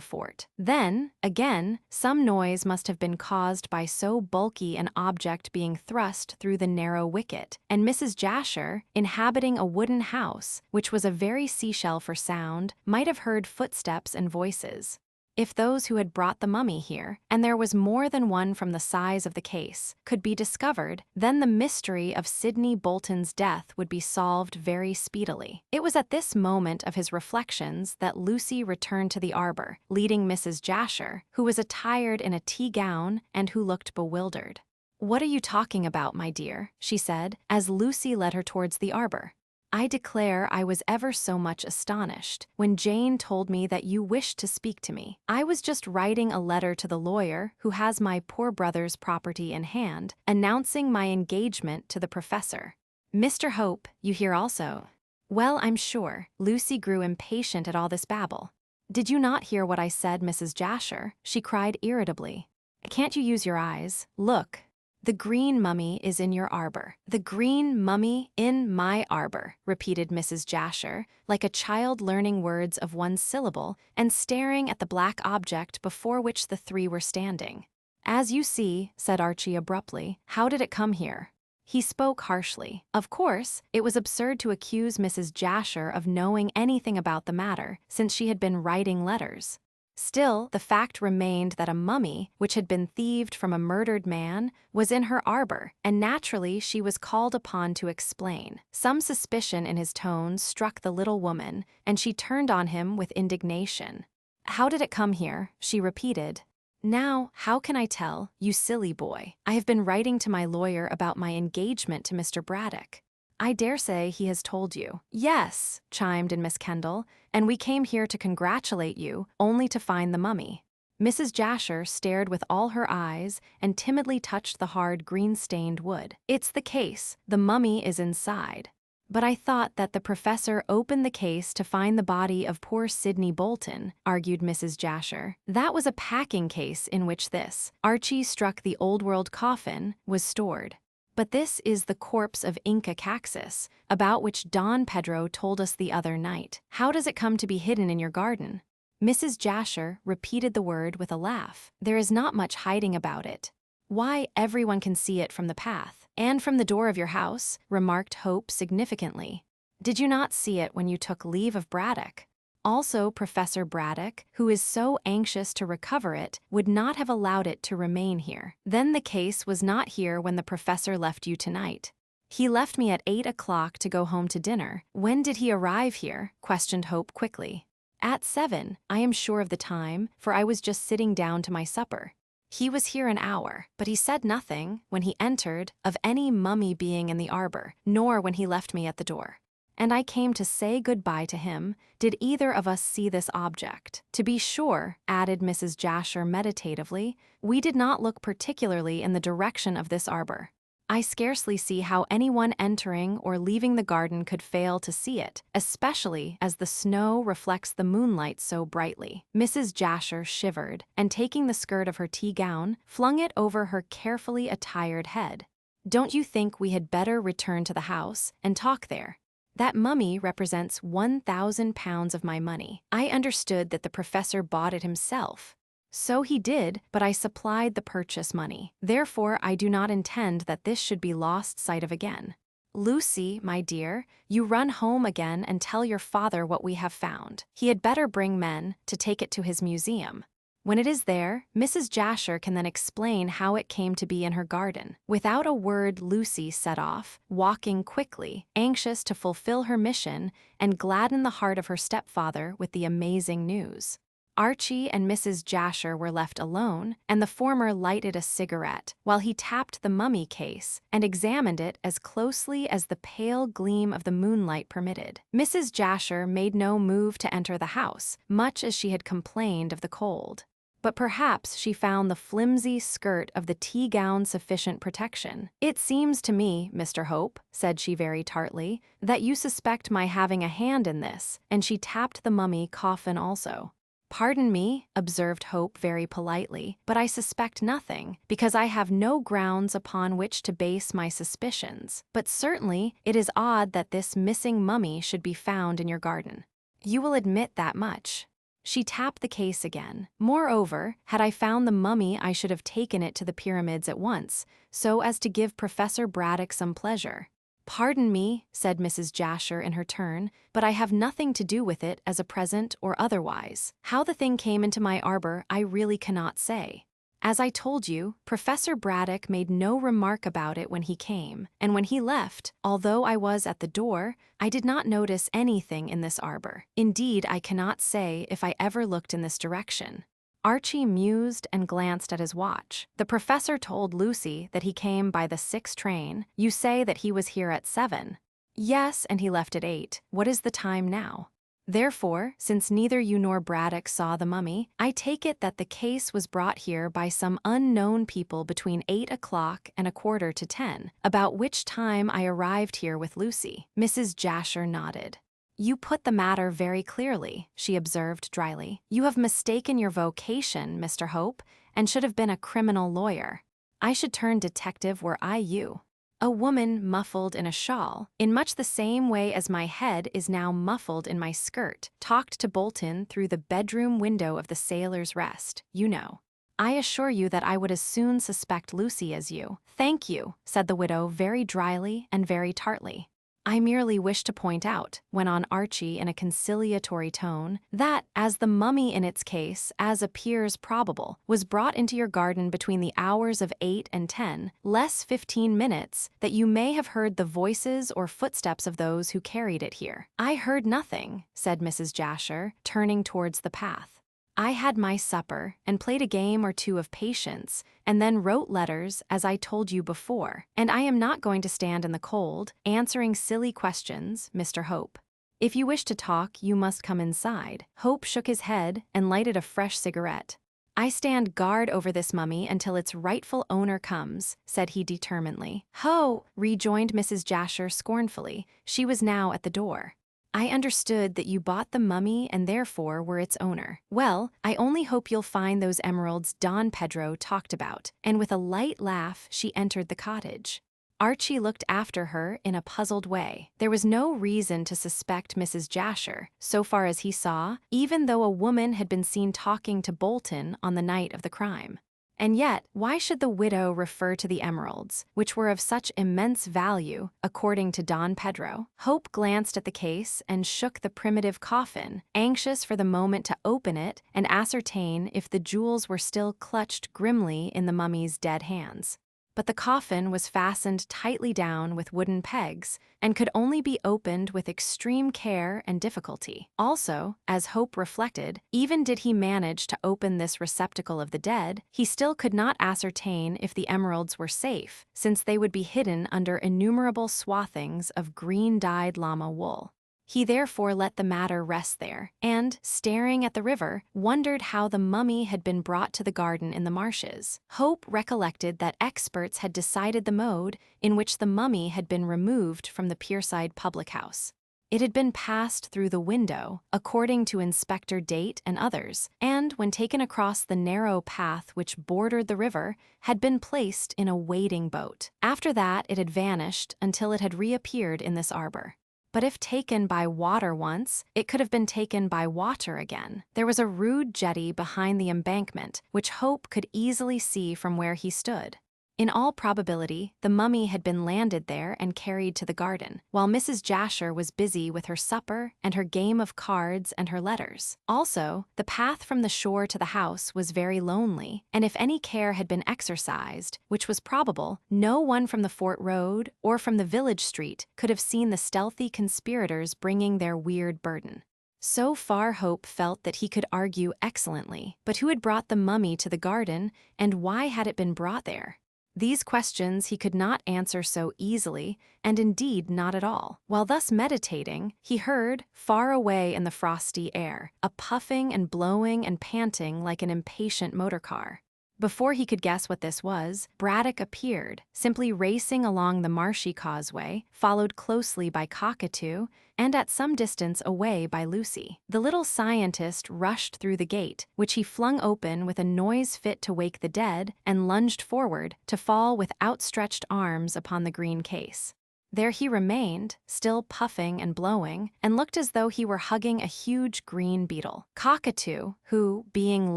fort. Then, again, some noise must have been caused by so bulky an object being thrust through the narrow wicket, and Mrs. Jasher, inhabiting a wooden house, which was a very seashell for sound, might have heard footsteps and voices. If those who had brought the mummy here, and there was more than one from the size of the case, could be discovered, then the mystery of Sidney Bolton's death would be solved very speedily. It was at this moment of his reflections that Lucy returned to the arbor, leading Mrs. Jasher, who was attired in a tea gown and who looked bewildered. "What are you talking about, my dear?" she said, as Lucy led her towards the arbor. "I declare I was ever so much astonished when Jane told me that you wished to speak to me. I was just writing a letter to the lawyer who has my poor brother's property in hand, announcing my engagement to the professor." "Mr. Hope, you here also?" "Well, I'm sure." Lucy grew impatient at all this babble. "Did you not hear what I said, Mrs. Jasher?" she cried irritably. "Can't you use your eyes? Look. The green mummy is in your arbor." "The green mummy in my arbor," repeated Mrs. Jasher, like a child learning words of one syllable and staring at the black object before which the three were standing. "As you see," said Archie abruptly. "How did it come here?" He spoke harshly. Of course, it was absurd to accuse Mrs. Jasher of knowing anything about the matter, since she had been writing letters. Still, the fact remained that a mummy, which had been thieved from a murdered man, was in her arbor, and naturally she was called upon to explain. Some suspicion in his tones struck the little woman, and she turned on him with indignation. "How did it come here?" she repeated. "Now, how can I tell, you silly boy? I have been writing to my lawyer about my engagement to Mr. Braddock." "I dare say he has told you." "Yes," chimed in Miss Kendall, "and we came here to congratulate you, only to find the mummy." Mrs. Jasher stared with all her eyes and timidly touched the hard green-stained wood. "It's the case. The mummy is inside." "But I thought that the professor opened the case to find the body of poor Sidney Bolton," argued Mrs. Jasher. "That was a packing case in which this," Archie struck the old-world coffin, "was stored. But this is the corpse of Inca Caxus, about which Don Pedro told us the other night. How does it come to be hidden in your garden?" Mrs. Jasher repeated the word with a laugh. "There is not much hiding about it. Why, everyone can see it from the path. And from the door of your house," remarked Hope significantly. "Did you not see it when you took leave of Braddock? Also, Professor Braddock, who is so anxious to recover it, would not have allowed it to remain here. Then the case was not here when the professor left you tonight." "He left me at 8 o'clock to go home to dinner." "When did he arrive here?" questioned Hope quickly. "At 7, I am sure of the time, for I was just sitting down to my supper. He was here an hour, but he said nothing, when he entered, of any mummy being in the arbor, nor when he left me at the door. And I came to say good-bye to him. Did either of us see this object?" "To be sure," added Mrs. Jasher meditatively, "we did not look particularly in the direction of this arbor. I scarcely see how anyone entering or leaving the garden could fail to see it, especially as the snow reflects the moonlight so brightly." Mrs. Jasher shivered, and taking the skirt of her tea gown, flung it over her carefully attired head. "Don't you think we had better return to the house and talk there? That mummy represents 1,000 pounds of my money. I understood that the professor bought it himself." "So he did, but I supplied the purchase money. Therefore, I do not intend that this should be lost sight of again. Lucy, my dear, you run home again and tell your father what we have found. He had better bring men to take it to his museum. When it is there, Mrs. Jasher can then explain how it came to be in her garden." Without a word, Lucy set off, walking quickly, anxious to fulfill her mission and gladden the heart of her stepfather with the amazing news. Archie and Mrs. Jasher were left alone, and the former lighted a cigarette while he tapped the mummy case and examined it as closely as the pale gleam of the moonlight permitted. Mrs. Jasher made no move to enter the house, much as she had complained of the cold. But perhaps she found the flimsy skirt of the tea gown sufficient protection. "It seems to me, Mr. Hope," said she very tartly, "that you suspect my having a hand in this," and she tapped the mummy coffin also. "Pardon me," observed Hope very politely, "but I suspect nothing, because I have no grounds upon which to base my suspicions. But certainly it is odd that this missing mummy should be found in your garden. You will admit that much." She tapped the case again. "Moreover, had I found the mummy, I should have taken it to the pyramids at once, so as to give Professor Braddock some pleasure." "Pardon me," said Mrs. Jasher in her turn, "but I have nothing to do with it as a present or otherwise. How the thing came into my arbor I really cannot say. As I told you, Professor Braddock made no remark about it when he came, and when he left, although I was at the door, I did not notice anything in this arbor. Indeed, I cannot say if I ever looked in this direction." Archie mused and glanced at his watch. "The professor told Lucy that he came by the 6 train. You say that he was here at 7. "Yes, and he left at 8. What is the time now? Therefore, since neither you nor Braddock saw the mummy, I take it that the case was brought here by some unknown people between 8 o'clock and 9:45, about which time I arrived here with Lucy." Mrs. Jasher nodded. "You put the matter very clearly," she observed dryly. "You have mistaken your vocation, Mr. Hope, and should have been a criminal lawyer. I should turn detective were I you." A woman muffled in a shawl, in much the same way as my head is now muffled in my skirt, talked to Bolton through the bedroom window of the Sailor's Rest, you know. "I assure you that I would as soon suspect Lucy as you." "Thank you," said the widow very dryly and very tartly. "I merely wish to point out," went on Archie in a conciliatory tone, "that, as the mummy in its case, as appears probable, was brought into your garden between the hours of 8 and 10, less 15 minutes, that you may have heard the voices or footsteps of those who carried it here." "I heard nothing," said Mrs. Jasher, turning towards the path. "I had my supper, and played a game or two of patience, and then wrote letters, as I told you before, and I am not going to stand in the cold, answering silly questions, Mr. Hope. If you wish to talk, you must come inside." Hope shook his head and lighted a fresh cigarette. "I stand guard over this mummy until its rightful owner comes," said he determinedly. "Ho!" rejoined Mrs. Jasher scornfully. She was now at the door. "I understood that you bought the mummy and therefore were its owner. Well, I only hope you'll find those emeralds Don Pedro talked about," and with a light laugh she entered the cottage. Archie looked after her in a puzzled way. There was no reason to suspect Mrs. Jasher, so far as he saw, even though a woman had been seen talking to Bolton on the night of the crime. And yet, why should the widow refer to the emeralds, which were of such immense value, according to Don Pedro? Hope glanced at the case and shook the primitive coffin, anxious for the moment to open it and ascertain if the jewels were still clutched grimly in the mummy's dead hands. But the coffin was fastened tightly down with wooden pegs and could only be opened with extreme care and difficulty. Also, as Hope reflected, even did he manage to open this receptacle of the dead, he still could not ascertain if the emeralds were safe, since they would be hidden under innumerable swathings of green-dyed llama wool. He therefore let the matter rest there, and, staring at the river, wondered how the mummy had been brought to the garden in the marshes. Hope recollected that experts had decided the mode in which the mummy had been removed from the Pierside public house. It had been passed through the window, according to Inspector Date and others, and, when taken across the narrow path which bordered the river, had been placed in a wading boat. After that it had vanished until it had reappeared in this arbor. But if taken by water once, it could have been taken by water again. There was a rude jetty behind the embankment, which Hope could easily see from where he stood. In all probability, the mummy had been landed there and carried to the garden, while Mrs. Jasher was busy with her supper and her game of cards and her letters. Also, the path from the shore to the house was very lonely, and if any care had been exercised, which was probable, no one from the Fort Road or from the village street could have seen the stealthy conspirators bringing their weird burden. So far Hope felt that he could argue excellently, but who had brought the mummy to the garden, and why had it been brought there? These questions he could not answer so easily, and indeed not at all. While thus meditating, he heard, far away in the frosty air, a puffing and blowing and panting like an impatient motor car. Before he could guess what this was, Braddock appeared, simply racing along the marshy causeway, followed closely by Cockatoo, and at some distance away by Lucy. The little scientist rushed through the gate, which he flung open with a noise fit to wake the dead, and lunged forward, to fall with outstretched arms upon the green case. There he remained, still puffing and blowing, and looked as though he were hugging a huge green beetle. Cockatoo, who, being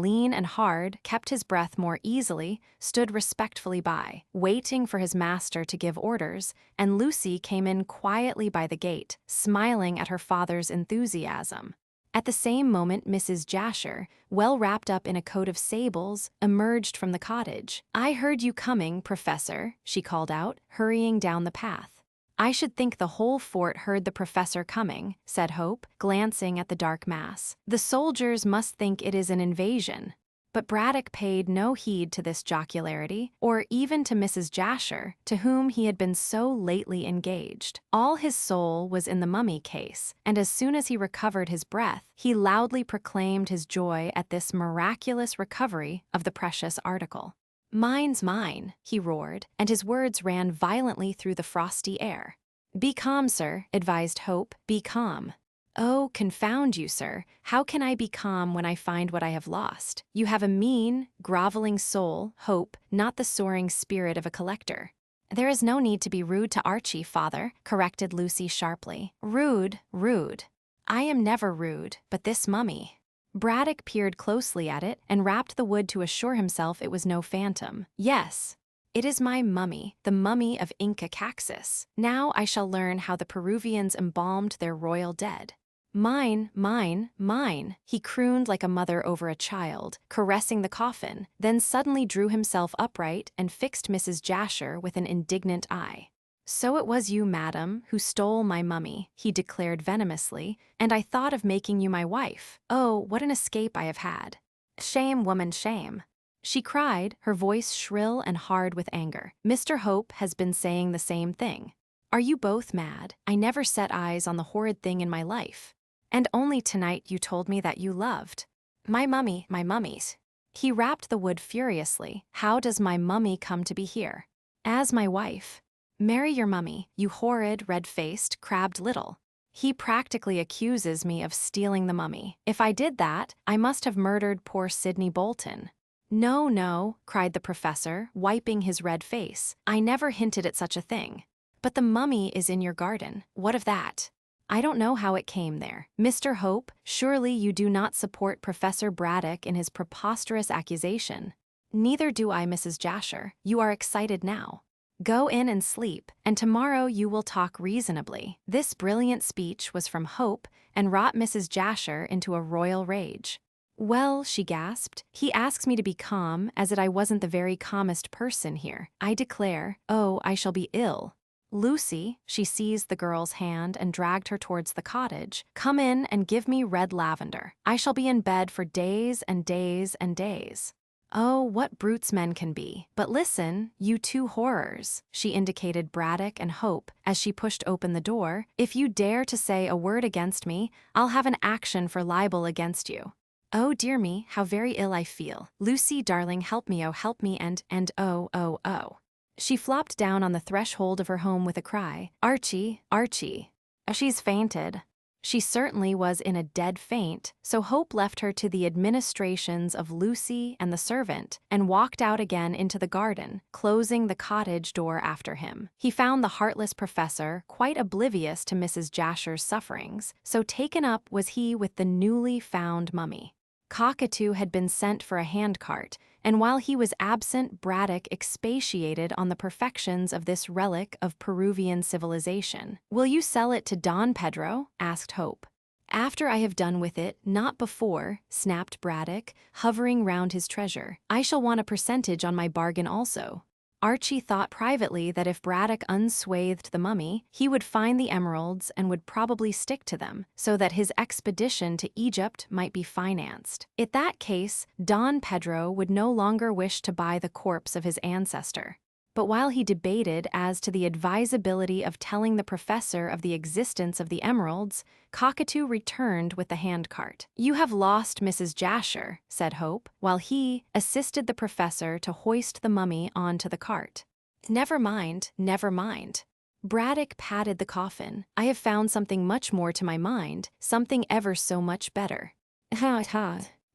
lean and hard, kept his breath more easily, stood respectfully by, waiting for his master to give orders, and Lucy came in quietly by the gate, smiling at her father's enthusiasm. At the same moment Mrs. Jasher, well wrapped up in a coat of sables, emerged from the cottage. "I heard you coming, Professor," she called out, hurrying down the path. "I should think the whole fort heard the professor coming," said Hope, glancing at the dark mass. "The soldiers must think it is an invasion." But Braddock paid no heed to this jocularity, or even to Mrs. Jasher, to whom he had been so lately engaged. All his soul was in the mummy case, and as soon as he recovered his breath, he loudly proclaimed his joy at this miraculous recovery of the precious article. "Mine's mine," he roared, and his words ran violently through the frosty air. "Be calm, sir," advised Hope, "be calm." "Oh, confound you, sir. How can I be calm when I find what I have lost? You have a mean, groveling soul, Hope, not the soaring spirit of a collector." "There is no need to be rude to Archie, father," corrected Lucy sharply. "Rude, rude. I am never rude, but this mummy." Braddock peered closely at it and rapped the wood to assure himself it was no phantom. "Yes, it is my mummy, the mummy of Inca Caxus. Now I shall learn how the Peruvians embalmed their royal dead." "Mine, mine, mine," he crooned like a mother over a child, caressing the coffin, then suddenly drew himself upright and fixed Mrs. Jasher with an indignant eye. "So it was you, madam, who stole my mummy," he declared venomously, "and I thought of making you my wife. Oh, what an escape I have had. Shame, woman, shame," she cried, her voice shrill and hard with anger. "Mr. Hope has been saying the same thing. Are you both mad? I never set eyes on the horrid thing in my life. And only tonight you told me that you loved my mummy, my mummies." He rapped the wood furiously. "How does my mummy come to be here? As my wife. Marry your mummy, you horrid, red-faced, crabbed little. He practically accuses me of stealing the mummy. If I did that, I must have murdered poor Sidney Bolton." "No, no," cried the professor, wiping his red face. "I never hinted at such a thing. But the mummy is in your garden. What of that? I don't know how it came there. Mr. Hope, surely you do not support Professor Braddock in his preposterous accusation." "Neither do I, Mrs. Jasher. You are excited now. Go in and sleep, and tomorrow you will talk reasonably." This brilliant speech was from Hope and wrought Mrs. Jasher into a royal rage. "Well," she gasped, "he asks me to be calm, as if I wasn't the very calmest person here. I declare, oh, I shall be ill. Lucy," she seized the girl's hand and dragged her towards the cottage, "come in and give me red lavender. I shall be in bed for days and days and days. Oh, what brutes men can be. But listen, you two horrors," she indicated Braddock and Hope as she pushed open the door, "if you dare to say a word against me, I'll have an action for libel against you. Oh dear me, how very ill I feel. Lucy, darling, help me, and oh. She flopped down on the threshold of her home with a cry. "Archie, Archie." She's fainted." She certainly was in a dead faint, so Hope left her to the administrations of Lucy and the servant, and walked out again into the garden, closing the cottage door after him. He found the heartless professor quite oblivious to Mrs. Jasher's sufferings, so taken up was he with the newly found mummy. Cockatoo had been sent for a handcart, and while he was absent, Braddock expatiated on the perfections of this relic of Peruvian civilization. "Will you sell it to Don Pedro?" asked Hope. "After I have done with it, not before," snapped Braddock, hovering round his treasure. "I shall want a percentage on my bargain also." Archie thought privately that if Braddock unswathed the mummy, he would find the emeralds and would probably stick to them, so that his expedition to Egypt might be financed. In that case, Don Pedro would no longer wish to buy the corpse of his ancestor. But while he debated as to the advisability of telling the professor of the existence of the emeralds, Cockatoo returned with the handcart. "You have lost Mrs. Jasher," said Hope, while he assisted the professor to hoist the mummy onto the cart. Never mind, never mind." Braddock patted the coffin. "I have found something much more to my mind, something ever so much better."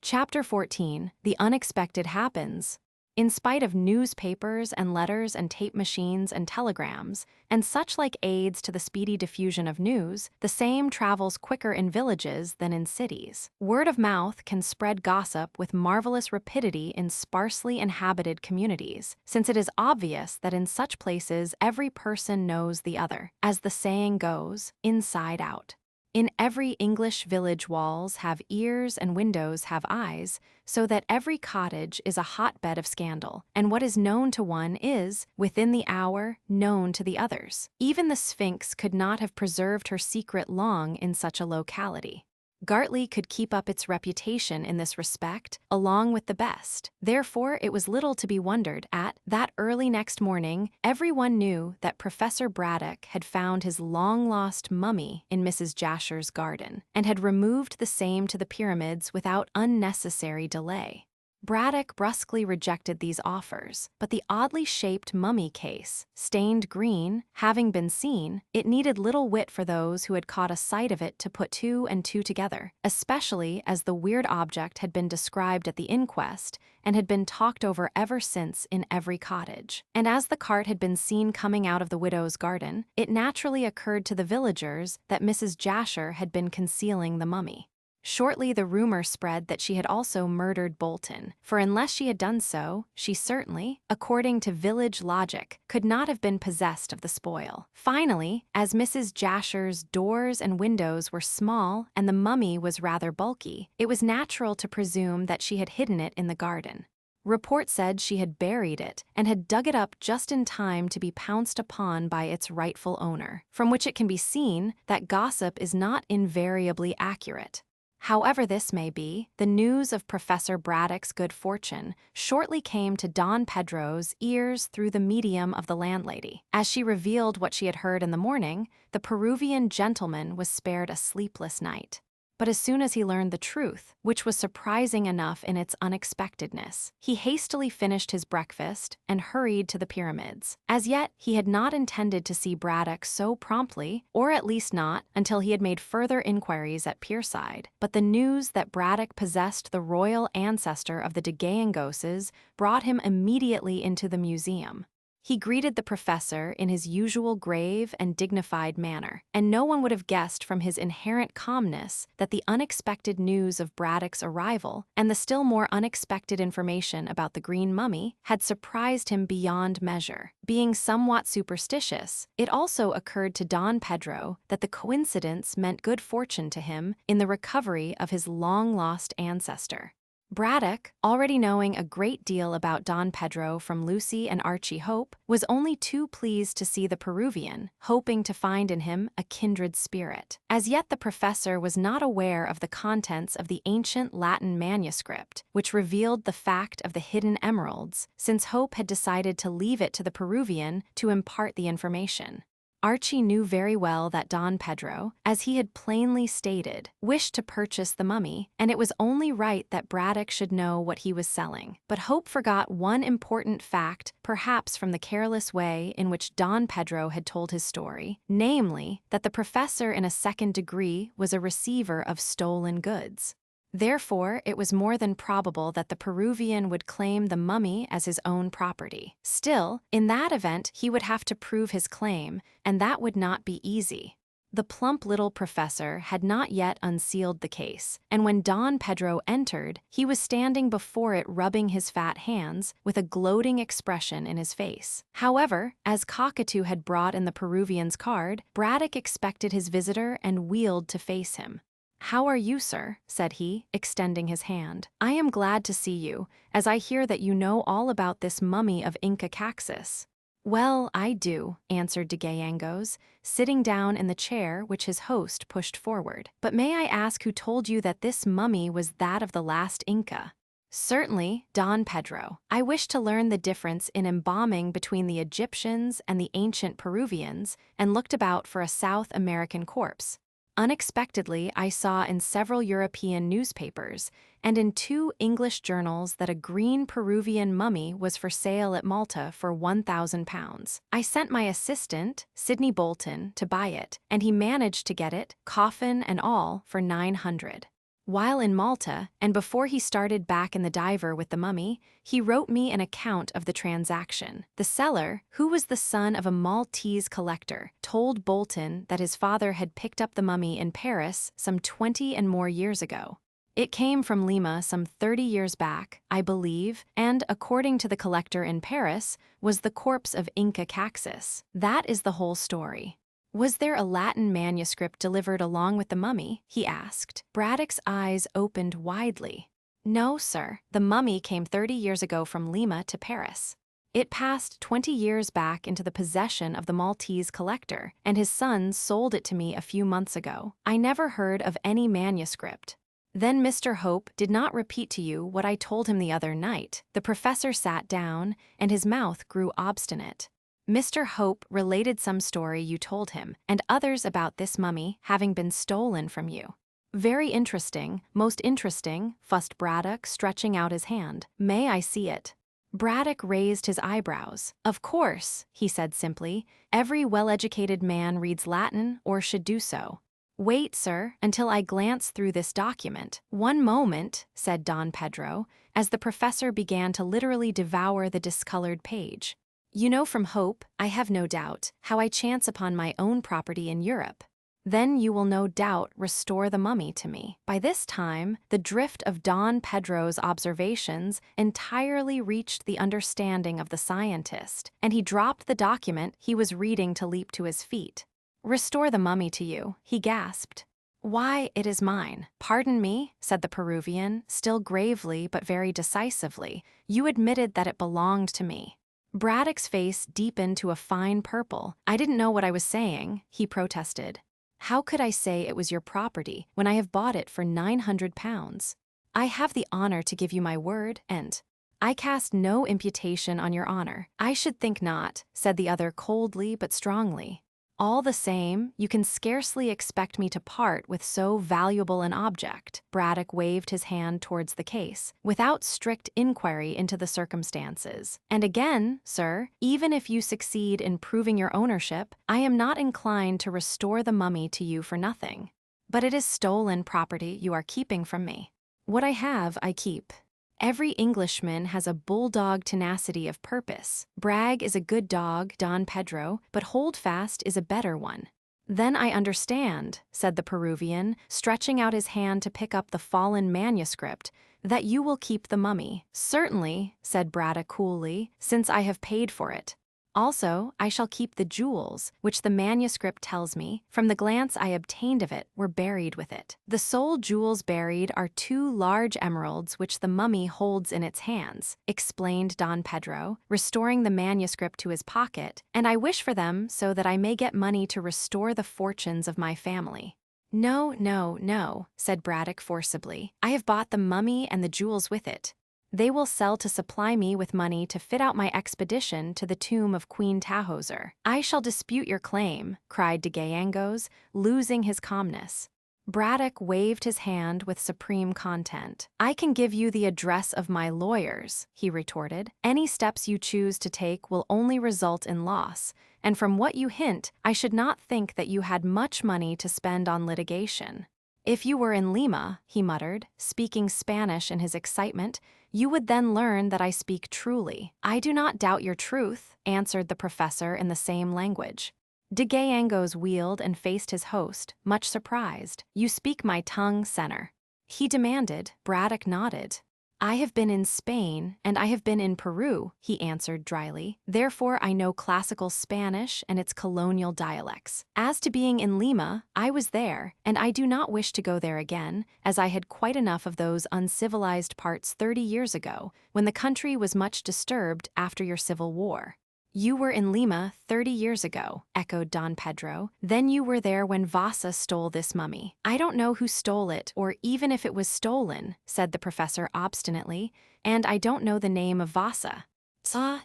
Chapter 14. The Unexpected Happens. In spite of newspapers and letters and tape machines and telegrams, and such like aids to the speedy diffusion of news, the same travels quicker in villages than in cities. Word of mouth can spread gossip with marvelous rapidity in sparsely inhabited communities, since it is obvious that in such places every person knows the other, as the saying goes, inside out. In every English village walls have ears and windows have eyes, so that every cottage is a hotbed of scandal, and what is known to one is, within the hour, known to the others. Even the Sphinx could not have preserved her secret long in such a locality. Gartley could keep up its reputation in this respect, along with the best. Therefore, it was little to be wondered at that early next morning everyone knew that Professor Braddock had found his long-lost mummy in Mrs. Jasher's garden, and had removed the same to the pyramids without unnecessary delay. Braddock brusquely rejected these offers, but the oddly shaped mummy case, stained green, having been seen, it needed little wit for those who had caught a sight of it to put two and two together, especially as the weird object had been described at the inquest and had been talked over ever since in every cottage. And as the cart had been seen coming out of the widow's garden, it naturally occurred to the villagers that Mrs. Jasher had been concealing the mummy. Shortly the rumor spread that she had also murdered Bolton, for unless she had done so, she certainly, according to village logic, could not have been possessed of the spoil. Finally, as Mrs. Jasher's doors and windows were small and the mummy was rather bulky, it was natural to presume that she had hidden it in the garden. Report said she had buried it and had dug it up just in time to be pounced upon by its rightful owner, from which it can be seen that gossip is not invariably accurate. However this may be, the news of Professor Braddock's good fortune shortly came to Don Pedro's ears through the medium of the landlady. As she revealed what she had heard in the morning, the Peruvian gentleman was spared a sleepless night. But as soon as he learned the truth, which was surprising enough in its unexpectedness, he hastily finished his breakfast and hurried to the pyramids. As yet, he had not intended to see Braddock so promptly, or at least not until he had made further inquiries at Pierside. But the news that Braddock possessed the royal ancestor of the de Gayengoses brought him immediately into the museum. He greeted the professor in his usual grave and dignified manner, and no one would have guessed from his inherent calmness that the unexpected news of Braddock's arrival and the still more unexpected information about the green mummy had surprised him beyond measure. Being somewhat superstitious, it also occurred to Don Pedro that the coincidence meant good fortune to him in the recovery of his long-lost ancestor. Braddock, already knowing a great deal about Don Pedro from Lucy and Archie Hope, was only too pleased to see the Peruvian, hoping to find in him a kindred spirit. As yet the professor was not aware of the contents of the ancient Latin manuscript, which revealed the fact of the hidden emeralds, since Hope had decided to leave it to the Peruvian to impart the information. Archie knew very well that Don Pedro, as he had plainly stated, wished to purchase the mummy, and it was only right that Braddock should know what he was selling. But Hope forgot one important fact, perhaps from the careless way in which Don Pedro had told his story, namely, that the professor in a second degree was a receiver of stolen goods. Therefore, it was more than probable that the Peruvian would claim the mummy as his own property. Still, in that event, he would have to prove his claim, and that would not be easy. The plump little professor had not yet unsealed the case, and when Don Pedro entered, he was standing before it rubbing his fat hands with a gloating expression in his face. However, as Cockatoo had brought in the Peruvian's card, Braddock expected his visitor and wheeled to face him. "How are you, sir?" said he, extending his hand. "I am glad to see you, as I hear that you know all about this mummy of Inca Caxus." "Well, I do," answered de Gayengos, sitting down in the chair which his host pushed forward. "But may I ask who told you that this mummy was that of the last Inca?" "Certainly, Don Pedro. I wish to learn the difference in embalming between the Egyptians and the ancient Peruvians, and looked about for a South American corpse. Unexpectedly, I saw in several European newspapers and in 2 English journals that a green Peruvian mummy was for sale at Malta for £1,000. I sent my assistant, Sidney Bolton, to buy it, and he managed to get it, coffin and all, for 900. While in Malta, and before he started back in the diver with the mummy, he wrote me an account of the transaction. The seller, who was the son of a Maltese collector, told Bolton that his father had picked up the mummy in Paris some 20 and more years ago. It came from Lima some 30 years back, I believe, and, according to the collector in Paris, was the corpse of Inca Caxus. That is the whole story. Was there a Latin manuscript delivered along with the mummy? He asked. Braddock's eyes opened widely. No, sir. The mummy came 30 years ago from Lima to Paris. It passed 20 years back into the possession of the Maltese collector, and his sons sold it to me a few months ago. I never heard of any manuscript. Then Mr. Hope did not repeat to you what I told him the other night. The professor sat down, and his mouth grew obstinate. Mr. Hope related some story you told him, and others about this mummy having been stolen from you. Very interesting, most interesting, fussed Braddock, stretching out his hand. May I see it? Braddock raised his eyebrows. Of course, he said simply. Every well-educated man reads Latin, or should do so. Wait, sir, until I glance through this document. One moment, said Don Pedro, as the professor began to literally devour the discolored page. You know from Hope, I have no doubt, how I chance upon my own property in Europe. Then you will no doubt restore the mummy to me. By this time, the drift of Don Pedro's observations entirely reached the understanding of the scientist, and he dropped the document he was reading to leap to his feet. Restore the mummy to you, he gasped. Why, it is mine. Pardon me, said the Peruvian, still gravely but very decisively. You admitted that it belonged to me. Braddock's face deepened to a fine purple. I didn't know what I was saying, he protested. How could I say it was your property when I have bought it for £900? I have the honor to give you my word, and I cast no imputation on your honor. I should think not, said the other coldly but strongly. All the same, you can scarcely expect me to part with so valuable an object. Braddock waved his hand towards the case, without strict inquiry into the circumstances. And again, sir, even if you succeed in proving your ownership, I am not inclined to restore the mummy to you for nothing. But it is stolen property you are keeping from me. What I have, I keep. Every Englishman has a bulldog tenacity of purpose. Bragg is a good dog, Don Pedro, but Holdfast is a better one. Then I understand, said the Peruvian, stretching out his hand to pick up the fallen manuscript, that you will keep the mummy. Certainly, said Braddock coolly, since I have paid for it. Also, I shall keep the jewels, which the manuscript tells me, from the glance I obtained of it, were buried with it. The sole jewels buried are 2 large emeralds which the mummy holds in its hands, explained Don Pedro, restoring the manuscript to his pocket, and I wish for them so that I may get money to restore the fortunes of my family. No, no, no, said Braddock forcibly. I have bought the mummy and the jewels with it. They will sell to supply me with money to fit out my expedition to the tomb of Queen Tahoser. I shall dispute your claim, cried de Gallegos, losing his calmness. Braddock waved his hand with supreme content. I can give you the address of my lawyers, he retorted. Any steps you choose to take will only result in loss, and from what you hint, I should not think that you had much money to spend on litigation. If you were in Lima, he muttered, speaking Spanish in his excitement, you would then learn that I speak truly. I do not doubt your truth, answered the professor in the same language. De Gallegos wheeled and faced his host, much surprised. You speak my tongue, senor? He demanded. Braddock nodded. I have been in Spain, and I have been in Peru, he answered dryly. Therefore I know classical Spanish and its colonial dialects. As to being in Lima, I was there, and I do not wish to go there again, as I had quite enough of those uncivilized parts 30 years ago, when the country was much disturbed after your civil war. You were in Lima 30 years ago, echoed Don Pedro. Then you were there when Vasa stole this mummy. I don't know who stole it, or even if it was stolen, said the professor obstinately, and I don't know the name of Vasa.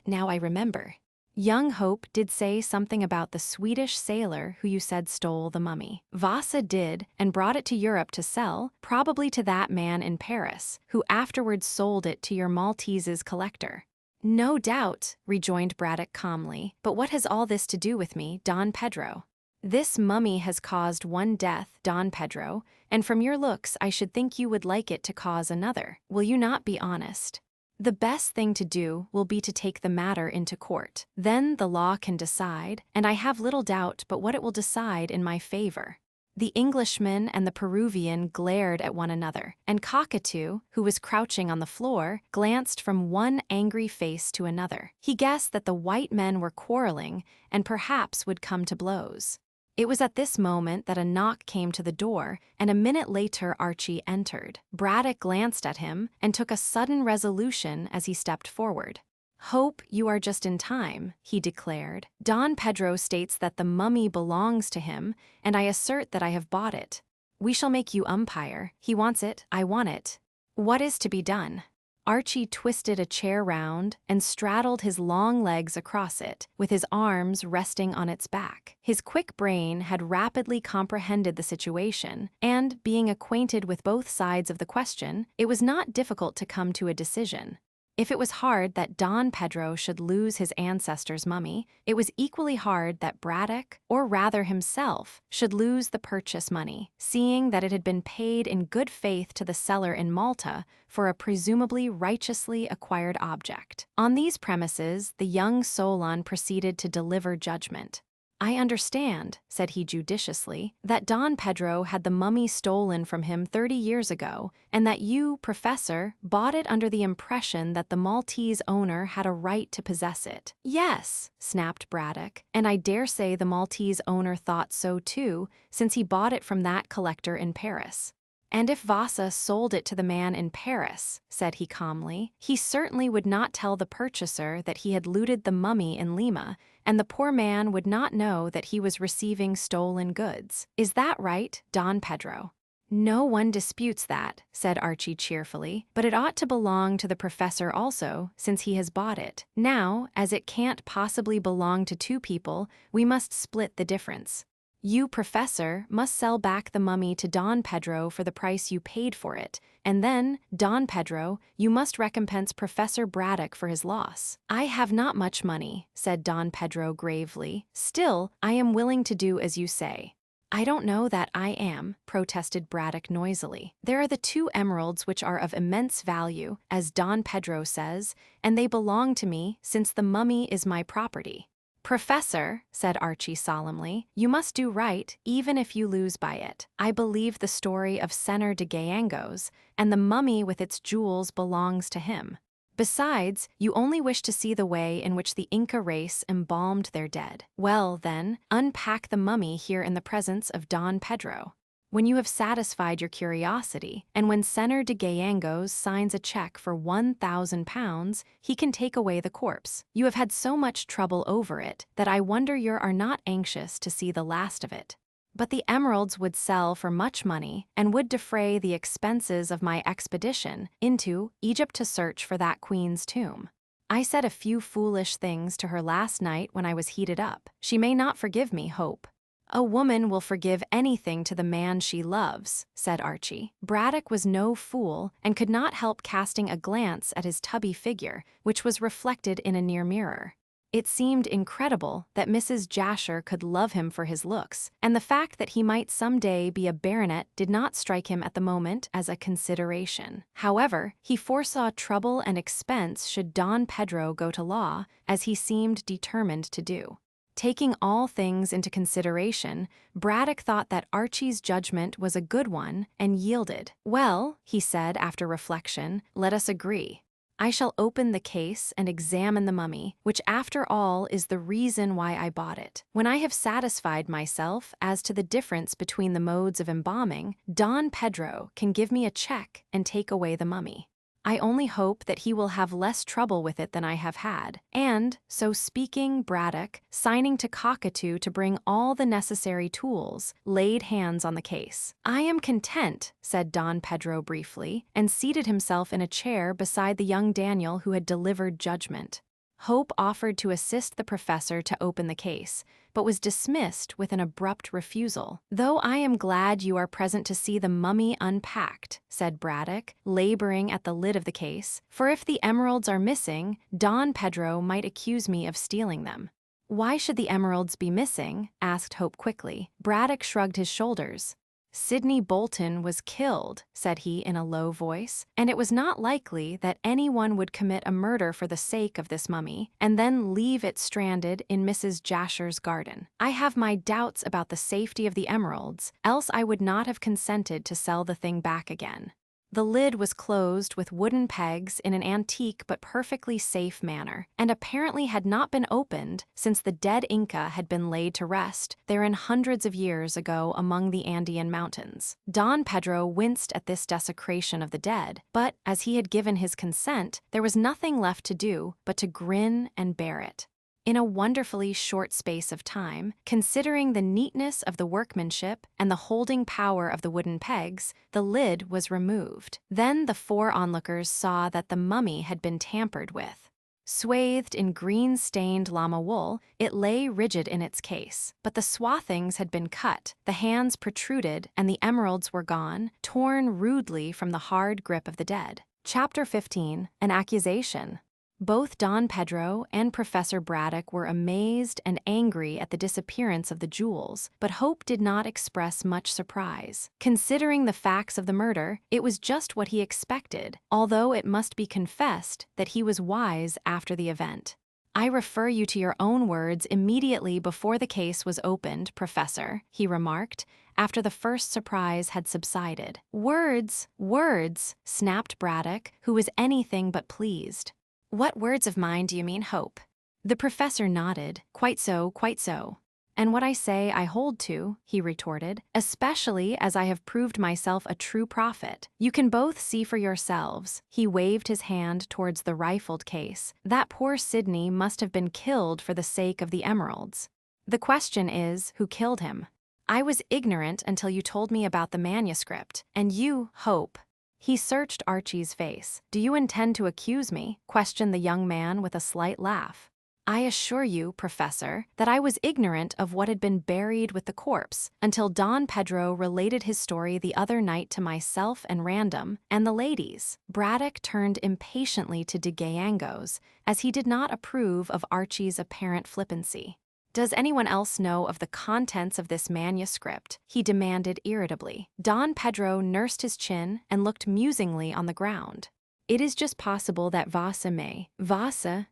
Now I remember. Young Hope did say something about the Swedish sailor who you said stole the mummy. Vasa did, and brought it to Europe to sell, probably to that man in Paris, who afterwards sold it to your Maltese's collector. No doubt, rejoined Braddock calmly, but what has all this to do with me, Don Pedro? "This mummy has caused one death, Don Pedro, and from your looks I should think you would like it to cause another. Will you not be honest? The best thing to do will be to take the matter into court. Then the law can decide, and I have little doubt but what it will decide in my favor." The Englishman and the Peruvian glared at one another, and Cockatoo, who was crouching on the floor, glanced from one angry face to another. He guessed that the white men were quarreling and perhaps would come to blows. It was at this moment that a knock came to the door, and a minute later Archie entered. Braddock glanced at him and took a sudden resolution as he stepped forward. "Hope you are just in time," he declared. "Don Pedro states that the mummy belongs to him, and I assert that I have bought it. We shall make you umpire. He wants it, I want it. What is to be done?" Archie twisted a chair round and straddled his long legs across it, with his arms resting on its back. His quick brain had rapidly comprehended the situation, and, being acquainted with both sides of the question, it was not difficult to come to a decision. If it was hard that Don Pedro should lose his ancestor's mummy, it was equally hard that Braddock, or rather himself, should lose the purchase money, seeing that it had been paid in good faith to the seller in Malta for a presumably righteously acquired object. On these premises, the young Solon proceeded to deliver judgment. "I understand," said he judiciously, "that Don Pedro had the mummy stolen from him 30 years ago, and that you, Professor, bought it under the impression that the Maltese owner had a right to possess it." "Yes," snapped Braddock, "and I dare say the Maltese owner thought so too, since he bought it from that collector in Paris." "And if Vasa sold it to the man in Paris," said he calmly, "he certainly would not tell the purchaser that he had looted the mummy in Lima, and the poor man would not know that he was receiving stolen goods. Is that right, Don Pedro?" "No one disputes that," said Archie cheerfully, "but it ought to belong to the professor also, since he has bought it. Now, as it can't possibly belong to two people, we must split the difference. You, Professor, must sell back the mummy to Don Pedro for the price you paid for it, and then, Don Pedro, you must recompense Professor Braddock for his loss." "I have not much money," said Don Pedro gravely. "Still, I am willing to do as you say." "I don't know that I am," protested Braddock noisily. "There are the 2 emeralds which are of immense value, as Don Pedro says, and they belong to me since the mummy is my property." "Professor," said Archie solemnly, "you must do right, even if you lose by it. I believe the story of Senor de Gallegos, and the mummy with its jewels belongs to him. Besides, you only wish to see the way in which the Inca race embalmed their dead. Well, then, unpack the mummy here in the presence of Don Pedro. When you have satisfied your curiosity, and when Senor de Gallegos signs a check for £1,000, he can take away the corpse. You have had so much trouble over it that I wonder you are not anxious to see the last of it. But the emeralds would sell for much money and would defray the expenses of my expedition into Egypt to search for that queen's tomb. I said a few foolish things to her last night when I was heated up. She may not forgive me, Hope." "A woman will forgive anything to the man she loves," said Archie. Braddock was no fool and could not help casting a glance at his tubby figure, which was reflected in a near mirror. It seemed incredible that Mrs. Jasher could love him for his looks, and the fact that he might someday be a baronet did not strike him at the moment as a consideration. However, he foresaw trouble and expense should Don Pedro go to law, as he seemed determined to do. Taking all things into consideration, Braddock thought that Archie's judgment was a good one and yielded. "Well," he said after reflection, "let us agree. I shall open the case and examine the mummy, which after all is the reason why I bought it. When I have satisfied myself as to the difference between the modes of embalming, Don Pedro can give me a check and take away the mummy. I only hope that he will have less trouble with it than I have had." And, so speaking, Braddock, signing to Cockatoo to bring all the necessary tools, laid hands on the case. "I am content," said Don Pedro briefly, and seated himself in a chair beside the young Daniel who had delivered judgment. Hope offered to assist the professor to open the case, but was dismissed with an abrupt refusal. "Though I am glad you are present to see the mummy unpacked," said Braddock, laboring at the lid of the case, "for if the emeralds are missing, Don Pedro might accuse me of stealing them." Why should the emeralds be missing? Asked Hope quickly. Braddock shrugged his shoulders. Sidney Bolton was killed, said he in a low voice, and it was not likely that anyone would commit a murder for the sake of this mummy and then leave it stranded in Mrs. Jasher's garden. I have my doubts about the safety of the emeralds, else I would not have consented to sell the thing back again. The lid was closed with wooden pegs in an antique but perfectly safe manner, and apparently had not been opened since the dead Inca had been laid to rest therein hundreds of years ago among the Andean mountains. Don Pedro winced at this desecration of the dead, but as he had given his consent, there was nothing left to do but to grin and bear it. In a wonderfully short space of time, considering the neatness of the workmanship and the holding power of the wooden pegs, the lid was removed. Then the 4 onlookers saw that the mummy had been tampered with. Swathed in green-stained llama wool, it lay rigid in its case. But the swathings had been cut, the hands protruded, and the emeralds were gone, torn rudely from the hard grip of the dead. Chapter 15. An Accusation. Both Don Pedro and Professor Braddock were amazed and angry at the disappearance of the jewels, but Hope did not express much surprise. Considering the facts of the murder, it was just what he expected, although it must be confessed that he was wise after the event. I refer you to your own words immediately before the case was opened, Professor, he remarked, after the first surprise had subsided. Words, words, snapped Braddock, who was anything but pleased. What words of mine do you mean, Hope? The professor nodded. Quite so, quite so. And what I say I hold to, he retorted, especially as I have proved myself a true prophet. You can both see for yourselves. He waved his hand towards the rifled case. That poor Sidney must have been killed for the sake of the emeralds. The question is, who killed him? I was ignorant until you told me about the manuscript. And you, Hope. He searched Archie's face. Do you intend to accuse me? Questioned the young man with a slight laugh. I assure you, Professor, that I was ignorant of what had been buried with the corpse until Don Pedro related his story the other night to myself and Random and the ladies. Braddock turned impatiently to de Gayangos, as he did not approve of Archie's apparent flippancy. Does anyone else know of the contents of this manuscript? He demanded irritably. Don Pedro nursed his chin and looked musingly on the ground. It is just possible that Vasa may. Vasa.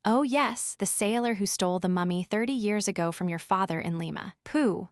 Oh yes, the sailor who stole the mummy 30 years ago from your father in Lima. Pooh.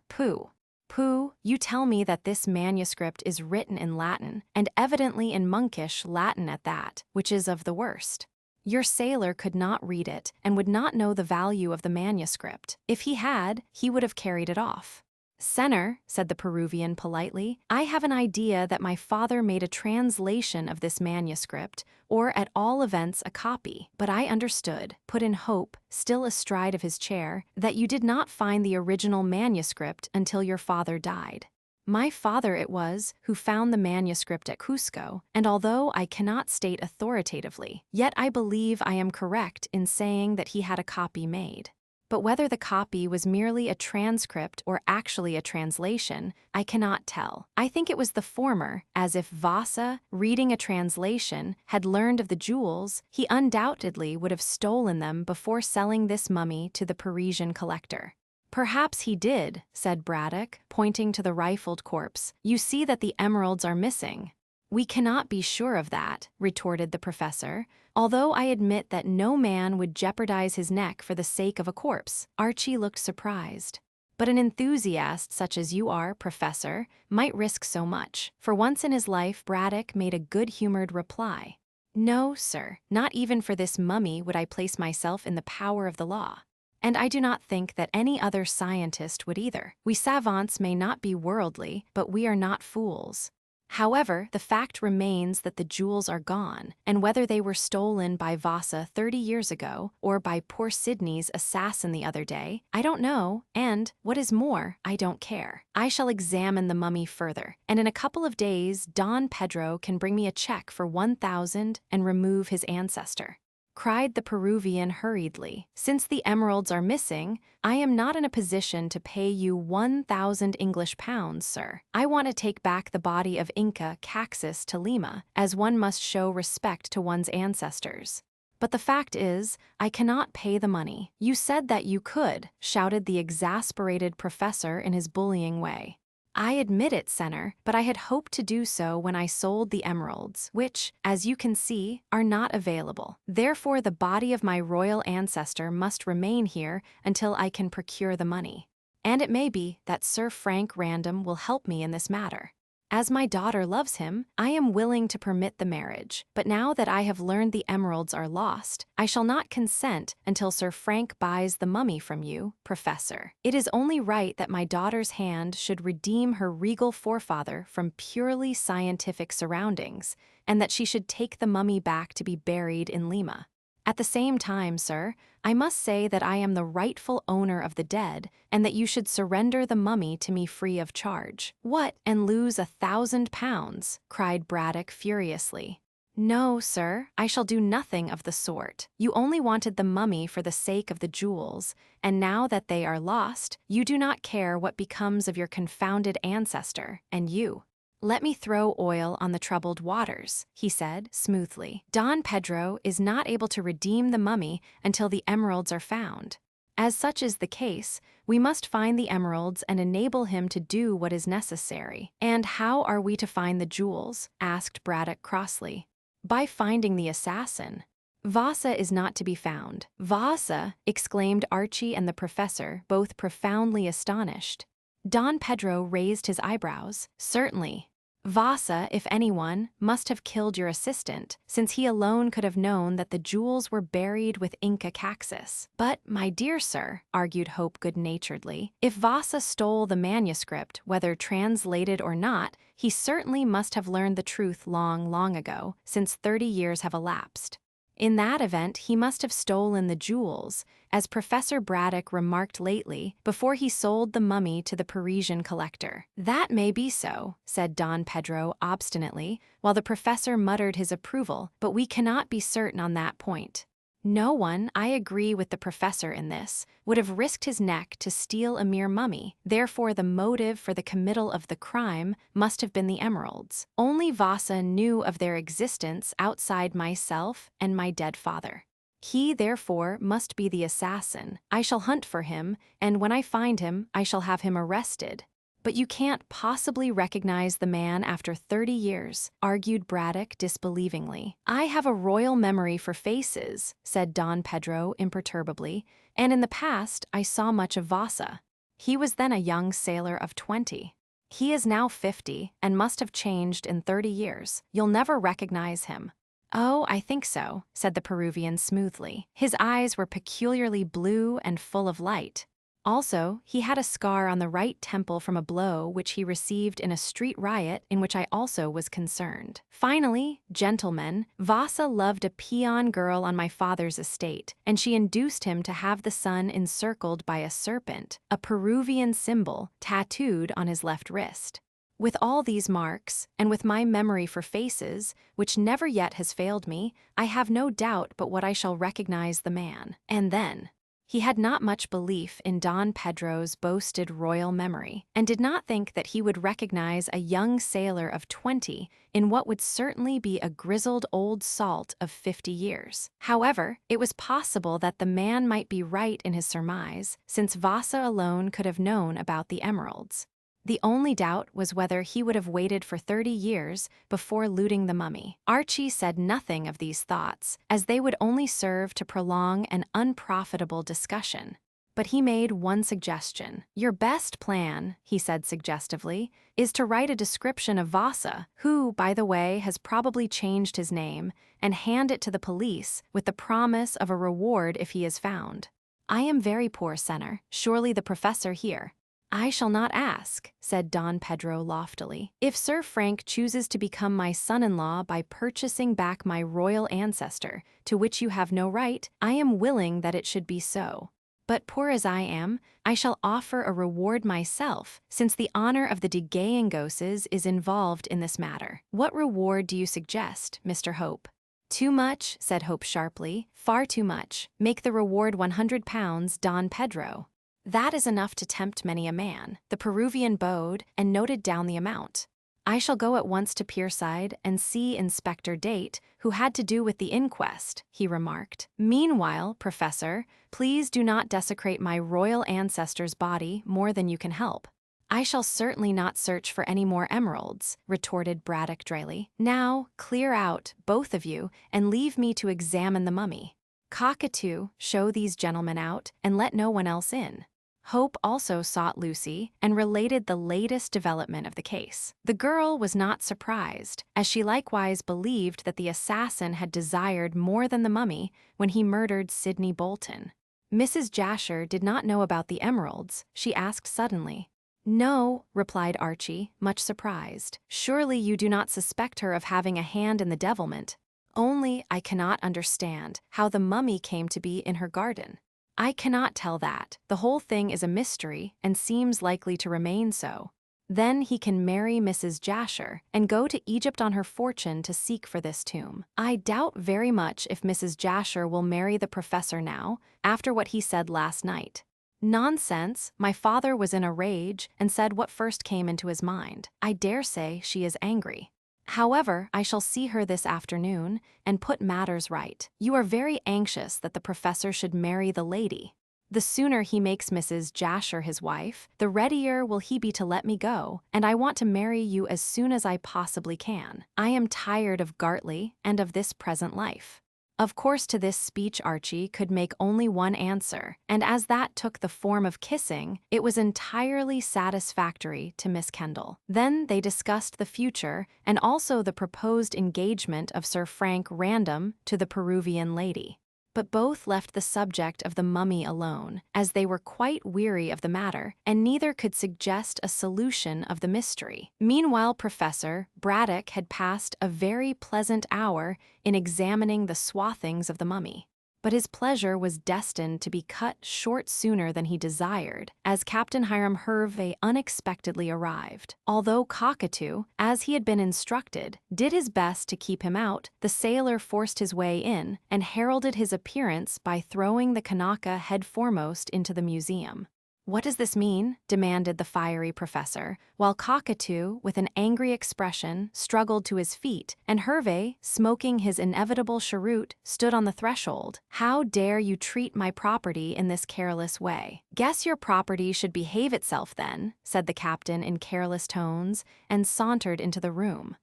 You tell me that this manuscript is written in Latin, and evidently in monkish Latin at that, which is of the worst. Your sailor could not read it and would not know the value of the manuscript. If he had, he would have carried it off. Senor, said the Peruvian politely, I have an idea that my father made a translation of this manuscript, or at all events a copy. But I understood, put in Hope, still astride of his chair, that you did not find the original manuscript until your father died. My father it was who found the manuscript at Cusco, and although I cannot state authoritatively, yet I believe I am correct in saying that he had a copy made. But whether the copy was merely a transcript or actually a translation, I cannot tell. I think it was the former, as if Vasa, reading a translation, had learned of the jewels, he undoubtedly would have stolen them before selling this mummy to the Parisian collector. Perhaps he did, said Braddock, pointing to the rifled corpse. You see that the emeralds are missing. We cannot be sure of that, retorted the professor, although I admit that no man would jeopardize his neck for the sake of a corpse. Archie looked surprised. But an enthusiast such as you are, Professor, might risk so much. For once in his life, Braddock made a good-humored reply. No, sir, not even for this mummy would I place myself in the power of the law. And I do not think that any other scientist would either. We savants may not be worldly, but we are not fools. However, the fact remains that the jewels are gone, and whether they were stolen by Vasa 30 years ago or by poor Sidney's assassin the other day, I don't know, and, what is more, I don't care. I shall examine the mummy further, and in a couple of days Don Pedro can bring me a check for 1,000 and remove his ancestor. Cried the Peruvian hurriedly. Since the emeralds are missing, I am not in a position to pay you 1,000 English pounds, sir. I want to take back the body of Inca Caxus to Lima, as one must show respect to one's ancestors. But the fact is, I cannot pay the money. You said that you could, shouted the exasperated professor in his bullying way. I admit it, Senor, but I had hoped to do so when I sold the emeralds, which, as you can see, are not available. Therefore, the body of my royal ancestor must remain here until I can procure the money. And it may be that Sir Frank Random will help me in this matter. As my daughter loves him, I am willing to permit the marriage, but now that I have learned the emeralds are lost, I shall not consent until Sir Frank buys the mummy from you, Professor. It is only right that my daughter's hand should redeem her regal forefather from purely scientific surroundings, and that she should take the mummy back to be buried in Lima. At the same time, sir, I must say that I am the rightful owner of the dead, and that you should surrender the mummy to me free of charge. What, and lose £1,000? Cried Braddock furiously. No, sir, I shall do nothing of the sort. You only wanted the mummy for the sake of the jewels, and now that they are lost, you do not care what becomes of your confounded ancestor, and you. Let me throw oil on the troubled waters, he said smoothly. Don Pedro is not able to redeem the mummy until the emeralds are found. As such is the case, we must find the emeralds and enable him to do what is necessary. And how are we to find the jewels? Asked Braddock crossly. By finding the assassin. Vasa is not to be found. Vasa, exclaimed Archie and the professor, both profoundly astonished. Don Pedro raised his eyebrows. Certainly. Vasa, if anyone, must have killed your assistant, since he alone could have known that the jewels were buried with Inca Caxus. But, my dear sir, argued Hope good-naturedly, if Vasa stole the manuscript, whether translated or not, he certainly must have learned the truth long, long ago, since 30 years have elapsed. In that event, he must have stolen the jewels, as Professor Braddock remarked lately, before he sold the mummy to the Parisian collector. That may be so, said Don Pedro obstinately, while the professor muttered his approval, but we cannot be certain on that point. No one, I agree with the professor in this, would have risked his neck to steal a mere mummy, therefore the motive for the committal of the crime must have been the emeralds. Only Vasa knew of their existence outside myself and my dead father. He, therefore, must be the assassin. I shall hunt for him, and when I find him, I shall have him arrested. But you can't possibly recognize the man after 30 years, argued Braddock disbelievingly. I have a royal memory for faces, said Don Pedro imperturbably, and in the past I saw much of Vasa. He was then a young sailor of 20. He is now 50 and must have changed in 30 years. You'll never recognize him. Oh, I think so, said the Peruvian smoothly. His eyes were peculiarly blue and full of light. Also, he had a scar on the right temple from a blow which he received in a street riot in which I also was concerned. Finally, gentlemen, Vasa loved a peon girl on my father's estate, and she induced him to have the sun encircled by a serpent, a Peruvian symbol, tattooed on his left wrist. With all these marks, and with my memory for faces, which never yet has failed me, I have no doubt but what I shall recognize the man. And then. He had not much belief in Don Pedro's boasted royal memory, and did not think that he would recognize a young sailor of 20 in what would certainly be a grizzled old salt of 50 years. However, it was possible that the man might be right in his surmise, since Vasa alone could have known about the emeralds. The only doubt was whether he would have waited for 30 years before looting the mummy. Archie said nothing of these thoughts, as they would only serve to prolong an unprofitable discussion. But he made one suggestion. Your best plan, he said suggestively, is to write a description of Vasa, who, by the way, has probably changed his name, and hand it to the police with the promise of a reward if he is found. I am very poor, Senor. Surely the professor here. I shall not ask, said Don Pedro loftily. If Sir Frank chooses to become my son-in-law by purchasing back my royal ancestor, to which you have no right, I am willing that it should be so. But poor as I am, I shall offer a reward myself, since the honor of the de Gayengoses is involved in this matter. What reward do you suggest, Mr. Hope? Too much, said Hope sharply. Far too much. Make the reward £100, Don Pedro. That is enough to tempt many a man. The Peruvian bowed and noted down the amount. I shall go at once to Pierside and see Inspector Date, who had to do with the inquest, he remarked. Meanwhile, Professor, please do not desecrate my royal ancestor's body more than you can help. I shall certainly not search for any more emeralds, retorted Braddock dryly. Now, clear out, both of you, and leave me to examine the mummy. Cockatoo, show these gentlemen out, and let no one else in. Hope also sought Lucy and related the latest development of the case. The girl was not surprised, as she likewise believed that the assassin had desired more than the mummy when he murdered Sidney Bolton. Mrs. Jasher did not know about the emeralds, she asked suddenly. No, replied Archie, much surprised. Surely you do not suspect her of having a hand in the devilment. Only I cannot understand how the mummy came to be in her garden. I cannot tell that. The whole thing is a mystery and seems likely to remain so. Then he can marry Mrs. Jasher and go to Egypt on her fortune to seek for this tomb. I doubt very much if Mrs. Jasher will marry the professor now, after what he said last night. Nonsense, my father was in a rage and said what first came into his mind. I dare say she is angry. However, I shall see her this afternoon and put matters right. You are very anxious that the professor should marry the lady. The sooner he makes Mrs. Jasher his wife, the readier will he be to let me go, and I want to marry you as soon as I possibly can. I am tired of Gartley and of this present life. Of course, to this speech Archie could make only one answer, and as that took the form of kissing, it was entirely satisfactory to Miss Kendall. Then they discussed the future and also the proposed engagement of Sir Frank Random to the Peruvian lady. But both left the subject of the mummy alone, as they were quite weary of the matter, and neither could suggest a solution of the mystery. Meanwhile, Professor Braddock had passed a very pleasant hour in examining the swathings of the mummy. But his pleasure was destined to be cut short sooner than he desired, as Captain Hiram Hervey unexpectedly arrived. Although Cockatoo, as he had been instructed, did his best to keep him out, the sailor forced his way in and heralded his appearance by throwing the Kanaka head foremost into the museum. What does this mean? Demanded the fiery professor, while Cockatoo, with an angry expression, struggled to his feet, and Hervey, smoking his inevitable cheroot, stood on the threshold. How dare you treat my property in this careless way? Guess your property should behave itself then, said the captain in careless tones, and sauntered into the room.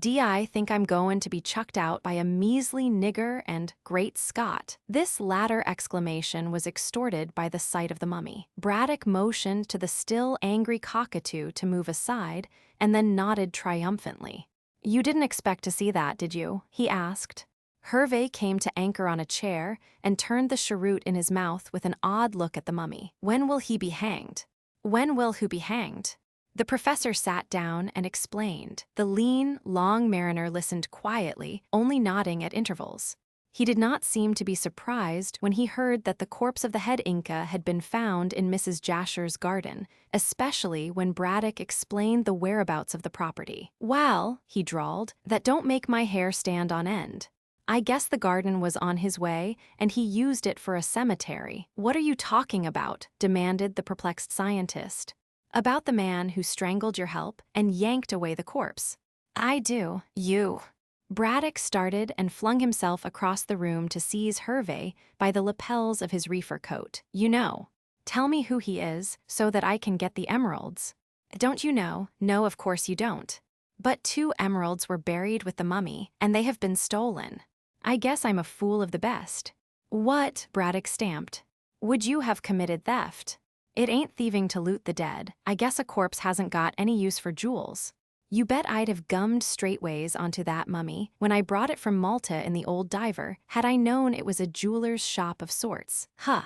I think I'm going to be chucked out by a measly nigger and great Scott. This latter exclamation was extorted by the sight of the mummy. Braddock motioned to the still angry Cockatoo to move aside, and then nodded triumphantly. You didn't expect to see that, did you? He asked. Hervey came to anchor on a chair and turned the cheroot in his mouth with an odd look at the mummy. When will he be hanged? When will who be hanged? The professor sat down and explained. The lean, long mariner listened quietly, only nodding at intervals. He did not seem to be surprised when he heard that the corpse of the head Inca had been found in Mrs. Jasher's garden, especially when Braddock explained the whereabouts of the property. Well, he drawled, that don't make my hair stand on end. I guess the garden was on his way, and he used it for a cemetery. What are you talking about? Demanded the perplexed scientist. About the man who strangled your help and yanked away the corpse. I do. You. Braddock started and flung himself across the room to seize Hervey by the lapels of his reefer coat. You know. Tell me who he is, so that I can get the emeralds. Don't you know? No, of course you don't. But 2 emeralds were buried with the mummy, and they have been stolen. I guess I'm a fool of the best. What? Braddock stamped. Would you have committed theft? It ain't thieving to loot the dead. I guess a corpse hasn't got any use for jewels. You bet I'd have gummed straightways onto that mummy when I brought it from Malta in the old diver, had I known it was a jeweler's shop of sorts. Huh.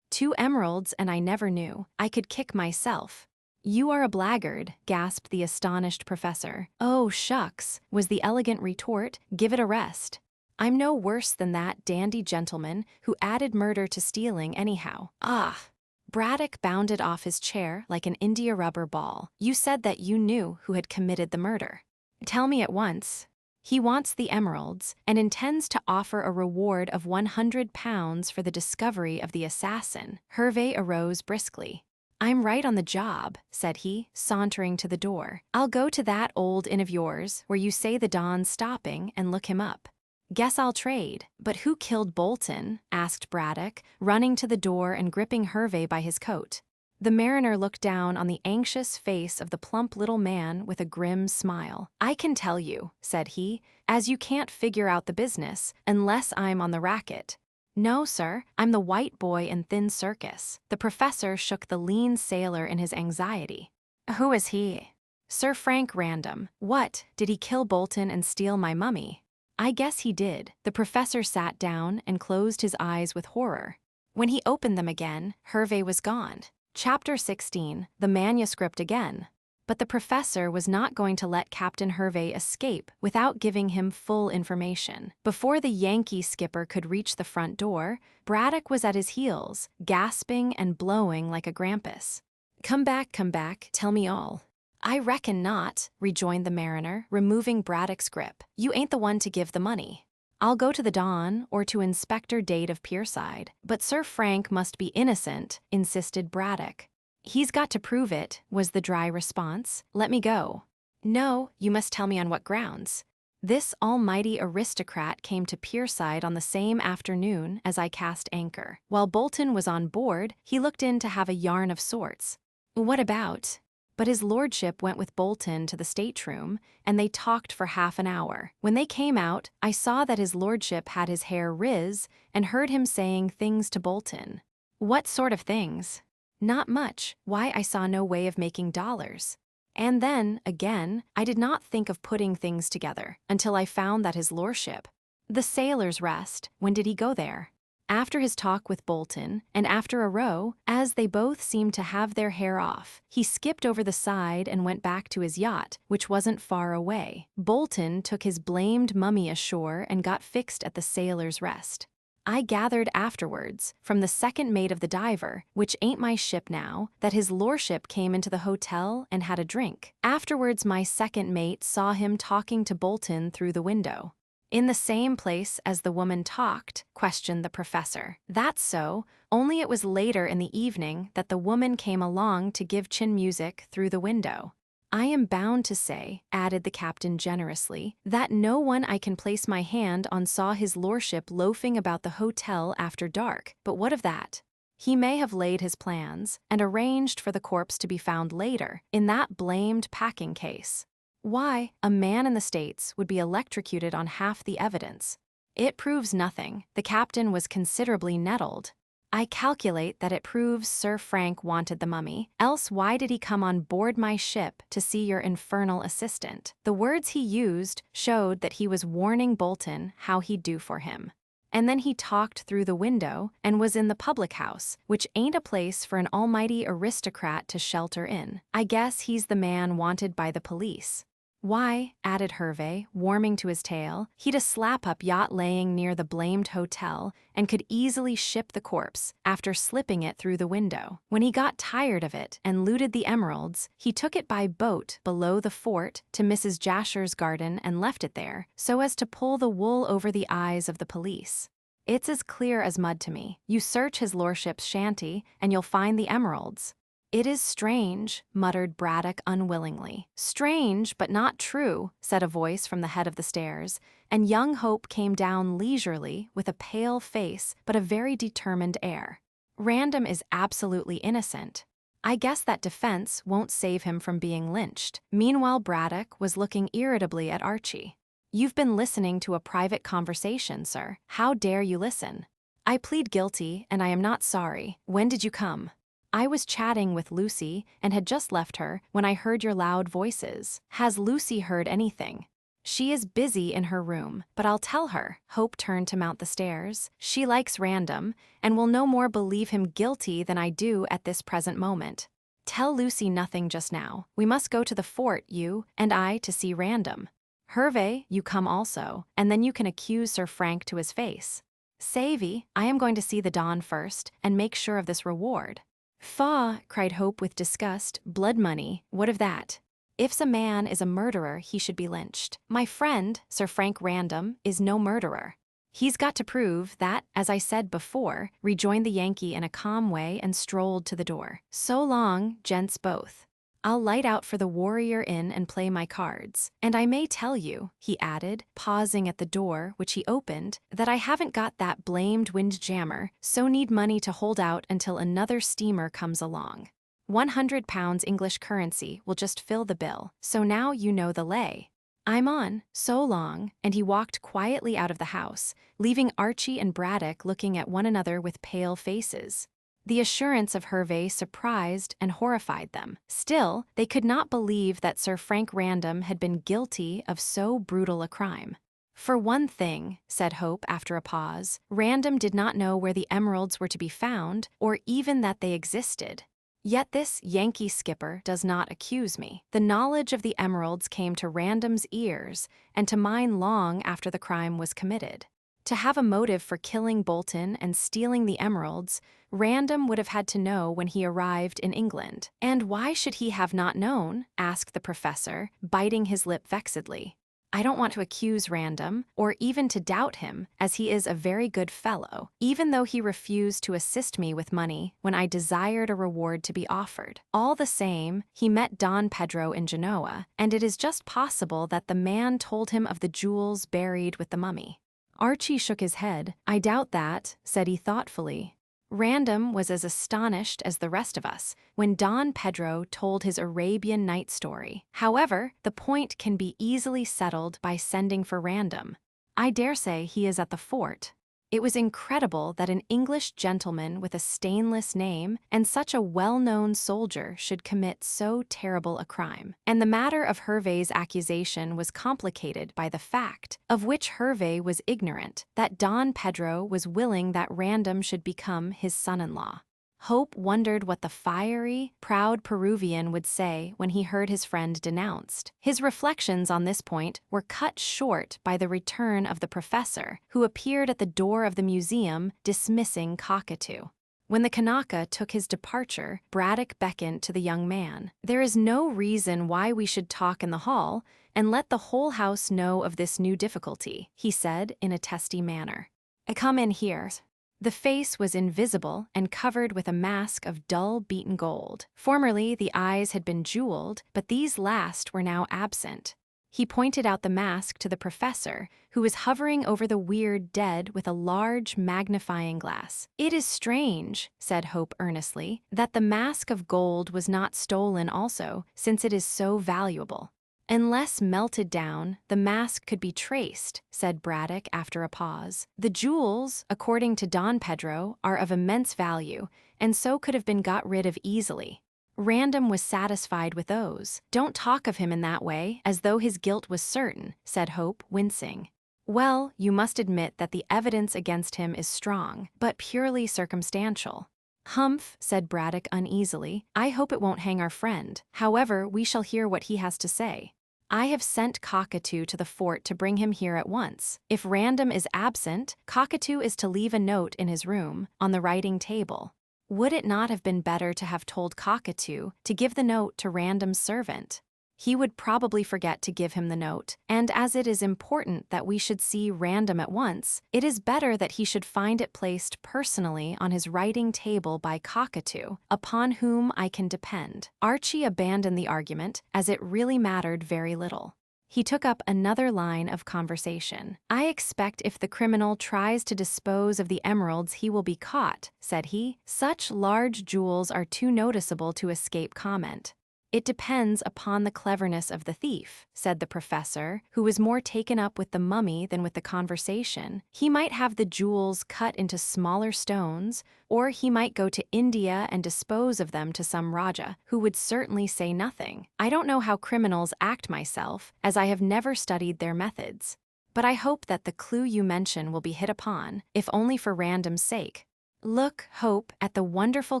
2 emeralds and I never knew. I could kick myself. You are a blackguard, gasped the astonished professor. Oh, shucks, was the elegant retort. Give it a rest. I'm no worse than that dandy gentleman who added murder to stealing anyhow. Ah. Braddock bounded off his chair like an India rubber ball. You said that you knew who had committed the murder. Tell me at once. He wants the emeralds and intends to offer a reward of £100 for the discovery of the assassin. Hervey arose briskly. I'm right on the job, said he, sauntering to the door. I'll go to that old inn of yours where you say the Don's stopping and look him up. Guess I'll trade. But who killed Bolton? Asked Braddock, running to the door and gripping Hervey by his coat. The mariner looked down on the anxious face of the plump little man with a grim smile. I can tell you, said he, as you can't figure out the business unless I'm on the racket. No, sir, I'm the white boy in Thin Circus. The professor shook the lean sailor in his anxiety. Who is he? Sir Frank Random. What, did he kill Bolton and steal my mummy? I guess he did. The professor sat down and closed his eyes with horror. When he opened them again, Hervey was gone. Chapter 16, the manuscript again. But the professor was not going to let Captain Hervey escape without giving him full information. Before the Yankee skipper could reach the front door, Braddock was at his heels, gasping and blowing like a grampus. Come back, tell me all. I reckon not, rejoined the mariner, removing Braddock's grip. You ain't the one to give the money. I'll go to the Don or to Inspector Dade of Pierside. But Sir Frank must be innocent, insisted Braddock. He's got to prove it, was the dry response. Let me go. No, you must tell me on what grounds. This almighty aristocrat came to Pierside on the same afternoon as I cast anchor. While Bolton was on board, he looked in to have a yarn of sorts. What about? But his lordship went with Bolton to the stateroom, and they talked for half an hour. When they came out, I saw that his lordship had his hair riz and heard him saying things to Bolton. What sort of things? Not much. Why, I saw no way of making dollars. And then, again, I did not think of putting things together until I found that his lordship. The Sailor's Rest, when did he go there? After his talk with Bolton, and after a row, as they both seemed to have their hair off, he skipped over the side and went back to his yacht, which wasn't far away. Bolton took his blamed mummy ashore and got fixed at the Sailor's Rest. I gathered afterwards, from the second mate of the Diver, which ain't my ship now, that his lordship came into the hotel and had a drink. Afterwards my second mate saw him talking to Bolton through the window. In the same place as the woman talked, questioned the professor. That's so, only it was later in the evening that the woman came along to give chin music through the window. I am bound to say, added the captain generously, that no one I can place my hand on saw his lordship loafing about the hotel after dark, but what of that? He may have laid his plans and arranged for the corpse to be found later, in that blamed packing case. Why, a man in the States would be electrocuted on half the evidence. It proves nothing. The captain was considerably nettled. I calculate that it proves Sir Frank wanted the mummy, else why did he come on board my ship to see your infernal assistant? The words he used showed that he was warning Bolton how he'd do for him. And then he talked through the window and was in the public house, which ain't a place for an almighty aristocrat to shelter in. I guess he's the man wanted by the police. Why, added Hervey, warming to his tale, he'd a slap-up yacht laying near the blamed hotel and could easily ship the corpse after slipping it through the window. When he got tired of it and looted the emeralds, he took it by boat below the fort to Mrs. Jasher's garden and left it there, so as to pull the wool over the eyes of the police. It's as clear as mud to me. You search his lordship's shanty, and you'll find the emeralds. It is strange, muttered Braddock unwillingly. Strange, but not true, said a voice from the head of the stairs, and young Hope came down leisurely with a pale face but a very determined air. Random is absolutely innocent. I guess that defense won't save him from being lynched. Meanwhile, Braddock was looking irritably at Archie. You've been listening to a private conversation, sir. How dare you listen? I plead guilty, and I am not sorry. When did you come? I was chatting with Lucy and had just left her when I heard your loud voices. Has Lucy heard anything? She is busy in her room, but I'll tell her. Hope turned to mount the stairs. She likes Random and will no more believe him guilty than I do at this present moment. Tell Lucy nothing just now. We must go to the fort, you and I, to see Random. Hervey, you come also, and then you can accuse Sir Frank to his face. Savvy, I am going to see the Don first and make sure of this reward. Faugh, cried Hope with disgust. Blood money, what of that? If a man is a murderer, he should be lynched. My friend, Sir Frank Random, is no murderer. He's got to prove that, as I said before, rejoined the Yankee in a calm way and strolled to the door. So long, gents both. I'll light out for the Warrior Inn and play my cards. And I may tell you, he added, pausing at the door, which he opened, that I haven't got that blamed windjammer, so need money to hold out until another steamer comes along. £100 English currency will just fill the bill, so now you know the lay. I'm on, so long, and he walked quietly out of the house, leaving Archie and Braddock looking at one another with pale faces. The assurance of Hervey surprised and horrified them. Still, they could not believe that Sir Frank Random had been guilty of so brutal a crime. For one thing, said Hope after a pause, Random did not know where the emeralds were to be found, or even that they existed. Yet this Yankee skipper does not accuse me. The knowledge of the emeralds came to Random's ears, and to mine long after the crime was committed. To have a motive for killing Bolton and stealing the emeralds, Random would have had to know when he arrived in England. And why should he have not known? Asked the professor, biting his lip vexedly. I don't want to accuse Random, or even to doubt him, as he is a very good fellow, even though he refused to assist me with money when I desired a reward to be offered. All the same, he met Don Pedro in Genoa, and it is just possible that the man told him of the jewels buried with the mummy. Archie shook his head. I doubt that, said he thoughtfully. Random was as astonished as the rest of us when Don Pedro told his Arabian Night story. However, the point can be easily settled by sending for Random. I dare say he is at the fort. It was incredible that an English gentleman with a stainless name and such a well-known soldier should commit so terrible a crime. And the matter of Hervey's accusation was complicated by the fact, of which Hervey was ignorant, that Don Pedro was willing that Random should become his son-in-law. Hope wondered what the fiery, proud Peruvian would say when he heard his friend denounced. His reflections on this point were cut short by the return of the professor, who appeared at the door of the museum, dismissing Cockatoo. When the Kanaka took his departure, Braddock beckoned to the young man. There is no reason why we should talk in the hall, and let the whole house know of this new difficulty, he said in a testy manner. Come in here. The face was invisible and covered with a mask of dull beaten gold. Formerly, the eyes had been jeweled, but these last were now absent. He pointed out the mask to the professor, who was hovering over the weird dead with a large magnifying glass. It is strange, said Hope earnestly, that the mask of gold was not stolen also, since it is so valuable. Unless melted down, the mask could be traced, said Braddock after a pause. The jewels, according to Don Pedro, are of immense value, and so could have been got rid of easily. Random was satisfied with those. Don't talk of him in that way, as though his guilt was certain, said Hope, wincing. Well, you must admit that the evidence against him is strong, but purely circumstantial. Humph, said Braddock uneasily. I hope it won't hang our friend. However, we shall hear what he has to say. I have sent Cockatoo to the fort to bring him here at once. If Random is absent, Cockatoo is to leave a note in his room, on the writing table. Would it not have been better to have told Cockatoo to give the note to Random's servant? He would probably forget to give him the note, and as it is important that we should see Random at once, it is better that he should find it placed personally on his writing table by Cockatoo, upon whom I can depend. Archie abandoned the argument, as it really mattered very little. He took up another line of conversation. I expect if the criminal tries to dispose of the emeralds he will be caught, said he. Such large jewels are too noticeable to escape comment. It depends upon the cleverness of the thief, said the professor, who was more taken up with the mummy than with the conversation. He might have the jewels cut into smaller stones, or he might go to India and dispose of them to some Raja, who would certainly say nothing. I don't know how criminals act myself, as I have never studied their methods. But I hope that the clue you mention will be hit upon, if only for Random's sake. Look, Hope, at the wonderful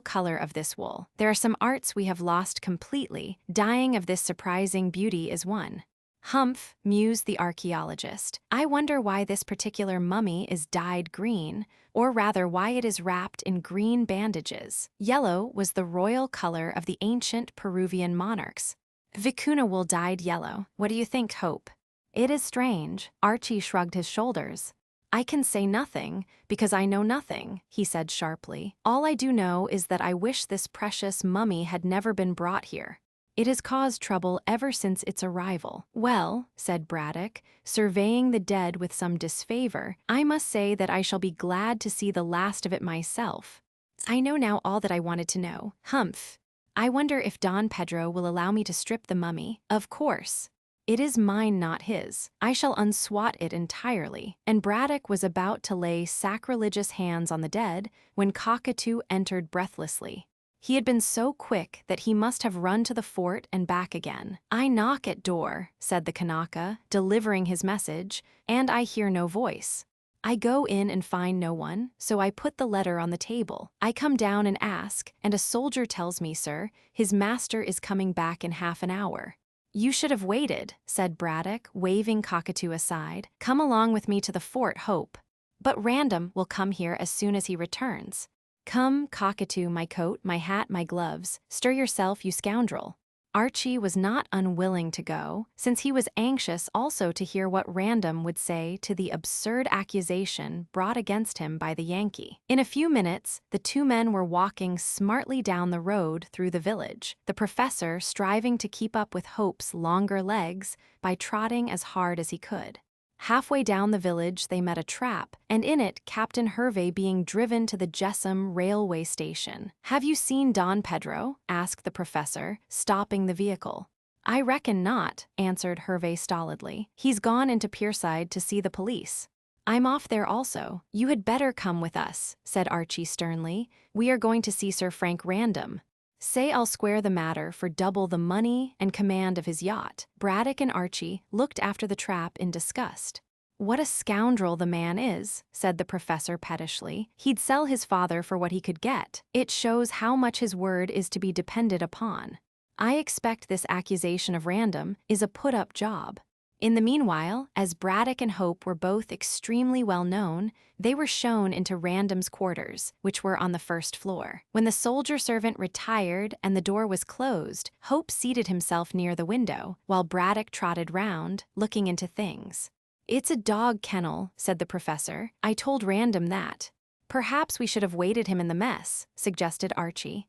color of this wool. There are some arts we have lost completely. Dyeing of this surprising beauty is one. Humph, mused the archaeologist. I wonder why this particular mummy is dyed green, or rather why it is wrapped in green bandages. Yellow was the royal color of the ancient Peruvian monarchs. Vicuna wool dyed yellow. What do you think, Hope? It is strange. Archie shrugged his shoulders. I can say nothing, because I know nothing, he said sharply. All I do know is that I wish this precious mummy had never been brought here. It has caused trouble ever since its arrival. Well, said Braddock, surveying the dead with some disfavor, I must say that I shall be glad to see the last of it myself. I know now all that I wanted to know. Humph. I wonder if Don Pedro will allow me to strip the mummy. Of course. It is mine, not his. I shall unswat it entirely. And Braddock was about to lay sacrilegious hands on the dead when Cockatoo entered breathlessly. He had been so quick that he must have run to the fort and back again. I knock at door, said the Kanaka, delivering his message, and I hear no voice. I go in and find no one, so I put the letter on the table. I come down and ask, and a soldier tells me, sir, his master is coming back in half an hour. You should have waited, said Braddock, waving Cockatoo aside. Come along with me to the fort, Hope. But Random will come here as soon as he returns. Come, Cockatoo, my coat, my hat, my gloves. Stir yourself, you scoundrel. Archie was not unwilling to go, since he was anxious also to hear what Random would say to the absurd accusation brought against him by the Yankee. In a few minutes, the two men were walking smartly down the road through the village, the professor striving to keep up with Hope's longer legs by trotting as hard as he could. Halfway down the village they met a trap, and in it Captain Hervey being driven to the Jessam railway station. Have you seen Don Pedro? Asked the professor, stopping the vehicle. I reckon not, answered Hervey stolidly. He's gone into Pierside to see the police. I'm off there also. You had better come with us, said Archie sternly. We are going to see Sir Frank Random. Say I'll square the matter for double the money and command of his yacht. Braddock and Archie looked after the trap in disgust. What a scoundrel the man is, said the professor pettishly. He'd sell his father for what he could get. It shows how much his word is to be depended upon. I expect this accusation of Random is a put-up job. In the meanwhile, as Braddock and Hope were both extremely well known, they were shown into Random's quarters, which were on the first floor. When the soldier servant retired and the door was closed, Hope seated himself near the window, while Braddock trotted round, looking into things. It's a dog kennel, said the professor. I told Random that. Perhaps we should have waited him in the mess, suggested Archie.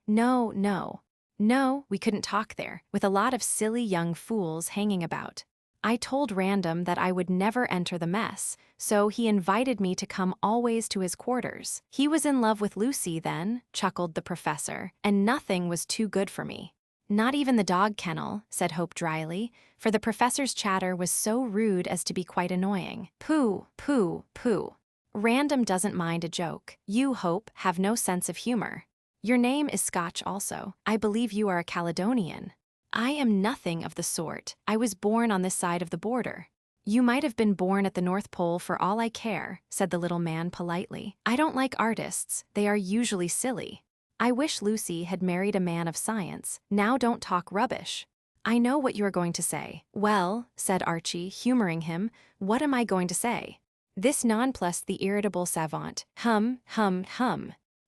No, we couldn't talk there, with a lot of silly young fools hanging about. I told Random that I would never enter the mess, so he invited me to come always to his quarters. He was in love with Lucy then, chuckled the professor, and nothing was too good for me. Not even the dog kennel, said Hope dryly, for the professor's chatter was so rude as to be quite annoying. Pooh. Random doesn't mind a joke. You, Hope, have no sense of humor. Your name is Scotch also. I believe you are a Caledonian. I am nothing of the sort. I was born on this side of the border. You might have been born at the North Pole for all I care, said the little man politely. I don't like artists. They are usually silly. I wish Lucy had married a man of science. Now don't talk rubbish. I know what you are going to say. Well, said Archie, humoring him, what am I going to say? This nonplussed the irritable savant. Hum.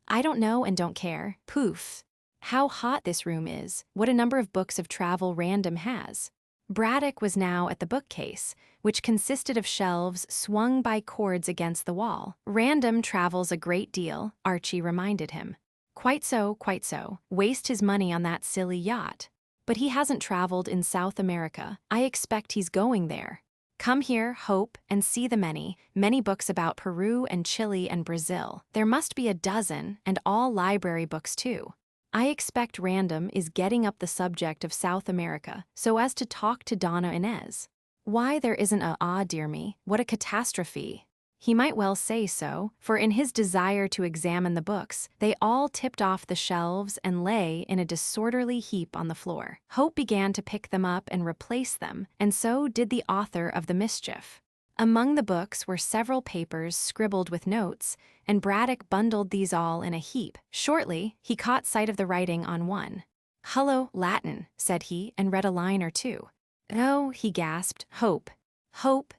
I don't know and don't care. Poof. How hot this room is. What a number of books of travel Random has. Braddock was now at the bookcase, which consisted of shelves swung by cords against the wall. Random travels a great deal, Archie reminded him. Quite so. Waste his money on that silly yacht. But he hasn't traveled in South America. I expect he's going there. Come here, Hope, and see the many books about Peru and Chile and Brazil. There must be a dozen, and all library books too. I expect Random is getting up the subject of South America so as to talk to Donna Inez. Why there isn't dear me, what a catastrophe. He might well say so, for in his desire to examine the books, they all tipped off the shelves and lay in a disorderly heap on the floor. Hope began to pick them up and replace them, and so did the author of the mischief. Among the books were several papers scribbled with notes, and Braddock bundled these all in a heap. Shortly, he caught sight of the writing on one. Hullo, Latin, said he, and read a line or two. Oh, he gasped, Hope,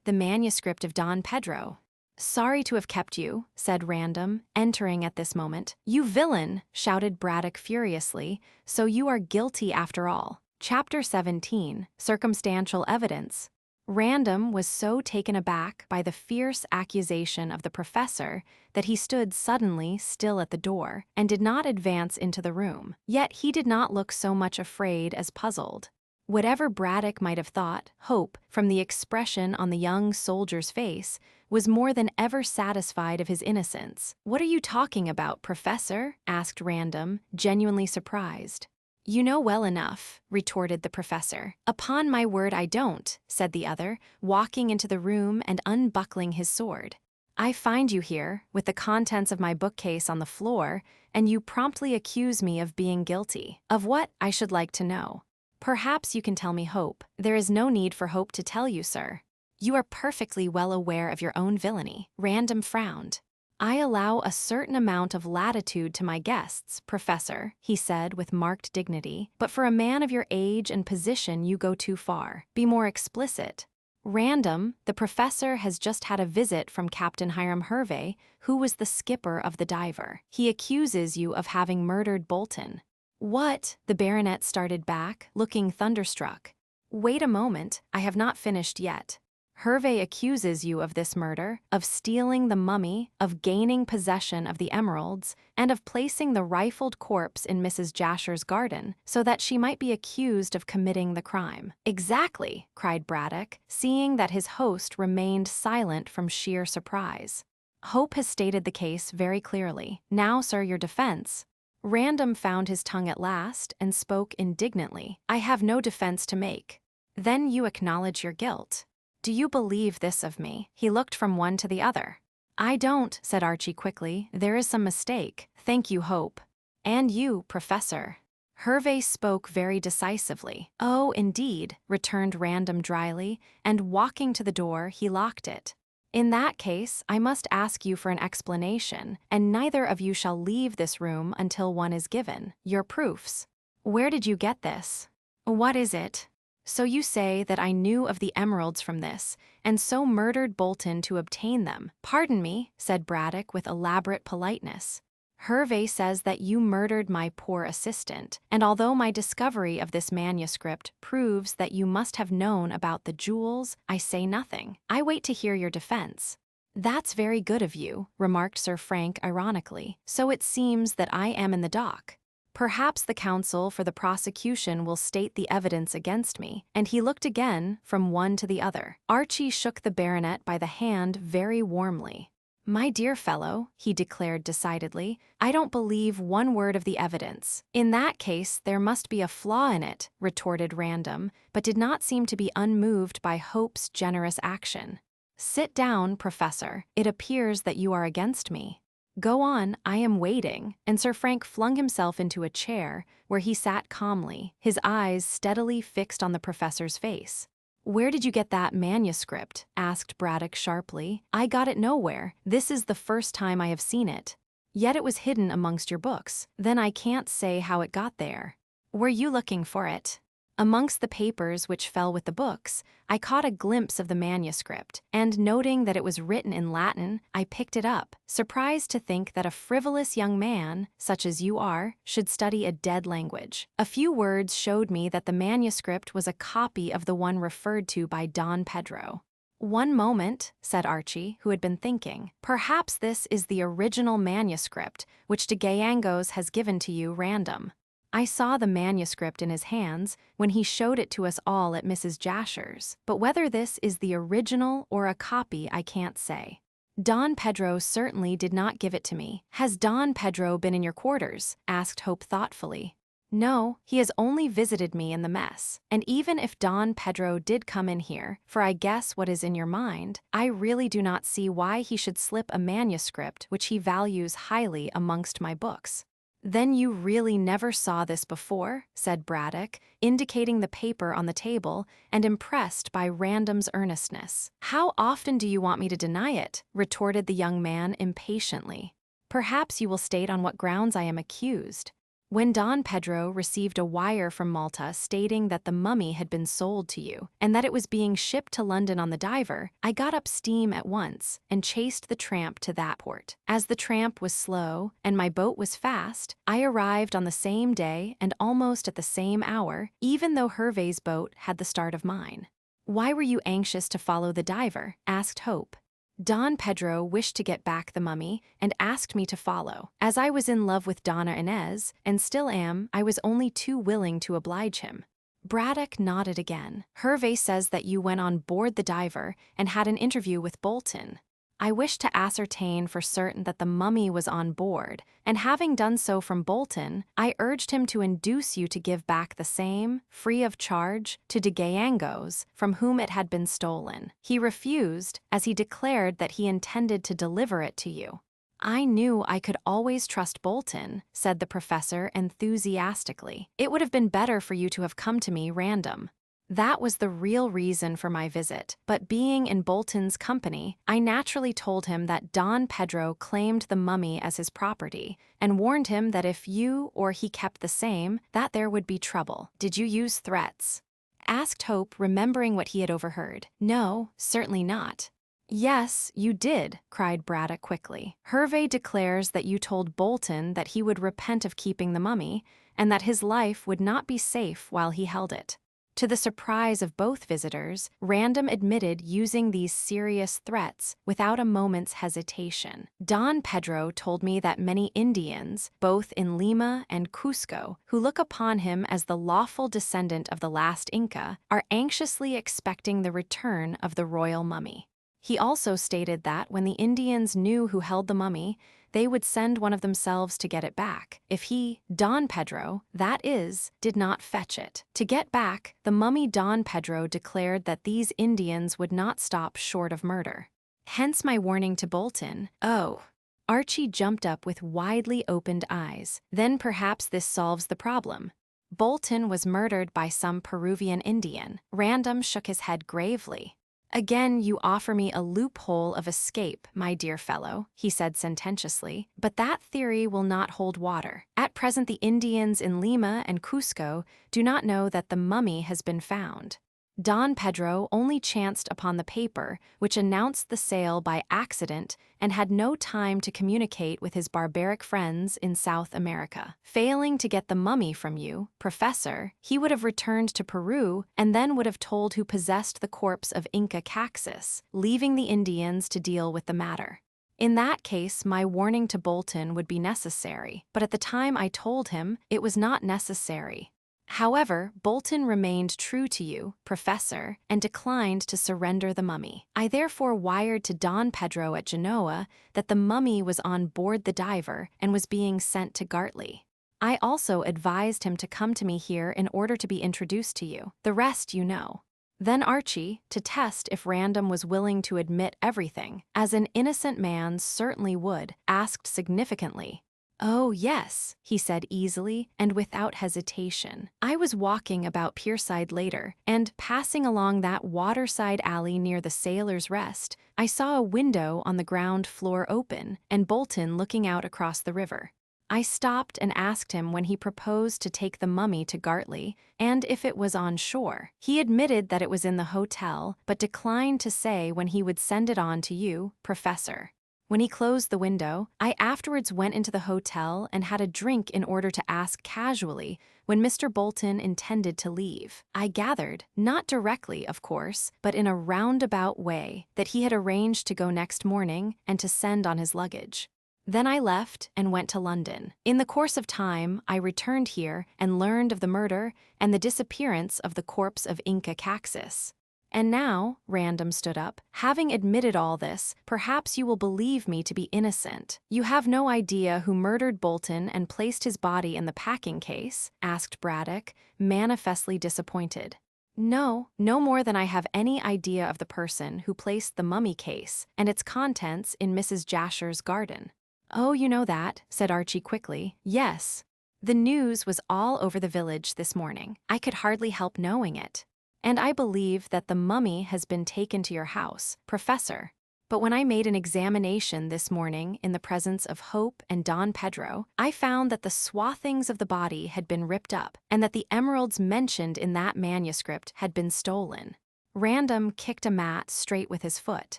the manuscript of Don Pedro. Sorry to have kept you, said Random, entering at this moment. You villain, shouted Braddock furiously, so you are guilty after all. Chapter 17, Circumstantial Evidence. Random was so taken aback by the fierce accusation of the professor that he stood suddenly still at the door and did not advance into the room. Yet he did not look so much afraid as puzzled. Whatever Braddock might have thought, Hope, from the expression on the young soldier's face, was more than ever satisfied of his innocence. "What are you talking about, Professor?" asked Random, genuinely surprised. "You know well enough," retorted the professor. "Upon my word I don't," said the other, walking into the room and unbuckling his sword. "I find you here, with the contents of my bookcase on the floor, and you promptly accuse me of being guilty. Of what, I should like to know? Perhaps you can tell me, Hope." "There is no need for Hope to tell you, sir. You are perfectly well aware of your own villainy." Random frowned. "I allow a certain amount of latitude to my guests, Professor," he said with marked dignity, "but for a man of your age and position you go too far. Be more explicit." "Random, the professor has just had a visit from Captain Hiram Hervey, who was the skipper of the diver. He accuses you of having murdered Bolton." "What?" The baronet started back, looking thunderstruck. "Wait a moment, I have not finished yet. Hervey accuses you of this murder, of stealing the mummy, of gaining possession of the emeralds, and of placing the rifled corpse in Mrs. Jasher's garden, so that she might be accused of committing the crime." "Exactly," cried Braddock, seeing that his host remained silent from sheer surprise. "Hope has stated the case very clearly. Now, sir, your defense." Random found his tongue at last and spoke indignantly. "I have no defense to make." "Then you acknowledge your guilt. Do you believe this of me?" He looked from one to the other. "I don't," said Archie quickly. "There is some mistake. Thank you, Hope. And you, Professor." Hervey spoke very decisively. "Oh, indeed," returned Random dryly, and walking to the door, he locked it. "In that case, I must ask you for an explanation, and neither of you shall leave this room until one is given. Your proofs. Where did you get this?" "What is it?" "So you say that I knew of the emeralds from this, and so murdered Bolton to obtain them." "Pardon me," said Braddock with elaborate politeness. "Hervey says that you murdered my poor assistant, and although my discovery of this manuscript proves that you must have known about the jewels, I say nothing. I wait to hear your defense." "That's very good of you," remarked Sir Frank ironically. "So it seems that I am in the dock. Perhaps the counsel for the prosecution will state the evidence against me," and he looked again from one to the other. Archie shook the baronet by the hand very warmly. "My dear fellow," he declared decidedly, "I don't believe one word of the evidence." "In that case, there must be a flaw in it," retorted Random, but did not seem to be unmoved by Hope's generous action. "Sit down, Professor. It appears that you are against me." "Go on, I am waiting," and Sir Frank flung himself into a chair, where he sat calmly, his eyes steadily fixed on the professor's face. "Where did you get that manuscript?" asked Braddock sharply. "I got it nowhere. This is the first time I have seen it." "Yet it was hidden amongst your books. Then I can't say how it got there." "Were you looking for it?" "Amongst the papers which fell with the books, I caught a glimpse of the manuscript, and noting that it was written in Latin, I picked it up, surprised to think that a frivolous young man, such as you are, should study a dead language. A few words showed me that the manuscript was a copy of the one referred to by Don Pedro." "One moment," said Archie, who had been thinking. "Perhaps this is the original manuscript, which de Gayangos has given to you Random. I saw the manuscript in his hands when he showed it to us all at Mrs. Jasher's, but whether this is the original or a copy I can't say. Don Pedro certainly did not give it to me." "Has Don Pedro been in your quarters?" asked Hope thoughtfully. "No, he has only visited me in the mess. And even if Don Pedro did come in here, for I guess what is in your mind, I really do not see why he should slip a manuscript which he values highly amongst my books." "Then you really never saw this before?" said Braddock, indicating the paper on the table and impressed by Random's earnestness. "How often do you want me to deny it?" retorted the young man impatiently. "Perhaps you will state on what grounds I am accused." "When Don Pedro received a wire from Malta stating that the mummy had been sold to you, and that it was being shipped to London on the diver, I got up steam at once and chased the tramp to that port. As the tramp was slow and my boat was fast, I arrived on the same day and almost at the same hour, even though Hervey's boat had the start of mine." Why were you anxious to follow the diver? Asked Hope. Don Pedro wished to get back the mummy and asked me to follow. As I was in love with Donna Inez, and still am, I was only too willing to oblige him. Braddock nodded again. Hervé says that you went on board the diver and had an interview with Bolton. I wished to ascertain for certain that the mummy was on board, and having done so from Bolton, I urged him to induce you to give back the same, free of charge, to de Gallangos, from whom it had been stolen. He refused, as he declared that he intended to deliver it to you. I knew I could always trust Bolton, said the professor enthusiastically. It would have been better for you to have come to me random. That was the real reason for my visit, but being in Bolton's company, I naturally told him that Don Pedro claimed the mummy as his property, and warned him that if you or he kept the same, that there would be trouble. Did you use threats? Asked Hope, remembering what he had overheard. No, certainly not. Yes, you did, cried Braddock quickly. Hervé declares that you told Bolton that he would repent of keeping the mummy, and that his life would not be safe while he held it. To the surprise of both visitors, Random admitted using these serious threats without a moment's hesitation. Don Pedro told me that many Indians, both in Lima and Cusco, who look upon him as the lawful descendant of the last Inca, are anxiously expecting the return of the royal mummy. He also stated that when the Indians knew who held the mummy, they would send one of themselves to get it back, if he, Don Pedro, that is, did not fetch it. To get back, the mummy Don Pedro declared that these Indians would not stop short of murder. Hence my warning to Bolton. Oh. Archie jumped up with widely opened eyes. Then perhaps this solves the problem. Bolton was murdered by some Peruvian Indian. Random shook his head gravely. Again, you offer me a loophole of escape, my dear fellow, he said sententiously, but that theory will not hold water. At present, the Indians in Lima and Cusco do not know that the mummy has been found. Don Pedro only chanced upon the paper, which announced the sale by accident and had no time to communicate with his barbaric friends in South America. Failing to get the mummy from you, Professor, he would have returned to Peru and then would have told who possessed the corpse of Inca Caxus, leaving the Indians to deal with the matter. In that case, my warning to Bolton would be necessary, but at the time I told him it was not necessary. However, Bolton remained true to you, Professor, and declined to surrender the mummy. I therefore wired to Don Pedro at Genoa that the mummy was on board the diver and was being sent to Gartley. I also advised him to come to me here in order to be introduced to you. The rest you know. Then Archie, to test if Random was willing to admit everything, as an innocent man certainly would, asked significantly, "Oh, yes," he said easily and without hesitation. "I was walking about Pierside later, and passing along that waterside alley near the Sailor's Rest, I saw a window on the ground floor open and Bolton looking out across the river. I stopped and asked him when he proposed to take the mummy to Gartley and if it was on shore. He admitted that it was in the hotel, but declined to say when he would send it on to you, Professor. When he closed the window, I afterwards went into the hotel and had a drink in order to ask casually when Mr. Bolton intended to leave. I gathered, not directly, of course, but in a roundabout way, that he had arranged to go next morning and to send on his luggage. Then I left and went to London. In the course of time, I returned here and learned of the murder and the disappearance of the corpse of Inca Caxus. And now," Random stood up, "having admitted all this, perhaps you will believe me to be innocent. You have no idea who murdered Bolton and placed his body in the packing case?" asked Braddock, manifestly disappointed. "No, no more than I have any idea of the person who placed the mummy case and its contents in Mrs. Jasher's garden." "Oh, you know that," said Archie quickly. "Yes. The news was all over the village this morning. I could hardly help knowing it. And I believe that the mummy has been taken to your house, Professor. But when I made an examination this morning in the presence of Hope and Don Pedro, I found that the swathings of the body had been ripped up and that the emeralds mentioned in that manuscript had been stolen." Random kicked a mat straight with his foot.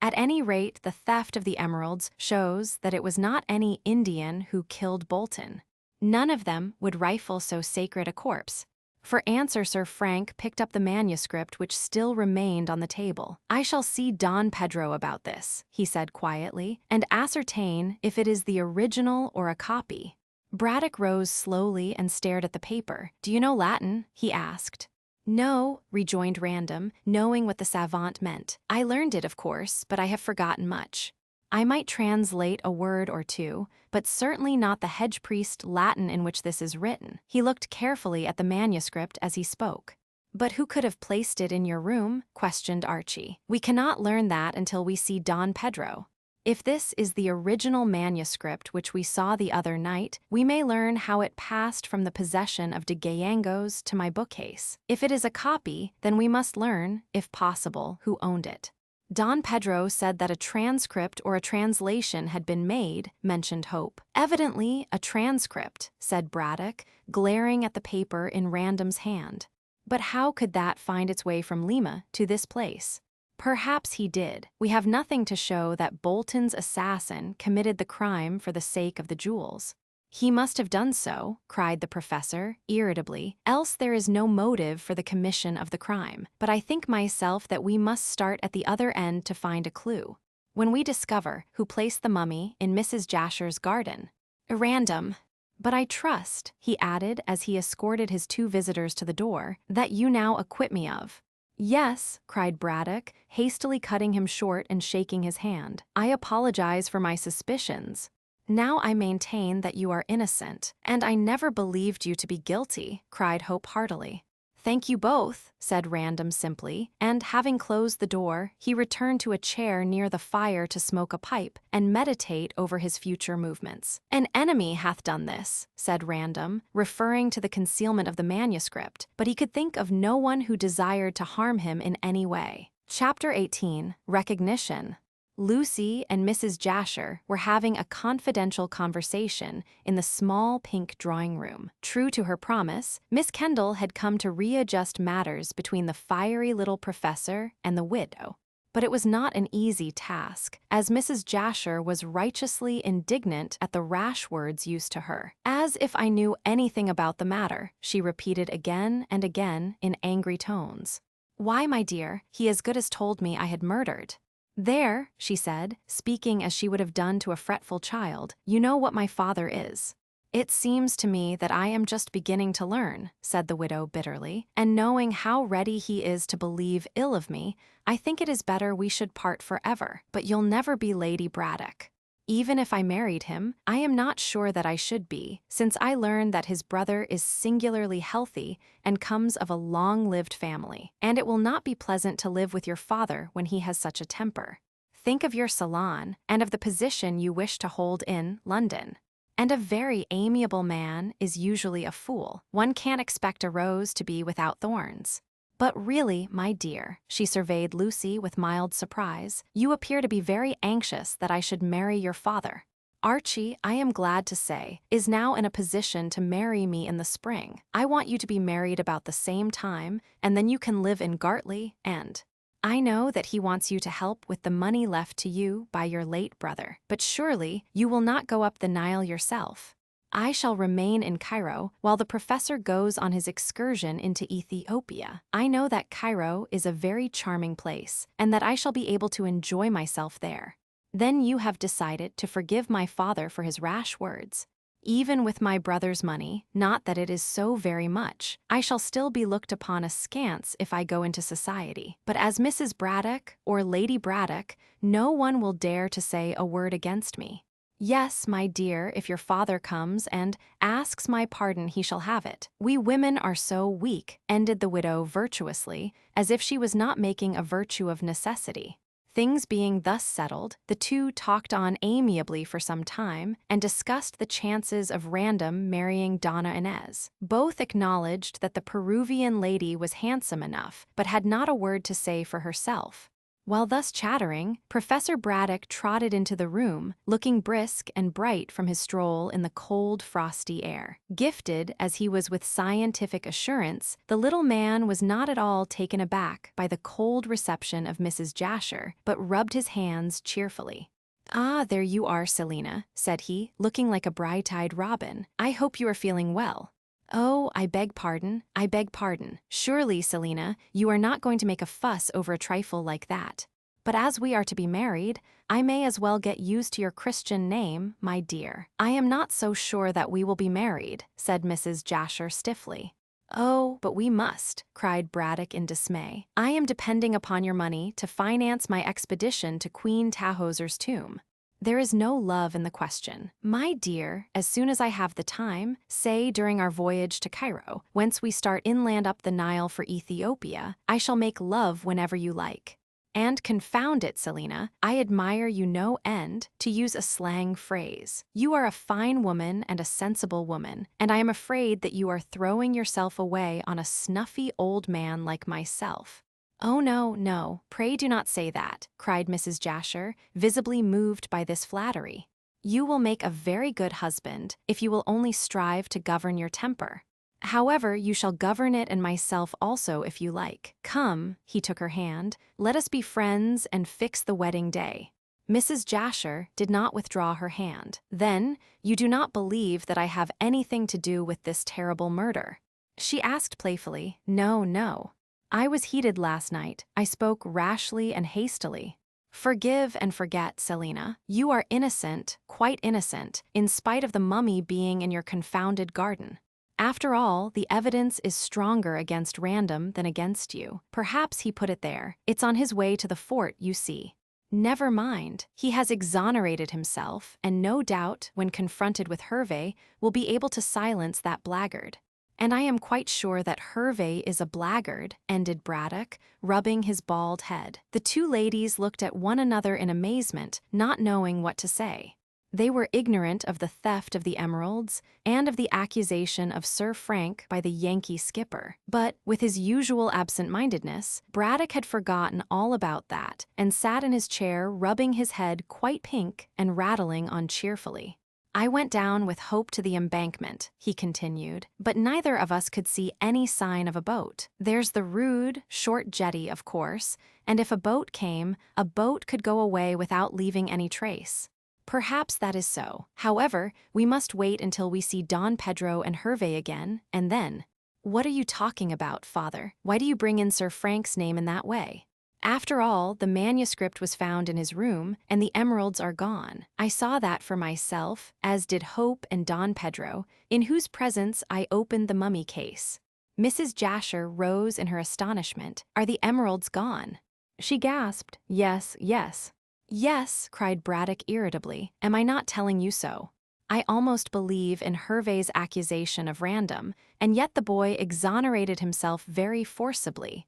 At any rate, the theft of the emeralds shows that it was not any Indian who killed Bolton. None of them would rifle so sacred a corpse. For answer, Sir Frank picked up the manuscript which still remained on the table. "I shall see Don Pedro about this," he said quietly, "and ascertain if it is the original or a copy." Braddock rose slowly and stared at the paper. "Do you know Latin?" he asked. "No," rejoined Random, knowing what the savant meant. "I learned it, of course, but I have forgotten much. I might translate a word or two, but certainly not the hedge priest Latin in which this is written." He looked carefully at the manuscript as he spoke. "But who could have placed it in your room?" questioned Archie. "We cannot learn that until we see Don Pedro. If this is the original manuscript which we saw the other night, we may learn how it passed from the possession of de Gallangos to my bookcase. If it is a copy, then we must learn, if possible, who owned it." "Don Pedro said that a transcript or a translation had been made," mentioned Hope. "Evidently a transcript," said Braddock, glaring at the paper in Random's hand. "But how could that find its way from Lima to this place?" "Perhaps he did. We have nothing to show that Bolton's assassin committed the crime for the sake of the jewels." "He must have done so," cried the professor, irritably, "else there is no motive for the commission of the crime. But I think myself that we must start at the other end to find a clue. When we discover who placed the mummy in Mrs. Jasher's garden." "Random. But I trust," he added as he escorted his two visitors to the door, "that you now acquit me of." "Yes," cried Braddock, hastily cutting him short and shaking his hand. "I apologize for my suspicions. Now I maintain that you are innocent, and I never believed you to be guilty," cried Hope heartily. "Thank you both," said Random simply, and having closed the door, he returned to a chair near the fire to smoke a pipe and meditate over his future movements. "An enemy hath done this," said Random, referring to the concealment of the manuscript, but he could think of no one who desired to harm him in any way. Chapter 18. Recognition. Lucy and Mrs. Jasher were having a confidential conversation in the small pink drawing room. True to her promise, Miss Kendall had come to readjust matters between the fiery little professor and the widow. But it was not an easy task, as Mrs. Jasher was righteously indignant at the rash words used to her. "As if I knew anything about the matter," she repeated again and again in angry tones. "Why, my dear, he as good as told me I had murdered." "There," she said, speaking as she would have done to a fretful child, "you know what my father is." "It seems to me that I am just beginning to learn," said the widow bitterly, "and knowing how ready he is to believe ill of me, I think it is better we should part forever. But you'll never be Lady Braddock. Even if I married him, I am not sure that I should be, since I learned that his brother is singularly healthy and comes of a long-lived family, and it will not be pleasant to live with your father when he has such a temper. Think of your salon, and of the position you wish to hold in London. And a very amiable man is usually a fool. One can't expect a rose to be without thorns. But really, my dear," she surveyed Lucy with mild surprise, "you appear to be very anxious that I should marry your father. Archie, I am glad to say, is now in a position to marry me in the spring. I want you to be married about the same time, and then you can live in Gartley, and I know that he wants you to help with the money left to you by your late brother. But surely you will not go up the Nile yourself. I shall remain in Cairo while the professor goes on his excursion into Ethiopia. I know that Cairo is a very charming place, and that I shall be able to enjoy myself there. Then you have decided to forgive my father for his rash words. Even with my brother's money, not that it is so very much, I shall still be looked upon askance if I go into society. But as Mrs. Braddock or Lady Braddock, no one will dare to say a word against me. Yes, my dear, if your father comes and asks my pardon, he shall have it. We women are so weak," ended the widow virtuously, as if she was not making a virtue of necessity. Things being thus settled, the two talked on amiably for some time and discussed the chances of Random marrying Donna Inez. Both acknowledged that the Peruvian lady was handsome enough, but had not a word to say for herself. While thus chattering, Professor Braddock trotted into the room, looking brisk and bright from his stroll in the cold, frosty air. Gifted as he was with scientific assurance, the little man was not at all taken aback by the cold reception of Mrs. Jasher, but rubbed his hands cheerfully. "Ah, there you are, Selina," said he, looking like a bright-eyed robin. "I hope you are feeling well." Oh, I beg pardon, I beg pardon. Surely, Selina, you are not going to make a fuss over a trifle like that. But as we are to be married, I may as well get used to your Christian name, my dear. I am not so sure that we will be married, said Mrs. Jasher stiffly. Oh, but we must, cried Braddock in dismay. I am depending upon your money to finance my expedition to Queen Tahoser's tomb. There is no love in the question. My dear, as soon as I have the time, say during our voyage to Cairo, whence we start inland up the Nile for Ethiopia, I shall make love whenever you like. And confound it, Selina, I admire you no end, to use a slang phrase. You are a fine woman and a sensible woman, and I am afraid that you are throwing yourself away on a snuffy old man like myself. Oh, no, no, pray do not say that, cried Mrs. Jasher, visibly moved by this flattery. You will make a very good husband, if you will only strive to govern your temper. However, you shall govern it and myself also if you like. Come, he took her hand, let us be friends and fix the wedding day. Mrs. Jasher did not withdraw her hand. Then, you do not believe that I have anything to do with this terrible murder? She asked playfully. No, no. I was heated last night. I spoke rashly and hastily. Forgive and forget, Selina. You are innocent, quite innocent, in spite of the mummy being in your confounded garden. After all, the evidence is stronger against Random than against you. Perhaps he put it there. It's on his way to the fort, you see. Never mind. He has exonerated himself, and no doubt, when confronted with Hervé, will be able to silence that blackguard. And I am quite sure that Hervé is a blackguard, ended Braddock, rubbing his bald head. The two ladies looked at one another in amazement, not knowing what to say. They were ignorant of the theft of the emeralds and of the accusation of Sir Frank by the Yankee skipper. But, with his usual absent-mindedness, Braddock had forgotten all about that and sat in his chair rubbing his head quite pink and rattling on cheerfully. I went down with Hope to the embankment, he continued, but neither of us could see any sign of a boat. There's the rude, short jetty, of course, and if a boat came, a boat could go away without leaving any trace. Perhaps that is so. However, we must wait until we see Don Pedro and Hervé again, and then— What are you talking about, father? Why do you bring in Sir Frank's name in that way? After all, the manuscript was found in his room, and the emeralds are gone. I saw that for myself, as did Hope and Don Pedro, in whose presence I opened the mummy case. Mrs. Jasher rose in her astonishment. Are the emeralds gone? She gasped. Yes, yes. Yes, cried Braddock irritably. Am I not telling you so? I almost believe in Hervé's accusation of Random, and yet the boy exonerated himself very forcibly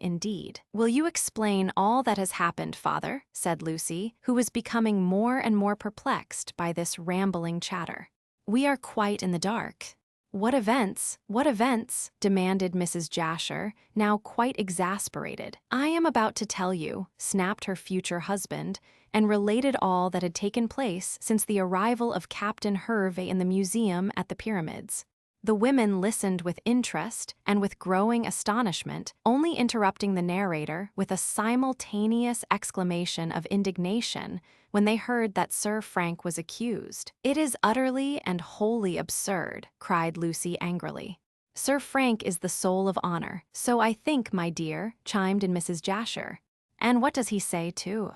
indeed. Will you explain all that has happened, father? Said Lucy, who was becoming more and more perplexed by this rambling chatter. We are quite in the dark. What events? What events? Demanded Mrs. Jasher, now quite exasperated. I am about to tell you, snapped her future husband, and related all that had taken place since the arrival of Captain Hervé in the museum at the pyramids. The women listened with interest and with growing astonishment, only interrupting the narrator with a simultaneous exclamation of indignation when they heard that Sir Frank was accused. It is utterly and wholly absurd, cried Lucy angrily. Sir Frank is the soul of honor, so I think, my dear, chimed in Mrs. Jasher. And what does he say, too?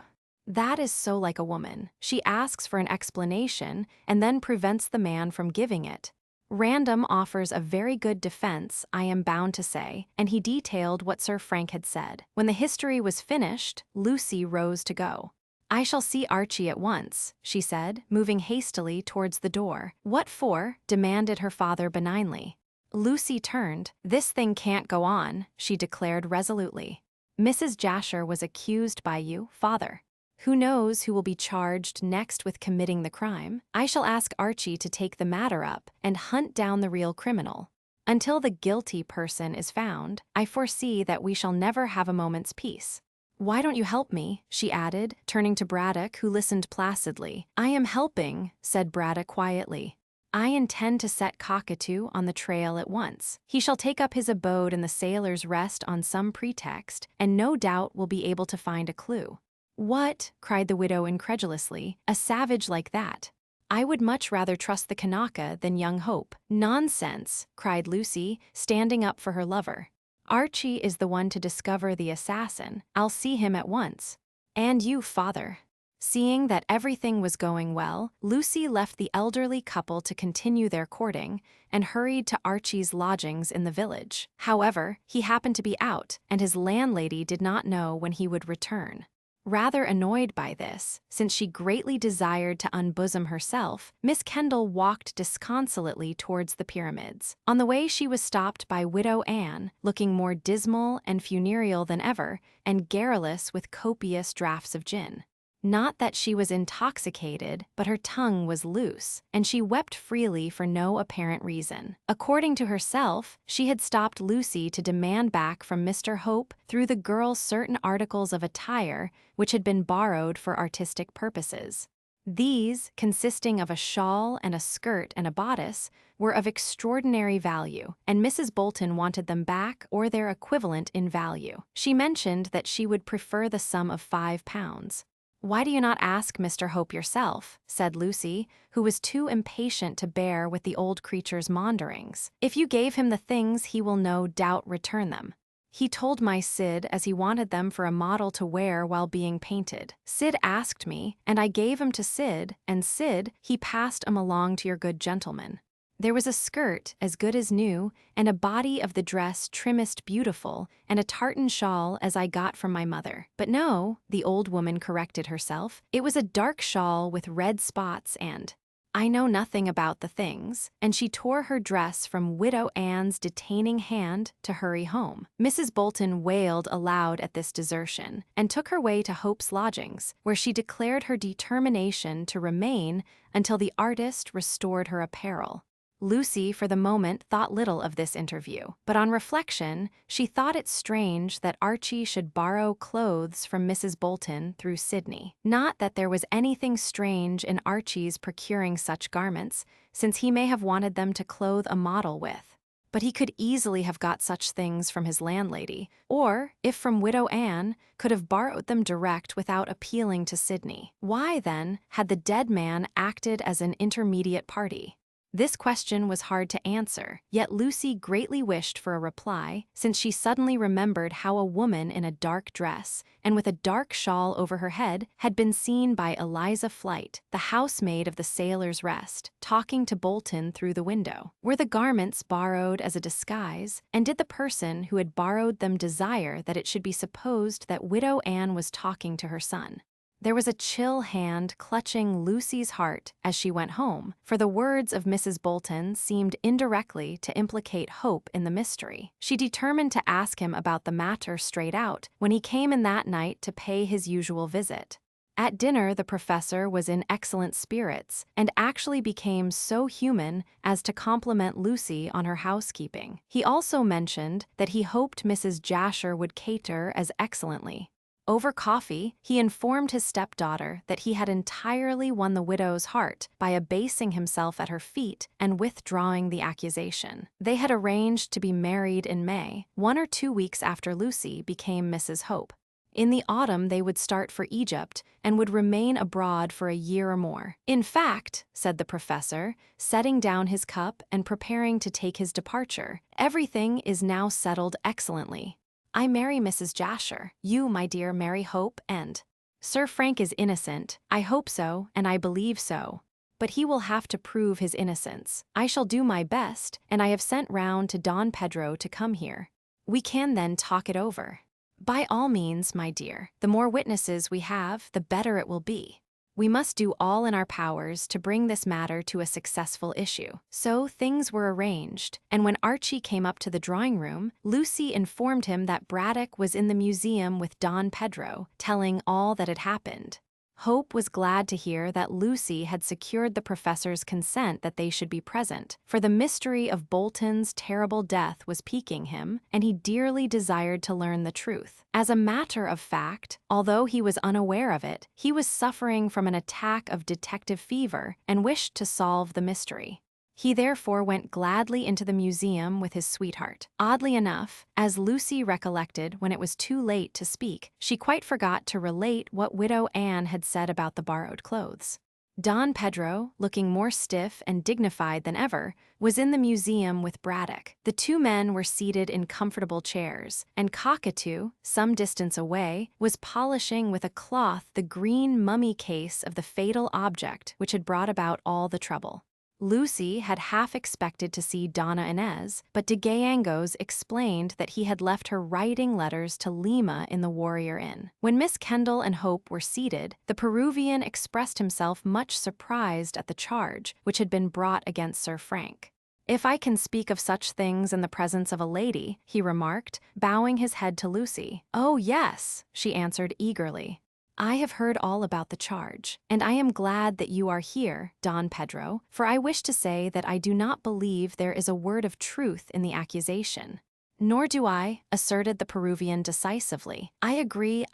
That is so like a woman. She asks for an explanation and then prevents the man from giving it. Random offers a very good defense, I am bound to say, and he detailed what Sir Frank had said. When the history was finished, Lucy rose to go. I shall see Archie at once, she said, moving hastily towards the door. What for? Demanded her father benignly. Lucy turned. This thing can't go on, she declared resolutely. Mrs. Jasher was accused by you, father. Who knows who will be charged next with committing the crime? I shall ask Archie to take the matter up and hunt down the real criminal. Until the guilty person is found, I foresee that we shall never have a moment's peace. Why don't you help me? She added, turning to Braddock, who listened placidly. I am helping, said Braddock quietly. I intend to set Cockatoo on the trail at once. He shall take up his abode in the Sailor's Rest on some pretext, and no doubt will be able to find a clue. What? Cried the widow incredulously. A savage like that? I would much rather trust the Kanaka than young Hope. Nonsense, cried Lucy, standing up for her lover. Archie is the one to discover the assassin. I'll see him at once. And you, father. Seeing that everything was going well, Lucy left the elderly couple to continue their courting and hurried to Archie's lodgings in the village. However, he happened to be out, and his landlady did not know when he would return. Rather annoyed by this, since she greatly desired to unbosom herself, Miss Kendall walked disconsolately towards the pyramids. On the way she was stopped by Widow Anne, looking more dismal and funereal than ever, and garrulous with copious draughts of gin. Not that she was intoxicated, but her tongue was loose, and she wept freely for no apparent reason. According to herself, she had stopped Lucy to demand back from Mr. Hope through the girl certain articles of attire which had been borrowed for artistic purposes. These, consisting of a shawl and a skirt and a bodice, were of extraordinary value, and Mrs. Bolton wanted them back or their equivalent in value. She mentioned that she would prefer the sum of £5. "Why do you not ask Mr. Hope yourself?" said Lucy, who was too impatient to bear with the old creature's maunderings. "If you gave him the things, he will no doubt return them. He told my Sid as he wanted them for a model to wear while being painted. Sid asked me, and I gave 'em to Sid, and Sid, he passed 'em along to your good gentleman. There was a skirt as good as new, and a body of the dress trimmest beautiful, and a tartan shawl as I got from my mother. But no," the old woman corrected herself, "it was a dark shawl with red spots and I know nothing about the things," and she tore her dress from Widow Anne's detaining hand to hurry home. Mrs. Bolton wailed aloud at this desertion, and took her way to Hope's lodgings, where she declared her determination to remain until the artist restored her apparel. Lucy, for the moment, thought little of this interview, but on reflection, she thought it strange that Archie should borrow clothes from Mrs. Bolton through Sydney. Not that there was anything strange in Archie's procuring such garments, since he may have wanted them to clothe a model with. But he could easily have got such things from his landlady, or, if from Widow Anne, could have borrowed them direct without appealing to Sydney. Why, then, had the dead man acted as an intermediate party? This question was hard to answer, yet Lucy greatly wished for a reply, since she suddenly remembered how a woman in a dark dress, and with a dark shawl over her head, had been seen by Eliza Flight, the housemaid of the Sailor's Rest, talking to Bolton through the window. Were the garments borrowed as a disguise, and did the person who had borrowed them desire that it should be supposed that Widow Anne was talking to her son? There was a chill hand clutching Lucy's heart as she went home, for the words of Mrs. Bolton seemed indirectly to implicate Hope in the mystery. She determined to ask him about the matter straight out when he came in that night to pay his usual visit. At dinner, the professor was in excellent spirits, and actually became so human as to compliment Lucy on her housekeeping. He also mentioned that he hoped Mrs. Jasher would cater as excellently. Over coffee, he informed his stepdaughter that he had entirely won the widow's heart by abasing himself at her feet and withdrawing the accusation. They had arranged to be married in May, 1 or 2 weeks after Lucy became Mrs. Hope. In the autumn they would start for Egypt and would remain abroad for a year or more. "In fact," said the professor, setting down his cup and preparing to take his departure, "everything is now settled excellently. I marry Mrs. Jasher. You, my dear, marry Hope, and Sir Frank is innocent. I hope so, and I believe so. But he will have to prove his innocence. I shall do my best, and I have sent round to Don Pedro to come here. We can then talk it over." "By all means, my dear. The more witnesses we have, the better it will be. We must do all in our powers to bring this matter to a successful issue." So things were arranged, and when Archie came up to the drawing-room, Lucy informed him that Braddock was in the museum with Don Pedro, telling all that had happened. Hope was glad to hear that Lucy had secured the professor's consent that they should be present, for the mystery of Bolton's terrible death was piquing him, and he dearly desired to learn the truth. As a matter of fact, although he was unaware of it, he was suffering from an attack of detective fever and wished to solve the mystery. He therefore went gladly into the museum with his sweetheart. Oddly enough, as Lucy recollected when it was too late to speak, she quite forgot to relate what Widow Anne had said about the borrowed clothes. Don Pedro, looking more stiff and dignified than ever, was in the museum with Braddock. The two men were seated in comfortable chairs, and Cockatoo, some distance away, was polishing with a cloth the green mummy case of the fatal object which had brought about all the trouble. Lucy had half expected to see Donna Inez, but de Gallegos explained that he had left her writing letters to Lima in the Warrior Inn. When Miss Kendall and Hope were seated, the Peruvian expressed himself much surprised at the charge which had been brought against Sir Frank. "If I can speak of such things in the presence of a lady," he remarked, bowing his head to Lucy. "Oh, yes," she answered eagerly. "I have heard all about the charge, and I am glad that you are here, Don Pedro, for I wish to say that I do not believe there is a word of truth in the accusation." "Nor do I," asserted the Peruvian decisively. I agree,"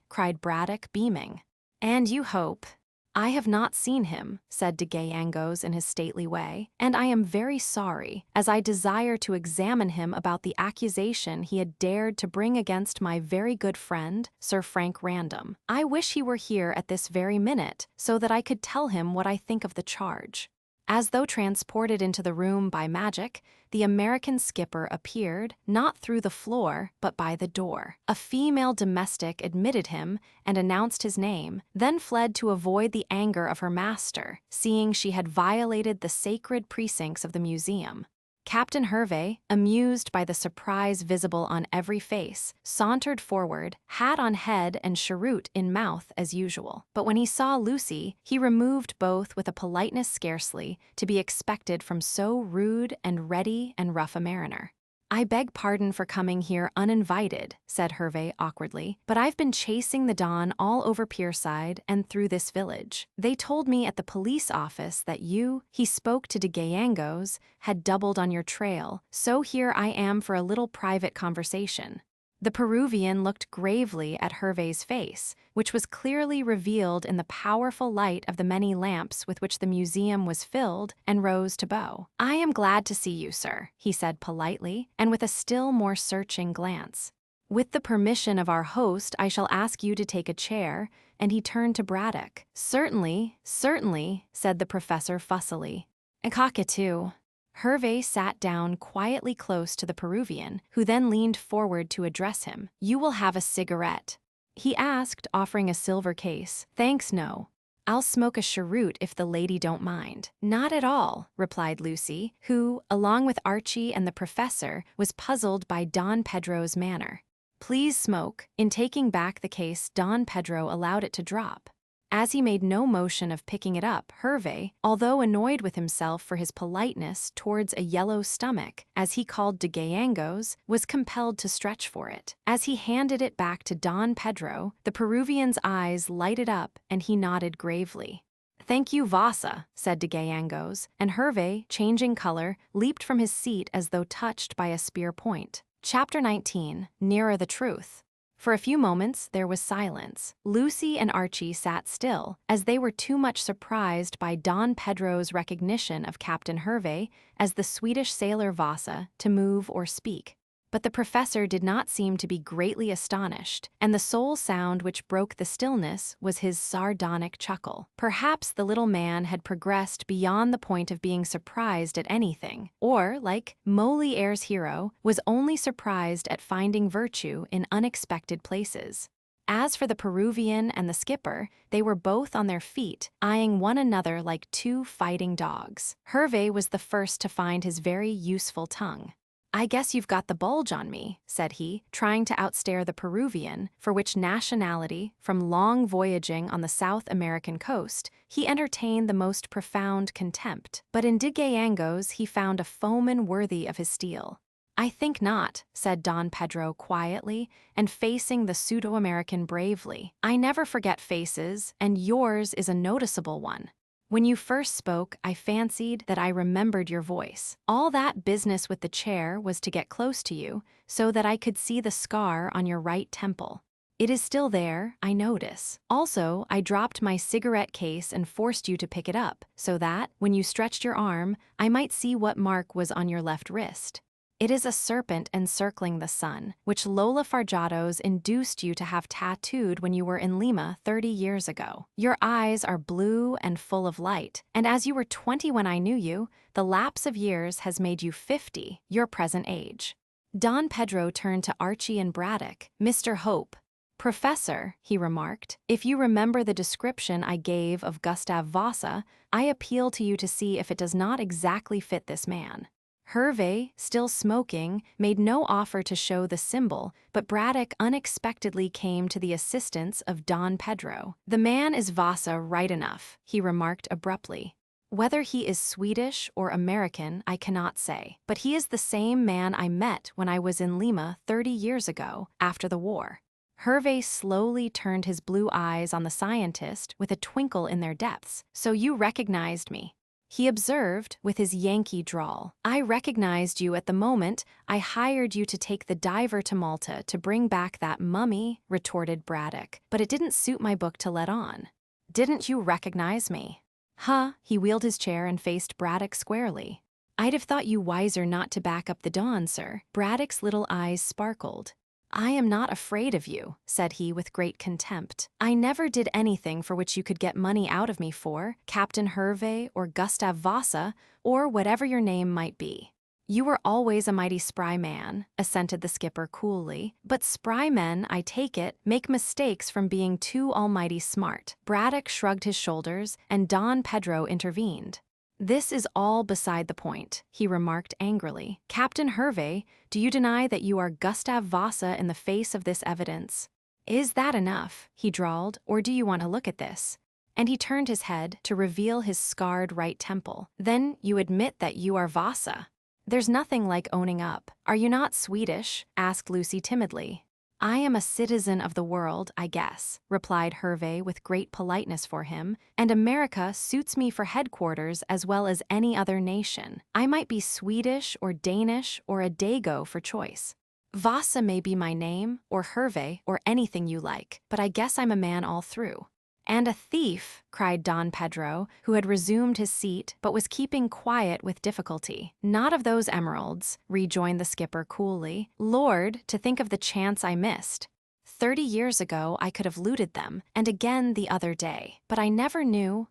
cried Braddock, beaming. "And you hope?" "I have not seen him," said de Gallegos in his stately way, "and I am very sorry, as I desire to examine him about the accusation he had dared to bring against my very good friend, Sir Frank Random. I wish he were here at this very minute, so that I could tell him what I think of the charge." As though transported into the room by magic, the American skipper appeared, not through the floor, but by the door. A female domestic admitted him and announced his name, then fled to avoid the anger of her master, seeing she had violated the sacred precincts of the museum. Captain Hervey, amused by the surprise visible on every face, sauntered forward, hat on head and cheroot in mouth as usual. But when he saw Lucy, he removed both with a politeness scarcely to be expected from so rude and ready and rough a mariner. "I beg pardon for coming here uninvited," said Hervey awkwardly, "but I've been chasing the Don all over Pierside and through this village. They told me at the police office that you," he spoke to de Gallegos, "had doubled on your trail, so here I am for a little private conversation." The Peruvian looked gravely at Hervey's face, which was clearly revealed in the powerful light of the many lamps with which the museum was filled, and rose to bow. "I am glad to see you, sir," he said politely, and with a still more searching glance. "With the permission of our host, I shall ask you to take a chair," and he turned to Braddock. "Certainly," said the professor fussily. "A cockatoo." Hervey sat down quietly close to the Peruvian, who then leaned forward to address him. "You will have a cigarette?" he asked, offering a silver case. "Thanks, no. I'll smoke a cheroot if the lady don't mind." "Not at all," replied Lucy, who, along with Archie and the professor, was puzzled by Don Pedro's manner. "Please smoke." In taking back the case, Don Pedro allowed it to drop. As he made no motion of picking it up, Hervey, although annoyed with himself for his politeness towards a yellow stomach, as he called de Gallegos, was compelled to stretch for it. As he handed it back to Don Pedro, the Peruvian's eyes lighted up and he nodded gravely. "Thank you, Vasa," said de Gallegos, and Hervey, changing color, leaped from his seat as though touched by a spear point. Chapter 19, Nearer the Truth. For a few moments, there was silence. Lucy and Archie sat still, as they were too much surprised by Don Pedro's recognition of Captain Hervey as the Swedish sailor Vasa to move or speak. But the professor did not seem to be greatly astonished, and the sole sound which broke the stillness was his sardonic chuckle. Perhaps the little man had progressed beyond the point of being surprised at anything, or, like Moliere's hero, was only surprised at finding virtue in unexpected places. As for the Peruvian and the skipper, they were both on their feet, eyeing one another like two fighting dogs. Hervey was the first to find his very useful tongue. "I guess you've got the bulge on me," said he, trying to outstare the Peruvian, for which nationality, from long voyaging on the South American coast, he entertained the most profound contempt. But in de Gallegos he found a foeman worthy of his steel. "I think not," said Don Pedro quietly, and facing the pseudo-American bravely. "I never forget faces, and yours is a noticeable one. When you first spoke, I fancied that I remembered your voice. All that business with the chair was to get close to you, so that I could see the scar on your right temple. It is still there, I notice. Also, I dropped my cigarette case and forced you to pick it up, so that, when you stretched your arm, I might see what mark was on your left wrist. It is a serpent encircling the sun, which Lola Farjados induced you to have tattooed when you were in Lima 30 years ago. Your eyes are blue and full of light, and as you were 20 when I knew you, the lapse of years has made you 50, your present age. Don Pedro turned to Archie and Braddock. Mr. Hope. Professor, he remarked, if you remember the description I gave of Gustav Vasa, I appeal to you to see if it does not exactly fit this man. Hervé, still smoking, made no offer to show the symbol, but Braddock unexpectedly came to the assistance of Don Pedro. The man is Vasa right enough, he remarked abruptly. Whether he is Swedish or American, I cannot say, but he is the same man I met when I was in Lima 30 years ago, after the war. Hervé slowly turned his blue eyes on the scientist with a twinkle in their depths. So you recognized me? He observed with his Yankee drawl. I recognized you at the moment I hired you to take the diver to Malta to bring back that mummy, retorted Braddock, but it didn't suit my book to let on. Didn't you recognize me? Huh, he wheeled his chair and faced Braddock squarely. I'd have thought you wiser not to back up the dawn, sir. Braddock's little eyes sparkled. I am not afraid of you, said he with great contempt. I never did anything for which you could get money out of me for, Captain Hervé or Gustav Vasa, or whatever your name might be. You were always a mighty spry man, assented the skipper coolly, but spry men, I take it, make mistakes from being too almighty smart. Braddock shrugged his shoulders, and Don Pedro intervened. This is all beside the point, he remarked angrily. Captain Hervé, do you deny that you are Gustav Vasa in the face of this evidence? Is that enough, he drawled, or do you want to look at this? And he turned his head to reveal his scarred right temple. Then you admit that you are Vasa. There's nothing like owning up. Are you not Swedish? Asked Lucy timidly. I am a citizen of the world, I guess, replied Hervé with great politeness for him, and America suits me for headquarters as well as any other nation. I might be Swedish or Danish or a Dago for choice. Vasa may be my name, or Hervé, or anything you like, but I guess I'm a man all through. And a thief, cried Don Pedro, who had resumed his seat but was keeping quiet with difficulty. Not of those emeralds, rejoined the skipper coolly. Lord, to think of the chance I missed. 30 years ago I could have looted them, and again the other day. But I never knew,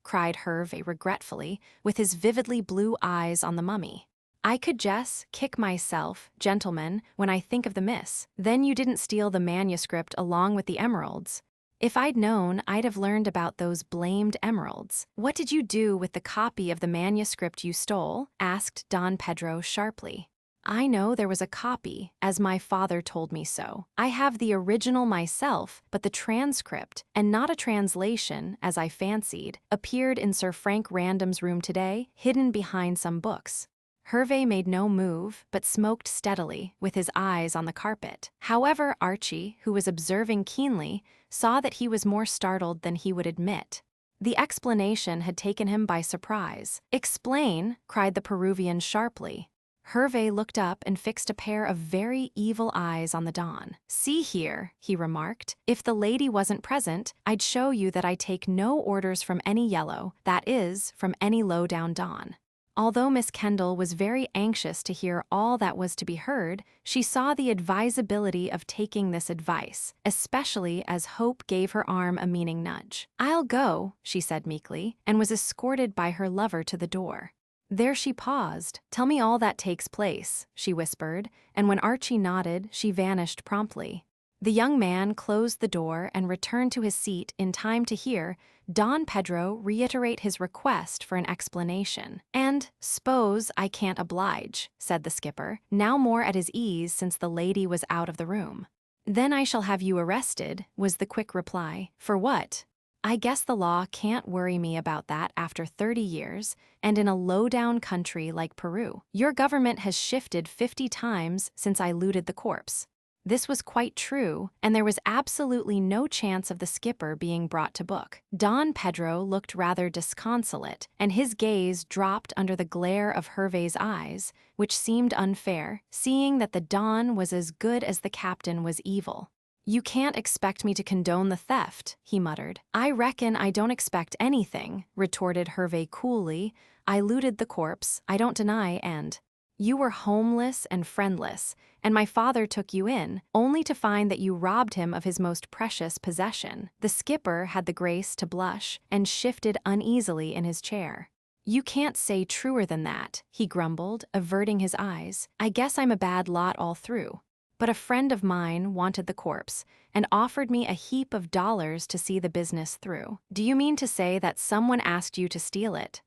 cried Hervé regretfully, with his vividly blue eyes on the mummy. I could just kick myself, gentlemen, when I think of the miss. Then you didn't steal the manuscript along with the emeralds. If I'd known, I'd have learned about those blamed emeralds. What did you do with the copy of the manuscript you stole? Asked Don Pedro sharply. I know there was a copy, as my father told me so. I have the original myself, but the transcript, and not a translation, as I fancied, appeared in Sir Frank Random's room today, hidden behind some books. Hervé made no move, but smoked steadily, with his eyes on the carpet. However, Archie, who was observing keenly, saw that he was more startled than he would admit. The explanation had taken him by surprise. Explain, cried the Peruvian sharply. Hervé looked up and fixed a pair of very evil eyes on the Don. See here, he remarked, if the lady wasn't present, I'd show you that I take no orders from any yellow, that is, from any low-down Don. Although Miss Kendall was very anxious to hear all that was to be heard, she saw the advisability of taking this advice, especially as Hope gave her arm a meaning nudge. I'll go, she said meekly, and was escorted by her lover to the door. There she paused. Tell me all that takes place, she whispered, and when Archie nodded, she vanished promptly. The young man closed the door and returned to his seat in time to hear Don Pedro reiterate his request for an explanation. And, "S'pose I can't oblige," said the skipper, now more at his ease since the lady was out of the room. Then I shall have you arrested, was the quick reply. For what? I guess the law can't worry me about that after 30 years, and in a low-down country like Peru. Your government has shifted 50 times since I looted the corpse. This was quite true, and there was absolutely no chance of the skipper being brought to book. Don Pedro looked rather disconsolate, and his gaze dropped under the glare of Hervé's eyes, which seemed unfair, seeing that the Don was as good as the captain was evil. You can't expect me to condone the theft, he muttered. I reckon I don't expect anything, retorted Hervé coolly. I looted the corpse, I don't deny, and... You were homeless and friendless, and my father took you in, only to find that you robbed him of his most precious possession." The skipper had the grace to blush and shifted uneasily in his chair. "You can't say truer than that," he grumbled, averting his eyes. "I guess I'm a bad lot all through. But a friend of mine wanted the corpse and offered me a heap of dollars to see the business through." "Do you mean to say that someone asked you to steal it?"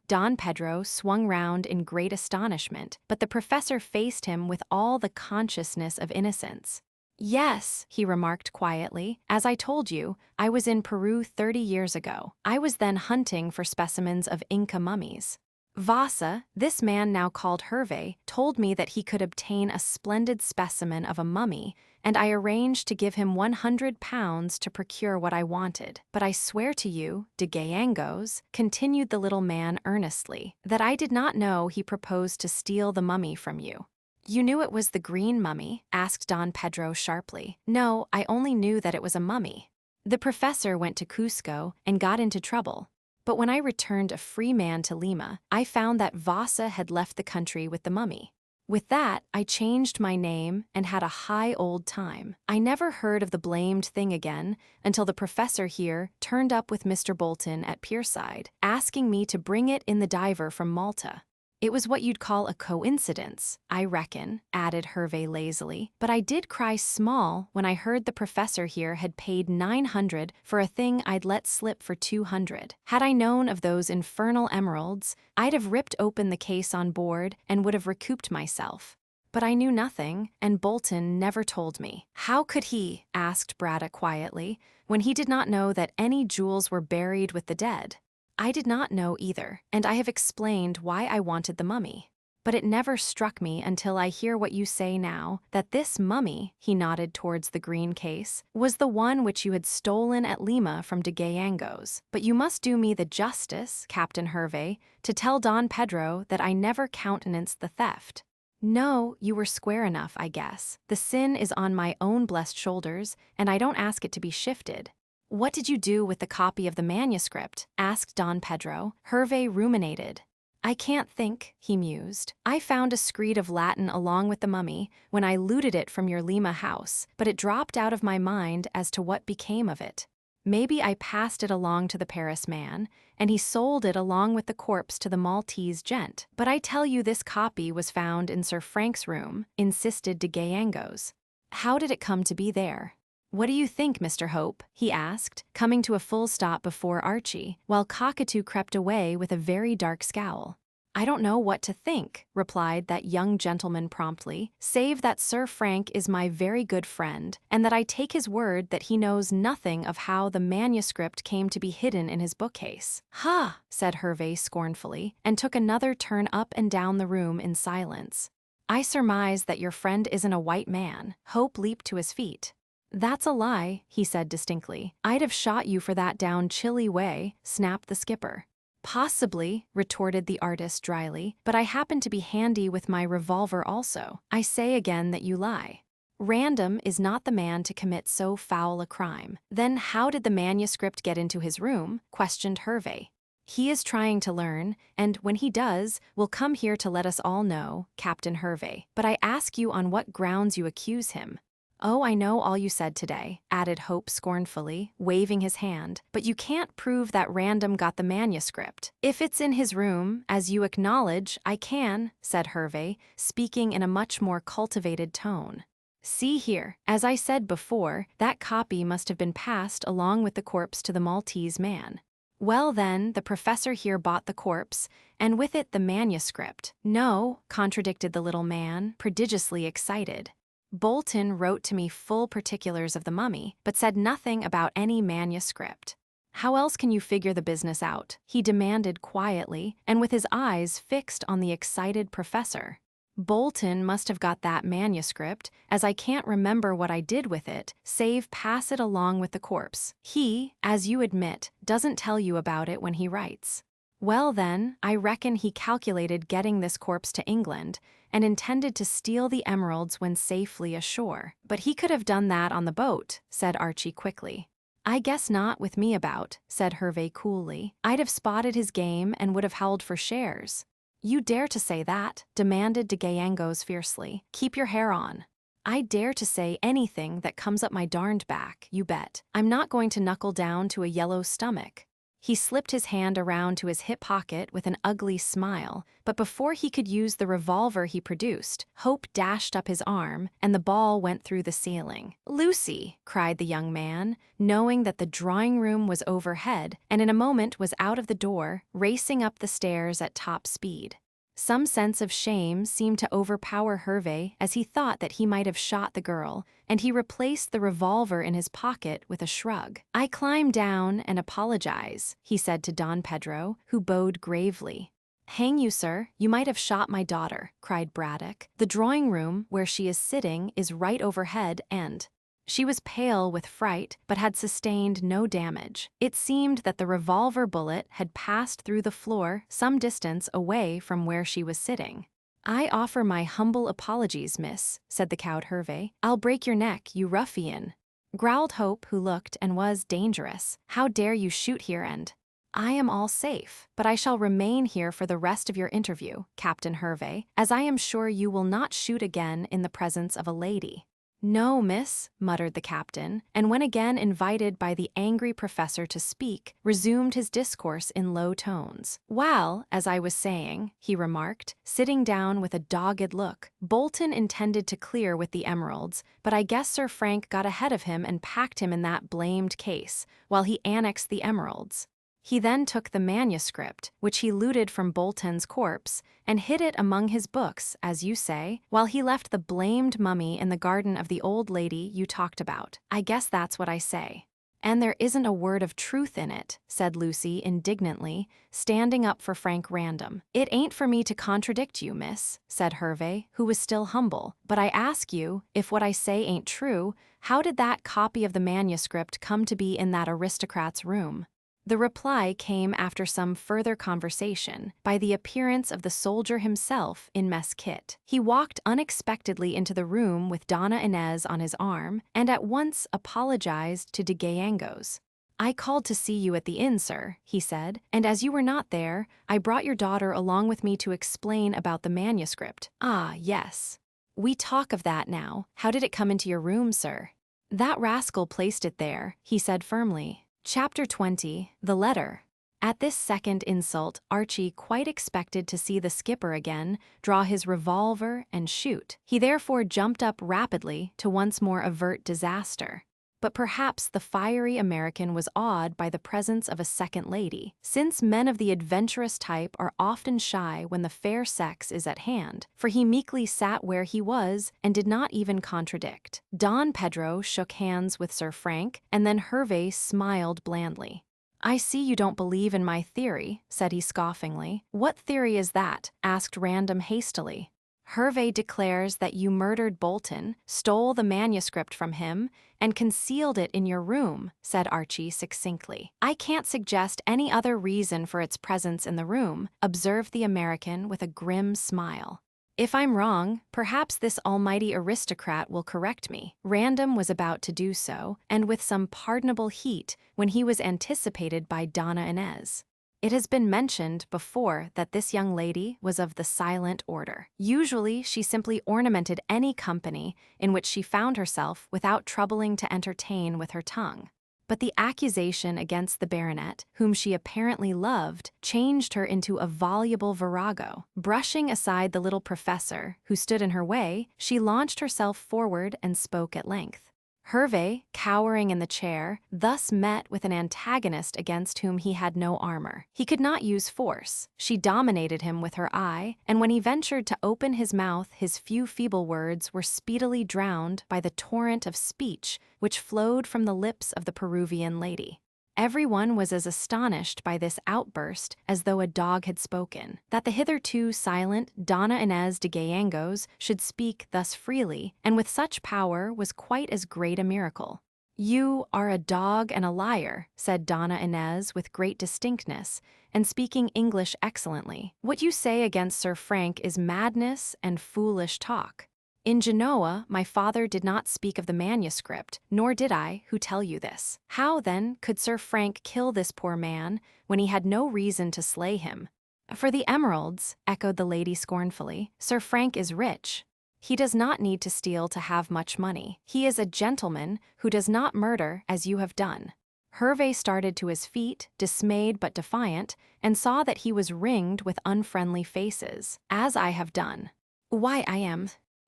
Don Pedro swung round in great astonishment, but the professor faced him with all the consciousness of innocence. "Yes," he remarked quietly. "As I told you, I was in Peru 30 years ago. I was then hunting for specimens of Inca mummies. Vasa, this man now called Hervé, told me that he could obtain a splendid specimen of a mummy, and I arranged to give him £100 to procure what I wanted. But I swear to you, de Gayangos," continued the little man earnestly, "that I did not know he proposed to steal the mummy from you." "You knew it was the green mummy?" asked Don Pedro sharply. "No, I only knew that it was a mummy. The professor went to Cusco and got into trouble. But when I returned a free man to Lima, I found that Vasa had left the country with the mummy. With that, I changed my name and had a high old time. I never heard of the blamed thing again until the professor here turned up with Mr. Bolton at Pierside, asking me to bring it in the diver from Malta. It was what you'd call a coincidence, I reckon," added Hervé lazily. "But I did cry small when I heard the professor here had paid 900 for a thing I'd let slip for 200. Had I known of those infernal emeralds, I'd have ripped open the case on board and would have recouped myself. But I knew nothing, and Bolton never told me." "How could he," asked Braddock quietly, "when he did not know that any jewels were buried with the dead?" "I did not know either, and I have explained why I wanted the mummy. But it never struck me until I hear what you say now, that this mummy," he nodded towards the green case, "was the one which you had stolen at Lima from de Gayangos. But you must do me the justice, Captain Hervé, to tell Don Pedro that I never countenanced the theft." "No, you were square enough, I guess. The sin is on my own blessed shoulders, and I don't ask it to be shifted." "What did you do with the copy of the manuscript?" asked Don Pedro. Hervé ruminated. "I can't think," he mused. "I found a screed of Latin along with the mummy when I looted it from your Lima house, but it dropped out of my mind as to what became of it. Maybe I passed it along to the Paris man, and he sold it along with the corpse to the Maltese gent. But I tell you this copy was found in Sir Frank's room," insisted de Gayangos. "How did it come to be there?" "What do you think, Mr. Hope?" he asked, coming to a full stop before Archie, while Cockatoo crept away with a very dark scowl. "I don't know what to think," replied that young gentleman promptly, "save that Sir Frank is my very good friend, and that I take his word that he knows nothing of how the manuscript came to be hidden in his bookcase." "Ha!" said Hervé scornfully, and took another turn up and down the room in silence. "I surmise that your friend isn't a white man." Hope leaped to his feet. "That's a lie," he said distinctly. "I'd have shot you for that down Chile way," snapped the skipper. "Possibly," retorted the artist dryly, "but I happen to be handy with my revolver also. I say again that you lie. Random is not the man to commit so foul a crime." "Then how did the manuscript get into his room?" questioned Hervé. "He is trying to learn, and when he does, will come here to let us all know, Captain Hervé. But I ask you on what grounds you accuse him." "Oh, I know all you said today," added Hope scornfully, waving his hand, "but you can't prove that Random got the manuscript." "If it's in his room, as you acknowledge, I can," said Hervé, speaking in a much more cultivated tone. "See here, as I said before, that copy must have been passed along with the corpse to the Maltese man. Well then, the professor here bought the corpse, and with it the manuscript." "No," contradicted the little man, prodigiously excited. "Bolton wrote to me full particulars of the mummy, but said nothing about any manuscript." "How else can you figure the business out?" he demanded quietly, and with his eyes fixed on the excited professor. "Bolton must have got that manuscript, as I can't remember what I did with it, save pass it along with the corpse. He, as you admit, doesn't tell you about it when he writes. Well then, I reckon he calculated getting this corpse to England, and intended to steal the emeralds when safely ashore. But he could have done that on the boat," said Archie quickly. "I guess not with me about," said Hervé coolly. "I'd have spotted his game and would have howled for shares." "You dare to say that?" demanded de Gayangos fiercely. "Keep your hair on." "I dare to say anything that comes up my darned back, you bet. I'm not going to knuckle down to a yellow stomach." He slipped his hand around to his hip pocket with an ugly smile, but before he could use the revolver he produced, Hope dashed up his arm, and the ball went through the ceiling. "Lucy!" cried the young man, knowing that the drawing room was overhead, and in a moment was out of the door, racing up the stairs at top speed. Some sense of shame seemed to overpower Hervé as he thought that he might have shot the girl, and he replaced the revolver in his pocket with a shrug. "I climb down and apologize," he said to Don Pedro, who bowed gravely. "Hang you, sir, you might have shot my daughter," cried Braddock. "The drawing room, where she is sitting, is right overhead and—" She was pale with fright, but had sustained no damage. It seemed that the revolver bullet had passed through the floor some distance away from where she was sitting. "I offer my humble apologies, miss," said the cowed Hervé. "I'll break your neck, you ruffian," growled Hope, who looked and was dangerous. "How dare you shoot here and—" "I am all safe, but I shall remain here for the rest of your interview, Captain Hervé, as I am sure you will not shoot again in the presence of a lady." "No, miss," muttered the captain, and when again invited by the angry professor to speak, resumed his discourse in low tones. "Well, as I was saying," he remarked, sitting down with a dogged look, "Bolton intended to clear with the emeralds, but I guess Sir Frank got ahead of him and packed him in that blamed case, while he annexed the emeralds. He then took the manuscript, which he looted from Bolton's corpse, and hid it among his books, as you say, while he left the blamed mummy in the garden of the old lady you talked about. I guess that's what I say." "And there isn't a word of truth in it," said Lucy indignantly, standing up for Frank Random. "It ain't for me to contradict you, miss," said Hervé, who was still humble, "but I ask you, if what I say ain't true, how did that copy of the manuscript come to be in that aristocrat's room?" The reply came after some further conversation, by the appearance of the soldier himself in mess kit. He walked unexpectedly into the room with Donna Inez on his arm, and at once apologized to de Gayangos. "I called to see you at the inn, sir," he said, "and as you were not there, I brought your daughter along with me to explain about the manuscript." "Ah, yes. We talk of that now. How did it come into your room, sir?" "That rascal placed it there," he said firmly. Chapter 20, The Letter. At this second insult, Archie quite expected to see the skipper again, draw his revolver and shoot. He therefore jumped up rapidly to once more avert disaster. But perhaps the fiery American was awed by the presence of a second lady, since men of the adventurous type are often shy when the fair sex is at hand, for he meekly sat where he was and did not even contradict. Don Pedro shook hands with Sir Frank, and then Hervé smiled blandly. "I see you don't believe in my theory," said he scoffingly. "What theory is that?" asked Random hastily. "Hervé declares that you murdered Bolton, stole the manuscript from him, and concealed it in your room," said Archie succinctly. "I can't suggest any other reason for its presence in the room," observed the American with a grim smile. "If I'm wrong, perhaps this almighty aristocrat will correct me." Random was about to do so, and with some pardonable heat, when he was anticipated by Donna Inez. It has been mentioned before that this young lady was of the silent order. Usually, she simply ornamented any company in which she found herself without troubling to entertain with her tongue. But the accusation against the baronet, whom she apparently loved, changed her into a voluble virago. Brushing aside the little professor, who stood in her way, she launched herself forward and spoke at length. Hervé, cowering in the chair, thus met with an antagonist against whom he had no armor. He could not use force. She dominated him with her eye, and when he ventured to open his mouth, his few feeble words were speedily drowned by the torrent of speech which flowed from the lips of the Peruvian lady. Everyone was as astonished by this outburst as though a dog had spoken. That the hitherto silent Donna Inez de Gayangos should speak thus freely and with such power was quite as great a miracle. "You are a dog and a liar," said Donna Inez with great distinctness, and speaking English excellently. "What you say against Sir Frank is madness and foolish talk. In Genoa, my father did not speak of the manuscript, nor did I, who tell you this. How, then, could Sir Frank kill this poor man when he had no reason to slay him?" For the emeralds, echoed the lady scornfully, Sir Frank is rich. He does not need to steal to have much money. He is a gentleman who does not murder as you have done. Hervey started to his feet, dismayed but defiant, and saw that he was ringed with unfriendly faces. As I have done. Why,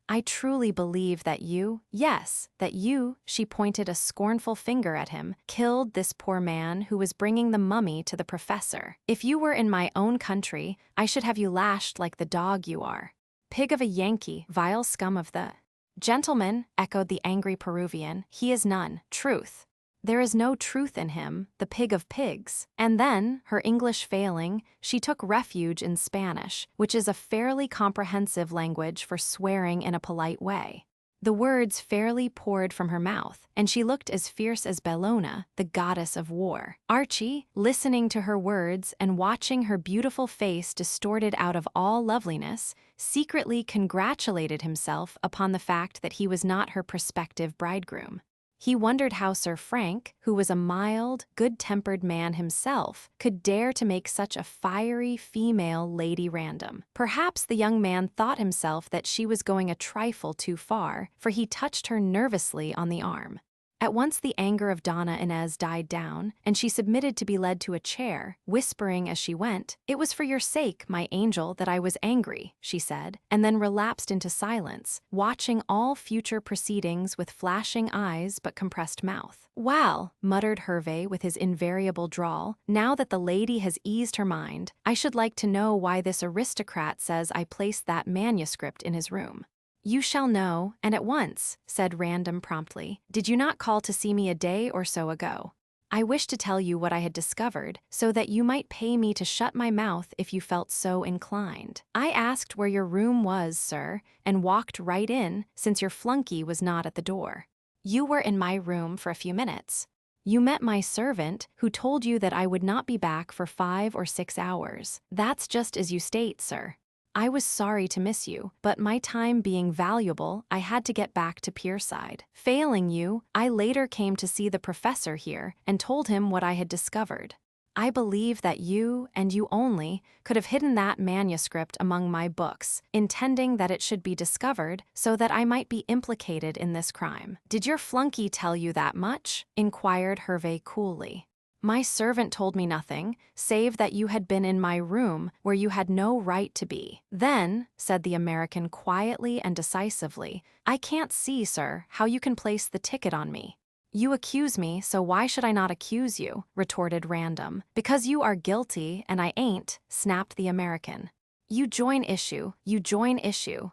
I truly believe that you, yes, that you, she pointed a scornful finger at him, killed this poor man who was bringing the mummy to the professor. If you were in my own country, I should have you lashed like the dog you are. Pig of a Yankee, vile scum of the... Gentleman, echoed the angry Peruvian, he is none. Truth. There is no truth in him, the pig of pigs. And then, her English failing, she took refuge in Spanish, which is a fairly comprehensive language for swearing in a polite way. The words fairly poured from her mouth, and she looked as fierce as Bellona, the goddess of war. Archie, listening to her words and watching her beautiful face distorted out of all loveliness, secretly congratulated himself upon the fact that he was not her prospective bridegroom. He wondered how Sir Frank, who was a mild, good-tempered man himself, could dare to make such a fiery female lady random. Perhaps the young man thought himself that she was going a trifle too far, for he touched her nervously on the arm. At once the anger of Donna Inez died down, and she submitted to be led to a chair, whispering as she went, "It was for your sake, my angel, that I was angry," she said, and then relapsed into silence, watching all future proceedings with flashing eyes but compressed mouth. "Well," muttered Hervey with his invariable drawl, "now that the lady has eased her mind, I should like to know why this aristocrat says I placed that manuscript in his room." "You shall know, and at once," said Random promptly. "Did you not call to see me a day or so ago? I wished to tell you what I had discovered, so that you might pay me to shut my mouth if you felt so inclined. I asked where your room was, sir, and walked right in, since your flunky was not at the door. You were in my room for a few minutes. You met my servant, who told you that I would not be back for 5 or 6 hours. That's just as you state, sir. I was sorry to miss you, but my time being valuable, I had to get back to Pierside. Failing you, I later came to see the professor here and told him what I had discovered. I believe that you, and you only, could have hidden that manuscript among my books, intending that it should be discovered so that I might be implicated in this crime. Did your flunky tell you that much?" inquired Hervey coolly. "My servant told me nothing, save that you had been in my room where you had no right to be." "Then," said the American quietly and decisively, "I can't see, sir, how you can place the ticket on me." "You accuse me, so why should I not accuse you?" retorted Random. "Because you are guilty and I ain't," snapped the American. You join issue,"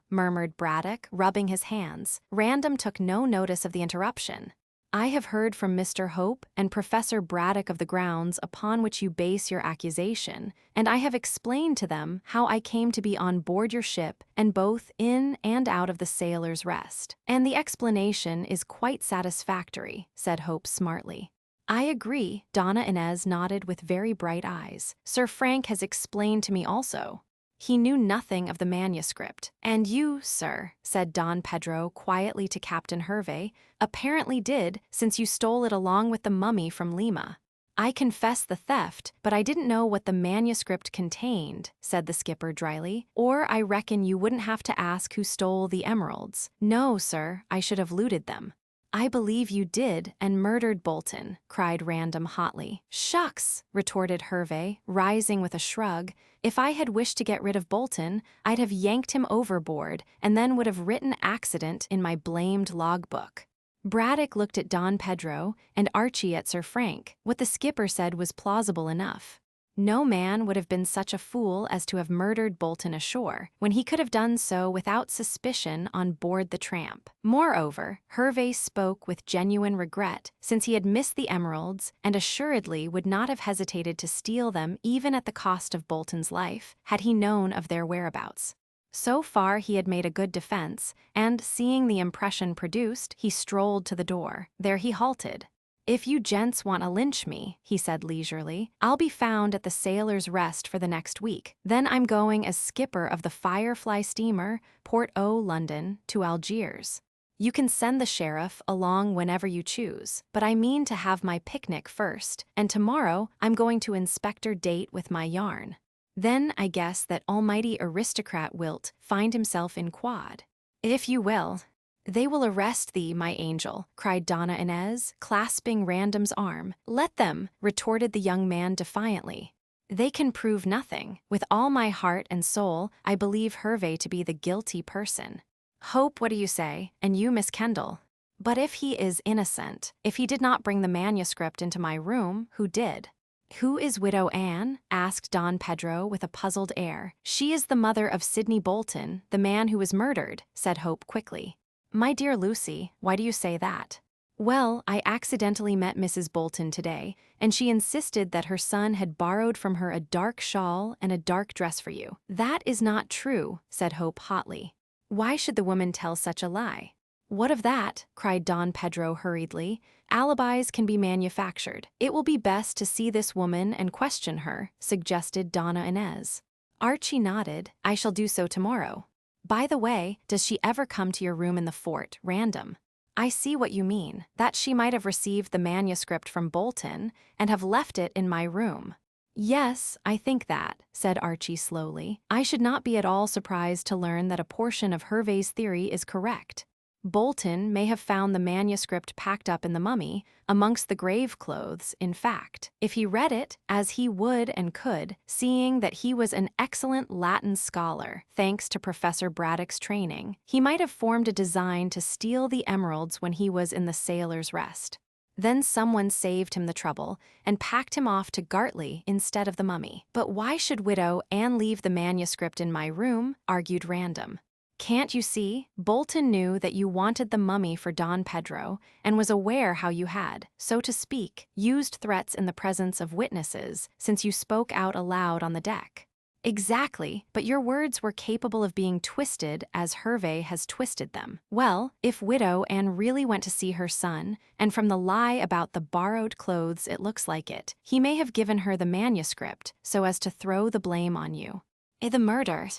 murmured Braddock, rubbing his hands. Random took no notice of the interruption. "I have heard from Mr. Hope and Professor Braddock of the grounds upon which you base your accusation, and I have explained to them how I came to be on board your ship and both in and out of the Sailor's Rest. And the explanation is quite satisfactory," said Hope smartly. "I agree," Donna Inez nodded with very bright eyes. "Sir Frank has explained to me also. He knew nothing of the manuscript. And you, sir," said Don Pedro quietly to Captain Hervey, "apparently did, since you stole it along with the mummy from Lima." "I confess the theft, but I didn't know what the manuscript contained," said the skipper dryly, "or I reckon you wouldn't have to ask who stole the emeralds. No, sir, I should have looted them." "I believe you did and murdered Bolton," cried Random hotly. "Shucks," retorted Hervey, rising with a shrug. "If I had wished to get rid of Bolton, I'd have yanked him overboard and then would have written accident in my blamed logbook." Braddock looked at Don Pedro and Archie at Sir Frank. What the skipper said was plausible enough. No man would have been such a fool as to have murdered Bolton ashore, when he could have done so without suspicion on board the Tramp. Moreover, Hervey spoke with genuine regret, since he had missed the emeralds and assuredly would not have hesitated to steal them even at the cost of Bolton's life, had he known of their whereabouts. So far he had made a good defense, and seeing the impression produced, he strolled to the door. There he halted. "If you gents want to lynch me," he said leisurely, "I'll be found at the Sailor's Rest for the next week. Then I'm going as skipper of the Firefly steamer, Port O London, to Algiers. You can send the sheriff along whenever you choose, but I mean to have my picnic first, and tomorrow I'm going to Inspector Date with my yarn." Then I guess that almighty aristocrat wilt find himself in quod. If you will. They will arrest thee, my angel, cried Donna Inez, clasping Random's arm. Let them, retorted the young man defiantly. They can prove nothing. With all my heart and soul, I believe Hervey to be the guilty person. Hope, what do you say? And you, Miss Kendall? But if he is innocent, if he did not bring the manuscript into my room, who did? Who is Widow Anne? Asked Don Pedro with a puzzled air. She is the mother of Sidney Bolton, the man who was murdered, said Hope quickly. My dear Lucy, why do you say that? Well, I accidentally met Mrs. Bolton today, and she insisted that her son had borrowed from her a dark shawl and a dark dress for you. That is not true, said Hope hotly. Why should the woman tell such a lie? What of that? Cried Don Pedro hurriedly. Alibis can be manufactured. It will be best to see this woman and question her, suggested Donna Inez. Archie nodded. I shall do so tomorrow. By the way, does she ever come to your room in the fort, Random? I see what you mean, that she might have received the manuscript from Bolton and have left it in my room. Yes, I think that, said Archie slowly. I should not be at all surprised to learn that a portion of Hervey's theory is correct. Bolton may have found the manuscript packed up in the mummy, amongst the grave clothes, in fact. If he read it, as he would and could, seeing that he was an excellent Latin scholar, thanks to Professor Braddock's training, he might have formed a design to steal the emeralds when he was in the Sailor's Rest. Then someone saved him the trouble and packed him off to Gartley instead of the mummy. But why should Widow Anne leave the manuscript in my room? Argued Random. Can't you see? Bolton knew that you wanted the mummy for Don Pedro and was aware how you had, so to speak, used threats in the presence of witnesses since you spoke out aloud on the deck. Exactly, but your words were capable of being twisted as Hervey has twisted them. Well, if Widow Anne really went to see her son, and from the lie about the borrowed clothes it looks like it, he may have given her the manuscript so as to throw the blame on you. The murder.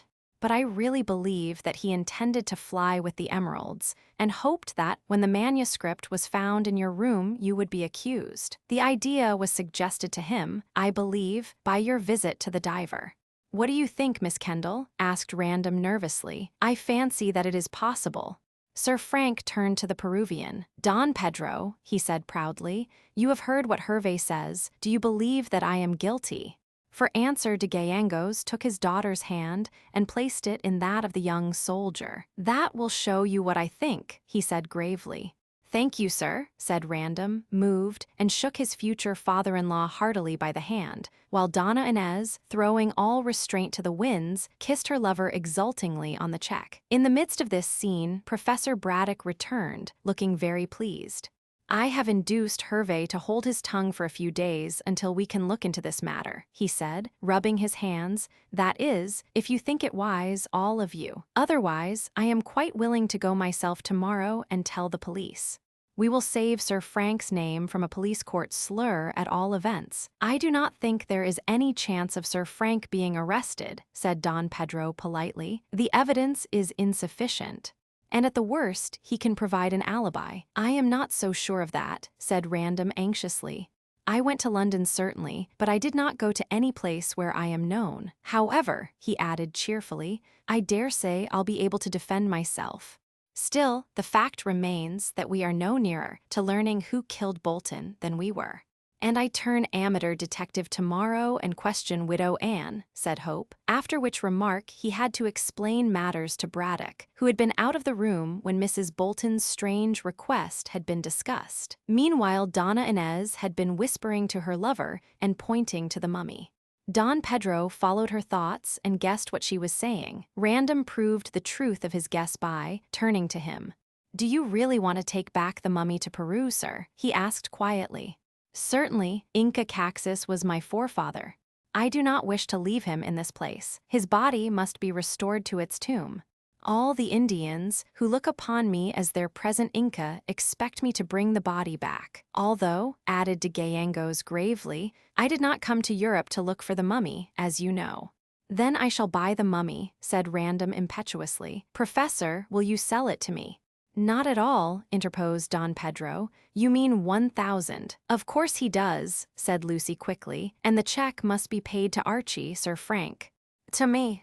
But I really believe that he intended to fly with the emeralds and hoped that when the manuscript was found in your room you would be accused. The idea was suggested to him, I believe, by your visit to the diver. What do you think, Miss Kendall? Asked Random nervously. I fancy that it is possible. Sir Frank turned to the Peruvian. Don Pedro, he said proudly, you have heard what Hervey says. Do you believe that I am guilty? For answer, de Gallegos took his daughter's hand and placed it in that of the young soldier. That will show you what I think, he said gravely. Thank you, sir, said Random, moved, and shook his future father-in-law heartily by the hand, while Donna Inez, throwing all restraint to the winds, kissed her lover exultingly on the cheek. In the midst of this scene, Professor Braddock returned, looking very pleased. I have induced Hervey to hold his tongue for a few days until we can look into this matter, he said, rubbing his hands. That is, if you think it wise, all of you. Otherwise, I am quite willing to go myself tomorrow and tell the police. We will save Sir Frank's name from a police court slur at all events. I do not think there is any chance of Sir Frank being arrested, said Don Pedro politely. The evidence is insufficient. And at the worst, he can provide an alibi. I am not so sure of that, said Random anxiously. I went to London certainly, but I did not go to any place where I am known. However, he added cheerfully, I dare say I'll be able to defend myself. Still, the fact remains that we are no nearer to learning who killed Bolton than we were. And I turn amateur detective tomorrow and question Widow Anne, said Hope, after which remark he had to explain matters to Braddock, who had been out of the room when Mrs. Bolton's strange request had been discussed. Meanwhile, Donna Inez had been whispering to her lover and pointing to the mummy. Don Pedro followed her thoughts and guessed what she was saying. Random proved the truth of his guess by turning to him. Do you really want to take back the mummy to Peru, sir? He asked quietly. Certainly, Inca Caxus was my forefather. I do not wish to leave him in this place. His body must be restored to its tomb. All the Indians who look upon me as their present Inca expect me to bring the body back. Although, added de Gallegos gravely, I did not come to Europe to look for the mummy, as you know. Then I shall buy the mummy, said Random impetuously. Professor, will you sell it to me? Not at all, interposed Don Pedro. You mean 1,000. Of course he does, said Lucy quickly, and the check must be paid to Archie, Sir Frank. To me,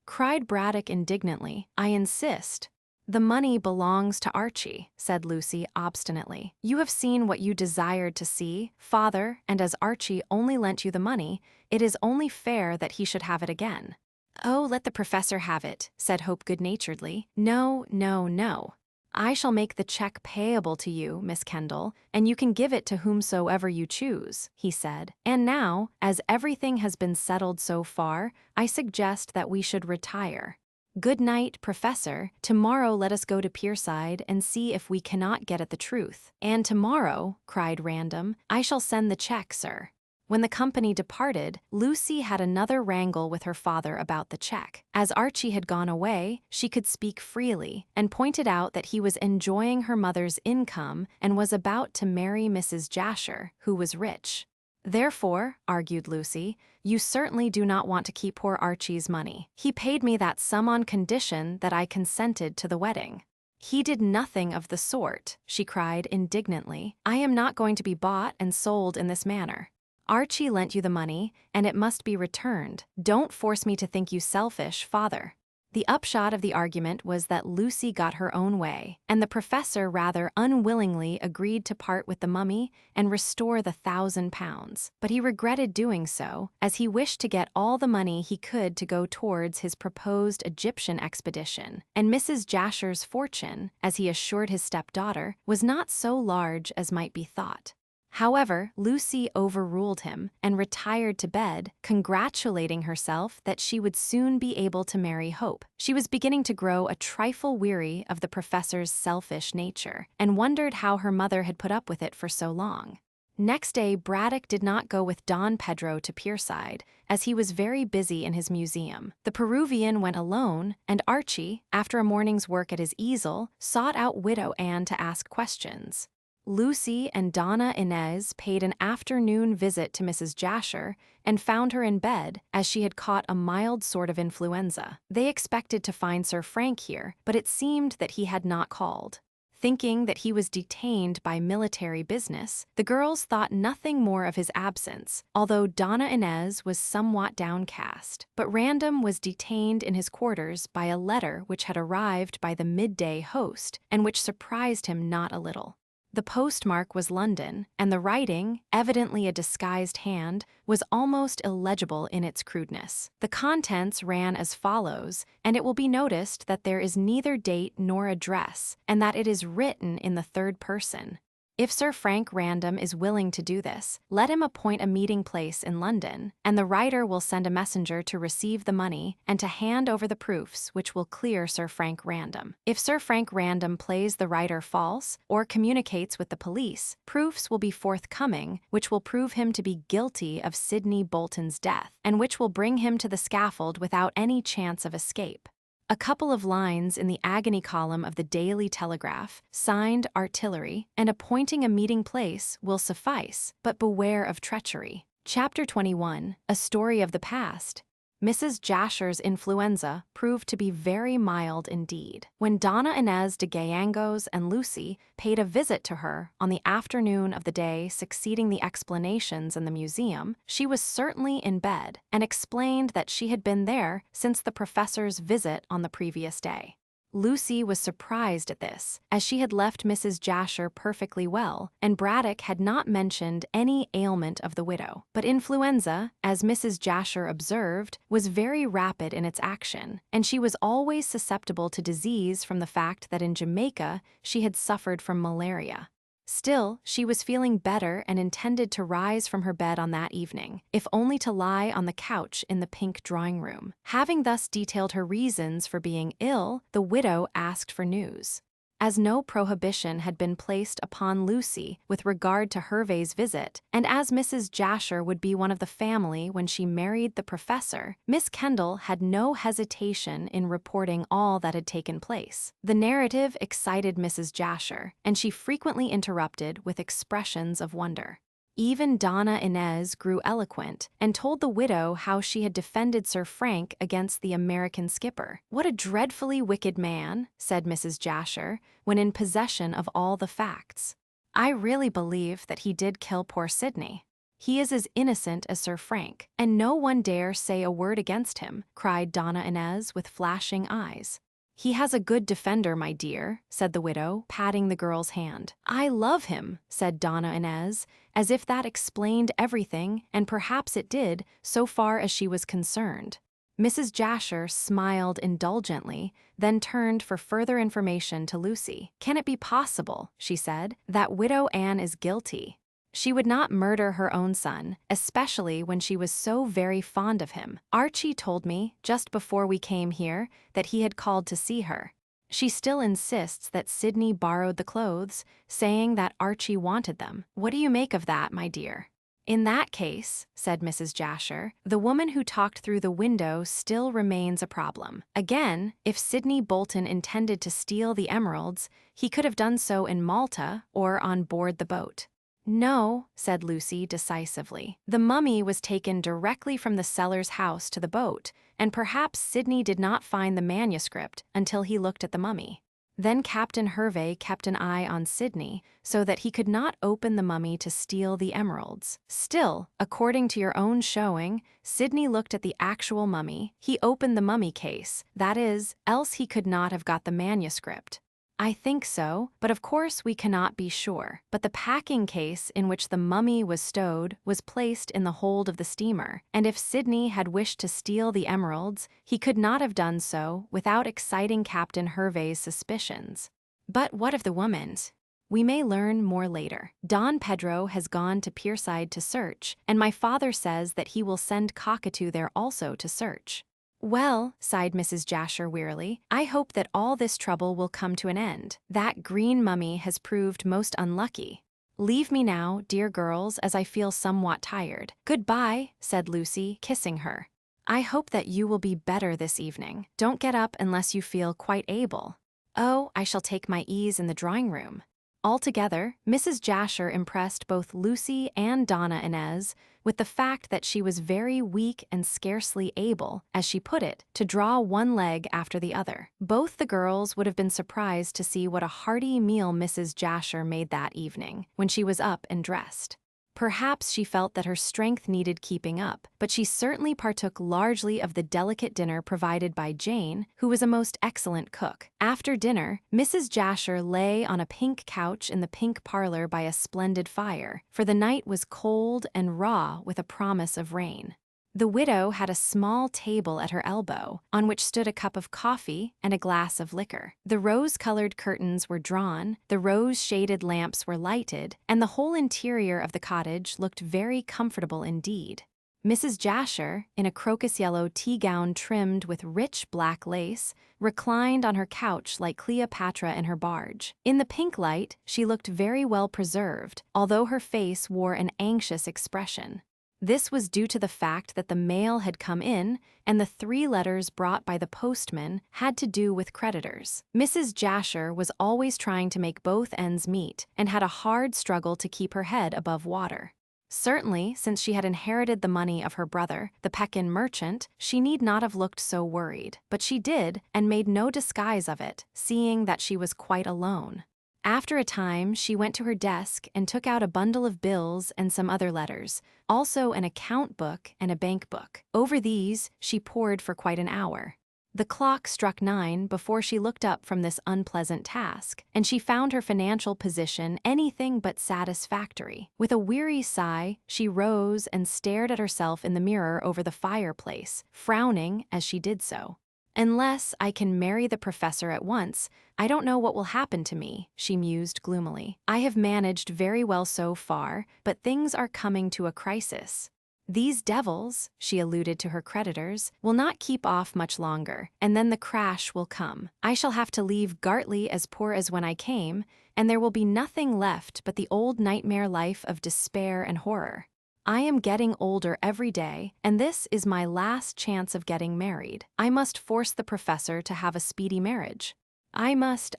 cried Braddock indignantly. I insist. The money belongs to Archie, said Lucy obstinately. You have seen what you desired to see, father, and as Archie only lent you the money, it is only fair that he should have it again. Oh, let the professor have it, said Hope good-naturedly. No, no, no. I shall make the check payable to you, Miss Kendall, and you can give it to whomsoever you choose, he said. And now, as everything has been settled so far, I suggest that we should retire. Good night, Professor. Tomorrow let us go to Pierside and see if we cannot get at the truth. And tomorrow, cried Random, I shall send the check, sir. When the company departed, Lucy had another wrangle with her father about the check. As Archie had gone away, she could speak freely, and pointed out that he was enjoying her mother's income and was about to marry Mrs. Jasher, who was rich. Therefore, argued Lucy, you certainly do not want to keep poor Archie's money. He paid me that sum on condition that I consented to the wedding. He did nothing of the sort, she cried indignantly. I am not going to be bought and sold in this manner. Archie lent you the money, and it must be returned. Don't force me to think you selfish, father. The upshot of the argument was that Lucy got her own way, and the professor rather unwillingly agreed to part with the mummy and restore the £1,000. But he regretted doing so, as he wished to get all the money he could to go towards his proposed Egyptian expedition, and Mrs. Jasher's fortune, as he assured his stepdaughter, was not so large as might be thought. However, Lucy overruled him and retired to bed, congratulating herself that she would soon be able to marry Hope. She was beginning to grow a trifle weary of the professor's selfish nature, and wondered how her mother had put up with it for so long. Next day, Braddock did not go with Don Pedro to Pierside, as he was very busy in his museum. The Peruvian went alone, and Archie, after a morning's work at his easel, sought out Widow Anne to ask questions. Lucy and Donna Inez paid an afternoon visit to Mrs. Jasher and found her in bed, as she had caught a mild sort of influenza. They expected to find Sir Frank here, but it seemed that he had not called. Thinking that he was detained by military business, the girls thought nothing more of his absence, although Donna Inez was somewhat downcast. But Random was detained in his quarters by a letter which had arrived by the midday post, and which surprised him not a little. The postmark was London, and the writing, evidently a disguised hand, was almost illegible in its crudeness. The contents ran as follows, and it will be noticed that there is neither date nor address, and that it is written in the third person. If Sir Frank Random is willing to do this, let him appoint a meeting place in London, and the writer will send a messenger to receive the money and to hand over the proofs which will clear Sir Frank Random. If Sir Frank Random plays the writer false or communicates with the police, proofs will be forthcoming which will prove him to be guilty of Sidney Bolton's death, and which will bring him to the scaffold without any chance of escape. A couple of lines in the agony column of the Daily Telegraph, signed Artillery, and appointing a meeting place will suffice, but beware of treachery. Chapter 21, A Story of the Past. Mrs. Jasher's influenza proved to be very mild indeed. When Donna Inez de Gallangos and Lucy paid a visit to her on the afternoon of the day succeeding the explanations in the museum, she was certainly in bed, and explained that she had been there since the professor's visit on the previous day. Lucy was surprised at this, as she had left Mrs. Jasher perfectly well, and Braddock had not mentioned any ailment of the widow. But influenza, as Mrs. Jasher observed, was very rapid in its action, and she was always susceptible to disease from the fact that in Jamaica she had suffered from malaria. Still, she was feeling better and intended to rise from her bed on that evening, if only to lie on the couch in the pink drawing-room. Having thus detailed her reasons for being ill, the widow asked for news. As no prohibition had been placed upon Lucy with regard to Hervey's visit, and as Mrs. Jasher would be one of the family when she married the professor, Miss Kendall had no hesitation in reporting all that had taken place. The narrative excited Mrs. Jasher, and she frequently interrupted with expressions of wonder. Even Donna Inez grew eloquent and told the widow how she had defended Sir Frank against the American skipper. "What a dreadfully wicked man," said Mrs. Jasher, when in possession of all the facts. "I really believe that he did kill poor Sidney. He is as innocent as Sir Frank, and no one dare say a word against him," cried Donna Inez with flashing eyes. "He has a good defender, my dear," said the widow, patting the girl's hand. "I love him," said Donna Inez, as if that explained everything, and perhaps it did, so far as she was concerned. Mrs. Jasher smiled indulgently, then turned for further information to Lucy. "Can it be possible," she said, "that Widow Anne is guilty? She would not murder her own son, especially when she was so very fond of him. Archie told me, just before we came here, that he had called to see her. She still insists that Sidney borrowed the clothes, saying that Archie wanted them. What do you make of that, my dear?" "In that case," said Mrs. Jasher, "the woman who talked through the window still remains a problem. Again, if Sidney Bolton intended to steal the emeralds, he could have done so in Malta or on board the boat." "No," said Lucy decisively. "The mummy was taken directly from the seller's house to the boat, and perhaps Sidney did not find the manuscript until he looked at the mummy. Then Captain Hervey kept an eye on Sidney so that he could not open the mummy to steal the emeralds. Still, according to your own showing, Sidney looked at the actual mummy. He opened the mummy case, that is, else he could not have got the manuscript." "I think so, but of course we cannot be sure. But the packing case in which the mummy was stowed was placed in the hold of the steamer, and if Sidney had wished to steal the emeralds, he could not have done so without exciting Captain Hervey's suspicions. But what of the woman's? We may learn more later. Don Pedro has gone to Pierside to search, and my father says that he will send Cockatoo there also to search." "Well," sighed Mrs. Jasher wearily, "I hope that all this trouble will come to an end. That green mummy has proved most unlucky. Leave me now, dear girls, as I feel somewhat tired." "Goodbye," said Lucy, kissing her. "I hope that you will be better this evening. Don't get up unless you feel quite able." "Oh, I shall take my ease in the drawing-room." Altogether, Mrs. Jasher impressed both Lucy and Donna Inez with the fact that she was very weak and scarcely able, as she put it, to draw one leg after the other. Both the girls would have been surprised to see what a hearty meal Mrs. Jasher made that evening, when she was up and dressed. Perhaps she felt that her strength needed keeping up, but she certainly partook largely of the delicate dinner provided by Jane, who was a most excellent cook. After dinner, Mrs. Jasher lay on a pink couch in the pink parlor by a splendid fire, for the night was cold and raw with a promise of rain. The widow had a small table at her elbow, on which stood a cup of coffee and a glass of liquor. The rose-colored curtains were drawn, the rose-shaded lamps were lighted, and the whole interior of the cottage looked very comfortable indeed. Mrs. Jasher, in a crocus-yellow tea-gown trimmed with rich black lace, reclined on her couch like Cleopatra in her barge. In the pink light, she looked very well preserved, although her face wore an anxious expression. This was due to the fact that the mail had come in, and the 3 letters brought by the postman had to do with creditors. Mrs. Jasher was always trying to make both ends meet, and had a hard struggle to keep her head above water. Certainly, since she had inherited the money of her brother, the Pekin merchant, she need not have looked so worried. But she did, and made no disguise of it, seeing that she was quite alone. After a time, she went to her desk and took out a bundle of bills and some other letters, also an account book and a bank book. Over these, she pored for quite an hour. The clock struck 9 before she looked up from this unpleasant task, and she found her financial position anything but satisfactory. With a weary sigh, she rose and stared at herself in the mirror over the fireplace, frowning as she did so. "Unless I can marry the professor at once, I don't know what will happen to me," she mused gloomily. "I have managed very well so far, but things are coming to a crisis. These devils," she alluded to her creditors, "will not keep off much longer, and then the crash will come. I shall have to leave Gartley as poor as when I came, and there will be nothing left but the old nightmare life of despair and horror. I am getting older every day, and this is my last chance of getting married. I must force the professor to have a speedy marriage. I must.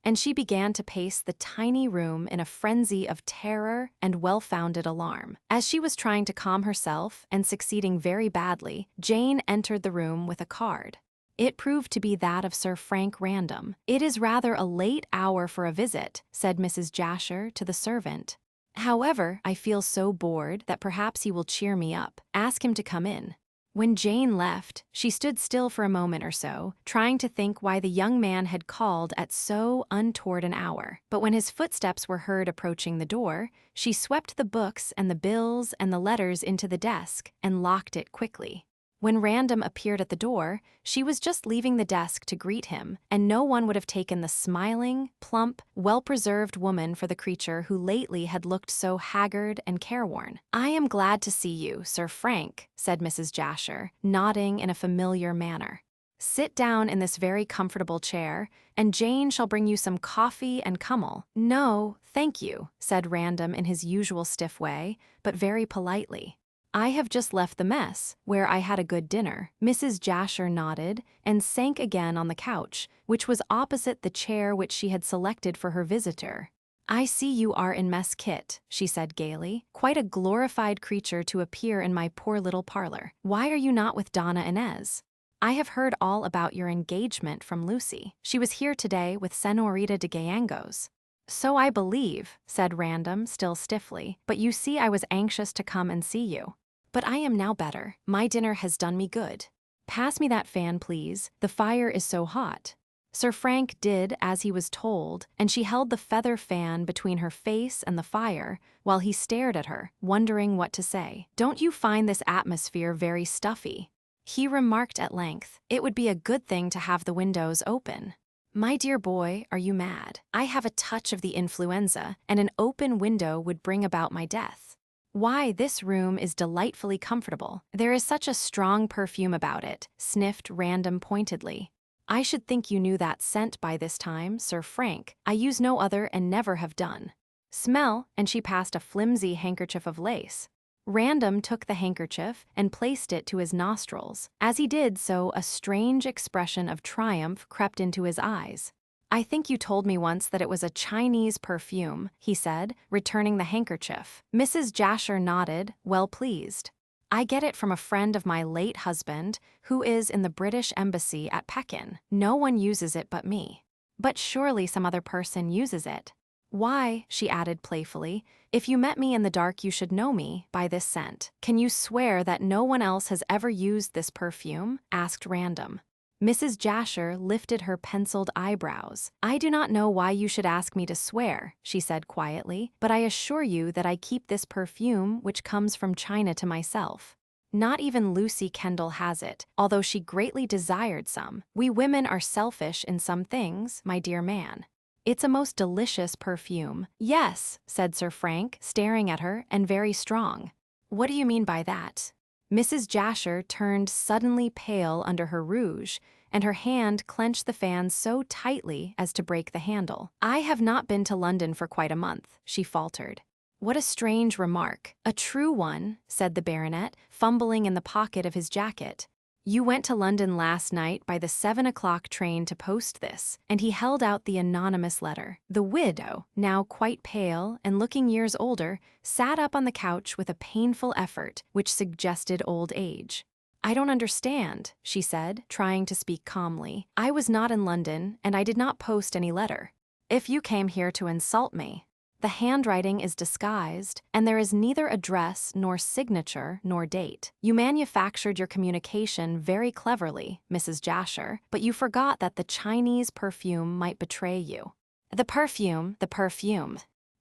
and she began to pace the tiny room in a frenzy of terror and well-founded alarm. As she was trying to calm herself and succeeding very badly, Jane entered the room with a card. It proved to be that of Sir Frank Random. "It is rather a late hour for a visit," said Mrs. Jasher to the servant. "However, I feel so bored that perhaps he will cheer me up. Ask him to come in." When Jane left, she stood still for a moment or so, trying to think why the young man had called at so untoward an hour. But when his footsteps were heard approaching the door, she swept the books and the bills and the letters into the desk and locked it quickly. When Random appeared at the door, she was just leaving the desk to greet him, and no one would have taken the smiling, plump, well-preserved woman for the creature who lately had looked so haggard and careworn. "I am glad to see you, Sir Frank," said Mrs. Jasher, nodding in a familiar manner. "Sit down in this very comfortable chair, and Jane shall bring you some coffee and kummel." "No, thank you," said Random in his usual stiff way, but very politely. "I have just left the mess, where I had a good dinner." Mrs. Jasher nodded and sank again on the couch, which was opposite the chair which she had selected for her visitor. "I see you are in mess kit," she said gaily. "Quite a glorified creature to appear in my poor little parlor. Why are you not with Donna Inez? I have heard all about your engagement from Lucy. She was here today with Senorita de Gallegos." "So I believe," said Random, still stiffly, "but you see I was anxious to come and see you. But I am now better. My dinner has done me good. Pass me that fan, please. The fire is so hot." Sir Frank did as he was told, and she held the feather fan between her face and the fire while he stared at her, wondering what to say. "Don't you find this atmosphere very stuffy?" he remarked at length. "It would be a good thing to have the windows open." "My dear boy, are you mad? I have a touch of the influenza, and an open window would bring about my death. Why, this room is delightfully comfortable. There is such a strong perfume about it," sniffed Random pointedly. "I should think you knew that scent by this time, Sir Frank. I use no other and never have done. Smell," and she passed a flimsy handkerchief of lace. Random took the handkerchief and placed it to his nostrils. As he did so, a strange expression of triumph crept into his eyes. "I think you told me once that it was a Chinese perfume," he said, returning the handkerchief. Mrs. Jasher nodded, well pleased. "I get it from a friend of my late husband, who is in the British Embassy at Pekin. No one uses it but me." "But surely some other person uses it." "Why," she added playfully, "if you met me in the dark you should know me by this scent." "Can you swear that no one else has ever used this perfume?" asked Random. Mrs. Jasher lifted her penciled eyebrows. "I do not know why you should ask me to swear," she said quietly, "but I assure you that I keep this perfume which comes from China to myself. Not even Lucy Kendall has it, although she greatly desired some. We women are selfish in some things, my dear man. It's a most delicious perfume." "Yes," said Sir Frank, staring at her, "and very strong." "What do you mean by that?" Mrs. Jasher turned suddenly pale under her rouge, and her hand clenched the fan so tightly as to break the handle. "I have not been to London for quite a month," she faltered. "What a strange remark." "A true one," said the baronet, fumbling in the pocket of his jacket. "You went to London last night by the 7 o'clock train to post this," and he held out the anonymous letter. The widow, now quite pale and looking years older, sat up on the couch with a painful effort which suggested old age. "I don't understand," she said, trying to speak calmly. "I was not in London, and I did not post any letter. If you came here to insult me, the handwriting is disguised, and there is neither address nor signature nor date. You manufactured your communication very cleverly, Mrs. Jasher, but you forgot that the Chinese perfume might betray you." The perfume.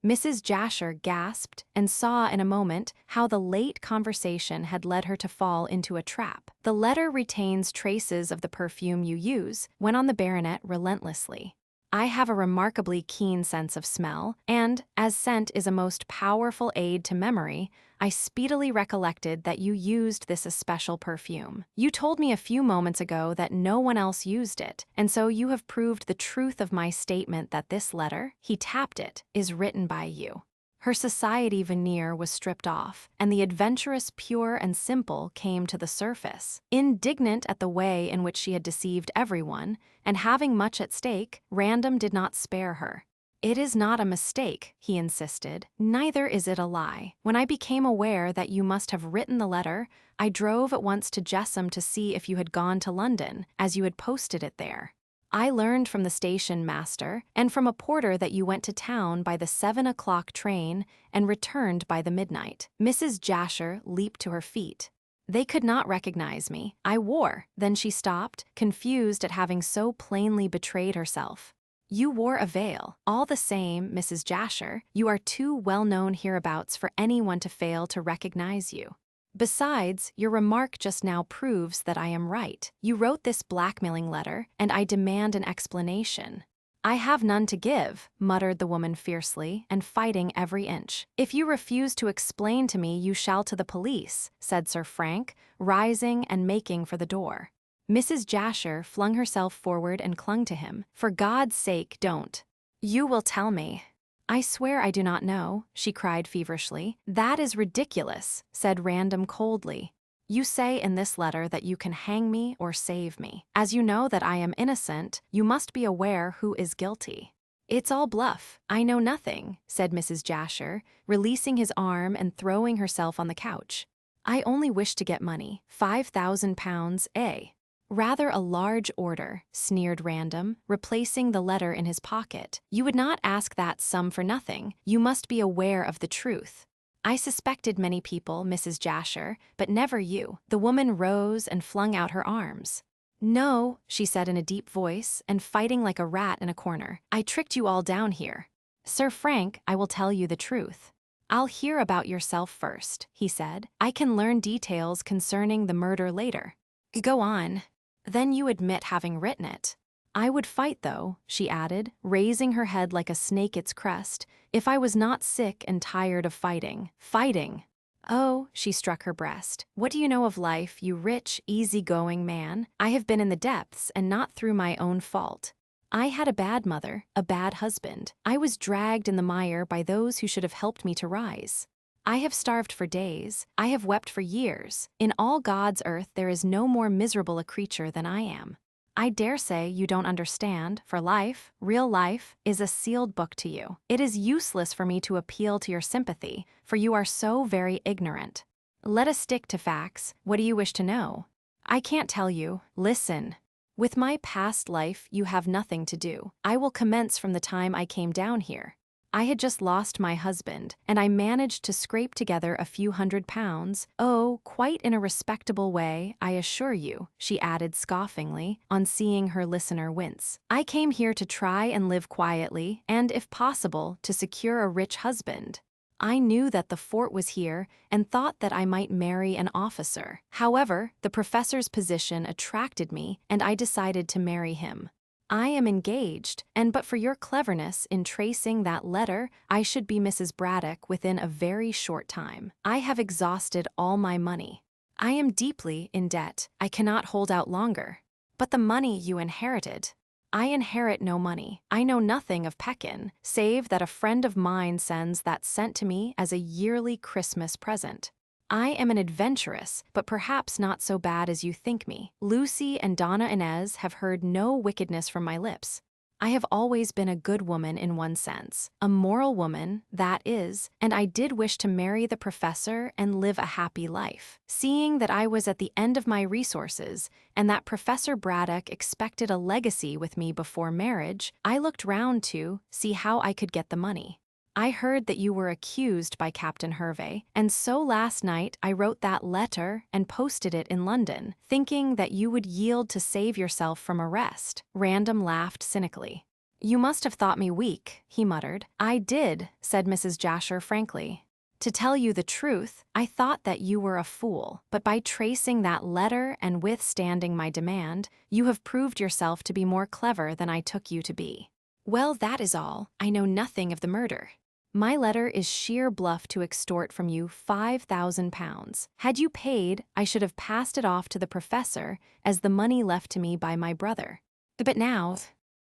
Mrs. Jasher gasped and saw in a moment how the late conversation had led her to fall into a trap. "The letter retains traces of the perfume you use," went on the baronet relentlessly. "I have a remarkably keen sense of smell, and, as scent is a most powerful aid to memory, I speedily recollected that you used this especial perfume. You told me a few moments ago that no one else used it, and so you have proved the truth of my statement that this letter," he tapped it, "is written by you." Her society veneer was stripped off, and the adventurous pure and simple came to the surface. Indignant at the way in which she had deceived everyone, and having much at stake, Random did not spare her. "It is not a mistake," he insisted. "Neither is it a lie. When I became aware that you must have written the letter, I drove at once to Jessam to see if you had gone to London, as you had posted it there. I learned from the station master and from a porter that you went to town by the 7 o'clock train and returned by the midnight." Mrs. Jasher leaped to her feet. "They could not recognize me. I wore—" Then she stopped, confused at having so plainly betrayed herself. "You wore a veil. All the same, Mrs. Jasher, you are too well known hereabouts for anyone to fail to recognize you. Besides, your remark just now proves that I am right. You wrote this blackmailing letter, and I demand an explanation." "I have none to give," muttered the woman fiercely and fighting every inch. "If you refuse to explain to me, you shall to the police," said Sir Frank, rising and making for the door. Mrs. Jasher flung herself forward and clung to him. "For God's sake, don't." "You will tell me." "I swear I do not know," she cried feverishly. "That is ridiculous," said Random coldly. "You say in this letter that you can hang me or save me. As you know that I am innocent, you must be aware who is guilty." "It's all bluff. I know nothing," said Mrs. Jasher, releasing his arm and throwing herself on the couch. "I only wish to get money. £5,000, eh?" "Rather a large order," sneered Random, replacing the letter in his pocket. "You would not ask that sum for nothing. You must be aware of the truth." "I suspected many people, Mrs. Jasher, but never you." The woman rose and flung out her arms. "No," she said in a deep voice, and fighting like a rat in a corner. "I tricked you all down here. Sir Frank, I will tell you the truth." "I'll hear about yourself first," he said. "I can learn details concerning the murder later." "Go on." "Then you admit having written it." "I would fight, though," she added, raising her head like a snake its crest, "if I was not sick and tired of fighting." "Fighting!" "Oh," she struck her breast. "What do you know of life, you rich, easy-going man? I have been in the depths, and not through my own fault. I had a bad mother, a bad husband. I was dragged in the mire by those who should have helped me to rise. I have starved for days. I have wept for years. In all God's earth there is no more miserable a creature than I am. I dare say you don't understand, for life, real life, is a sealed book to you. It is useless for me to appeal to your sympathy, for you are so very ignorant. Let us stick to facts. What do you wish to know?" "I can't tell you. Listen. With my past life you have nothing to do. I will commence from the time I came down here. I had just lost my husband, and I managed to scrape together a few £100, oh, quite in a respectable way, I assure you," she added scoffingly, on seeing her listener wince. "I came here to try and live quietly, and, if possible, to secure a rich husband. I knew that the fort was here, and thought that I might marry an officer. However, the professor's position attracted me, and I decided to marry him. I am engaged, and but for your cleverness in tracing that letter, I should be Mrs. Braddock within a very short time. I have exhausted all my money. I am deeply in debt. I cannot hold out longer. But the money you inherited—" "I inherit no money. I know nothing of Pekin, save that a friend of mine sends that sent to me as a yearly Christmas present. I am an adventuress, but perhaps not so bad as you think me. Lucy and Donna Inez have heard no wickedness from my lips. I have always been a good woman in one sense, a moral woman, that is, and I did wish to marry the professor and live a happy life. Seeing that I was at the end of my resources, and that Professor Braddock expected a legacy with me before marriage, I looked round to see how I could get the money. I heard that you were accused by Captain Hervey, and so last night I wrote that letter and posted it in London, thinking that you would yield to save yourself from arrest." Random laughed cynically. "You must have thought me weak," he muttered. "I did," said Mrs. Jasher frankly. "To tell you the truth, I thought that you were a fool, but by tracing that letter and withstanding my demand, you have proved yourself to be more clever than I took you to be." "Well, that is all. I know nothing of the murder. My letter is sheer bluff to extort from you £5,000. Had you paid, I should have passed it off to the professor as the money left to me by my brother. But now—"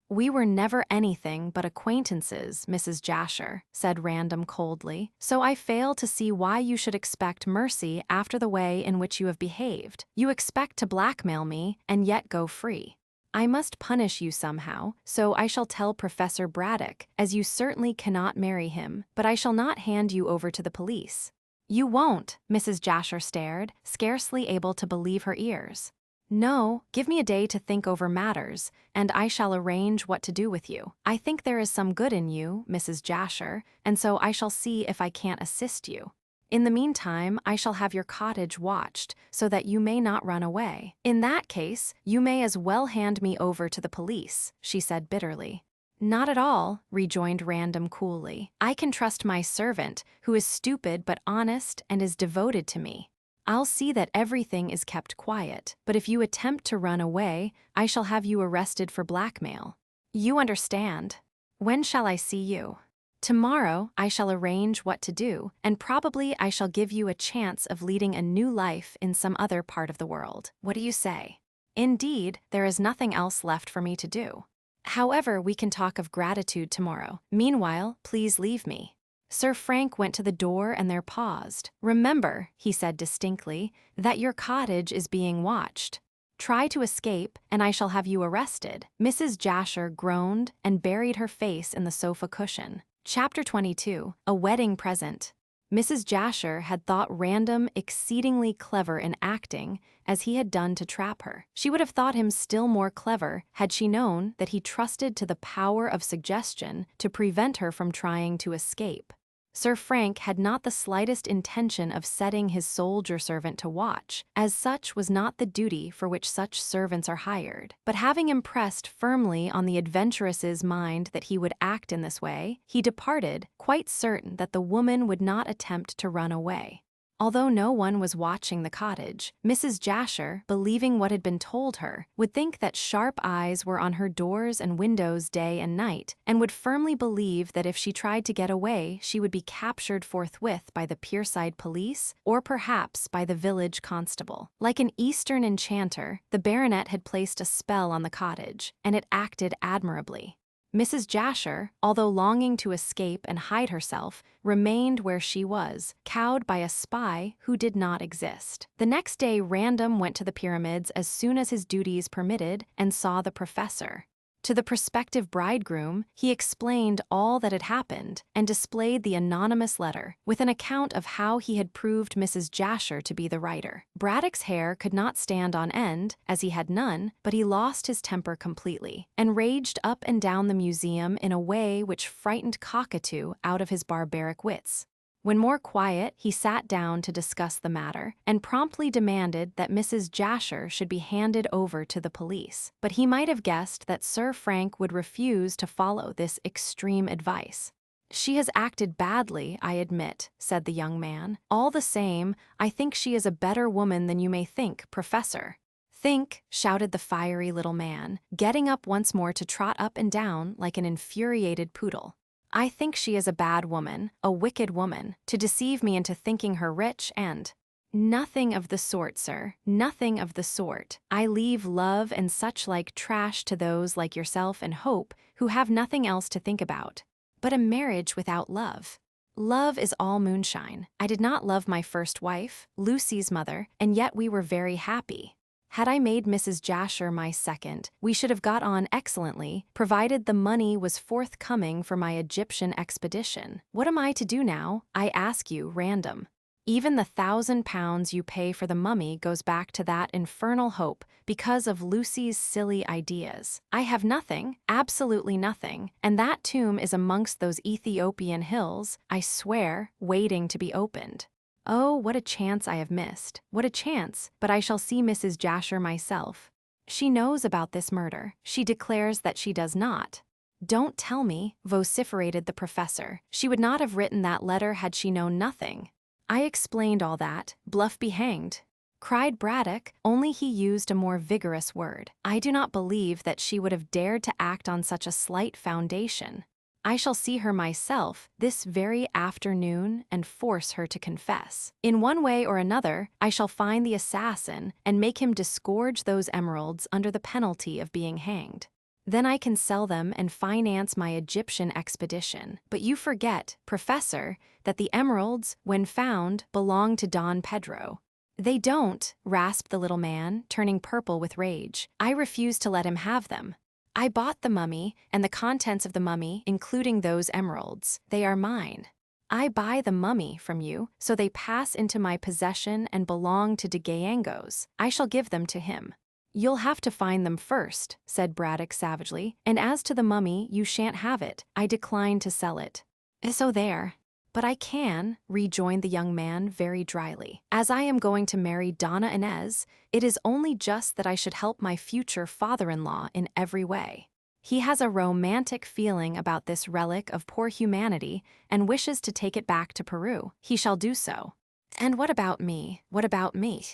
"We were never anything but acquaintances, Mrs. Jasher," said Random coldly, "so I fail to see why you should expect mercy after the way in which you have behaved. You expect to blackmail me and yet go free. I must punish you somehow, so I shall tell Professor Braddock, as you certainly cannot marry him, but I shall not hand you over to the police." "You won't," Mrs. Jasher stared, scarcely able to believe her ears. "No, give me a day to think over matters, and I shall arrange what to do with you. I think there is some good in you, Mrs. Jasher, and so I shall see if I can't assist you. In the meantime, I shall have your cottage watched, so that you may not run away. In that case, you may as well hand me over to the police," she said bitterly. "Not at all," rejoined Random coolly. "I can trust my servant, who is stupid but honest and is devoted to me. I'll see that everything is kept quiet, but if you attempt to run away, I shall have you arrested for blackmail. You understand. When shall I see you?" "Tomorrow I shall arrange what to do, and probably I shall give you a chance of leading a new life in some other part of the world. What do you say?" "Indeed, there is nothing else left for me to do. However, we can talk of gratitude tomorrow. Meanwhile, please leave me." Sir Frank went to the door and there paused. "Remember," he said distinctly, "that your cottage is being watched. Try to escape, and I shall have you arrested." Mrs. Jasher groaned and buried her face in the sofa cushion. Chapter 22. A Wedding Present. Mrs. Jasher had thought Random exceedingly clever in acting, as he had done to trap her. She would have thought him still more clever had she known that he trusted to the power of suggestion to prevent her from trying to escape. Sir Frank had not the slightest intention of setting his soldier servant to watch, as such was not the duty for which such servants are hired. But having impressed firmly on the adventuress's mind that he would act in this way, he departed, quite certain that the woman would not attempt to run away. Although no one was watching the cottage, Mrs. Jasher, believing what had been told her, would think that sharp eyes were on her doors and windows day and night, and would firmly believe that if she tried to get away, she would be captured forthwith by the Pierside police, or perhaps by the village constable. Like an Eastern enchanter, the baronet had placed a spell on the cottage, and it acted admirably. Mrs. Jasher, although longing to escape and hide herself, remained where she was, cowed by a spy who did not exist. The next day Random went to the pyramids as soon as his duties permitted and saw the professor. To the prospective bridegroom, he explained all that had happened and displayed the anonymous letter, with an account of how he had proved Mrs. Jasher to be the writer. Braddock's hair could not stand on end, as he had none, but he lost his temper completely, and raged up and down the museum in a way which frightened Cockatoo out of his barbaric wits. When more quiet, he sat down to discuss the matter, and promptly demanded that Mrs. Jasher should be handed over to the police. But he might have guessed that Sir Frank would refuse to follow this extreme advice. "She has acted badly, I admit," said the young man. "All the same, I think she is a better woman than you may think, Professor." "Think," shouted the fiery little man, getting up once more to trot up and down like an infuriated poodle. "I think she is a bad woman, a wicked woman, to deceive me into thinking her rich and—" "Nothing of the sort, sir, nothing of the sort. I leave love and such like trash to those like yourself and Hope, who have nothing else to think about. But a marriage without love. Love is all moonshine. I did not love my first wife, Lucy's mother, and yet we were very happy. Had I made Mrs. Jasher my second, we should have got on excellently, provided the money was forthcoming for my Egyptian expedition. What am I to do now, I ask you, Random? Even the £1,000 you pay for the mummy goes back to that infernal Hope because of Lucy's silly ideas. I have nothing, absolutely nothing, and that tomb is amongst those Ethiopian hills, I swear, waiting to be opened. Oh, what a chance I have missed. What a chance, but I shall see Mrs. Jasher myself. She knows about this murder. She declares that she does not." "Don't tell me," vociferated the professor. "She would not have written that letter had she known nothing." "I explained all that, bluff be hanged," cried Braddock, only he used a more vigorous word. "I do not believe that she would have dared to act on such a slight foundation. I shall see her myself this very afternoon and force her to confess. In one way or another, I shall find the assassin and make him disgorge those emeralds under the penalty of being hanged." Then I can sell them and finance my Egyptian expedition. But you forget, Professor, that the emeralds, when found, belong to Don Pedro. They don't, rasped the little man, turning purple with rage. I refuse to let him have them. I bought the mummy, and the contents of the mummy, including those emeralds. They are mine. I buy the mummy from you, so they pass into my possession and belong to De Gayangos. I shall give them to him. You'll have to find them first, said Braddock savagely, and as to the mummy, you shan't have it. I decline to sell it. So there. But I can, rejoined the young man very dryly. As I am going to marry Donna Inez, it is only just that I should help my future father-in-law in every way. He has a romantic feeling about this relic of poor humanity and wishes to take it back to Peru. He shall do so. And what about me? What about me?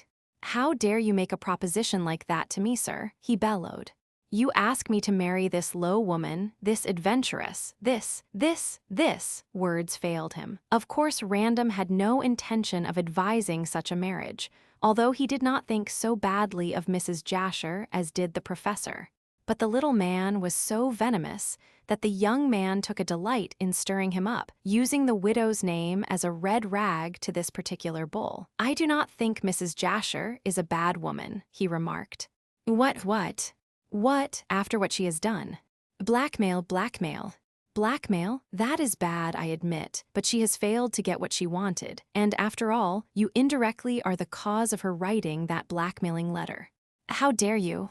How dare you make a proposition like that to me, sir? He bellowed. You ask me to marry this low woman, this adventuress, this, words failed him. Of course, Random had no intention of advising such a marriage, although he did not think so badly of Mrs. Jasher as did the professor. But the little man was so venomous that the young man took a delight in stirring him up, using the widow's name as a red rag to this particular bull. I do not think Mrs. Jasher is a bad woman, he remarked. What, after what she has done? Blackmail. Blackmail? That is bad, I admit, but she has failed to get what she wanted, and after all, you indirectly are the cause of her writing that blackmailing letter. How dare you?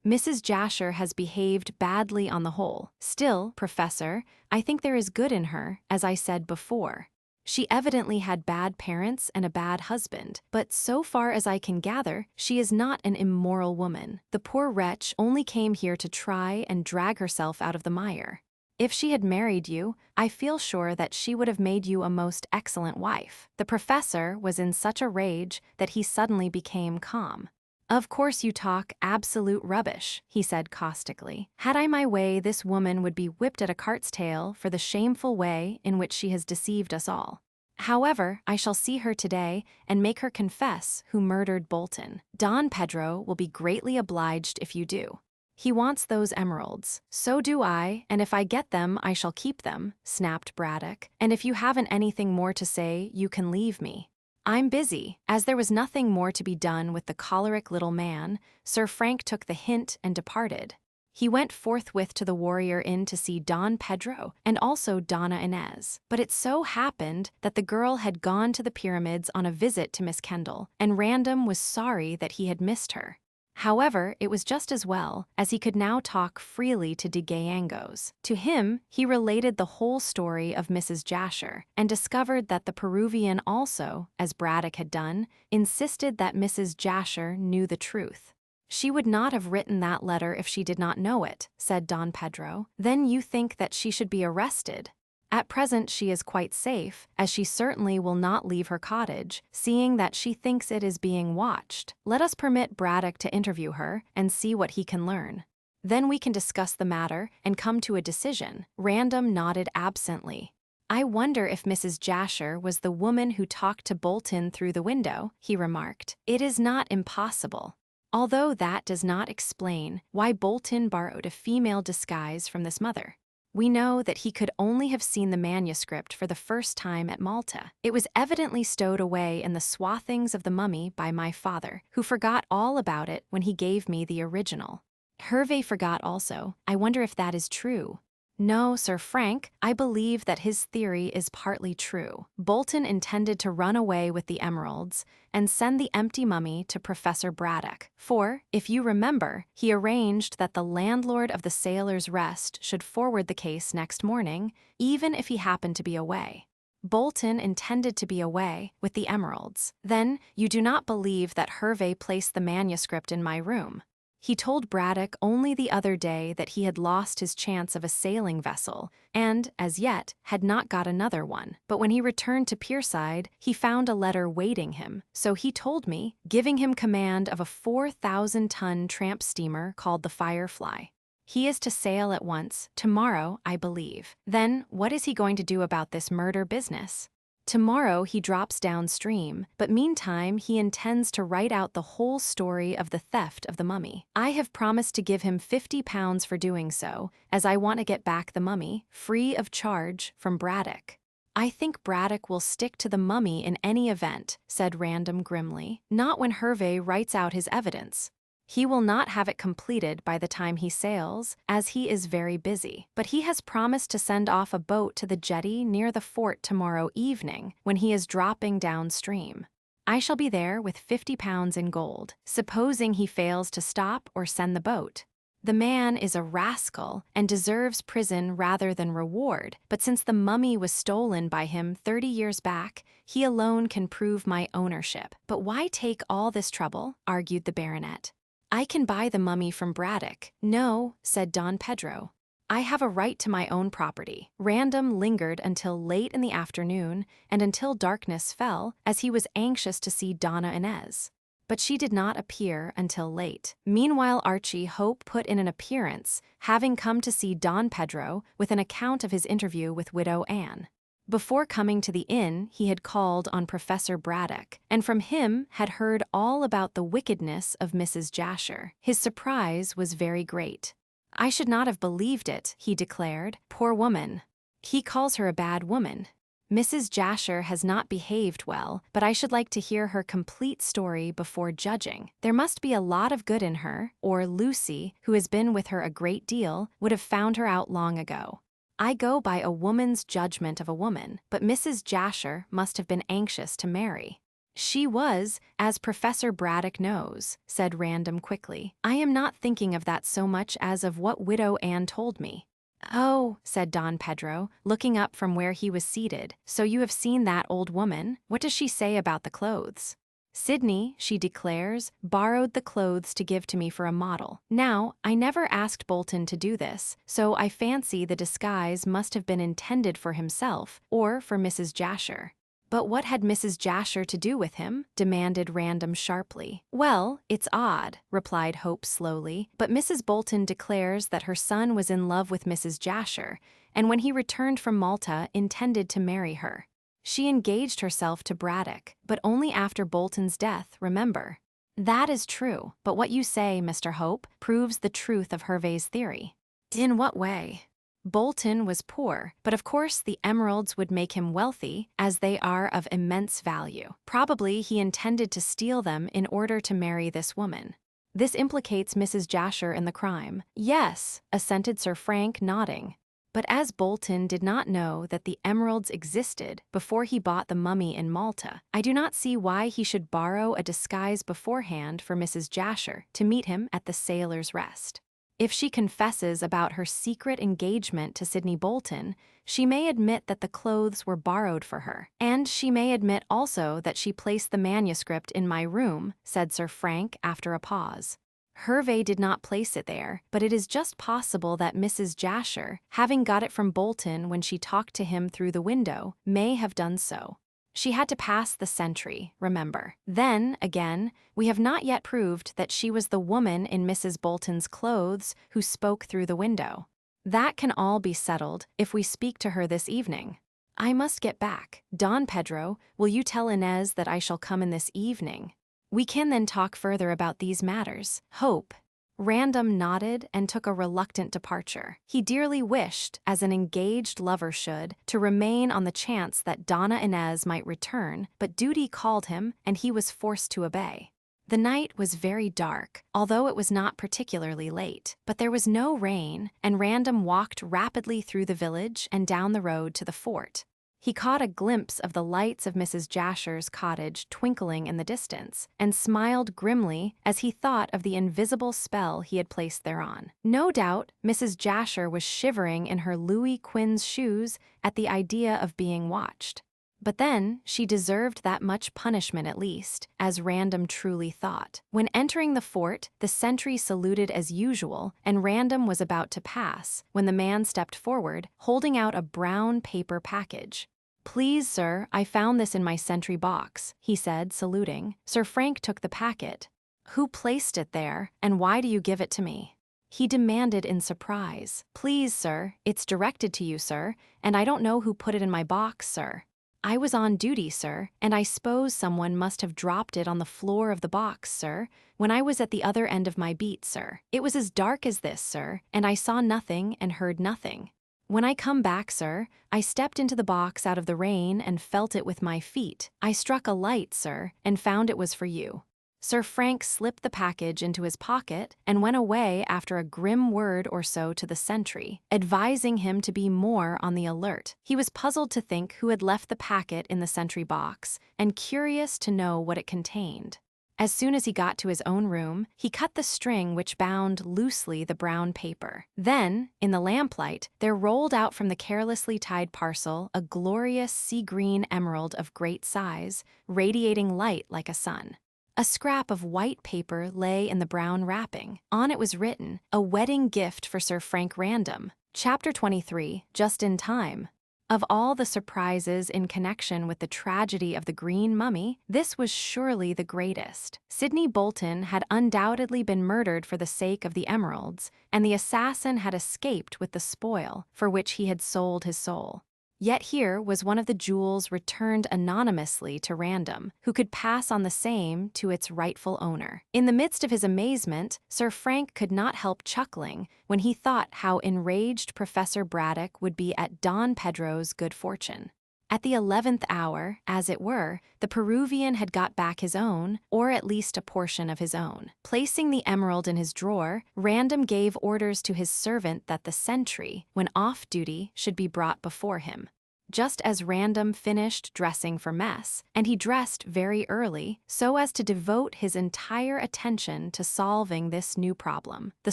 Mrs. Jasher has behaved badly on the whole. Still, Professor, I think there is good in her, as I said before. She evidently had bad parents and a bad husband, but so far as I can gather, she is not an immoral woman. The poor wretch only came here to try and drag herself out of the mire. If she had married you, I feel sure that she would have made you a most excellent wife. The professor was in such a rage that he suddenly became calm. Of course you talk absolute rubbish, he said caustically. Had I my way, this woman would be whipped at a cart's tail for the shameful way in which she has deceived us all. However, I shall see her today and make her confess who murdered Bolton. Don Pedro will be greatly obliged if you do. He wants those emeralds. So do I, and if I get them, I shall keep them, snapped Braddock. And if you haven't anything more to say, you can leave me. I'm busy. As there was nothing more to be done with the choleric little man, Sir Frank took the hint and departed. He went forthwith to the Warrior Inn to see Don Pedro and also Donna Inez. But it so happened that the girl had gone to the pyramids on a visit to Miss Kendall, and Random was sorry that he had missed her. However, it was just as well, as he could now talk freely to De Gayangos. To him, he related the whole story of Mrs. Jasher, and discovered that the Peruvian also, as Braddock had done, insisted that Mrs. Jasher knew the truth. She would not have written that letter if she did not know it, said Don Pedro. Then you think that she should be arrested? At present she is quite safe, as she certainly will not leave her cottage, seeing that she thinks it is being watched. Let us permit Braddock to interview her and see what he can learn. Then we can discuss the matter and come to a decision. Random nodded absently. I wonder if Mrs. Jasher was the woman who talked to Bolton through the window, he remarked. It is not impossible. Although that does not explain why Bolton borrowed a female disguise from this mother. We know that he could only have seen the manuscript for the first time at Malta. It was evidently stowed away in the swathings of the mummy by my father, who forgot all about it when he gave me the original. Hervé forgot also. I wonder if that is true. No, Sir Frank, I believe that his theory is partly true. Bolton intended to run away with the emeralds and send the empty mummy to Professor Braddock. For, if you remember, he arranged that the landlord of the Sailor's Rest should forward the case next morning, even if he happened to be away. Bolton intended to be away with the emeralds. Then, you do not believe that Hervé placed the manuscript in my room. He told Braddock only the other day that he had lost his chance of a sailing vessel and, as yet, had not got another one. But when he returned to Pierside, he found a letter waiting him, so he told me, giving him command of a 4,000-ton tramp steamer called the Firefly. He is to sail at once, tomorrow, I believe. Then, what is he going to do about this murder business? Tomorrow he drops downstream, but meantime he intends to write out the whole story of the theft of the mummy. I have promised to give him £50 for doing so, as I want to get back the mummy, free of charge, from Braddock. I think Braddock will stick to the mummy in any event, said Random grimly. Not when Hervey writes out his evidence. He will not have it completed by the time he sails, as he is very busy. But he has promised to send off a boat to the jetty near the fort tomorrow evening when he is dropping downstream. I shall be there with £50 in gold, supposing he fails to stop or send the boat. The man is a rascal and deserves prison rather than reward, but since the mummy was stolen by him 30 years back, he alone can prove my ownership. But why take all this trouble? Argued the baronet. I can buy the mummy from Braddock. No, said Don Pedro. I have a right to my own property. Random lingered until late in the afternoon and until darkness fell, as he was anxious to see Donna Inez. But she did not appear until late. Meanwhile, Archie Hope put in an appearance, having come to see Don Pedro with an account of his interview with Widow Anne. Before coming to the inn, he had called on Professor Braddock, and from him had heard all about the wickedness of Mrs. Jasher. His surprise was very great. I should not have believed it, he declared. Poor woman. He calls her a bad woman. Mrs. Jasher has not behaved well, but I should like to hear her complete story before judging. There must be a lot of good in her, or Lucy, who has been with her a great deal, would have found her out long ago. I go by a woman's judgment of a woman, but Mrs. Jasher must have been anxious to marry. She was, as Professor Braddock knows, said Random quickly. I am not thinking of that so much as of what Widow Anne told me. Oh, said Don Pedro, looking up from where he was seated, so you have seen that old woman? What does she say about the clothes? Sydney, she declares, borrowed the clothes to give to me for a model. Now, I never asked Bolton to do this, so I fancy the disguise must have been intended for himself or for Mrs. Jasher. But what had Mrs. Jasher to do with him? Demanded Random sharply. Well, it's odd, replied Hope slowly, but Mrs. Bolton declares that her son was in love with Mrs. Jasher, and when he returned from Malta intended to marry her. She engaged herself to Braddock, but only after Bolton's death, remember. That is true, but what you say, Mr. Hope, proves the truth of Hervey's theory. In what way? Bolton was poor, but of course the emeralds would make him wealthy, as they are of immense value. Probably he intended to steal them in order to marry this woman. This implicates Mrs. Jasher in the crime. Yes, assented Sir Frank, nodding. But as Bolton did not know that the emeralds existed before he bought the mummy in Malta, I do not see why he should borrow a disguise beforehand for Mrs. Jasher to meet him at the Sailor's Rest. If she confesses about her secret engagement to Sydney Bolton, she may admit that the clothes were borrowed for her. And she may admit also that she placed the manuscript in my room, said Sir Frank after a pause. Hervey did not place it there, but it is just possible that Mrs. Jasher, having got it from Bolton when she talked to him through the window, may have done so. She had to pass the sentry, remember. Then, again, we have not yet proved that she was the woman in Mrs. Bolton's clothes who spoke through the window. That can all be settled if we speak to her this evening. I must get back. Don Pedro, will you tell Inez that I shall come in this evening? We can then talk further about these matters. Hope. Random nodded and took a reluctant departure. He dearly wished, as an engaged lover should, to remain on the chance that Donna Inez might return, but duty called him and he was forced to obey. The night was very dark, although it was not particularly late, but there was no rain, and Random walked rapidly through the village and down the road to the fort. He caught a glimpse of the lights of Mrs. Jasher's cottage twinkling in the distance, and smiled grimly as he thought of the invisible spell he had placed thereon. No doubt, Mrs. Jasher was shivering in her Louis Quinze shoes at the idea of being watched. But then, she deserved that much punishment at least, as Random truly thought. When entering the fort, the sentry saluted as usual, and Random was about to pass, when the man stepped forward, holding out a brown paper package. Please, sir, I found this in my sentry box, he said, saluting. Sir Frank took the packet. Who placed it there, and why do you give it to me? He demanded in surprise. Please, sir, it's directed to you, sir, and I don't know who put it in my box, sir. "I was on duty, sir, and I suppose someone must have dropped it on the floor of the box, sir, when I was at the other end of my beat, sir. It was as dark as this, sir, and I saw nothing and heard nothing. When I come back, sir, I stepped into the box out of the rain and felt it with my feet. I struck a light, sir, and found it was for you." Sir Frank slipped the package into his pocket and went away after a grim word or so to the sentry, advising him to be more on the alert. He was puzzled to think who had left the packet in the sentry box and curious to know what it contained. As soon as he got to his own room, he cut the string which bound loosely the brown paper. Then, in the lamplight, there rolled out from the carelessly tied parcel a glorious sea-green emerald of great size, radiating light like a sun. A scrap of white paper lay in the brown wrapping. On it was written, "A wedding gift for Sir Frank Random." Chapter 23, Just in Time. Of all the surprises in connection with the tragedy of the Green Mummy, this was surely the greatest. Sidney Bolton had undoubtedly been murdered for the sake of the emeralds, and the assassin had escaped with the spoil, for which he had sold his soul. Yet here was one of the jewels returned anonymously to Random, who could pass on the same to its rightful owner. In the midst of his amazement, Sir Frank could not help chuckling when he thought how enraged Professor Braddock would be at Don Pedro's good fortune. At the 11th hour, as it were, the Peruvian had got back his own, or at least a portion of his own. Placing the emerald in his drawer, Random gave orders to his servant that the sentry, when off duty, should be brought before him. Just as Random finished dressing for mess, and he dressed very early, so as to devote his entire attention to solving this new problem, the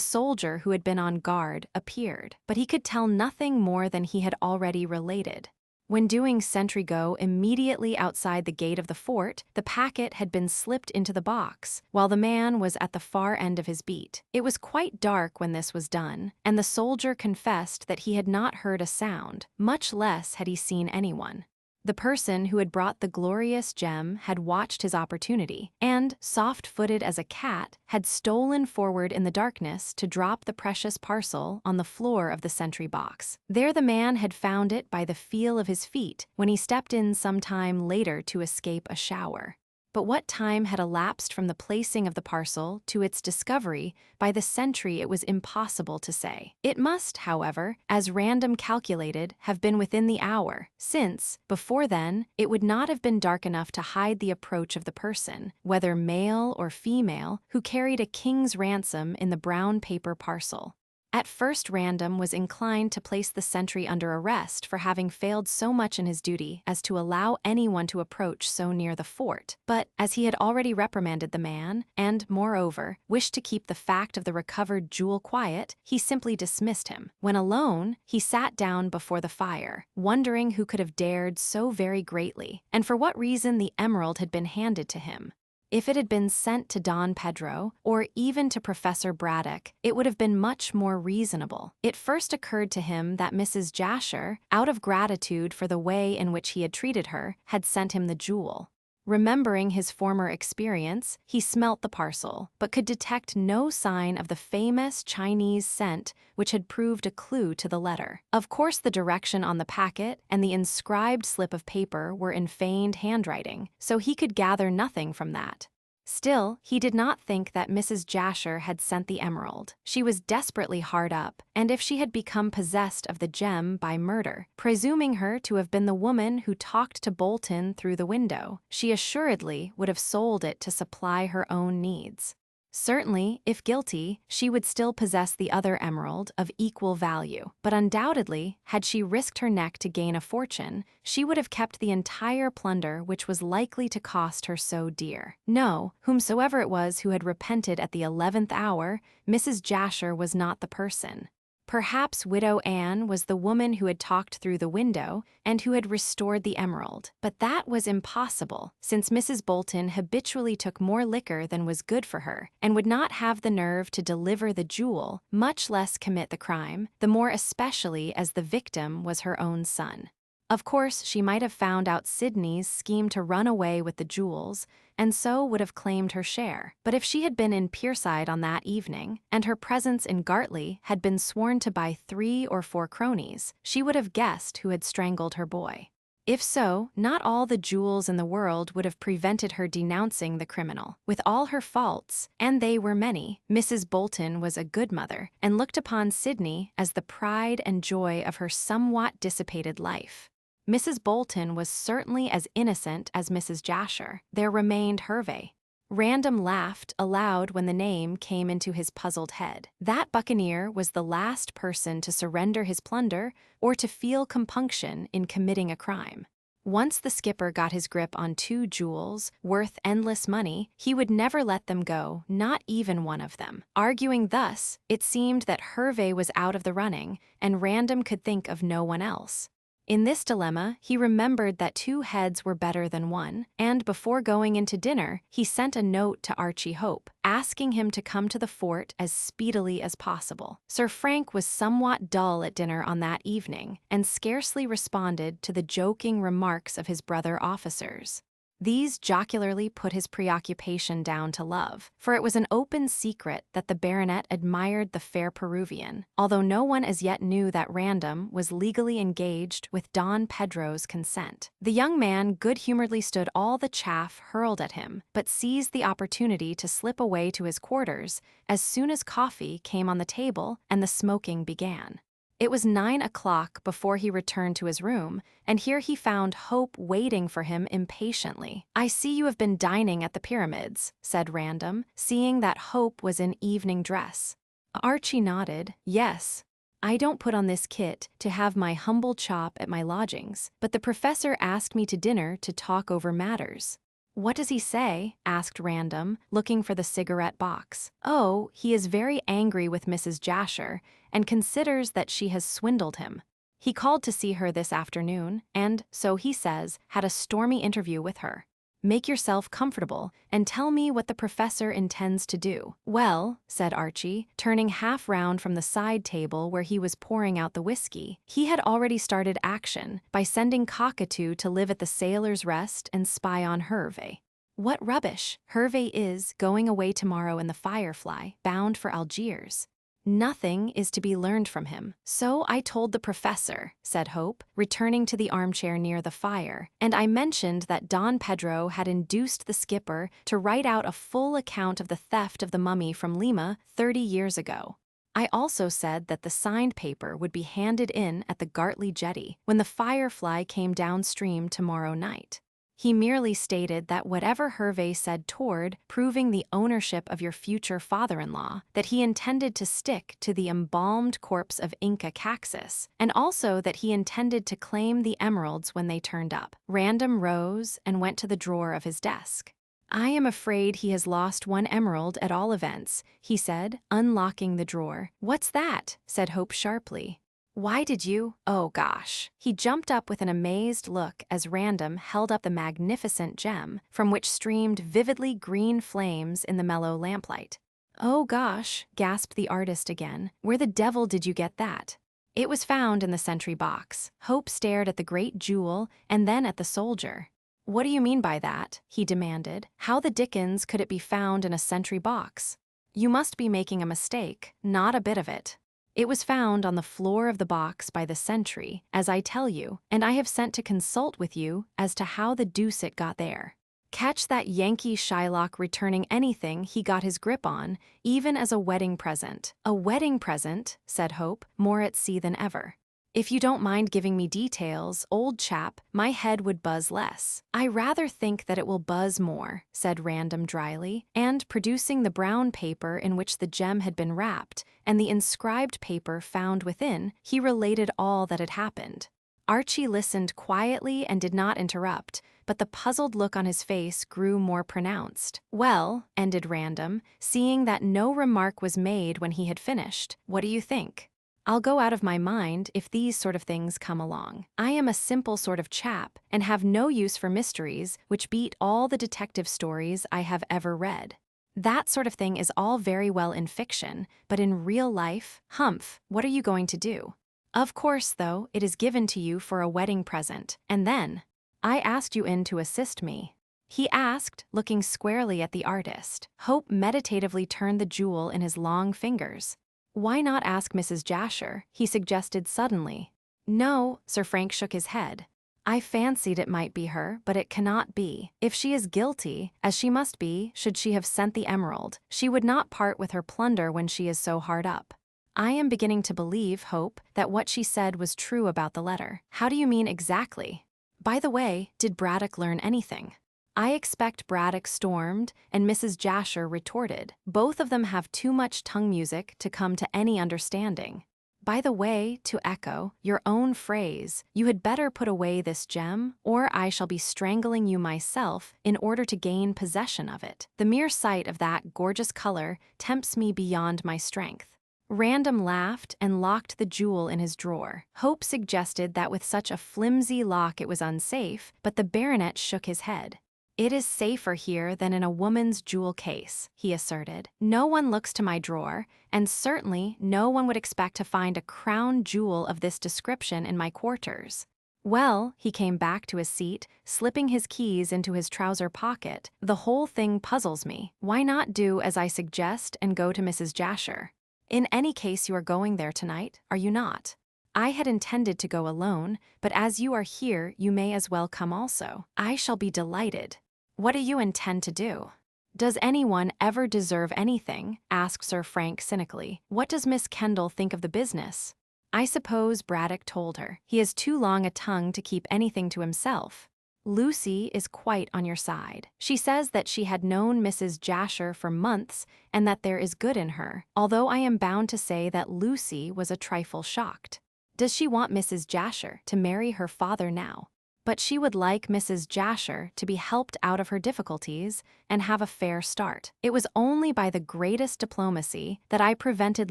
soldier who had been on guard appeared, but he could tell nothing more than he had already related. When doing sentry go immediately outside the gate of the fort, the packet had been slipped into the box, while the man was at the far end of his beat. It was quite dark when this was done, and the soldier confessed that he had not heard a sound, much less had he seen anyone. The person who had brought the glorious gem had watched his opportunity, and, soft-footed as a cat, had stolen forward in the darkness to drop the precious parcel on the floor of the sentry box. There the man had found it by the feel of his feet when he stepped in some time later to escape a shower. But what time had elapsed from the placing of the parcel to its discovery by the sentry it was impossible to say. It must, however, as Random calculated, have been within the hour, since, before then, it would not have been dark enough to hide the approach of the person, whether male or female, who carried a king's ransom in the brown paper parcel. At first Random was inclined to place the sentry under arrest for having failed so much in his duty as to allow anyone to approach so near the fort, but as he had already reprimanded the man, and, moreover, wished to keep the fact of the recovered jewel quiet, he simply dismissed him. When alone, he sat down before the fire, wondering who could have dared so very greatly, and for what reason the emerald had been handed to him. If it had been sent to Don Pedro, or even to Professor Braddock, it would have been much more reasonable. It first occurred to him that Mrs. Jasher, out of gratitude for the way in which he had treated her, had sent him the jewel. Remembering his former experience, he smelt the parcel, but could detect no sign of the famous Chinese scent which had proved a clue to the letter. Of course, the direction on the packet and the inscribed slip of paper were in feigned handwriting, so he could gather nothing from that. Still, he did not think that Mrs. Jasher had sent the emerald. She was desperately hard up, and if she had become possessed of the gem by murder, presuming her to have been the woman who talked to Bolton through the window, she assuredly would have sold it to supply her own needs. Certainly, if guilty, she would still possess the other emerald of equal value, but undoubtedly, had she risked her neck to gain a fortune, she would have kept the entire plunder which was likely to cost her so dear. No, whomsoever it was who had repented at the 11th hour, Mrs. Jasher was not the person. Perhaps Widow Anne was the woman who had talked through the window and who had restored the emerald, but that was impossible, since Mrs. Bolton habitually took more liquor than was good for her, and would not have the nerve to deliver the jewel, much less commit the crime, the more especially as the victim was her own son. Of course, she might have found out Sidney's scheme to run away with the jewels, and so would have claimed her share. But if she had been in Pierside on that evening, and her presence in Gartley had been sworn to by 3 or 4 cronies, she would have guessed who had strangled her boy. If so, not all the jewels in the world would have prevented her denouncing the criminal. With all her faults, and they were many, Mrs. Bolton was a good mother and looked upon Sydney as the pride and joy of her somewhat dissipated life. Mrs. Bolton was certainly as innocent as Mrs. Jasher. There remained Hervey. Random laughed aloud when the name came into his puzzled head. That buccaneer was the last person to surrender his plunder or to feel compunction in committing a crime. Once the skipper got his grip on 2 jewels, worth endless money, he would never let them go, not even one of them. Arguing thus, it seemed that Hervey was out of the running, and Random could think of no one else. In this dilemma, he remembered that 2 heads were better than one, and before going into dinner, he sent a note to Archie Hope, asking him to come to the fort as speedily as possible. Sir Frank was somewhat dull at dinner on that evening, and scarcely responded to the joking remarks of his brother officers. These jocularly put his preoccupation down to love, for it was an open secret that the baronet admired the fair Peruvian, although no one as yet knew that Random was legally engaged with Don Pedro's consent. The young man good-humoredly stood all the chaff hurled at him, but seized the opportunity to slip away to his quarters as soon as coffee came on the table and the smoking began. It was 9 o'clock before he returned to his room, and here he found Hope waiting for him impatiently. "I see you have been dining at the Pyramids," said Random, seeing that Hope was in evening dress. Archie nodded. "Yes. I don't put on this kit to have my humble chop at my lodgings, but the professor asked me to dinner to talk over matters." "What does he say?" asked Random, looking for the cigarette box. "Oh, he is very angry with Mrs. Jasher, and considers that she has swindled him. He called to see her this afternoon, and, so he says, had a stormy interview with her. Make yourself comfortable, and tell me what the professor intends to do." "Well," said Archie, turning half round from the side table where he was pouring out the whiskey, "he had already started action by sending Cockatoo to live at the Sailor's Rest and spy on Hervey." "What rubbish! Hervey is going away tomorrow in the Firefly, bound for Algiers. Nothing is to be learned from him." "So I told the professor," said Hope, returning to the armchair near the fire, "and I mentioned that Don Pedro had induced the skipper to write out a full account of the theft of the mummy from Lima 30 years ago. I also said that the signed paper would be handed in at the Gartley jetty when the Firefly came downstream tomorrow night. He merely stated that whatever Hervey said toward proving the ownership of your future father-in-law, that he intended to stick to the embalmed corpse of Inca Caxus, and also that he intended to claim the emeralds when they turned up." Random rose and went to the drawer of his desk. "I am afraid he has lost one emerald at all events," he said, unlocking the drawer. "What's that?" said Hope sharply. "Why did you? Oh gosh." He jumped up with an amazed look as Random held up the magnificent gem, from which streamed vividly green flames in the mellow lamplight. "Oh gosh," gasped the artist again. "Where the devil did you get that?" "It was found in the sentry box." Hope stared at the great jewel and then at the soldier. "What do you mean by that?" he demanded. "How the dickens could it be found in a sentry box?" "You must be making a mistake. Not a bit of it. It was found on the floor of the box by the sentry, as I tell you, and I have sent to consult with you as to how the deuce it got there. Catch that Yankee Shylock returning anything he got his grip on, even as a wedding present." "A wedding present?" said Hope, more at sea than ever. "If you don't mind giving me details, old chap, my head would buzz less." "I rather think that it will buzz more," said Random dryly, and producing the brown paper in which the gem had been wrapped, and the inscribed paper found within, he related all that had happened. Archie listened quietly and did not interrupt, but the puzzled look on his face grew more pronounced. "Well," ended Random, seeing that no remark was made when he had finished, "what do you think? I'll go out of my mind if these sort of things come along. I am a simple sort of chap, and have no use for mysteries which beat all the detective stories I have ever read. That sort of thing is all very well in fiction, but in real life, humph, what are you going to do? Of course, though, it is given to you for a wedding present, and then, I asked you in to assist me," he asked, looking squarely at the artist. Hope meditatively turned the jewel in his long fingers. "Why not ask Mrs. Jasher?" he suggested suddenly. "No," Sir Frank shook his head. I fancied it might be her, but it cannot be. If she is guilty, as she must be, should she have sent the emerald, she would not part with her plunder when she is so hard up. I am beginning to believe, Hope, that what she said was true about the letter. How do you mean exactly? By the way, did Braddock learn anything? I expect Braddock stormed, and Mrs. Jasher retorted. Both of them have too much tongue music to come to any understanding. By the way, to echo your own phrase, you had better put away this gem, or I shall be strangling you myself in order to gain possession of it. The mere sight of that gorgeous color tempts me beyond my strength. Random laughed and locked the jewel in his drawer. Hope suggested that with such a flimsy lock it was unsafe, but the baronet shook his head. It is safer here than in a woman's jewel case, he asserted. No one looks to my drawer, and certainly no one would expect to find a crown jewel of this description in my quarters. Well, he came back to his seat, slipping his keys into his trouser pocket. The whole thing puzzles me. Why not do as I suggest and go to Mrs. Jasher? In any case, you are going there tonight, are you not? I had intended to go alone, but as you are here, you may as well come also. I shall be delighted. What do you intend to do? Does anyone ever deserve anything? Asked Sir Frank cynically. What does Miss Kendall think of the business? I suppose Braddock told her. He has too long a tongue to keep anything to himself. Lucy is quite on your side. She says that she had known Mrs. Jasher for months and that there is good in her, although I am bound to say that Lucy was a trifle shocked. Does she want Mrs. Jasher to marry her father now? But she would like Mrs. Jasher to be helped out of her difficulties and have a fair start. It was only by the greatest diplomacy that I prevented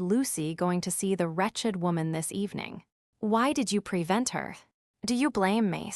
Lucy going to see the wretched woman this evening. Why did you prevent her? Do you blame me?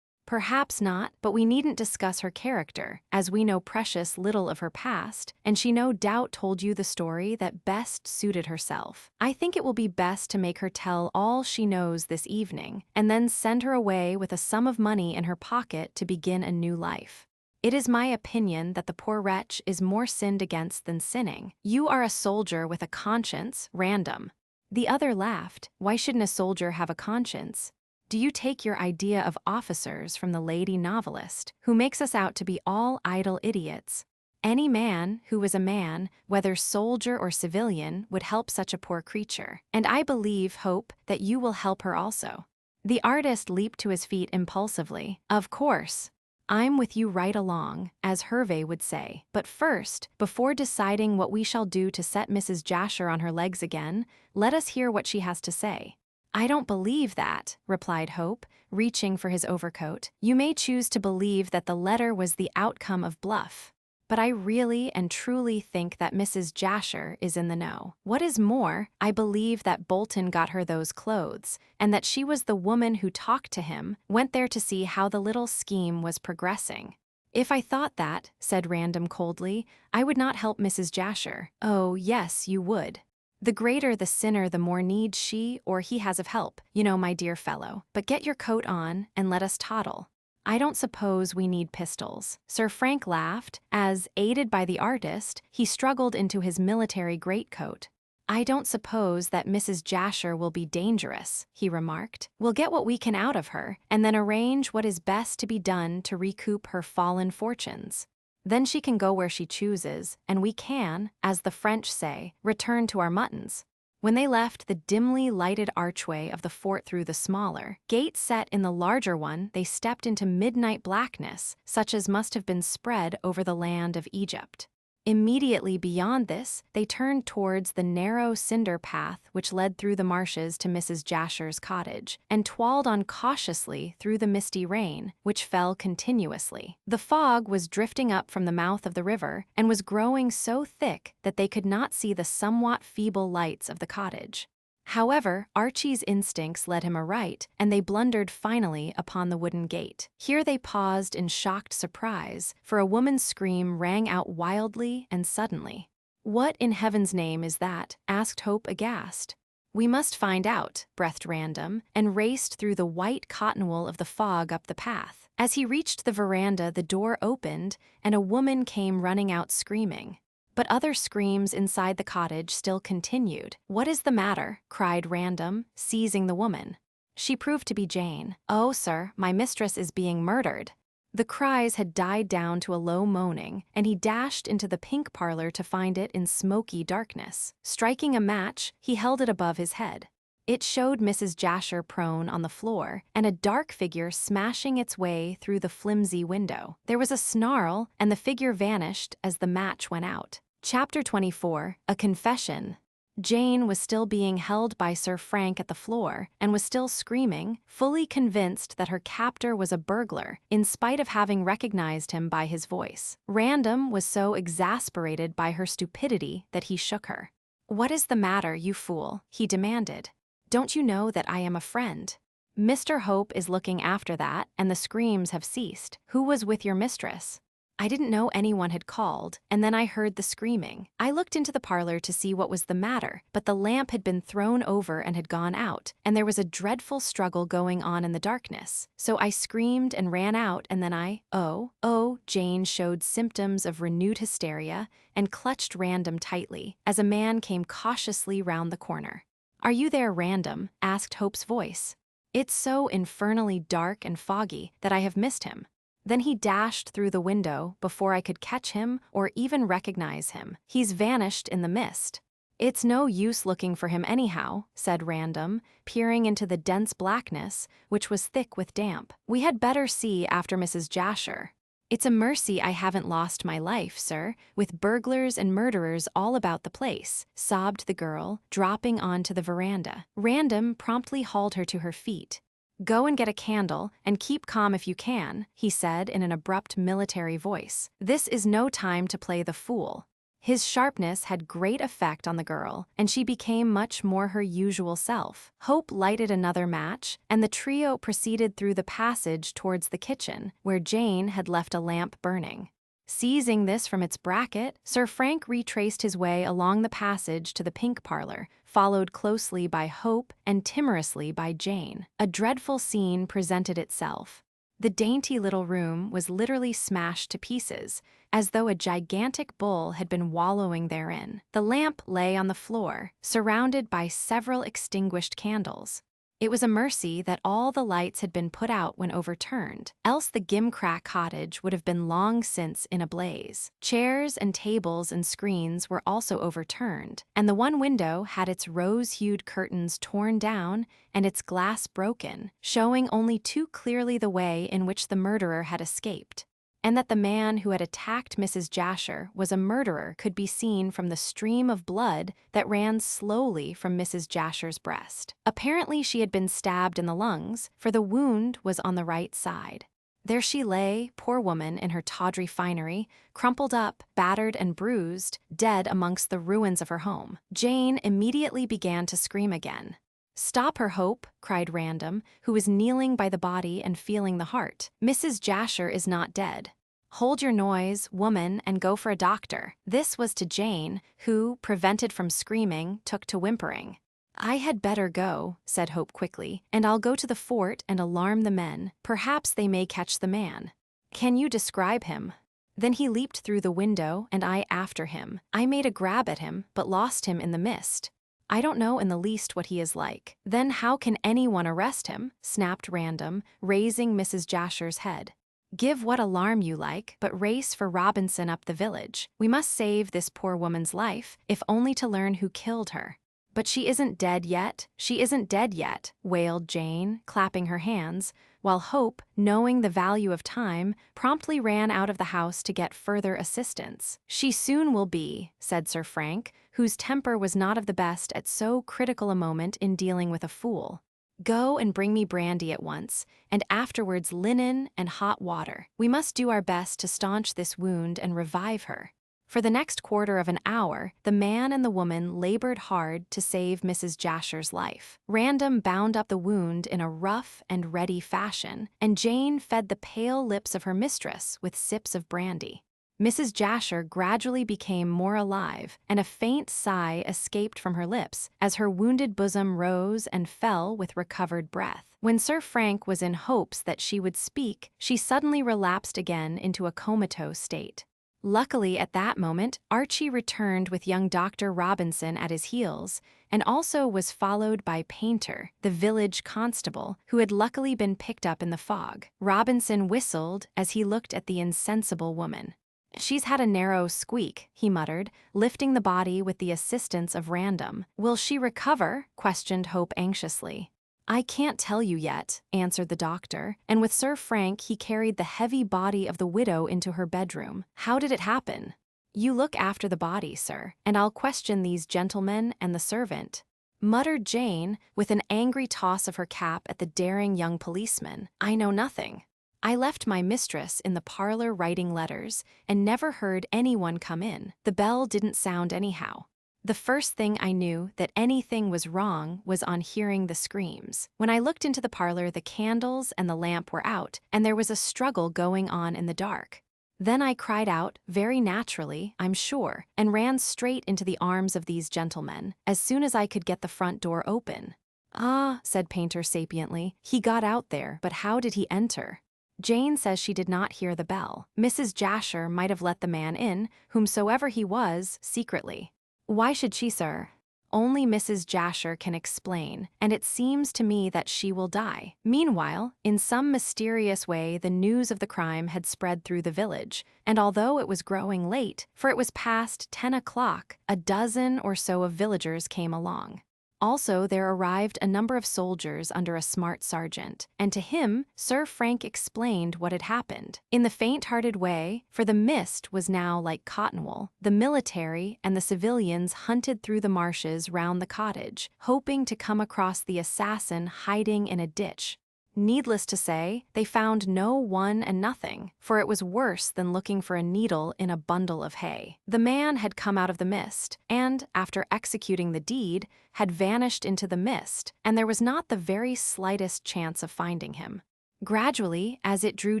Perhaps not, but we needn't discuss her character, as we know precious little of her past, and she no doubt told you the story that best suited herself. I think it will be best to make her tell all she knows this evening, and then send her away with a sum of money in her pocket to begin a new life. It is my opinion that the poor wretch is more sinned against than sinning. You are a soldier with a conscience, Random. The other laughed. Why shouldn't a soldier have a conscience? Do you take your idea of officers from the lady novelist, who makes us out to be all idle idiots? Any man who is a man, whether soldier or civilian, would help such a poor creature. And I believe, Hope, that you will help her also. The artist leaped to his feet impulsively. Of course. I'm with you right along, as Hervey would say. But first, before deciding what we shall do to set Mrs. Jasher on her legs again, let us hear what she has to say. I don't believe that, replied Hope, reaching for his overcoat. You may choose to believe that the letter was the outcome of bluff, but I really and truly think that Mrs. Jasher is in the know. What is more, I believe that Bolton got her those clothes, and that she was the woman who talked to him, went there to see how the little scheme was progressing. If I thought that, said Random coldly, I would not help Mrs. Jasher. Oh, yes, you would. The greater the sinner, the more need she or he has of help, you know, my dear fellow. But get your coat on, and let us toddle. I don't suppose we need pistols. Sir Frank laughed, as, aided by the artist, he struggled into his military greatcoat. I don't suppose that Mrs. Jasher will be dangerous, he remarked. We'll get what we can out of her, and then arrange what is best to be done to recoup her fallen fortunes. Then she can go where she chooses, and we can, as the French say, return to our muttons. When they left the dimly lighted archway of the fort through the smaller gate set in the larger one, they stepped into midnight blackness, such as must have been spread over the land of Egypt. Immediately beyond this, they turned towards the narrow cinder path which led through the marshes to Mrs. Jasher's cottage, and twalled on cautiously through the misty rain, which fell continuously. The fog was drifting up from the mouth of the river, and was growing so thick that they could not see the somewhat feeble lights of the cottage. However, Archie's instincts led him aright, and they blundered finally upon the wooden gate. Here they paused in shocked surprise, for a woman's scream rang out wildly and suddenly. What in heaven's name is that? Asked Hope aghast. We must find out, breathed Random, and raced through the white cotton wool of the fog up the path. As he reached the veranda, the door opened, and a woman came running out screaming. But other screams inside the cottage still continued. What is the matter? Cried Random, seizing the woman. She proved to be Jane. "Oh, sir, my mistress is being murdered." The cries had died down to a low moaning, and he dashed into the pink parlor to find it in smoky darkness. Striking a match, he held it above his head. It showed Mrs. Jasher prone on the floor, and a dark figure smashing its way through the flimsy window. There was a snarl, and the figure vanished as the match went out. Chapter 24, A Confession. Jane was still being held by Sir Frank at the floor and was still screaming, fully convinced that her captor was a burglar, in spite of having recognized him by his voice. Random was so exasperated by her stupidity that he shook her. "What is the matter, you fool?" he demanded. "Don't you know that I am a friend? Mr. Hope is looking after that, and the screams have ceased. Who was with your mistress?" "I didn't know anyone had called, and then I heard the screaming. I looked into the parlor to see what was the matter, but the lamp had been thrown over and had gone out, and there was a dreadful struggle going on in the darkness. So I screamed and ran out, and then Oh, Jane showed symptoms of renewed hysteria and clutched Random tightly as a man came cautiously round the corner. "Are you there, Random?" asked Hope's voice. "It's so infernally dark and foggy that I have missed him." Then he dashed through the window before I could catch him or even recognize him. "He's vanished in the mist." "It's no use looking for him anyhow," said Random, peering into the dense blackness, which was thick with damp. "We had better see after Mrs. Jasher." "It's a mercy I haven't lost my life, sir, with burglars and murderers all about the place," sobbed the girl, dropping onto the veranda. Random promptly hauled her to her feet. "Go and get a candle, and keep calm if you can," he said in an abrupt military voice. "This is no time to play the fool." His sharpness had great effect on the girl, and she became much more her usual self. Hope lighted another match, and the trio proceeded through the passage towards the kitchen, where Jane had left a lamp burning. Seizing this from its bracket, Sir Frank retraced his way along the passage to the pink parlor, followed closely by Hope and timorously by Jane. A dreadful scene presented itself. The dainty little room was literally smashed to pieces, as though a gigantic bull had been wallowing therein. The lamp lay on the floor, surrounded by several extinguished candles. It was a mercy that all the lights had been put out when overturned, else the gimcrack cottage would have been long since in a blaze. Chairs and tables and screens were also overturned, and the one window had its rose-hued curtains torn down and its glass broken, showing only too clearly the way in which the murderer had escaped. And that the man who had attacked Mrs. Jasher was a murderer could be seen from the stream of blood that ran slowly from Mrs. Jasher's breast. Apparently she had been stabbed in the lungs, for the wound was on the right side. There she lay, poor woman, in her tawdry finery, crumpled up, battered and bruised, dead amongst the ruins of her home. Jane immediately began to scream again. "Stop her, Hope," cried Random, who was kneeling by the body and feeling the heart. "Mrs. Jasher is not dead. Hold your noise, woman, and go for a doctor." This was to Jane, who, prevented from screaming, took to whimpering. "I had better go," said Hope quickly, "and I'll go to the fort and alarm the men. Perhaps they may catch the man." "Can you describe him?" Then he leaped through the window, and I after him. I made a grab at him, but lost him in the mist. "I don't know in the least what he is like." "Then how can anyone arrest him?" snapped Random, raising Mrs. Jasher's head. "Give what alarm you like, but race for Robinson up the village. We must save this poor woman's life, if only to learn who killed her." "But she isn't dead yet, she isn't dead yet," wailed Jane, clapping her hands, while Hope, knowing the value of time, promptly ran out of the house to get further assistance. "She soon will be," said Sir Frank, whose temper was not of the best at so critical a moment in dealing with a fool. "Go and bring me brandy at once, and afterwards linen and hot water. We must do our best to staunch this wound and revive her." For the next quarter of an hour, the man and the woman labored hard to save Mrs. Jasher's life. Random bound up the wound in a rough and ready fashion, and Jane fed the pale lips of her mistress with sips of brandy. Mrs. Jasher gradually became more alive, and a faint sigh escaped from her lips as her wounded bosom rose and fell with recovered breath. When Sir Frank was in hopes that she would speak, she suddenly relapsed again into a comatose state. Luckily, at that moment, Archie returned with young Dr. Robinson at his heels, and also was followed by Painter, the village constable, who had luckily been picked up in the fog. Robinson whistled as he looked at the insensible woman. "She's had a narrow squeak," he muttered, lifting the body with the assistance of Random. "Will she recover?" questioned Hope anxiously. "I can't tell you yet," answered the doctor, and with Sir Frank he carried the heavy body of the widow into her bedroom. "How did it happen?" "You look after the body, sir, and I'll question these gentlemen and the servant," muttered Jane, with an angry toss of her cap at the daring young policeman. "I know nothing. I left my mistress in the parlor writing letters, and never heard anyone come in. The bell didn't sound anyhow. The first thing I knew that anything was wrong was on hearing the screams. When I looked into the parlor, the candles and the lamp were out, and there was a struggle going on in the dark. Then I cried out, very naturally, I'm sure, and ran straight into the arms of these gentlemen, as soon as I could get the front door open." "Ah," said Painter sapiently, "he got out there, but how did he enter?" "Jane says she did not hear the bell. Mrs. Jasher might have let the man in, whomsoever he was, secretly." "Why should she, sir?" "Only Mrs. Jasher can explain, and it seems to me that she will die." Meanwhile, in some mysterious way the news of the crime had spread through the village, and although it was growing late, for it was past 10 o'clock, a dozen or so of villagers came along. Also, there arrived a number of soldiers under a smart sergeant, and to him Sir Frank explained what had happened. In the faint-hearted way, for the mist was now like cotton wool, the military and the civilians hunted through the marshes round the cottage, hoping to come across the assassin hiding in a ditch. Needless to say, they found no one and nothing, for it was worse than looking for a needle in a bundle of hay. The man had come out of the mist, and, after executing the deed, had vanished into the mist, and there was not the very slightest chance of finding him. Gradually, as it drew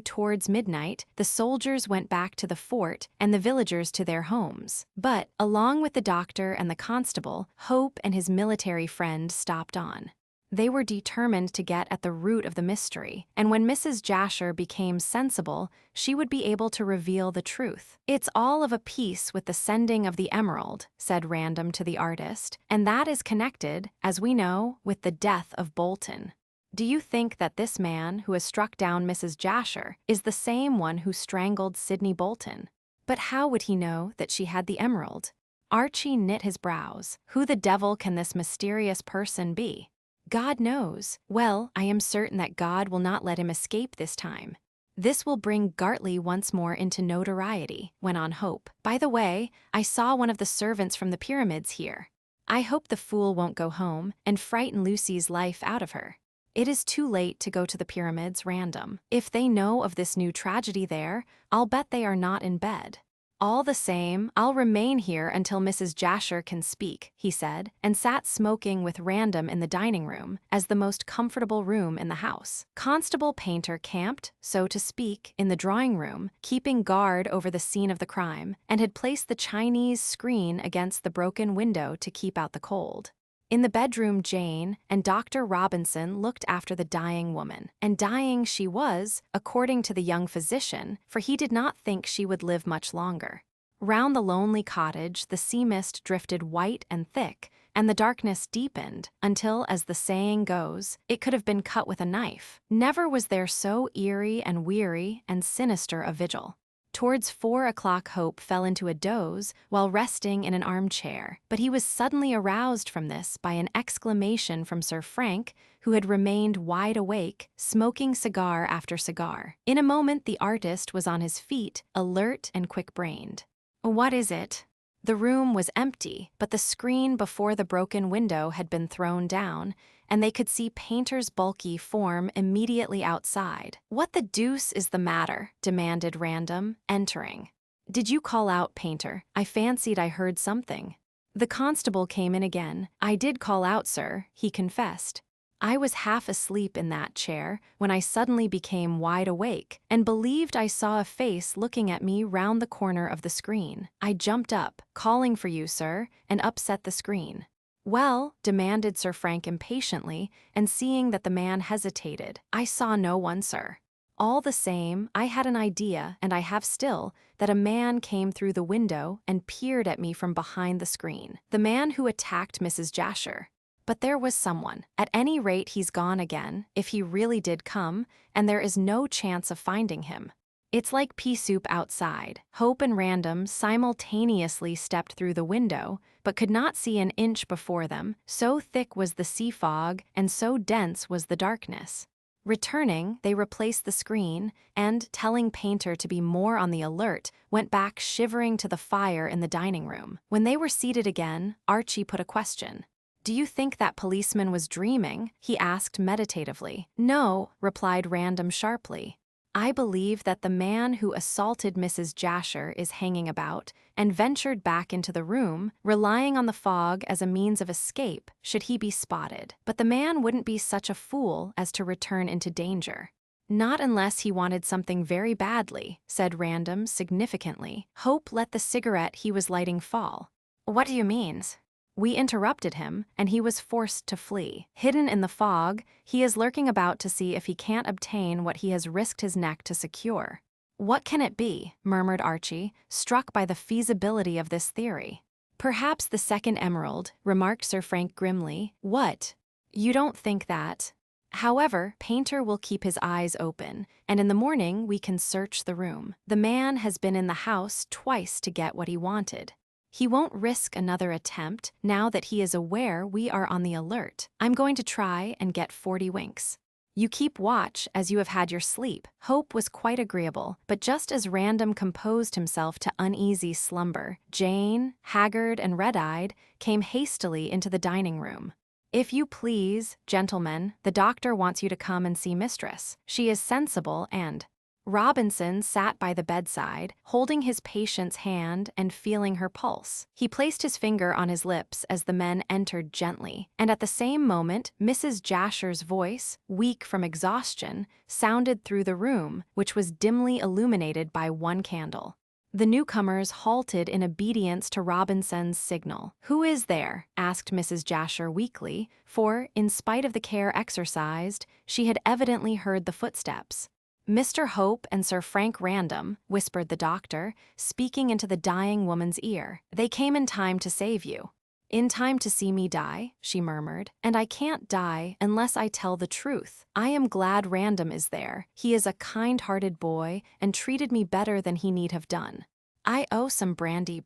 towards midnight, the soldiers went back to the fort and the villagers to their homes. But, along with the doctor and the constable, Hope and his military friend stopped on. They were determined to get at the root of the mystery, and when Mrs. Jasher became sensible, she would be able to reveal the truth. "It's all of a piece with the sending of the emerald," said Random to the artist, "and that is connected, as we know, with the death of Bolton. Do you think that this man who has struck down Mrs. Jasher is the same one who strangled Sidney Bolton? But how would he know that she had the emerald?" Archie knit his brows. Who the devil can this mysterious person be? "God knows. Well, I am certain that God will not let him escape this time. This will bring Gartley once more into notoriety," went on Hope. "By the way, I saw one of the servants from the pyramids here. I hope the fool won't go home and frighten Lucy's life out of her." "It is too late to go to the pyramids, Random. If they know of this new tragedy there, I'll bet they are not in bed." "All the same, I'll remain here until Mrs. Jasher can speak," he said, and sat smoking with Random in the dining room, as the most comfortable room in the house. Constable Painter camped, so to speak, in the drawing room, keeping guard over the scene of the crime, and had placed the Chinese screen against the broken window to keep out the cold. In the bedroom, Jane and Dr. Robinson looked after the dying woman, and dying she was, according to the young physician, for he did not think she would live much longer. Round the lonely cottage the sea mist drifted white and thick, and the darkness deepened, until, as the saying goes, it could have been cut with a knife. Never was there so eerie and weary and sinister a vigil. Towards 4 o'clock Hope fell into a doze while resting in an armchair, but he was suddenly aroused from this by an exclamation from Sir Frank, who had remained wide awake, smoking cigar after cigar. In a moment the artist was on his feet, alert and quick-brained. "What is it?" The room was empty, but the screen before the broken window had been thrown down, and they could see Painter's bulky form immediately outside. "What the deuce is the matter?" demanded Random, entering. "Did you call out, Painter? I fancied I heard something." The constable came in again. "I did call out, sir," he confessed. "I was half asleep in that chair when I suddenly became wide awake and believed I saw a face looking at me round the corner of the screen. I jumped up, calling for you, sir, and upset the screen." "Well," demanded Sir Frank impatiently, and seeing that the man hesitated, "I saw no one, sir." All the same, I had an idea, and I have still, that a man came through the window and peered at me from behind the screen. The man who attacked Mrs. Jasher. But there was someone. At any rate, he's gone again, if he really did come, and there is no chance of finding him. It's like pea soup outside. Hope and Random simultaneously stepped through the window, but could not see an inch before them, so thick was the sea fog and so dense was the darkness. Returning, they replaced the screen and, telling Painter to be more on the alert, went back shivering to the fire in the dining room. When they were seated again, Archie put a question. "Do you think that policeman was dreaming?" he asked meditatively. "No," replied Random sharply. "I believe that the man who assaulted Mrs. Jasher is hanging about and ventured back into the room, relying on the fog as a means of escape should he be spotted. But the man wouldn't be such a fool as to return into danger." "Not unless he wanted something very badly," said Random significantly. Hope let the cigarette he was lighting fall. "What do you mean?" "We interrupted him, and he was forced to flee. Hidden in the fog, he is lurking about to see if he can't obtain what he has risked his neck to secure." "What can it be?" murmured Archie, struck by the feasibility of this theory. "Perhaps the second emerald," remarked Sir Frank grimly. "What? You don't think that?" "However, Painter will keep his eyes open, and in the morning we can search the room. The man has been in the house twice to get what he wanted. He won't risk another attempt now that he is aware we are on the alert. I'm going to try and get 40 winks. You keep watch as you have had your sleep." Hope was quite agreeable, but just as Random composed himself to uneasy slumber, Jane, haggard and red-eyed, came hastily into the dining room. "If you please, gentlemen, the doctor wants you to come and see Mistress. She is sensible and—" Robinson sat by the bedside, holding his patient's hand and feeling her pulse. He placed his finger on his lips as the men entered gently, and at the same moment Mrs. Jasher's voice, weak from exhaustion, sounded through the room, which was dimly illuminated by one candle. The newcomers halted in obedience to Robinson's signal. "Who is there?" asked Mrs. Jasher weakly, for, in spite of the care exercised, she had evidently heard the footsteps. "Mr. Hope and Sir Frank Random," whispered the doctor, speaking into the dying woman's ear. "They came in time to save you." "In time to see me die," she murmured. "And I can't die unless I tell the truth. I am glad Random is there. He is a kind-hearted boy and treated me better than he need have done. I owe some brandy.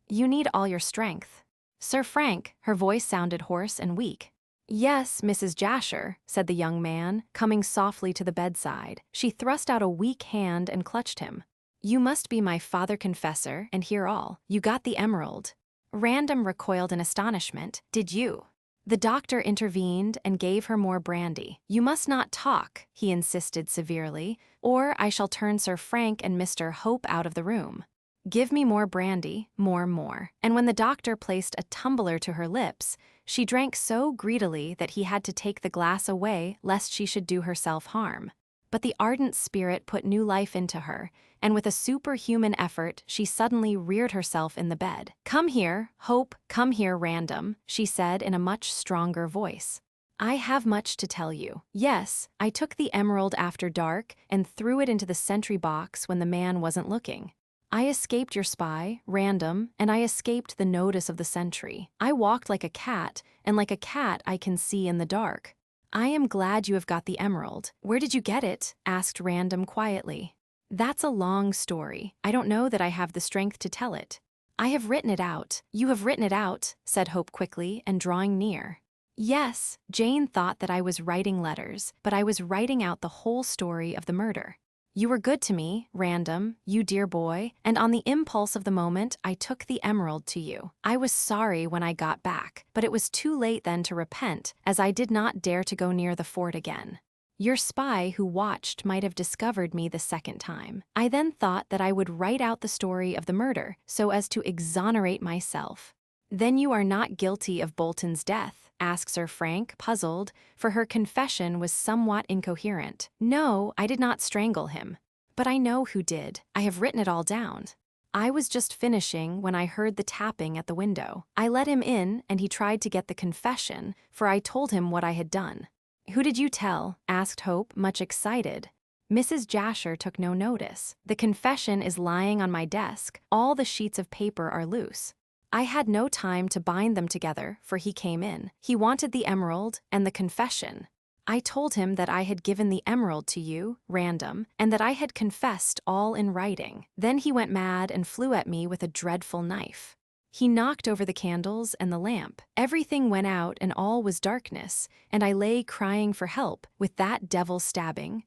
You need all your strength." "Sir Frank," her voice sounded hoarse and weak. "Yes, Mrs. Jasher," said the young man, coming softly to the bedside. She thrust out a weak hand and clutched him. "You must be my father confessor and hear all. You got the emerald." Random recoiled in astonishment. "Did you?" The doctor intervened and gave her more brandy. "You must not talk," he insisted severely, "or I shall turn Sir Frank and Mr. Hope out of the room. Give me more brandy, more." And when the doctor placed a tumbler to her lips, she drank so greedily that he had to take the glass away lest she should do herself harm. But the ardent spirit put new life into her, and with a superhuman effort she suddenly reared herself in the bed. "Come here, Hope, come here, Random," she said in a much stronger voice. "I have much to tell you. Yes, I took the emerald after dark and threw it into the sentry box when the man wasn't looking. I escaped your spy, Random, and I escaped the notice of the sentry. I walked like a cat, and like a cat I can see in the dark. I am glad you have got the emerald." "Where did you get it?" asked Random quietly. "That's a long story. I don't know that I have the strength to tell it. I have written it out." "You have written it out," said Hope quickly and drawing near. "Yes, Jane thought that I was writing letters, but I was writing out the whole story of the murder. You were good to me, Random, you dear boy, and on the impulse of the moment I took the emerald to you. I was sorry when I got back, but it was too late then to repent, as I did not dare to go near the fort again. Your spy who watched might have discovered me the second time. I then thought that I would write out the story of the murder so as to exonerate myself." "Then you are not guilty of Bolton's death?" asked Sir Frank, puzzled, for her confession was somewhat incoherent. "No, I did not strangle him. But I know who did. I have written it all down. I was just finishing when I heard the tapping at the window. I let him in and he tried to get the confession, for I told him what I had done." "Who did you tell?" asked Hope, much excited. Mrs. Jasher took no notice. "The confession is lying on my desk. All the sheets of paper are loose. I had no time to bind them together, for he came in. He wanted the emerald and the confession. I told him that I had given the emerald to you, random, and that I had confessed all in writing. Then he went mad and flew at me with a dreadful knife. He knocked over the candles and the lamp. Everything went out and all was darkness, and I lay crying for help, with that devil stabbing,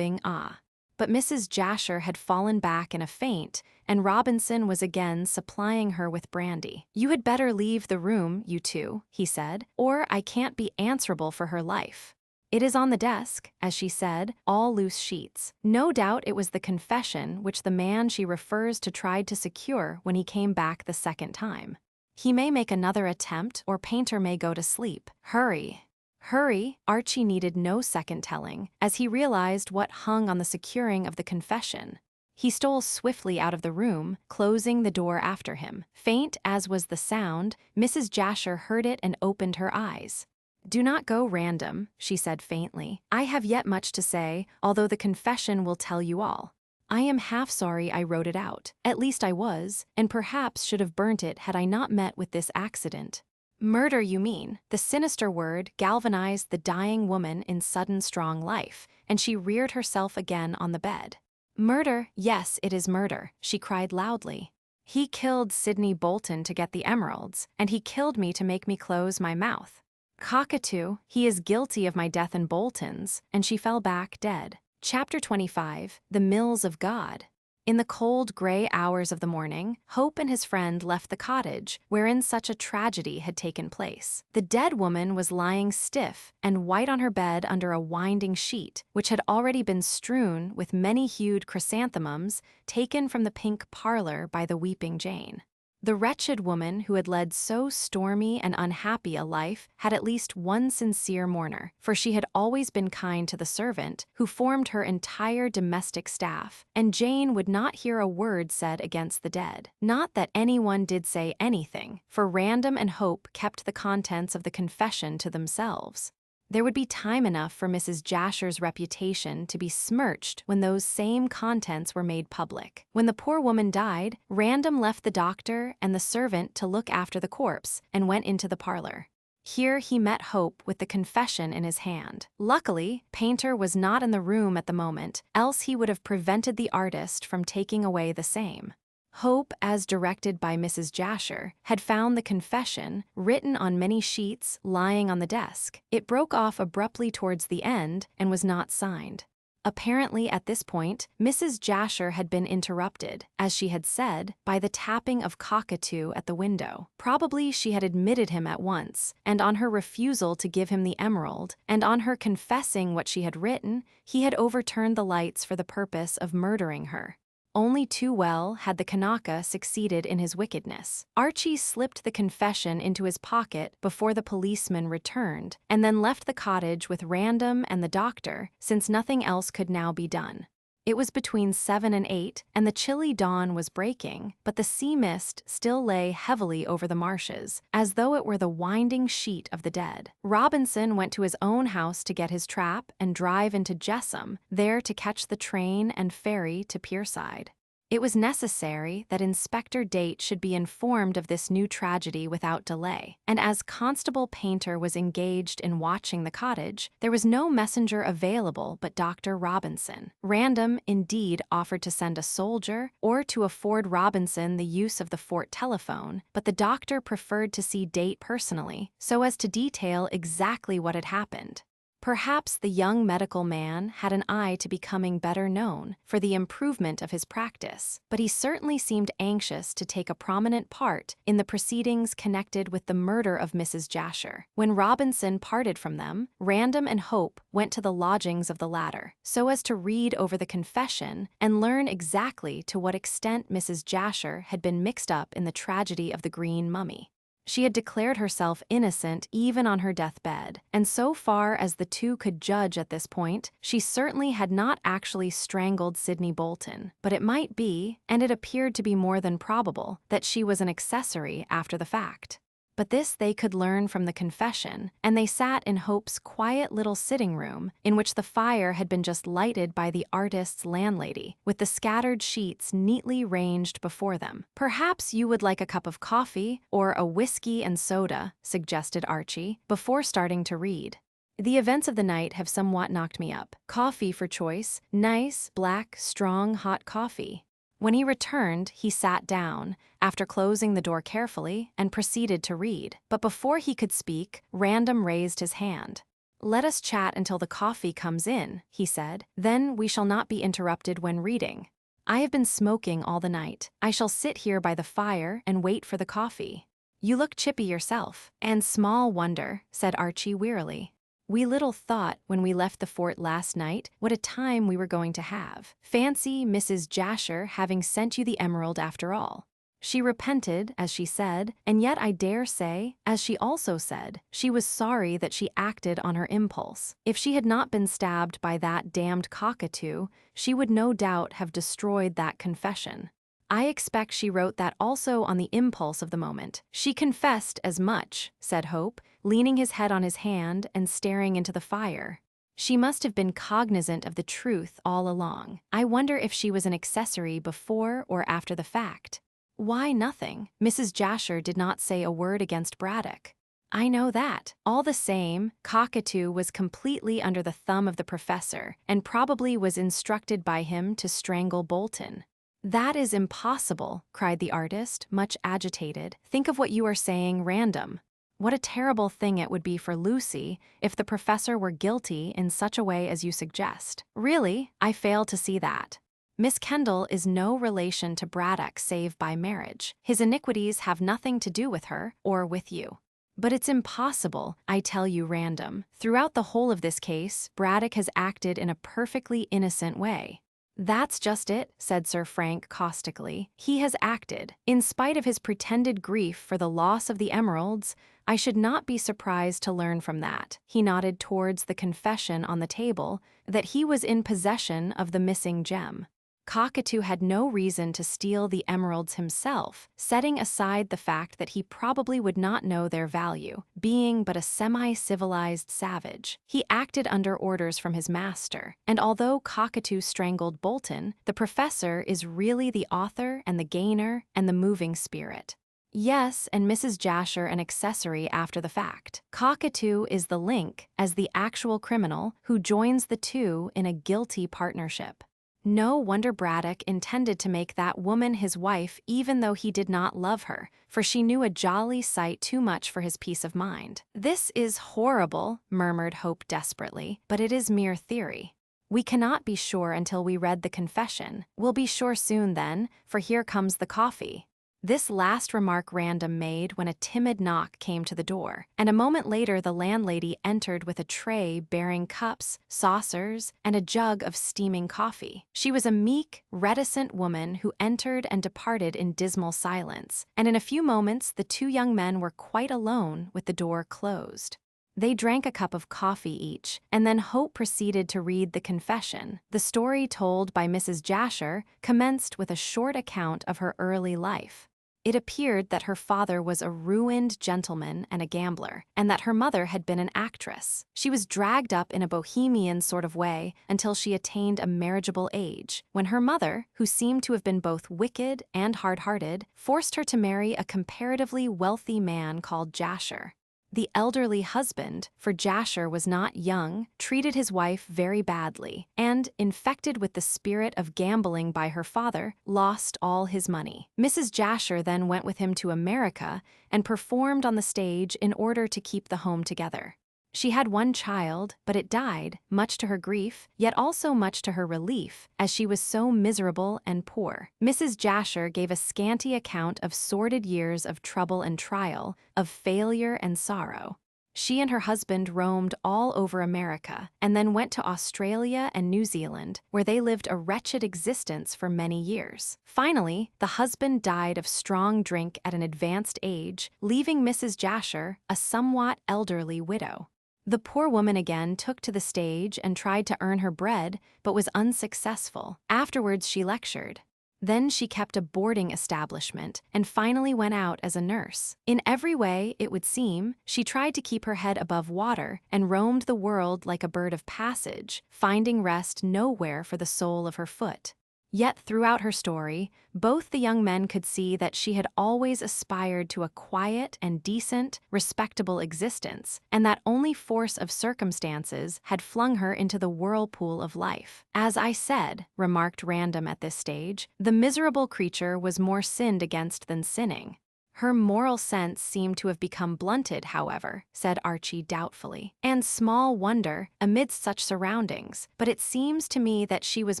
ah." But Mrs. Jasher had fallen back in a faint, and Robinson was again supplying her with brandy. "You had better leave the room, you two," he said, "or I can't be answerable for her life. It is on the desk," as she said, all loose sheets. No doubt it was the confession which the man she refers to tried to secure when he came back the second time. "He may make another attempt, or Painter may go to sleep. Hurry." Hurry, Archie needed no second telling, as he realized what hung on the securing of the confession. He stole swiftly out of the room, closing the door after him. Faint as was the sound, Mrs. Jasher heard it and opened her eyes. "Do not go random," she said faintly. "I have yet much to say, although the confession will tell you all. I am half sorry I wrote it out. At least I was, and perhaps should have burnt it had I not met with this accident." "Murder, you mean." The sinister word galvanized the dying woman in sudden strong life, and she reared herself again on the bed. "Murder, yes, it is murder," she cried loudly. "He killed Sidney Bolton to get the emeralds, and he killed me to make me close my mouth. Cockatoo, he is guilty of my death and Bolton's," and she fell back dead. Chapter 25, The Mills of God. In the cold, gray hours of the morning, Hope and his friend left the cottage wherein such a tragedy had taken place. The dead woman was lying stiff and white on her bed under a winding sheet, which had already been strewn with many-hued chrysanthemums taken from the pink parlor by the weeping Jane. The wretched woman who had led so stormy and unhappy a life had at least one sincere mourner, for she had always been kind to the servant who formed her entire domestic staff, and Jane would not hear a word said against the dead. Not that anyone did say anything, for Random and Hope kept the contents of the confession to themselves. There would be time enough for Mrs. Jasher's reputation to be smirched when those same contents were made public. When the poor woman died, Random left the doctor and the servant to look after the corpse and went into the parlor. Here he met Hope with the confession in his hand. Luckily, Painter was not in the room at the moment, else he would have prevented the artist from taking away the same. Hope, as directed by Mrs. Jasher, had found the confession, written on many sheets, lying on the desk. It broke off abruptly towards the end and was not signed. Apparently at this point, Mrs. Jasher had been interrupted, as she had said, by the tapping of Cockatoo at the window. Probably she had admitted him at once, and on her refusal to give him the emerald, and on her confessing what she had written, he had overturned the lights for the purpose of murdering her. Only too well had the Kanaka succeeded in his wickedness. Archie slipped the confession into his pocket before the policeman returned, and then left the cottage with Random and the doctor, since nothing else could now be done. It was between 7 and 8, and the chilly dawn was breaking, but the sea mist still lay heavily over the marshes, as though it were the winding sheet of the dead. Robinson went to his own house to get his trap and drive into Jessam, there to catch the train and ferry to Pierside. It was necessary that Inspector Date should be informed of this new tragedy without delay, and as Constable Painter was engaged in watching the cottage, there was no messenger available but Dr. Robinson. Random, indeed, offered to send a soldier or to afford Robinson the use of the fort telephone, but the doctor preferred to see Date personally, so as to detail exactly what had happened. Perhaps the young medical man had an eye to becoming better known for the improvement of his practice, but he certainly seemed anxious to take a prominent part in the proceedings connected with the murder of Mrs. Jasher. When Robinson parted from them, Random and Hope went to the lodgings of the latter, so as to read over the confession and learn exactly to what extent Mrs. Jasher had been mixed up in the tragedy of the green mummy. She had declared herself innocent even on her deathbed, and so far as the two could judge at this point, she certainly had not actually strangled Sidney Bolton, but it might be, and it appeared to be more than probable, that she was an accessory after the fact. But this they could learn from the confession, and they sat in Hope's quiet little sitting room, in which the fire had been just lighted by the artist's landlady, with the scattered sheets neatly ranged before them. "Perhaps you would like a cup of coffee, or a whiskey and soda," suggested Archie, before starting to read. "The events of the night have somewhat knocked me up. Coffee for choice, nice, black, strong, hot coffee." When he returned, he sat down, after closing the door carefully, and proceeded to read. But before he could speak, Random raised his hand. "Let us chat until the coffee comes in," he said. "Then we shall not be interrupted when reading. I have been smoking all the night. I shall sit here by the fire and wait for the coffee. You look chippy yourself." "And small wonder," said Archie wearily. "We little thought, when we left the fort last night, what a time we were going to have. Fancy Mrs. Jasher having sent you the emerald after all. She repented, as she said, and yet I dare say, as she also said, she was sorry that she acted on her impulse. If she had not been stabbed by that damned cockatoo, she would no doubt have destroyed that confession. I expect she wrote that also on the impulse of the moment." "She confessed as much," said Hope, leaning his head on his hand and staring into the fire. "She must have been cognizant of the truth all along. I wonder if she was an accessory before or after the fact." "Why nothing? Mrs. Jasher did not say a word against Braddock." "I know that. All the same, Cockatoo was completely under the thumb of the professor, and probably was instructed by him to strangle Bolton." "That is impossible," cried the artist, much agitated. "Think of what you are saying, Random. What a terrible thing it would be for Lucy if the professor were guilty in such a way as you suggest." "Really, I fail to see that. Miss Kendall is no relation to Braddock save by marriage. His iniquities have nothing to do with her or with you." "But it's impossible, I tell you, Random. Throughout the whole of this case, Braddock has acted in a perfectly innocent way." "That's just it," said Sir Frank caustically. "He has acted. In spite of his pretended grief for the loss of the emeralds, I should not be surprised to learn from that," he nodded towards the confession on the table, "that he was in possession of the missing gem. Cockatoo had no reason to steal the emeralds himself, setting aside the fact that he probably would not know their value, being but a semi-civilized savage. He acted under orders from his master, and although Cockatoo strangled Bolton, the professor is really the author and the gainer and the moving spirit. Yes, and Mrs. Jasher an accessory after the fact. Cockatoo is the link, as the actual criminal, who joins the two in a guilty partnership. No wonder Braddock intended to make that woman his wife even though he did not love her, for she knew a jolly sight too much for his peace of mind." "This is horrible," murmured Hope desperately, "but it is mere theory. We cannot be sure until we read the confession. We'll be sure soon then, for here comes the coffee." This last remark Random made when a timid knock came to the door, and a moment later the landlady entered with a tray bearing cups, saucers, and a jug of steaming coffee. She was a meek, reticent woman who entered and departed in dismal silence, and in a few moments the two young men were quite alone with the door closed. They drank a cup of coffee each, and then Hope proceeded to read the confession. The story told by Mrs. Jasher commenced with a short account of her early life. It appeared that her father was a ruined gentleman and a gambler, and that her mother had been an actress. She was dragged up in a bohemian sort of way until she attained a marriageable age, when her mother, who seemed to have been both wicked and hard-hearted, forced her to marry a comparatively wealthy man called Jasher. The elderly husband, for Jasher was not young, treated his wife very badly, and, infected with the spirit of gambling by her father, lost all his money. Mrs. Jasher then went with him to America and performed on the stage in order to keep the home together. She had one child, but it died, much to her grief, yet also much to her relief, as she was so miserable and poor. Mrs. Jasher gave a scanty account of sordid years of trouble and trial, of failure and sorrow. She and her husband roamed all over America, and then went to Australia and New Zealand, where they lived a wretched existence for many years. Finally, the husband died of strong drink at an advanced age, leaving Mrs. Jasher a somewhat elderly widow. The poor woman again took to the stage and tried to earn her bread, but was unsuccessful. Afterwards she lectured. Then she kept a boarding establishment and finally went out as a nurse. In every way, it would seem, she tried to keep her head above water and roamed the world like a bird of passage, finding rest nowhere for the sole of her foot. Yet throughout her story, both the young men could see that she had always aspired to a quiet and decent, respectable existence, and that only force of circumstances had flung her into the whirlpool of life. "As I said," remarked Random at this stage, "the miserable creature was more sinned against than sinning." "Her moral sense seemed to have become blunted, however," said Archie doubtfully. "And small wonder, amidst such surroundings, but it seems to me that she was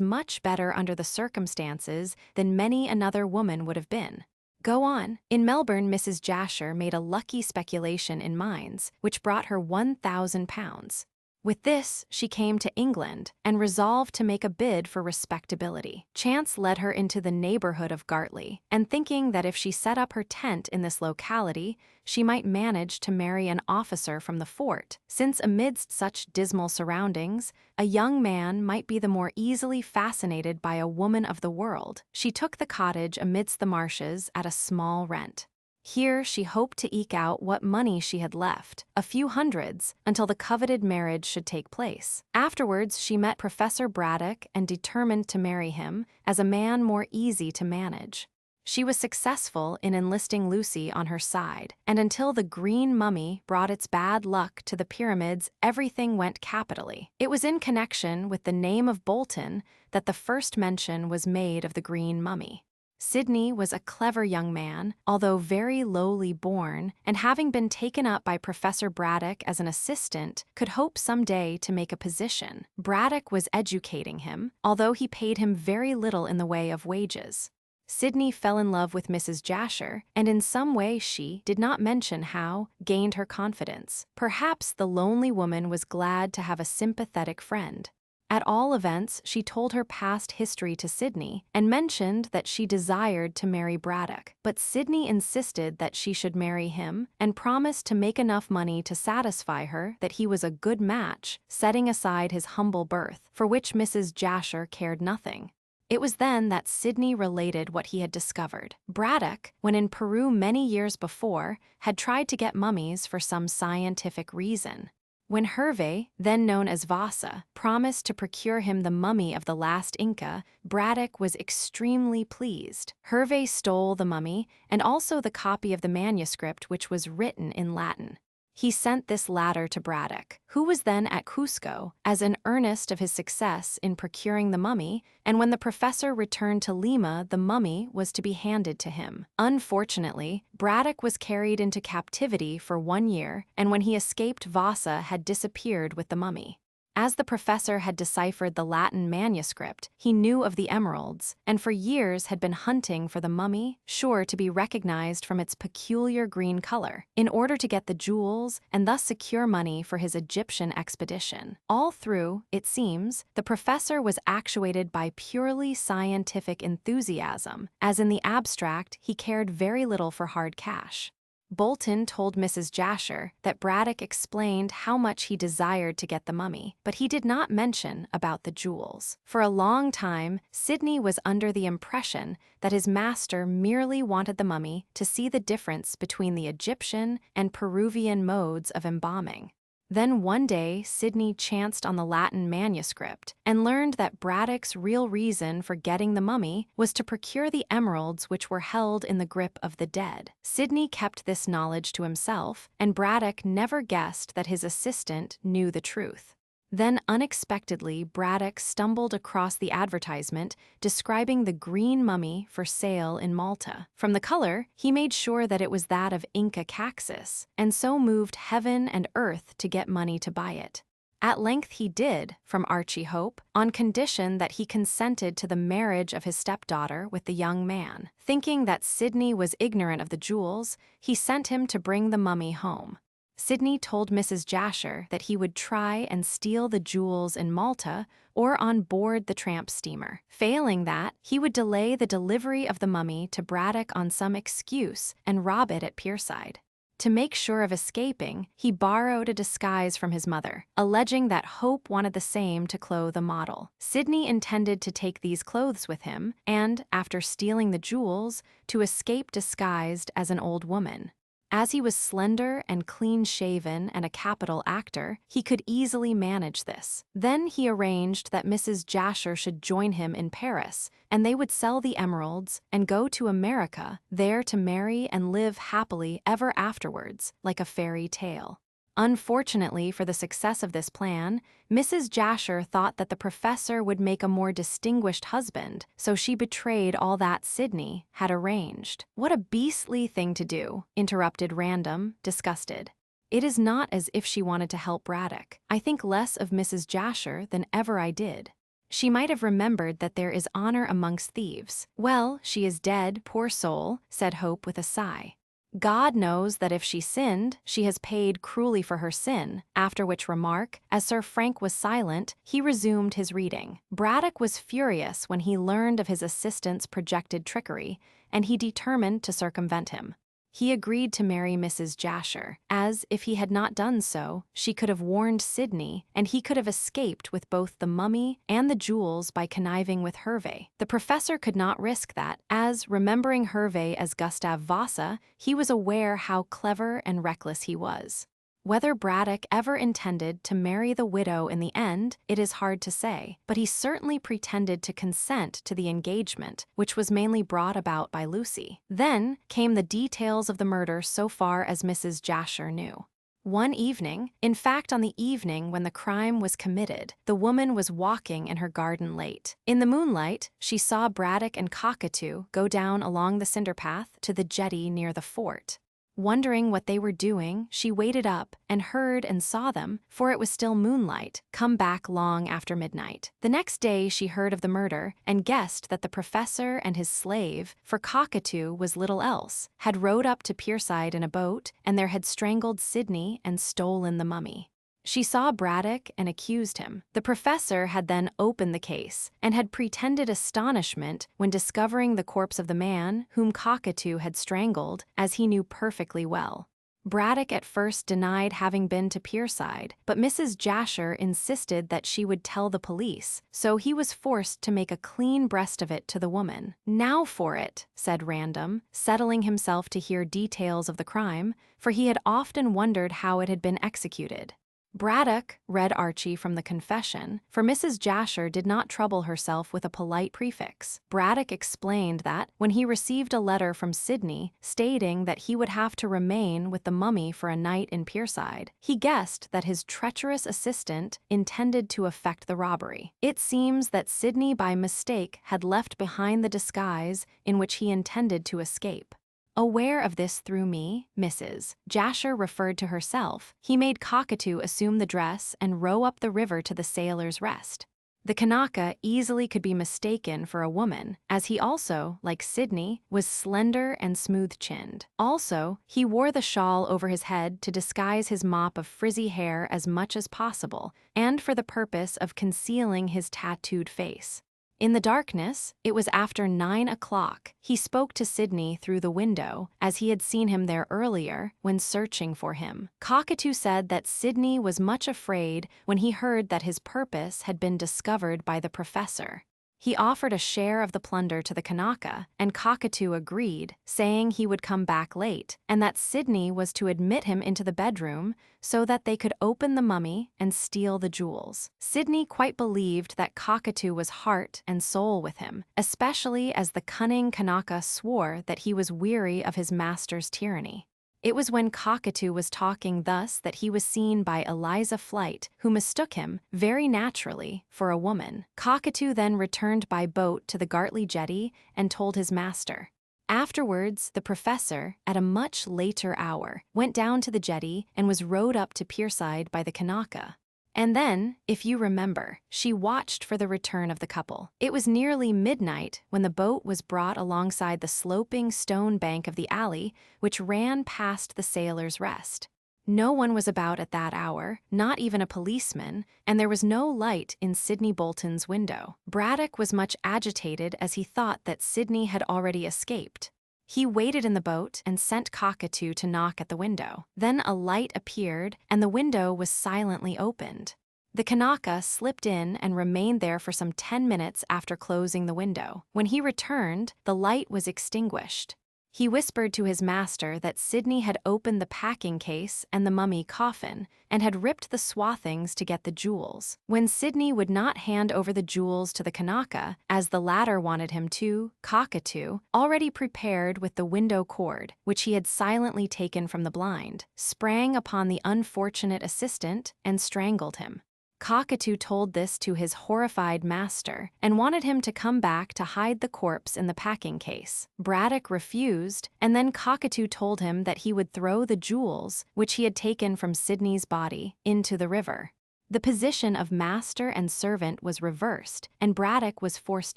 much better under the circumstances than many another woman would have been." "Go on." "In Melbourne, Mrs. Jasher made a lucky speculation in mines, which brought her £1,000. With this, she came to England and resolved to make a bid for respectability. Chance led her into the neighborhood of Gartley, and thinking that if she set up her tent in this locality, she might manage to marry an officer from the fort, since amidst such dismal surroundings, a young man might be the more easily fascinated by a woman of the world, she took the cottage amidst the marshes at a small rent. Here she hoped to eke out what money she had left, a few hundreds, until the coveted marriage should take place. Afterwards she met Professor Braddock and determined to marry him, as a man more easy to manage. She was successful in enlisting Lucy on her side, and until the green mummy brought its bad luck to the pyramids, everything went capitally. It was in connection with the name of Bolton that the first mention was made of the green mummy. Sidney was a clever young man, although very lowly born, and having been taken up by Professor Braddock as an assistant, could hope someday to make a position. Braddock was educating him, although he paid him very little in the way of wages. Sidney fell in love with Mrs. Jasher, and in some way she did not mention how, gained her confidence. Perhaps the lonely woman was glad to have a sympathetic friend. At all events, she told her past history to Sidney and mentioned that she desired to marry Braddock, but Sidney insisted that she should marry him and promised to make enough money to satisfy her that he was a good match, setting aside his humble birth, for which Mrs. Jasher cared nothing. It was then that Sidney related what he had discovered. Braddock, when in Peru many years before, had tried to get mummies for some scientific reason. When Hervé, then known as Vasa, promised to procure him the mummy of the last Inca, Braddock was extremely pleased. Hervé stole the mummy and also the copy of the manuscript which was written in Latin. He sent this latter to Braddock, who was then at Cusco, as an earnest of his success in procuring the mummy, and when the professor returned to Lima, the mummy was to be handed to him. Unfortunately, Braddock was carried into captivity for 1 year, and when he escaped, Vasa had disappeared with the mummy. As the professor had deciphered the Latin manuscript, he knew of the emeralds, and for years had been hunting for the mummy, sure to be recognized from its peculiar green color, in order to get the jewels and thus secure money for his Egyptian expedition. All through, it seems, the professor was actuated by purely scientific enthusiasm, as in the abstract he cared very little for hard cash. Bolton told Mrs. Jasher that Braddock explained how much he desired to get the mummy, but he did not mention about the jewels. For a long time, Sidney was under the impression that his master merely wanted the mummy to see the difference between the Egyptian and Peruvian modes of embalming. Then one day, Sidney chanced on the Latin manuscript and learned that Braddock's real reason for getting the mummy was to procure the emeralds which were held in the grip of the dead. Sidney kept this knowledge to himself, and Braddock never guessed that his assistant knew the truth. Then unexpectedly, Braddock stumbled across the advertisement describing the green mummy for sale in Malta. From the color, he made sure that it was that of Inca Caxus, and so moved heaven and earth to get money to buy it. At length he did, from Archie Hope, on condition that he consented to the marriage of his stepdaughter with the young man. Thinking that Sidney was ignorant of the jewels, he sent him to bring the mummy home. Sidney told Mrs. Jasher that he would try and steal the jewels in Malta or on board the tramp steamer. Failing that, he would delay the delivery of the mummy to Braddock on some excuse and rob it at pierside. To make sure of escaping, he borrowed a disguise from his mother, alleging that Hope wanted the same to clothe a model. Sidney intended to take these clothes with him and, after stealing the jewels, to escape disguised as an old woman. As he was slender and clean-shaven and a capital actor, he could easily manage this. Then he arranged that Mrs. Jasher should join him in Paris, and they would sell the emeralds and go to America, there to marry and live happily ever afterwards, like a fairy tale. Unfortunately for the success of this plan, Mrs. Jasher thought that the professor would make a more distinguished husband, so she betrayed all that Sidney had arranged. "What a beastly thing to do," interrupted Random, disgusted. "It is not as if she wanted to help Braddock. I think less of Mrs. Jasher than ever I did. She might have remembered that there is honor amongst thieves." "Well, she is dead, poor soul," said Hope with a sigh. "God knows that if she sinned, she has paid cruelly for her sin," after which remark, as Sir Frank was silent, he resumed his reading. Braddock was furious when he learned of his assistant's projected trickery, and he determined to circumvent him. He agreed to marry Mrs. Jasher, as, if he had not done so, she could have warned Sidney, and he could have escaped with both the mummy and the jewels by conniving with Hervé. The professor could not risk that, as, remembering Hervé as Gustave Vassa, he was aware how clever and reckless he was. Whether Braddock ever intended to marry the widow in the end, it is hard to say, but he certainly pretended to consent to the engagement, which was mainly brought about by Lucy. Then came the details of the murder so far as Mrs. Jasher knew. One evening, in fact on the evening when the crime was committed, the woman was walking in her garden late. In the moonlight, she saw Braddock and Cockatoo go down along the cinder path to the jetty near the fort. Wondering what they were doing, she waited up and heard and saw them, for it was still moonlight, come back long after midnight. The next day she heard of the murder and guessed that the professor and his slave, for Cockatoo was little else, had rowed up to Pierside in a boat and there had strangled Sidney and stolen the mummy. She saw Braddock and accused him. The professor had then opened the case and had pretended astonishment when discovering the corpse of the man whom Cockatoo had strangled, as he knew perfectly well. Braddock at first denied having been to Pierside, but Mrs. Jasher insisted that she would tell the police, so he was forced to make a clean breast of it to the woman. "Now for it," said Random, settling himself to hear details of the crime, for he had often wondered how it had been executed. Braddock read Archie from the confession, for Mrs. Jasher did not trouble herself with a polite prefix. Braddock explained that, when he received a letter from Sidney stating that he would have to remain with the mummy for a night in Pierside, he guessed that his treacherous assistant intended to effect the robbery. It seems that Sidney by mistake had left behind the disguise in which he intended to escape. Aware of this through me, Mrs. Jasher referred to herself, he made Cockatoo assume the dress and row up the river to the Sailor's Rest. The Kanaka easily could be mistaken for a woman, as he also, like Sidney, was slender and smooth-chinned. Also, he wore the shawl over his head to disguise his mop of frizzy hair as much as possible, and for the purpose of concealing his tattooed face. In the darkness, it was after 9 o'clock, he spoke to Sidney through the window, as he had seen him there earlier when searching for him. Cockatoo said that Sidney was much afraid when he heard that his purpose had been discovered by the professor. He offered a share of the plunder to the Kanaka, and Cockatoo agreed, saying he would come back late, and that Sidney was to admit him into the bedroom so that they could open the mummy and steal the jewels. Sidney quite believed that Cockatoo was heart and soul with him, especially as the cunning Kanaka swore that he was weary of his master's tyranny. It was when Cockatoo was talking thus that he was seen by Eliza Flight, who mistook him, very naturally, for a woman. Cockatoo then returned by boat to the Gartley jetty and told his master. Afterwards, the professor, at a much later hour, went down to the jetty and was rowed up to Pierside by the Kanaka. And then, if you remember, she watched for the return of the couple. It was nearly midnight when the boat was brought alongside the sloping stone bank of the alley, which ran past the Sailor's Rest. No one was about at that hour, not even a policeman, and there was no light in Sidney Bolton's window. Braddock was much agitated as he thought that Sidney had already escaped. He waited in the boat and sent Cockatoo to knock at the window. Then a light appeared, and the window was silently opened. The Kanaka slipped in and remained there for some 10 minutes after closing the window. When he returned, the light was extinguished. He whispered to his master that Sydney had opened the packing case and the mummy coffin and had ripped the swathings to get the jewels. When Sydney would not hand over the jewels to the Kanaka, as the latter wanted him to, Cockatoo, already prepared with the window cord, which he had silently taken from the blind, sprang upon the unfortunate assistant and strangled him. Cockatoo told this to his horrified master and wanted him to come back to hide the corpse in the packing case. Braddock refused, and then Cockatoo told him that he would throw the jewels, which he had taken from Sydney's body, into the river. The position of master and servant was reversed, and Braddock was forced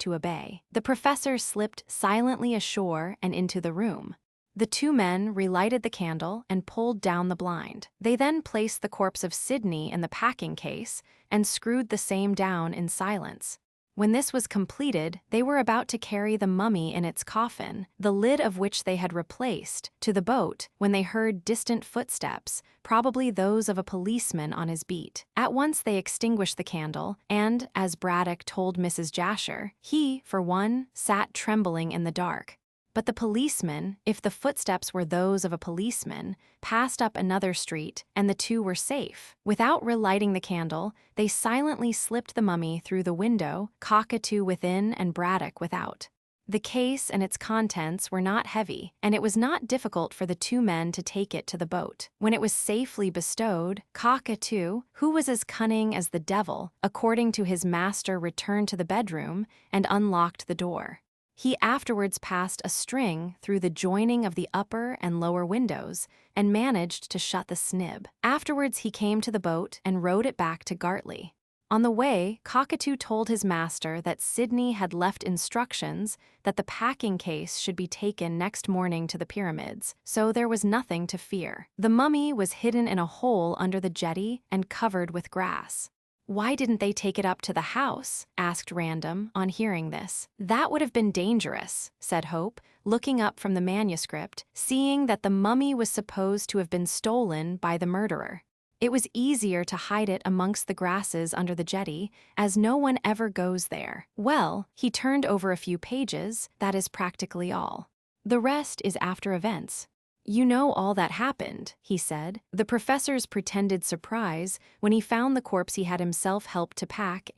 to obey. The professor slipped silently ashore and into the room. The two men relighted the candle and pulled down the blind. They then placed the corpse of Sydney in the packing case and screwed the same down in silence. When this was completed, they were about to carry the mummy in its coffin, the lid of which they had replaced, to the boat when they heard distant footsteps, probably those of a policeman on his beat. At once they extinguished the candle, and, as Braddock told Mrs. Jasher, he, for one, sat trembling in the dark. But the policeman, if the footsteps were those of a policeman, passed up another street, and the two were safe. Without relighting the candle, they silently slipped the mummy through the window, Cockatoo within and Braddock without. The case and its contents were not heavy, and it was not difficult for the two men to take it to the boat. When it was safely bestowed, Cockatoo, who was as cunning as the devil, according to his master, returned to the bedroom and unlocked the door. He afterwards passed a string through the joining of the upper and lower windows and managed to shut the snib. Afterwards he came to the boat and rowed it back to Gartley. On the way, Cockatoo told his master that Sydney had left instructions that the packing case should be taken next morning to the pyramids, so there was nothing to fear. The mummy was hidden in a hole under the jetty and covered with grass. "Why didn't they take it up to the house?" asked Random on hearing this. "That would have been dangerous," said Hope, looking up from the manuscript, seeing that the mummy was supposed to have been stolen by the murderer. It was easier to hide it amongst the grasses under the jetty, as no one ever goes there. Well, he turned over a few pages, that is practically all. The rest is after events. "You know all that happened," he said. The professor's pretended surprise when he found the corpse he had himself helped to pack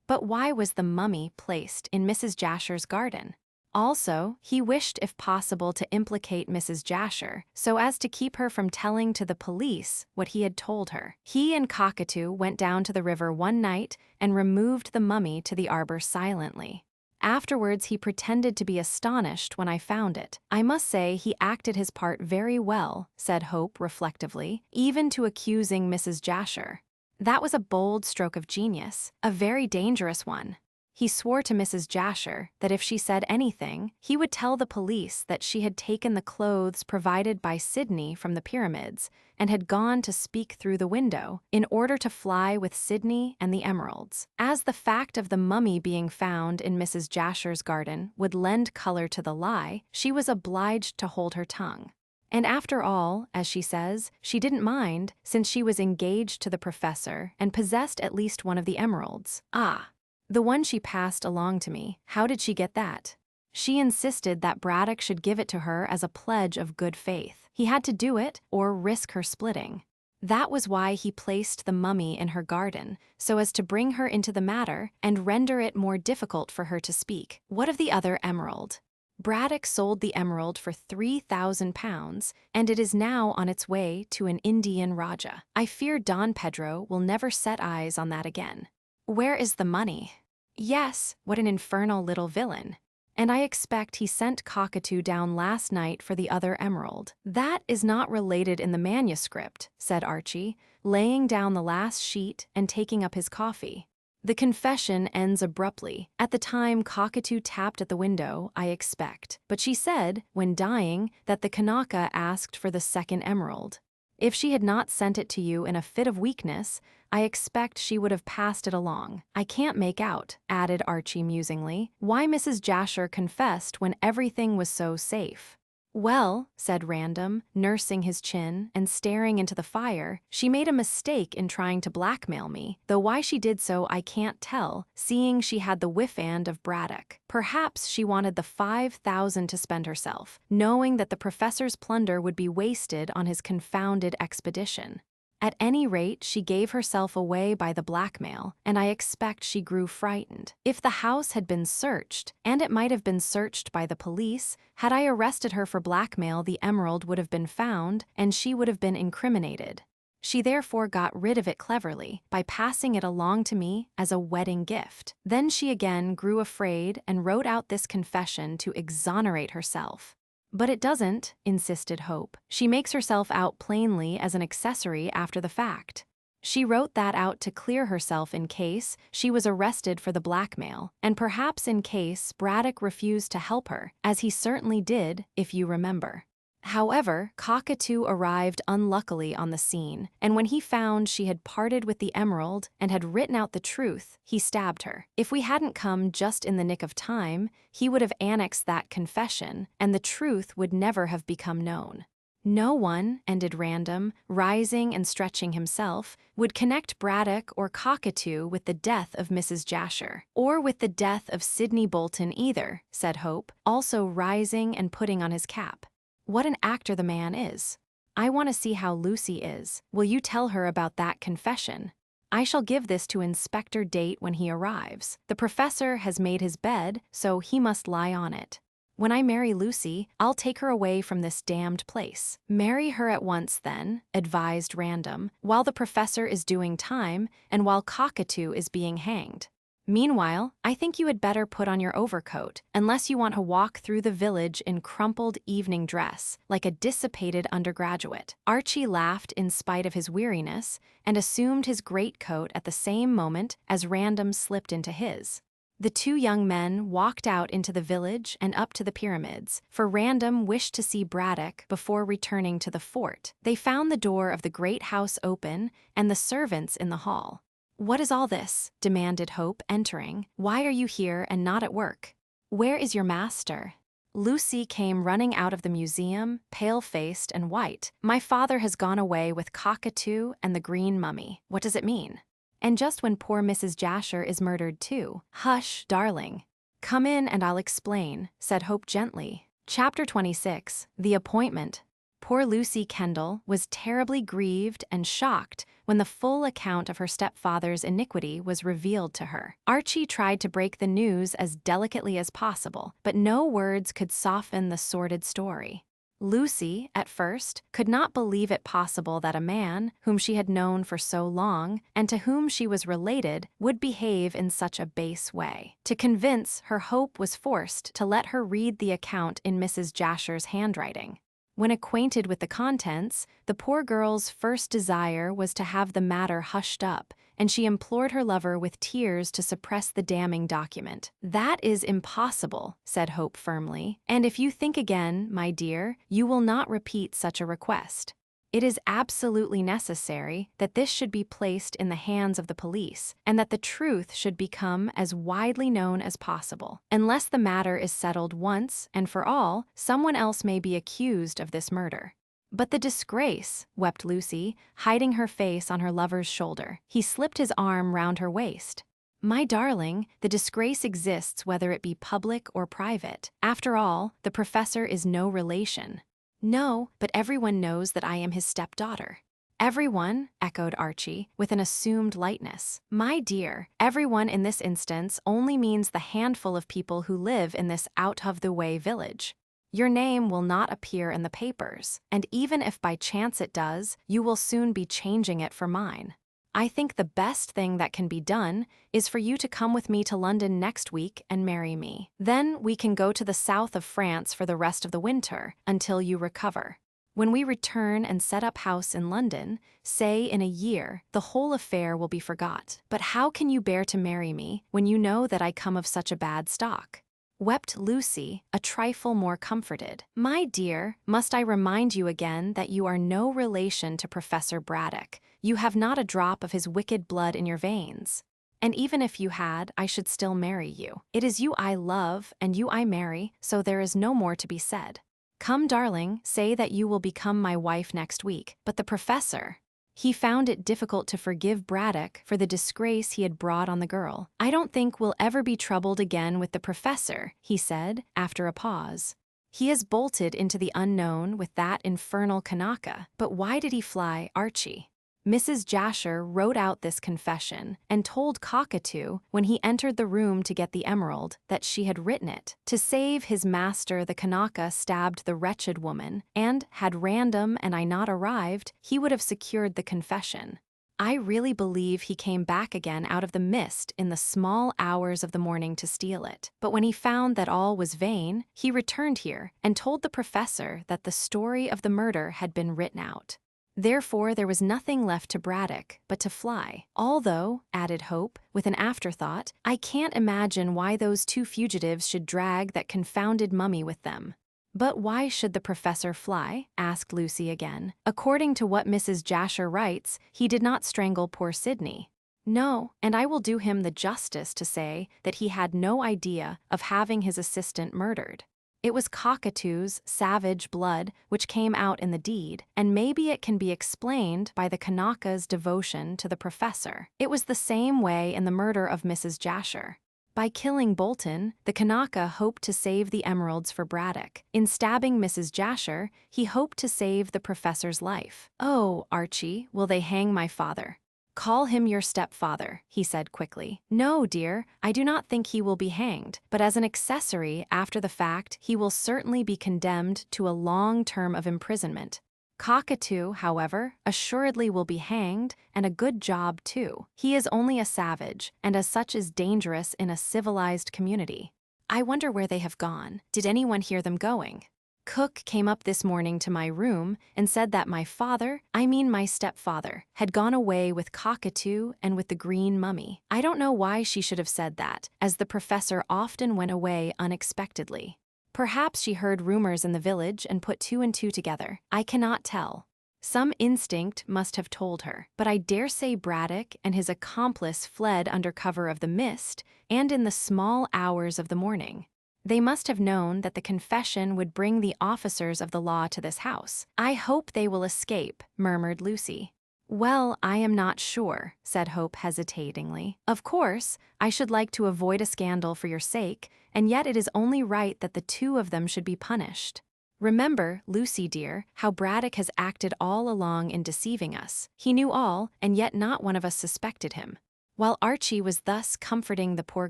but why was the mummy placed in Mrs. Jasher's garden? Also, he wished if possible to implicate Mrs. Jasher, so as to keep her from telling to the police what he had told her. He and Cockatoo went down to the river one night and removed the mummy to the arbor silently. Afterwards he pretended to be astonished when I found it. I must say he acted his part very well, said Hope reflectively, even to accusing Mrs. Jasher. That was a bold stroke of genius, a very dangerous one. He swore to Mrs. Jasher that if she said anything, he would tell the police that she had taken the clothes provided by Sydney from the pyramids and had gone to speak through the window in order to fly with Sydney and the emeralds. As the fact of the mummy being found in Mrs. Jasher's garden would lend color to the lie, she was obliged to hold her tongue. And after all, as she says, she didn't mind, since she was engaged to the professor and possessed at least one of the emeralds. Ah! The one she passed along to me. How did she get that? She insisted that Braddock should give it to her as a pledge of good faith. He had to do it or risk her splitting. That was why he placed the mummy in her garden, so as to bring her into the matter and render it more difficult for her to speak. What of the other emerald? Braddock sold the emerald for £3,000, and it is now on its way to an Indian Raja. I fear Don Pedro will never set eyes on that again. Where is the money? Yes, what an infernal little villain. And I expect he sent Cockatoo down last night for the other emerald. That is not related in the manuscript, said Archie, laying down the last sheet and taking up his coffee. The confession ends abruptly. At the time Cockatoo tapped at the window, I expect. But she said, when dying, that the Kanaka asked for the second emerald. If she had not sent it to you in a fit of weakness, I expect she would have passed it along. I can't make out, added Archie musingly, why Mrs. Jasher confessed when everything was so safe. "Well," said Random, nursing his chin and staring into the fire, "she made a mistake in trying to blackmail me, though why she did so I can't tell, seeing she had the whiff-hand of Braddock. Perhaps she wanted the 5,000 to spend herself, knowing that the professor's plunder would be wasted on his confounded expedition. At any rate, she gave herself away by the blackmail, and I expect she grew frightened. If the house had been searched, and it might have been searched by the police, had I arrested her for blackmail, the emerald would have been found, and she would have been incriminated. She therefore got rid of it cleverly, by passing it along to me as a wedding gift. Then she again grew afraid and wrote out this confession to exonerate herself." "But it doesn't," insisted Hope. "She makes herself out plainly as an accessory after the fact. She wrote that out to clear herself in case she was arrested for the blackmail, and perhaps in case Braddock refused to help her, as he certainly did, if you remember. However, Cockatoo arrived unluckily on the scene, and when he found she had parted with the emerald and had written out the truth, he stabbed her. If we hadn't come just in the nick of time, he would have annexed that confession, and the truth would never have become known. No one," ended Random, rising and stretching himself, "would connect Braddock or Cockatoo with the death of Mrs. Jasher. Or with the death of Sidney Bolton either," said Hope, also rising and putting on his cap. "What an actor the man is. I want to see how Lucy is. Will you tell her about that confession? I shall give this to Inspector Date when he arrives. The professor has made his bed, so he must lie on it. When I marry Lucy, I'll take her away from this damned place." "Marry her at once, then," advised Random, "while the professor is doing time and while Cockatoo is being hanged. Meanwhile, I think you had better put on your overcoat, unless you want to walk through the village in crumpled evening dress, like a dissipated undergraduate." Archie laughed in spite of his weariness, and assumed his greatcoat at the same moment as Random slipped into his. The two young men walked out into the village and up to the pyramids, for Random wished to see Braddock before returning to the fort. They found the door of the great house open and the servants in the hall. "What is all this?" demanded Hope, entering. "Why are you here and not at work? Where is your master?" Lucy came running out of the museum, pale-faced and white. "My father has gone away with Cockatoo and the green mummy." "What does it mean?" "And just when poor Mrs. Jasher is murdered too." "Hush, darling. Come in and I'll explain," said Hope gently. Chapter 26, The Appointment. Poor Lucy Kendall was terribly grieved and shocked when the full account of her stepfather's iniquity was revealed to her. Archie tried to break the news as delicately as possible, but no words could soften the sordid story. Lucy, at first, could not believe it possible that a man, whom she had known for so long, and to whom she was related, would behave in such a base way. To convince her, Hope was forced to let her read the account in Mrs. Jasher's handwriting. When acquainted with the contents, the poor girl's first desire was to have the matter hushed up, and she implored her lover with tears to suppress the damning document. "That is impossible," said Hope firmly, "and if you think again, my dear, you will not repeat such a request. It is absolutely necessary that this should be placed in the hands of the police, and that the truth should become as widely known as possible. Unless the matter is settled once and for all, someone else may be accused of this murder." "But the disgrace," wept Lucy, hiding her face on her lover's shoulder. He slipped his arm round her waist. "My darling, the disgrace exists whether it be public or private. After all, the professor is no relation." "No, but everyone knows that I am his stepdaughter." "Everyone?" echoed Archie, with an assumed lightness. "My dear, everyone in this instance only means the handful of people who live in this out-of-the-way village. Your name will not appear in the papers, and even if by chance it does, you will soon be changing it for mine. I think the best thing that can be done is for you to come with me to London next week and marry me. Then we can go to the south of France for the rest of the winter, until you recover. When we return and set up house in London, say in a year, the whole affair will be forgot. But how can you bear to marry me when you know that I come of such a bad stock?" Wept Lucy, a trifle more comforted. "My dear, must I remind you again that you are no relation to Professor Braddock. You have not a drop of his wicked blood in your veins. And even if you had, I should still marry you. It is you I love, and you I marry, so there is no more to be said. "Come, darling, say that you will become my wife next week." But the professor, he found it difficult to forgive Braddock for the disgrace he had brought on the girl. "I don't think we'll ever be troubled again with the professor," he said, after a pause. "He has bolted into the unknown with that infernal Kanaka. But why did he fly, Archie?" Mrs. Jasher wrote out this confession and told Cockatoo, when he entered the room to get the emerald, that she had written it. To save his master, the Kanaka stabbed the wretched woman, and, had Random and I not arrived, he would have secured the confession. I really believe he came back again out of the mist in the small hours of the morning to steal it. But when he found that all was vain, he returned here and told the professor that the story of the murder had been written out. Therefore, there was nothing left to Braddock but to fly. Although, added Hope, with an afterthought, I can't imagine why those two fugitives should drag that confounded mummy with them. "But why should the professor fly?" asked Lucy again. "According to what Mrs. Jasher writes, he did not strangle poor Sidney." "No, and I will do him the justice to say that he had no idea of having his assistant murdered. It was Cockatoo's savage blood which came out in the deed, and maybe it can be explained by the Kanaka's devotion to the professor. It was the same way in the murder of Mrs. Jasher. By killing Bolton, the Kanaka hoped to save the emeralds for Braddock. In stabbing Mrs. Jasher, he hoped to save the professor's life." "Oh, Archie, will they hang my father?" "Call him your stepfather," he said quickly. "No, dear, I do not think he will be hanged, but as an accessory after the fact he will certainly be condemned to a long term of imprisonment. Cockatoo, however, assuredly will be hanged, and a good job too. He is only a savage, and as such is dangerous in a civilized community. I wonder where they have gone. Did anyone hear them going? Cook came up this morning to my room and said that my father, I mean my stepfather, had gone away with Cockatoo and with the green mummy. I don't know why she should have said that, as the professor often went away unexpectedly. Perhaps she heard rumors in the village and put two and two together. I cannot tell. Some instinct must have told her, but I dare say Braddock and his accomplice fled under cover of the mist and in the small hours of the morning. They must have known that the confession would bring the officers of the law to this house. I hope they will escape," murmured Lucy. "Well, I am not sure," said Hope hesitatingly. "Of course, I should like to avoid a scandal for your sake, and yet it is only right that the two of them should be punished. Remember, Lucy dear, how Braddock has acted all along in deceiving us. He knew all, and yet not one of us suspected him." While Archie was thus comforting the poor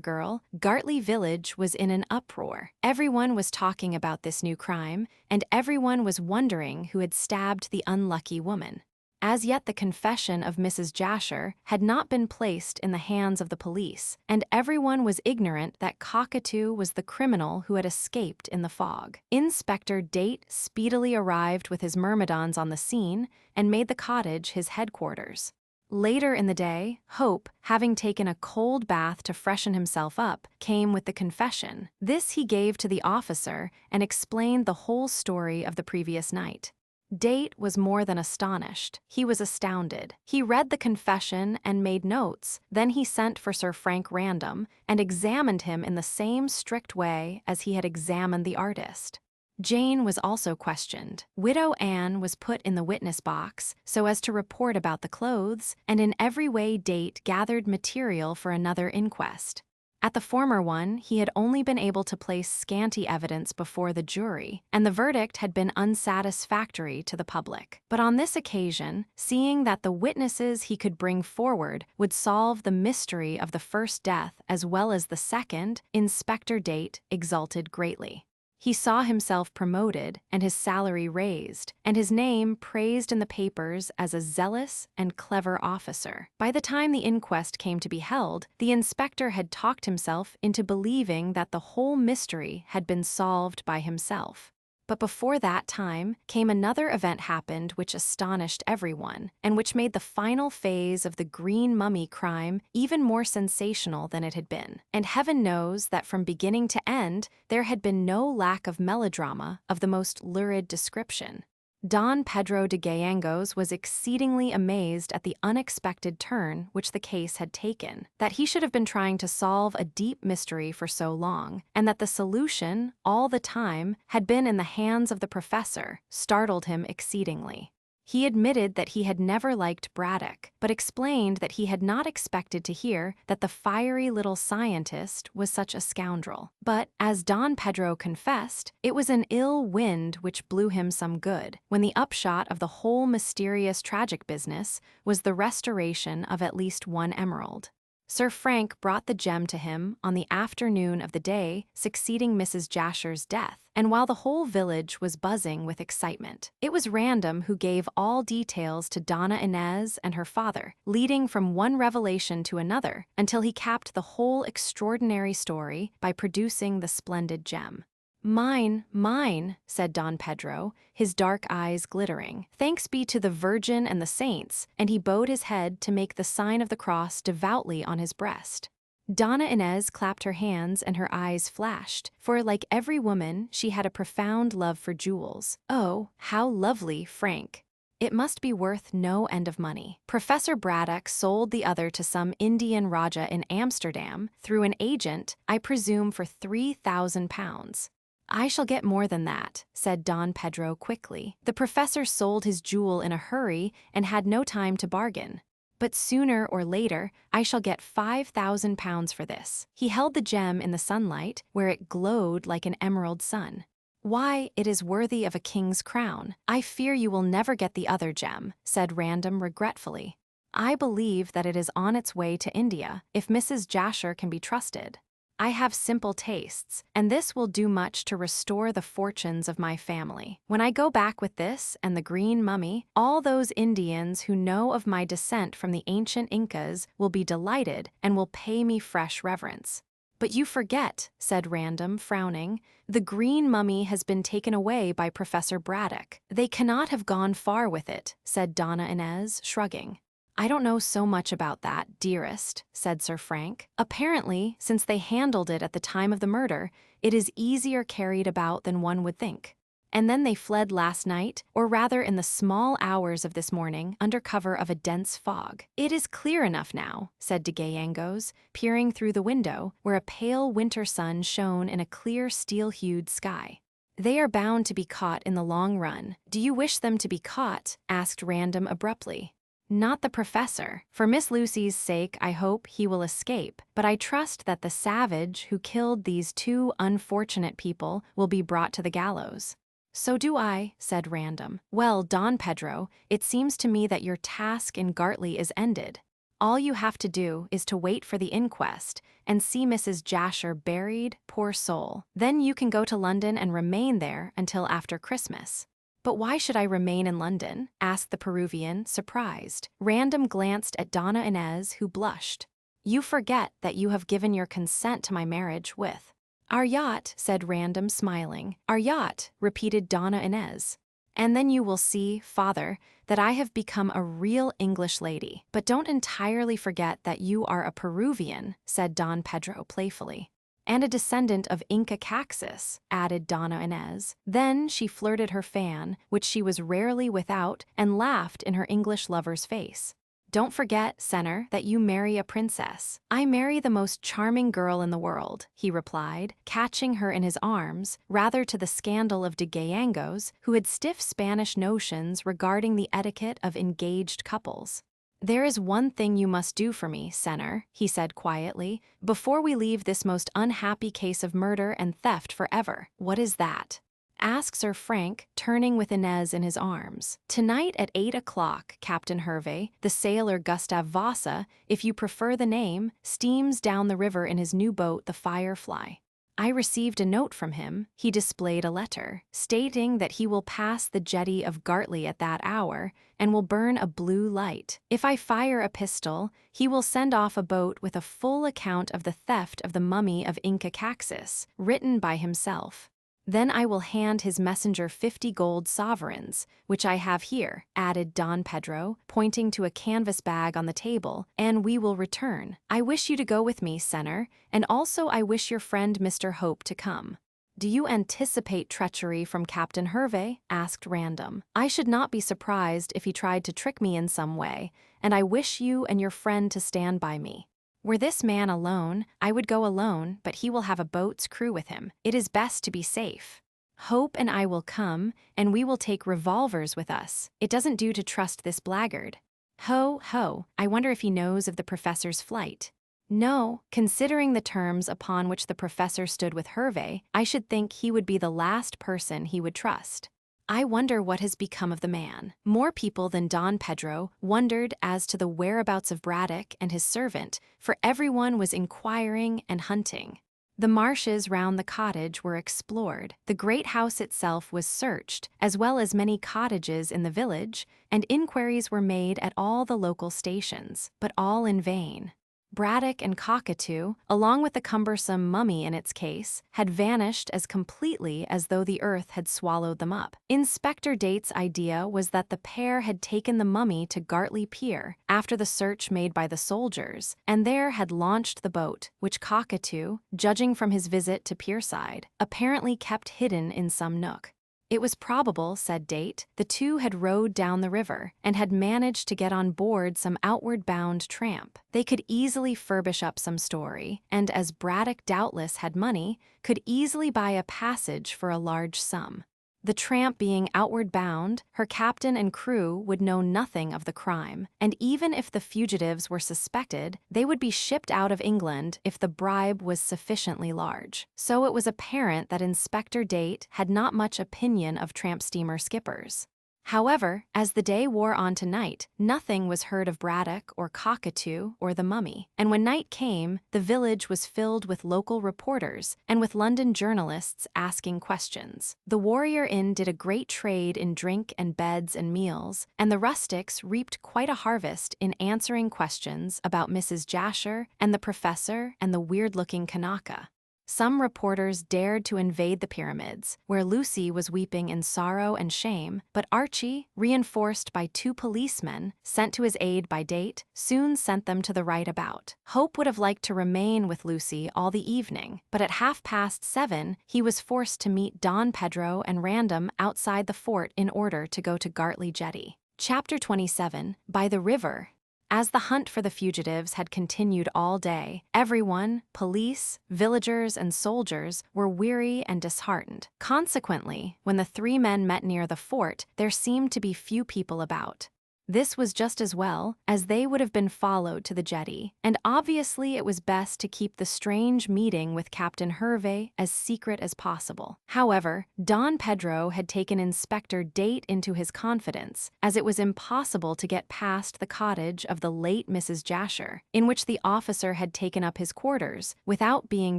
girl, Gartley village was in an uproar. Everyone was talking about this new crime, and everyone was wondering who had stabbed the unlucky woman. As yet the confession of Mrs. Jasher had not been placed in the hands of the police, and everyone was ignorant that Cockatoo was the criminal who had escaped in the fog. Inspector Date speedily arrived with his myrmidons on the scene and made the cottage his headquarters. Later in the day, Hope, having taken a cold bath to freshen himself up, came with the confession. This he gave to the officer and explained the whole story of the previous night. Date was more than astonished. He was astounded. He read the confession and made notes. Then he sent for Sir Frank Random and examined him in the same strict way as he had examined the artist. Jane was also questioned. Widow Anne was put in the witness box so as to report about the clothes, and in every way Date gathered material for another inquest. At the former one, he had only been able to place scanty evidence before the jury, and the verdict had been unsatisfactory to the public. But on this occasion, seeing that the witnesses he could bring forward would solve the mystery of the first death as well as the second, Inspector Date exulted greatly. He saw himself promoted and his salary raised, and his name praised in the papers as a zealous and clever officer. By the time the inquest came to be held, the inspector had talked himself into believing that the whole mystery had been solved by himself. But before that time came another event happened which astonished everyone, and which made the final phase of the green mummy crime even more sensational than it had been. And heaven knows that from beginning to end, there had been no lack of melodrama of the most lurid description. Don Pedro de Gallegos was exceedingly amazed at the unexpected turn which the case had taken, that he should have been trying to solve a deep mystery for so long, and that the solution, all the time, had been in the hands of the professor, startled him exceedingly. He admitted that he had never liked Braddock, but explained that he had not expected to hear that the fiery little scientist was such a scoundrel. But, as Don Pedro confessed, it was an ill wind which blew him some good, when the upshot of the whole mysterious tragic business was the restoration of at least one emerald. Sir Frank brought the gem to him on the afternoon of the day succeeding Mrs. Jasher's death, and while the whole village was buzzing with excitement, it was Random who gave all details to Donna Inez and her father, leading from one revelation to another until he capped the whole extraordinary story by producing the splendid gem. Mine, said Don Pedro, his dark eyes glittering. Thanks be to the Virgin and the saints, and he bowed his head to make the sign of the cross devoutly on his breast. Donna Inez clapped her hands and her eyes flashed, for like every woman, she had a profound love for jewels. Oh, how lovely, Frank! It must be worth no end of money. Professor Braddock sold the other to some Indian Raja in Amsterdam, through an agent, I presume for £3,000. I shall get more than that, said Don Pedro quickly. The professor sold his jewel in a hurry and had no time to bargain. But sooner or later, I shall get £5,000 for this. He held the gem in the sunlight, where it glowed like an emerald sun. Why, it is worthy of a king's crown. I fear you will never get the other gem, said Random regretfully. I believe that it is on its way to India, if Mrs. Jasher can be trusted. I have simple tastes, and this will do much to restore the fortunes of my family. When I go back with this and the green mummy, all those Indians who know of my descent from the ancient Incas will be delighted and will pay me fresh reverence. But you forget, said Random, frowning, the green mummy has been taken away by Professor Braddock. They cannot have gone far with it, said Donna Inez, shrugging. I don't know so much about that, dearest, said Sir Frank. Apparently, since they handled it at the time of the murder, it is easier carried about than one would think. And then they fled last night, or rather in the small hours of this morning, under cover of a dense fog. It is clear enough now, said de Gallegos, peering through the window, where a pale winter sun shone in a clear steel-hued sky. They are bound to be caught in the long run. Do you wish them to be caught? Asked Random abruptly. Not the professor. For Miss Lucy's sake, I hope he will escape, but I trust that the savage who killed these two unfortunate people will be brought to the gallows. So do I, said Random. Well, Don Pedro, it seems to me that your task in Gartley is ended. All you have to do is to wait for the inquest and see Mrs. Jasher buried, poor soul. Then you can go to London and remain there until after Christmas. But why should I remain in London? Asked the Peruvian, surprised. Random glanced at Donna Inez, who blushed. You forget that you have given your consent to my marriage with... Our yacht, said Random, smiling. Our yacht, repeated Donna Inez. And then you will see, father, that I have become a real English lady. But don't entirely forget that you are a Peruvian, said Don Pedro playfully. And a descendant of Inca Caxus, added Donna Inez. Then she flirted her fan, which she was rarely without, and laughed in her English lover's face. Don't forget, Senor, that you marry a princess. I marry the most charming girl in the world, he replied, catching her in his arms, rather to the scandal of de Gallegos, who had stiff Spanish notions regarding the etiquette of engaged couples. There is one thing you must do for me, Senor, he said quietly, before we leave this most unhappy case of murder and theft forever. What is that? Asked Sir Frank, turning with Inez in his arms. Tonight at 8 o'clock, Captain Hervé, the sailor Gustav Vasa, if you prefer the name, steams down the river in his new boat, the Firefly. I received a note from him. He displayed a letter, stating that he will pass the jetty of Gartley at that hour and will burn a blue light. If I fire a pistol, he will send off a boat with a full account of the theft of the mummy of Inca Caxus, written by himself. Then I will hand his messenger 50 gold sovereigns, which I have here, added Don Pedro, pointing to a canvas bag on the table, and we will return. I wish you to go with me, Senor, and also I wish your friend Mr. Hope to come. "Do you anticipate treachery from Captain Hervey?" asked Random. "I should not be surprised if he tried to trick me in some way, and I wish you and your friend to stand by me. Were this man alone, I would go alone, but he will have a boat's crew with him. It is best to be safe. Hope and I will come, and we will take revolvers with us. It doesn't do to trust this blackguard. Ho, ho, I wonder if he knows of the professor's flight. No, considering the terms upon which the professor stood with Hervey, I should think he would be the last person he would trust. I wonder what has become of the man." More people than Don Pedro wondered as to the whereabouts of Braddock and his servant, for everyone was inquiring and hunting. The marshes round the cottage were explored, the great house itself was searched, as well as many cottages in the village, and inquiries were made at all the local stations, but all in vain. Braddock and Cockatoo, along with the cumbersome mummy in its case, had vanished as completely as though the earth had swallowed them up. Inspector Date's idea was that the pair had taken the mummy to Gartley Pier after the search made by the soldiers, and there had launched the boat, which Cockatoo, judging from his visit to Pierside, apparently kept hidden in some nook. It was probable, said Date, the two had rowed down the river and had managed to get on board some outward-bound tramp. They could easily furbish up some story, and as Braddock doubtless had money, could easily buy a passage for a large sum. The tramp being outward bound, her captain and crew would know nothing of the crime, and even if the fugitives were suspected, they would be shipped out of England if the bribe was sufficiently large. So it was apparent that Inspector Date had not much opinion of tramp steamer skippers. However, as the day wore on to night, nothing was heard of Braddock or Cockatoo or the mummy, and when night came, the village was filled with local reporters and with London journalists asking questions. The Warrior Inn did a great trade in drink and beds and meals, and the rustics reaped quite a harvest in answering questions about Mrs. Jasher and the professor and the weird-looking Kanaka. Some reporters dared to invade the pyramids, where Lucy was weeping in sorrow and shame, but Archie, reinforced by 2 policemen, sent to his aid by Date, soon sent them to the right about. Hope would have liked to remain with Lucy all the evening, but at 7:30 he was forced to meet Don Pedro and Random outside the fort in order to go to Gartley Jetty. Chapter 27, By the River. As the hunt for the fugitives had continued all day, everyone, police, villagers, and soldiers, were weary and disheartened. Consequently, when the 3 men met near the fort, there seemed to be few people about. This was just as well, as they would have been followed to the jetty, and obviously it was best to keep the strange meeting with Captain Hervey as secret as possible. However, Don Pedro had taken Inspector Date into his confidence, as it was impossible to get past the cottage of the late Mrs. Jasher, in which the officer had taken up his quarters, without being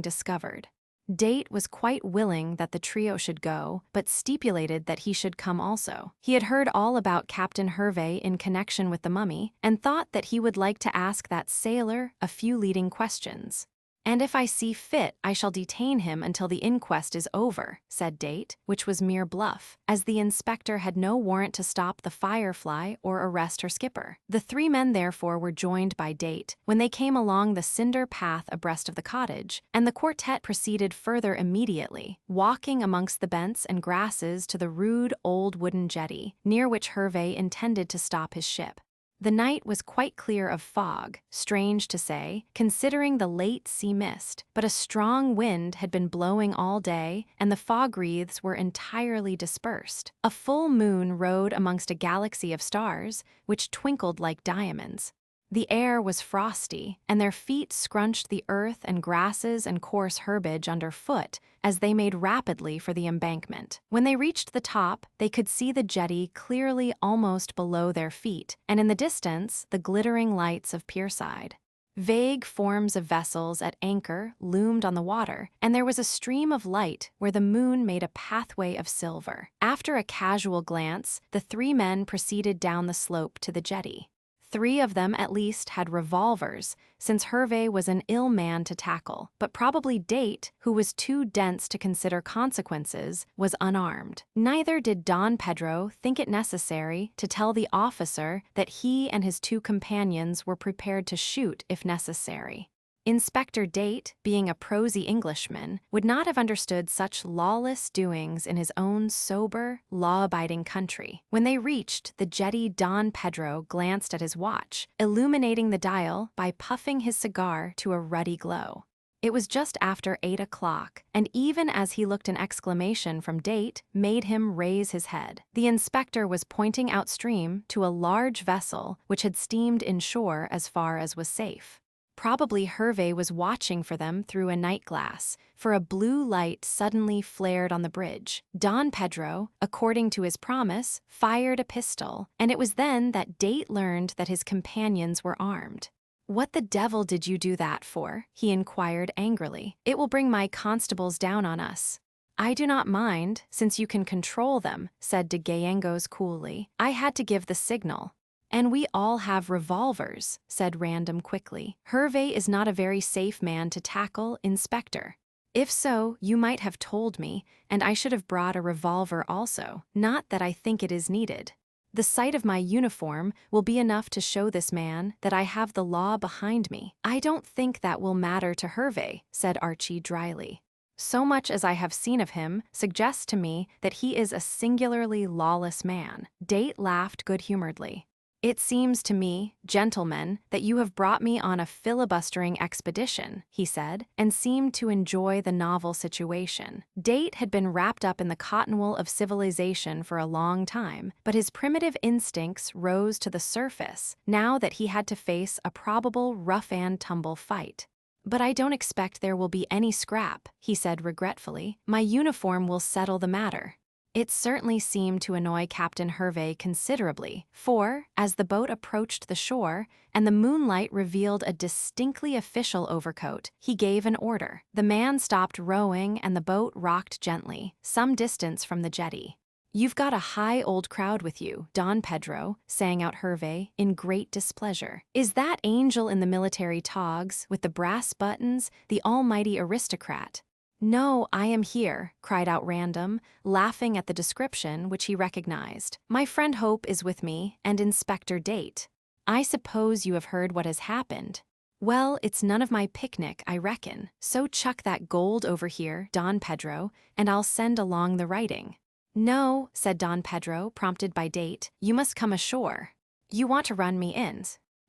discovered. Date was quite willing that the trio should go, but stipulated that he should come also. He had heard all about Captain Hervey in connection with the mummy, and thought that he would like to ask that sailor a few leading questions. "And if I see fit, I shall detain him until the inquest is over," said Date, which was mere bluff, as the inspector had no warrant to stop the Firefly or arrest her skipper. The 3 men therefore were joined by Date when they came along the cinder path abreast of the cottage, and the quartet proceeded further immediately, walking amongst the bents and grasses to the rude old wooden jetty, near which Hervey intended to stop his ship. The night was quite clear of fog, strange to say, considering the late sea mist, but a strong wind had been blowing all day, and the fog wreaths were entirely dispersed. A full moon rode amongst a galaxy of stars, which twinkled like diamonds. The air was frosty, and their feet scrunched the earth and grasses and coarse herbage underfoot as they made rapidly for the embankment. When they reached the top, they could see the jetty clearly almost below their feet, and in the distance, the glittering lights of Pierside. Vague forms of vessels at anchor loomed on the water, and there was a stream of light where the moon made a pathway of silver. After a casual glance, the 3 men proceeded down the slope to the jetty. 3 of them at least had revolvers, since Hervey was an ill man to tackle, but probably Date, who was too dense to consider consequences, was unarmed. Neither did Don Pedro think it necessary to tell the officer that he and his 2 companions were prepared to shoot if necessary. Inspector Date, being a prosy Englishman, would not have understood such lawless doings in his own sober, law-abiding country. When they reached the jetty, Don Pedro glanced at his watch, illuminating the dial by puffing his cigar to a ruddy glow. It was just after 8 o'clock, and even as he looked, an exclamation from Date made him raise his head. The inspector was pointing outstream to a large vessel which had steamed inshore as far as was safe. Probably Hervé was watching for them through a night glass, for a blue light suddenly flared on the bridge. Don Pedro, according to his promise, fired a pistol, and it was then that Date learned that his companions were armed. "What the devil did you do that for?" he inquired angrily. "It will bring my constables down on us." "I do not mind, since you can control them," said de Gallegos coolly. "I had to give the signal." "And we all have revolvers," said Random quickly. "Hervé is not a very safe man to tackle, Inspector. If so, you might have told me, and I should have brought a revolver also. Not that I think it is needed. The sight of my uniform will be enough to show this man that I have the law behind me." "I don't think that will matter to Hervé," said Archie dryly. "So much as I have seen of him suggests to me that he is a singularly lawless man." Date laughed good-humoredly. "It seems to me, gentlemen, that you have brought me on a filibustering expedition," he said, and seemed to enjoy the novel situation. Date had been wrapped up in the cotton wool of civilization for a long time, but his primitive instincts rose to the surface now that he had to face a probable rough-and-tumble fight. "But I don't expect there will be any scrap," he said regretfully. "My uniform will settle the matter." It certainly seemed to annoy Captain Hervé considerably, for, as the boat approached the shore and the moonlight revealed a distinctly official overcoat, he gave an order. The man stopped rowing and the boat rocked gently, some distance from the jetty. "You've got a high old crowd with you, Don Pedro," sang out Hervé, in great displeasure. "Is that angel in the military togs, with the brass buttons, the almighty aristocrat?" "No, I am here," cried out Random, laughing at the description which he recognized. "My friend Hope is with me, and Inspector Date. I suppose you have heard what has happened. Well, it's none of my picnic, I reckon, so chuck that gold over here, Don Pedro, and I'll send along the writing." "No," said Don Pedro, prompted by Date, "you must come ashore. You want to run me in.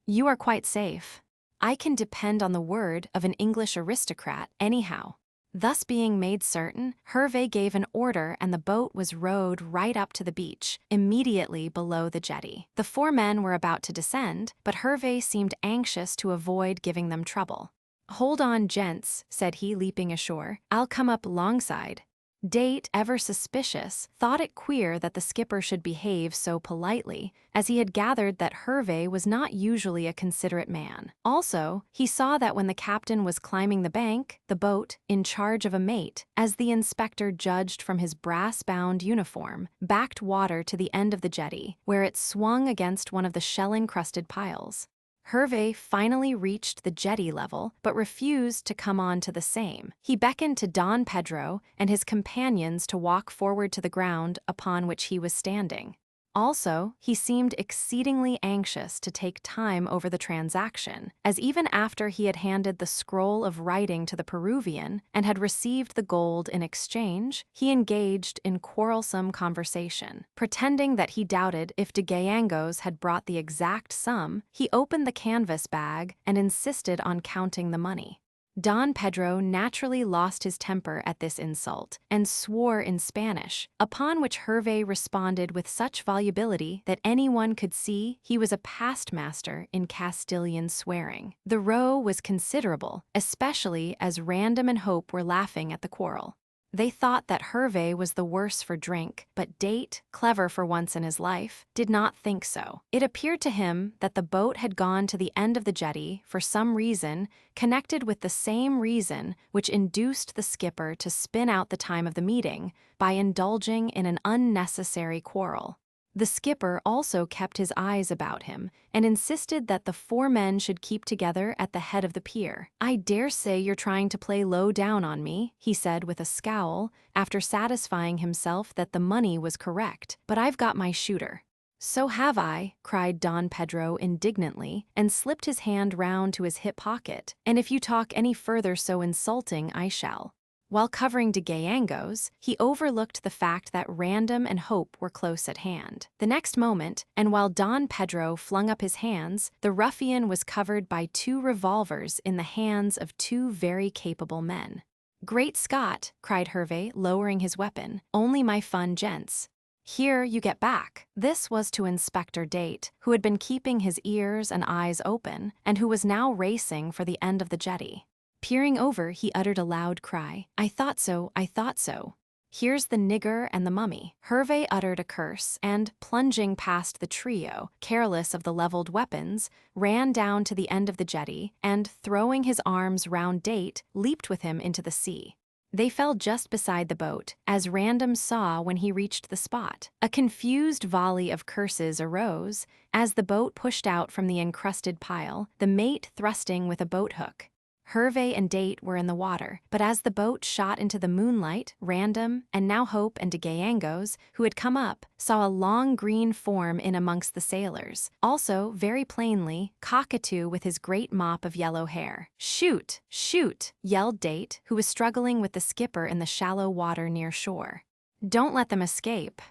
You are quite safe. I can depend on the word of an English aristocrat, anyhow." Thus being made certain, Hervé gave an order and the boat was rowed right up to the beach, immediately below the jetty. The 4 men were about to descend, but Hervé seemed anxious to avoid giving them trouble. "Hold on, gents," said he, leaping ashore. "I'll come up longside." Date, ever suspicious, thought it queer that the skipper should behave so politely, as he had gathered that Hervé was not usually a considerate man. Also, he saw that when the captain was climbing the bank, the boat, in charge of a mate, as the inspector judged from his brass-bound uniform, backed water to the end of the jetty, where it swung against one of the shell-encrusted piles. Hervé finally reached the jetty level, but refused to come on to the same. He beckoned to Don Pedro and his companions to walk forward to the ground upon which he was standing. Also, he seemed exceedingly anxious to take time over the transaction, as even after he had handed the scroll of writing to the Peruvian and had received the gold in exchange, he engaged in quarrelsome conversation. Pretending that he doubted if de Gallegos had brought the exact sum, he opened the canvas bag and insisted on counting the money. Don Pedro naturally lost his temper at this insult and swore in Spanish, upon which Hervé responded with such volubility that anyone could see he was a past master in Castilian swearing. The row was considerable, especially as Random and Hope were laughing at the quarrel. They thought that Hervé was the worse for drink, but Date, clever for once in his life, did not think so. It appeared to him that the boat had gone to the end of the jetty for some reason connected with the same reason which induced the skipper to spin out the time of the meeting by indulging in an unnecessary quarrel. The skipper also kept his eyes about him and insisted that the 4 men should keep together at the head of the pier. "I dare say you're trying to play low down on me," he said with a scowl, after satisfying himself that the money was correct, "but I've got my shooter." "So have I," cried Don Pedro indignantly, and slipped his hand round to his hip pocket, "and if you talk any further so insulting, I shall." While covering de Gallegos, he overlooked the fact that Random and Hope were close at hand. The next moment, and while Don Pedro flung up his hands, the ruffian was covered by 2 revolvers in the hands of 2 very capable men. "Great Scott!" cried Hervé, lowering his weapon. "Only my fun, gents. Here you get back." This was to Inspector Date, who had been keeping his ears and eyes open, and who was now racing for the end of the jetty. Peering over, he uttered a loud cry. "I thought so, I thought so. Here's the nigger and the mummy." Hervé uttered a curse and, plunging past the trio, careless of the leveled weapons, ran down to the end of the jetty and, throwing his arms round Date, leaped with him into the sea. They fell just beside the boat, as Random saw when he reached the spot. A confused volley of curses arose as the boat pushed out from the encrusted pile, the mate thrusting with a boat hook. Hervé and Date were in the water, but as the boat shot into the moonlight, Random, and now Hope and de Gallegos, who had come up, saw a long green form in amongst the sailors. Also, very plainly, Cockatoo with his great mop of yellow hair. "Shoot! Shoot!" yelled Date, who was struggling with the skipper in the shallow water near shore. "Don't let them escape."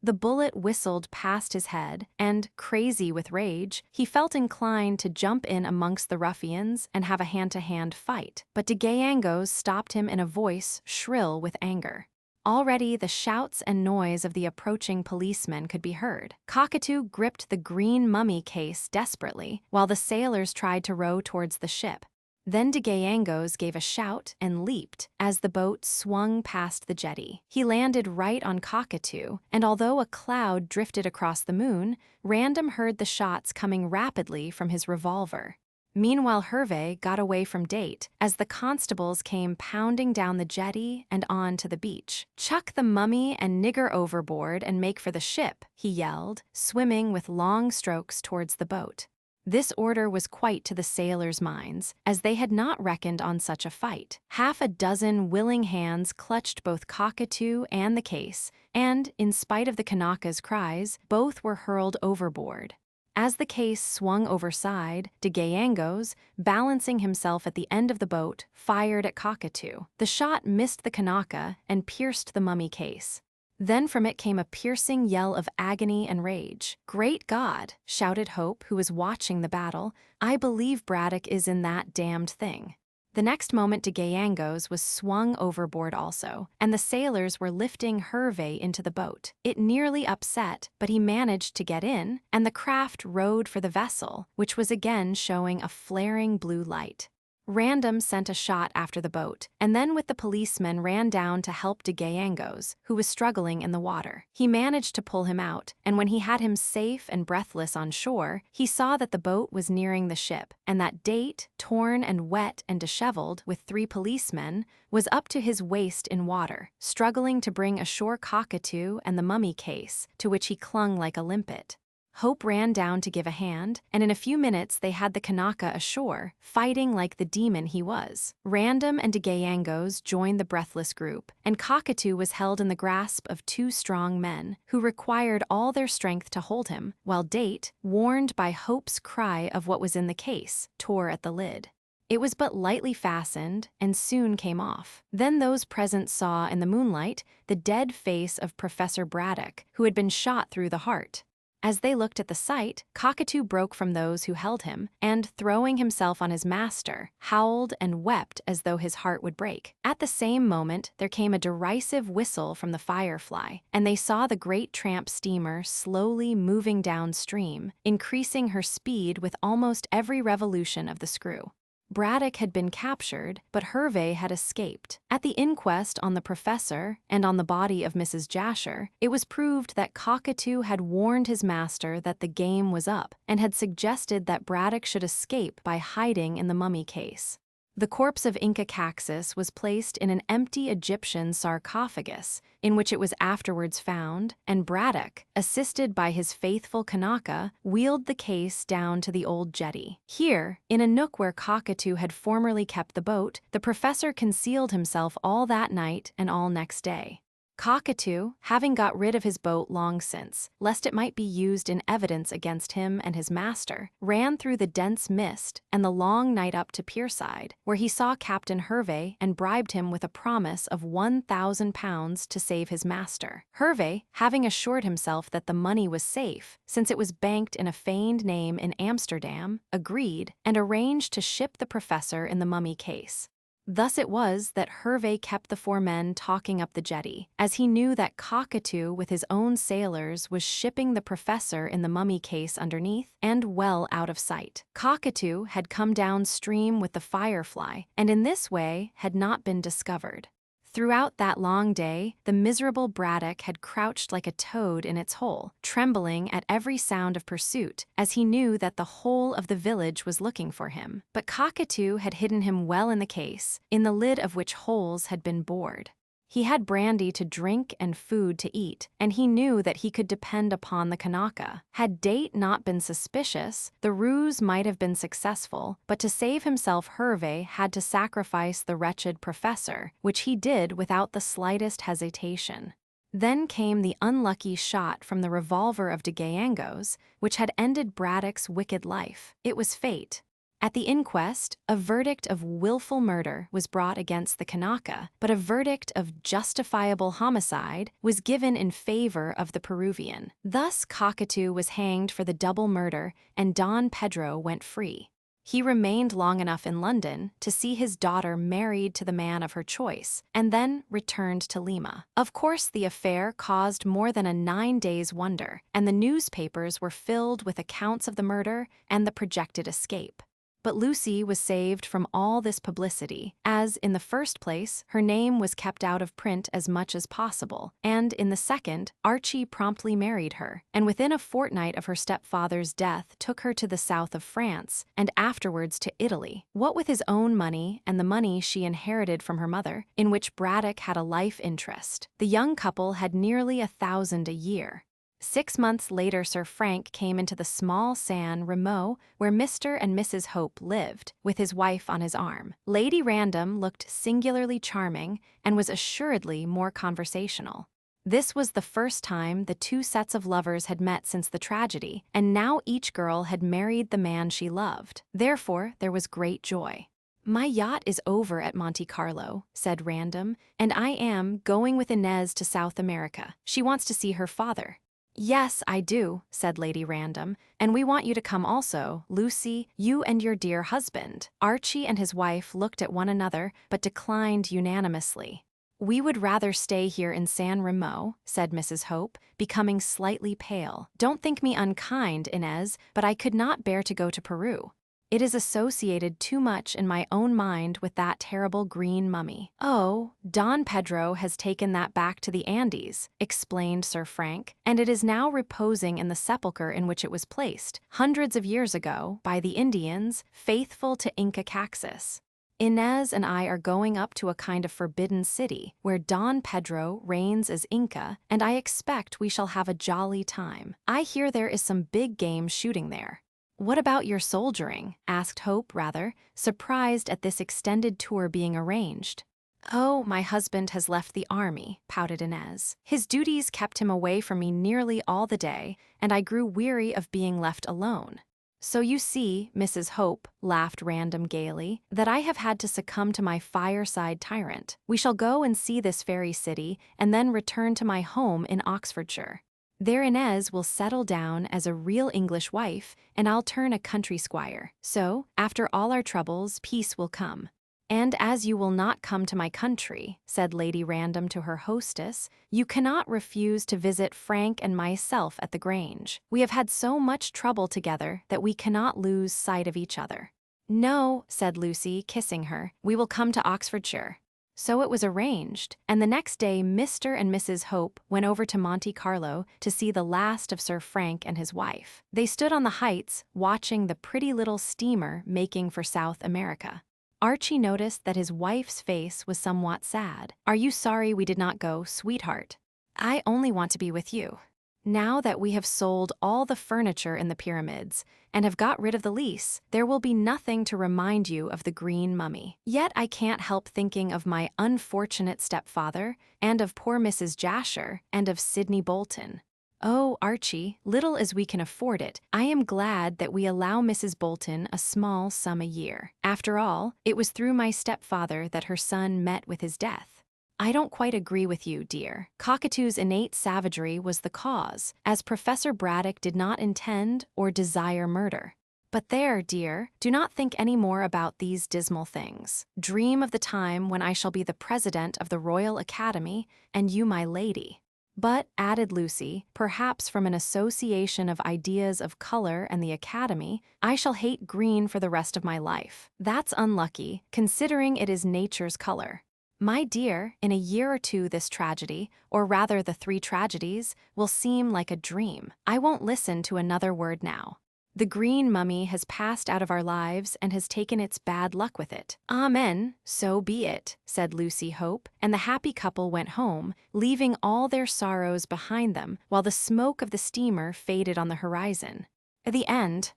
The bullet whistled past his head, and, crazy with rage, he felt inclined to jump in amongst the ruffians and have a hand-to-hand fight. But de Gallegos stopped him in a voice shrill with anger. Already the shouts and noise of the approaching policemen could be heard. Cockatoo gripped the green mummy case desperately, while the sailors tried to row towards the ship. Then de Gallegos gave a shout and leaped as the boat swung past the jetty. He landed right on Cockatoo, and although a cloud drifted across the moon, Random heard the shots coming rapidly from his revolver. Meanwhile, Hervé got away from Date as the constables came pounding down the jetty and on to the beach. "Chuck the mummy and nigger overboard and make for the ship," he yelled, swimming with long strokes towards the boat. This order was quite to the sailors' minds, as they had not reckoned on such a fight. Half a dozen willing hands clutched both Cockatoo and the case, and, in spite of the Kanaka's cries, both were hurled overboard. As the case swung overside, de Gallegos, balancing himself at the end of the boat, fired at Cockatoo. The shot missed the Kanaka and pierced the mummy case. Then from it came a piercing yell of agony and rage. "Great God!" shouted Hope, who was watching the battle. "I believe Braddock is in that damned thing." The next moment de Gallegos was swung overboard also, and the sailors were lifting Hervé into the boat. It nearly upset, but he managed to get in, and the craft rowed for the vessel, which was again showing a flaring blue light. Random sent a shot after the boat, and then with the policemen ran down to help de Gallegos, who was struggling in the water. He managed to pull him out, and when he had him safe and breathless on shore, he saw that the boat was nearing the ship, and that Date, torn and wet and disheveled, with 3 policemen, was up to his waist in water, struggling to bring ashore Cockatoo and the mummy case, to which he clung like a limpet. Hope ran down to give a hand, and in a few minutes they had the Kanaka ashore, fighting like the demon he was. Random and de Gallegos joined the breathless group, and Cockatoo was held in the grasp of 2 strong men, who required all their strength to hold him, while Date, warned by Hope's cry of what was in the case, tore at the lid. It was but lightly fastened, and soon came off. Then those present saw in the moonlight the dead face of Professor Braddock, who had been shot through the heart. As they looked at the sight, Cockatoo broke from those who held him, and, throwing himself on his master, howled and wept as though his heart would break. At the same moment, there came a derisive whistle from the Firefly, and they saw the great tramp steamer slowly moving downstream, increasing her speed with almost every revolution of the screw. Braddock had been captured, but Hervé had escaped. At the inquest on the professor and on the body of Mrs. Jasher, it was proved that Cockatoo had warned his master that the game was up and had suggested that Braddock should escape by hiding in the mummy case. The corpse of Inca Caxus was placed in an empty Egyptian sarcophagus, in which it was afterwards found, and Braddock, assisted by his faithful Kanaka, wheeled the case down to the old jetty. Here, in a nook where Cockatoo had formerly kept the boat, the professor concealed himself all that night and all next day. Cockatoo, having got rid of his boat long since, lest it might be used in evidence against him and his master, ran through the dense mist and the long night up to Pierside, where he saw Captain Hervey and bribed him with a promise of £1,000 to save his master. Hervey, having assured himself that the money was safe, since it was banked in a feigned name in Amsterdam, agreed and arranged to ship the professor in the mummy case. Thus it was that Hervey kept the four men talking up the jetty, as he knew that Cockatoo with his own sailors was shipping the professor in the mummy case underneath and well out of sight. Cockatoo had come downstream with the Firefly, and in this way had not been discovered. Throughout that long day, the miserable Braddock had crouched like a toad in its hole, trembling at every sound of pursuit, as he knew that the whole of the village was looking for him. But Cockatoo had hidden him well in the case, in the lid of which holes had been bored. He had brandy to drink and food to eat, and he knew that he could depend upon the Kanaka. Had Date not been suspicious, the ruse might have been successful, but to save himself Hervey had to sacrifice the wretched professor, which he did without the slightest hesitation. Then came the unlucky shot from the revolver of de Gayangos, which had ended Braddock's wicked life. It was fate. At the inquest, a verdict of willful murder was brought against the Kanaka, but a verdict of justifiable homicide was given in favor of the Peruvian. Thus Cockatoo was hanged for the double murder, and Don Pedro went free. He remained long enough in London to see his daughter married to the man of her choice, and then returned to Lima. Of course, the affair caused more than a 9-days wonder, and the newspapers were filled with accounts of the murder and the projected escape. But Lucy was saved from all this publicity, as, in the first place, her name was kept out of print as much as possible, and, in the second, Archie promptly married her, and within a fortnight of her stepfather's death took her to the south of France, and afterwards to Italy, what with his own money and the money she inherited from her mother, in which Braddock had a life interest. The young couple had nearly £1,000 a year. 6 months later, Sir Frank came into the small San Remo where Mr. and Mrs. Hope lived, with his wife on his arm. Lady Random looked singularly charming and was assuredly more conversational. This was the first time the two sets of lovers had met since the tragedy, and now each girl had married the man she loved. Therefore, there was great joy. "My yacht is over at Monte Carlo," said Random, "and I am going with Inez to South America. She wants to see her father." "Yes, I do," said Lady Random, "and we want you to come also, Lucy, you and your dear husband." Archie and his wife looked at one another, but declined unanimously. "We would rather stay here in San Remo," said Mrs. Hope, becoming slightly pale. "Don't think me unkind, Inez, but I could not bear to go to Peru. It is associated too much in my own mind with that terrible green mummy." "Oh, Don Pedro has taken that back to the Andes," explained Sir Frank, "and it is now reposing in the sepulchre in which it was placed, hundreds of years ago, by the Indians, faithful to Inca Caxus. Inez and I are going up to a kind of forbidden city, where Don Pedro reigns as Inca, and I expect we shall have a jolly time. I hear there is some big game shooting there." "What about your soldiering?" asked Hope, rather surprised at this extended tour being arranged. "Oh, my husband has left the army," pouted Inez. "His duties kept him away from me nearly all the day, and I grew weary of being left alone. So you see, Mrs. Hope," laughed Random gaily, "that I have had to succumb to my fireside tyrant. We shall go and see this fairy city, and then return to my home in Oxfordshire. There Inez will settle down as a real English wife, and I'll turn a country squire. So, after all our troubles, peace will come. And as you will not come to my country," said Lady Random to her hostess, "you cannot refuse to visit Frank and myself at the Grange. We have had so much trouble together that we cannot lose sight of each other." "No," said Lucy, kissing her, "we will come to Oxfordshire." So it was arranged, and the next day Mr. and Mrs. Hope went over to Monte Carlo to see the last of Sir Frank and his wife. They stood on the heights, watching the pretty little steamer making for South America. Archie noticed that his wife's face was somewhat sad. "Are you sorry we did not go, sweetheart?" "I only want to be with you." Now that we have sold all the furniture in the pyramids and have got rid of the lease, there will be nothing to remind you of the green mummy. Yet I can't help thinking of my unfortunate stepfather, and of poor Mrs. Jasher, and of Sidney Bolton. Oh, Archie, little as we can afford it, I am glad that we allow Mrs. Bolton a small sum a year. After all, it was through my stepfather that her son met with his death. I don't quite agree with you, dear. Cockatoo's innate savagery was the cause, as Professor Braddock did not intend or desire murder. But there, dear, do not think any more about these dismal things. Dream of the time when I shall be the president of the Royal Academy, and you my lady. But, added Lucy, perhaps from an association of ideas of color and the Academy, I shall hate green for the rest of my life. That's unlucky, considering it is nature's color. My dear, in a year or two this tragedy, or rather the 3 tragedies, will seem like a dream. I won't listen to another word now. The green mummy has passed out of our lives and has taken its bad luck with it. Amen, so be it, said Lucy Hope, and the happy couple went home, leaving all their sorrows behind them while the smoke of the steamer faded on the horizon. The end.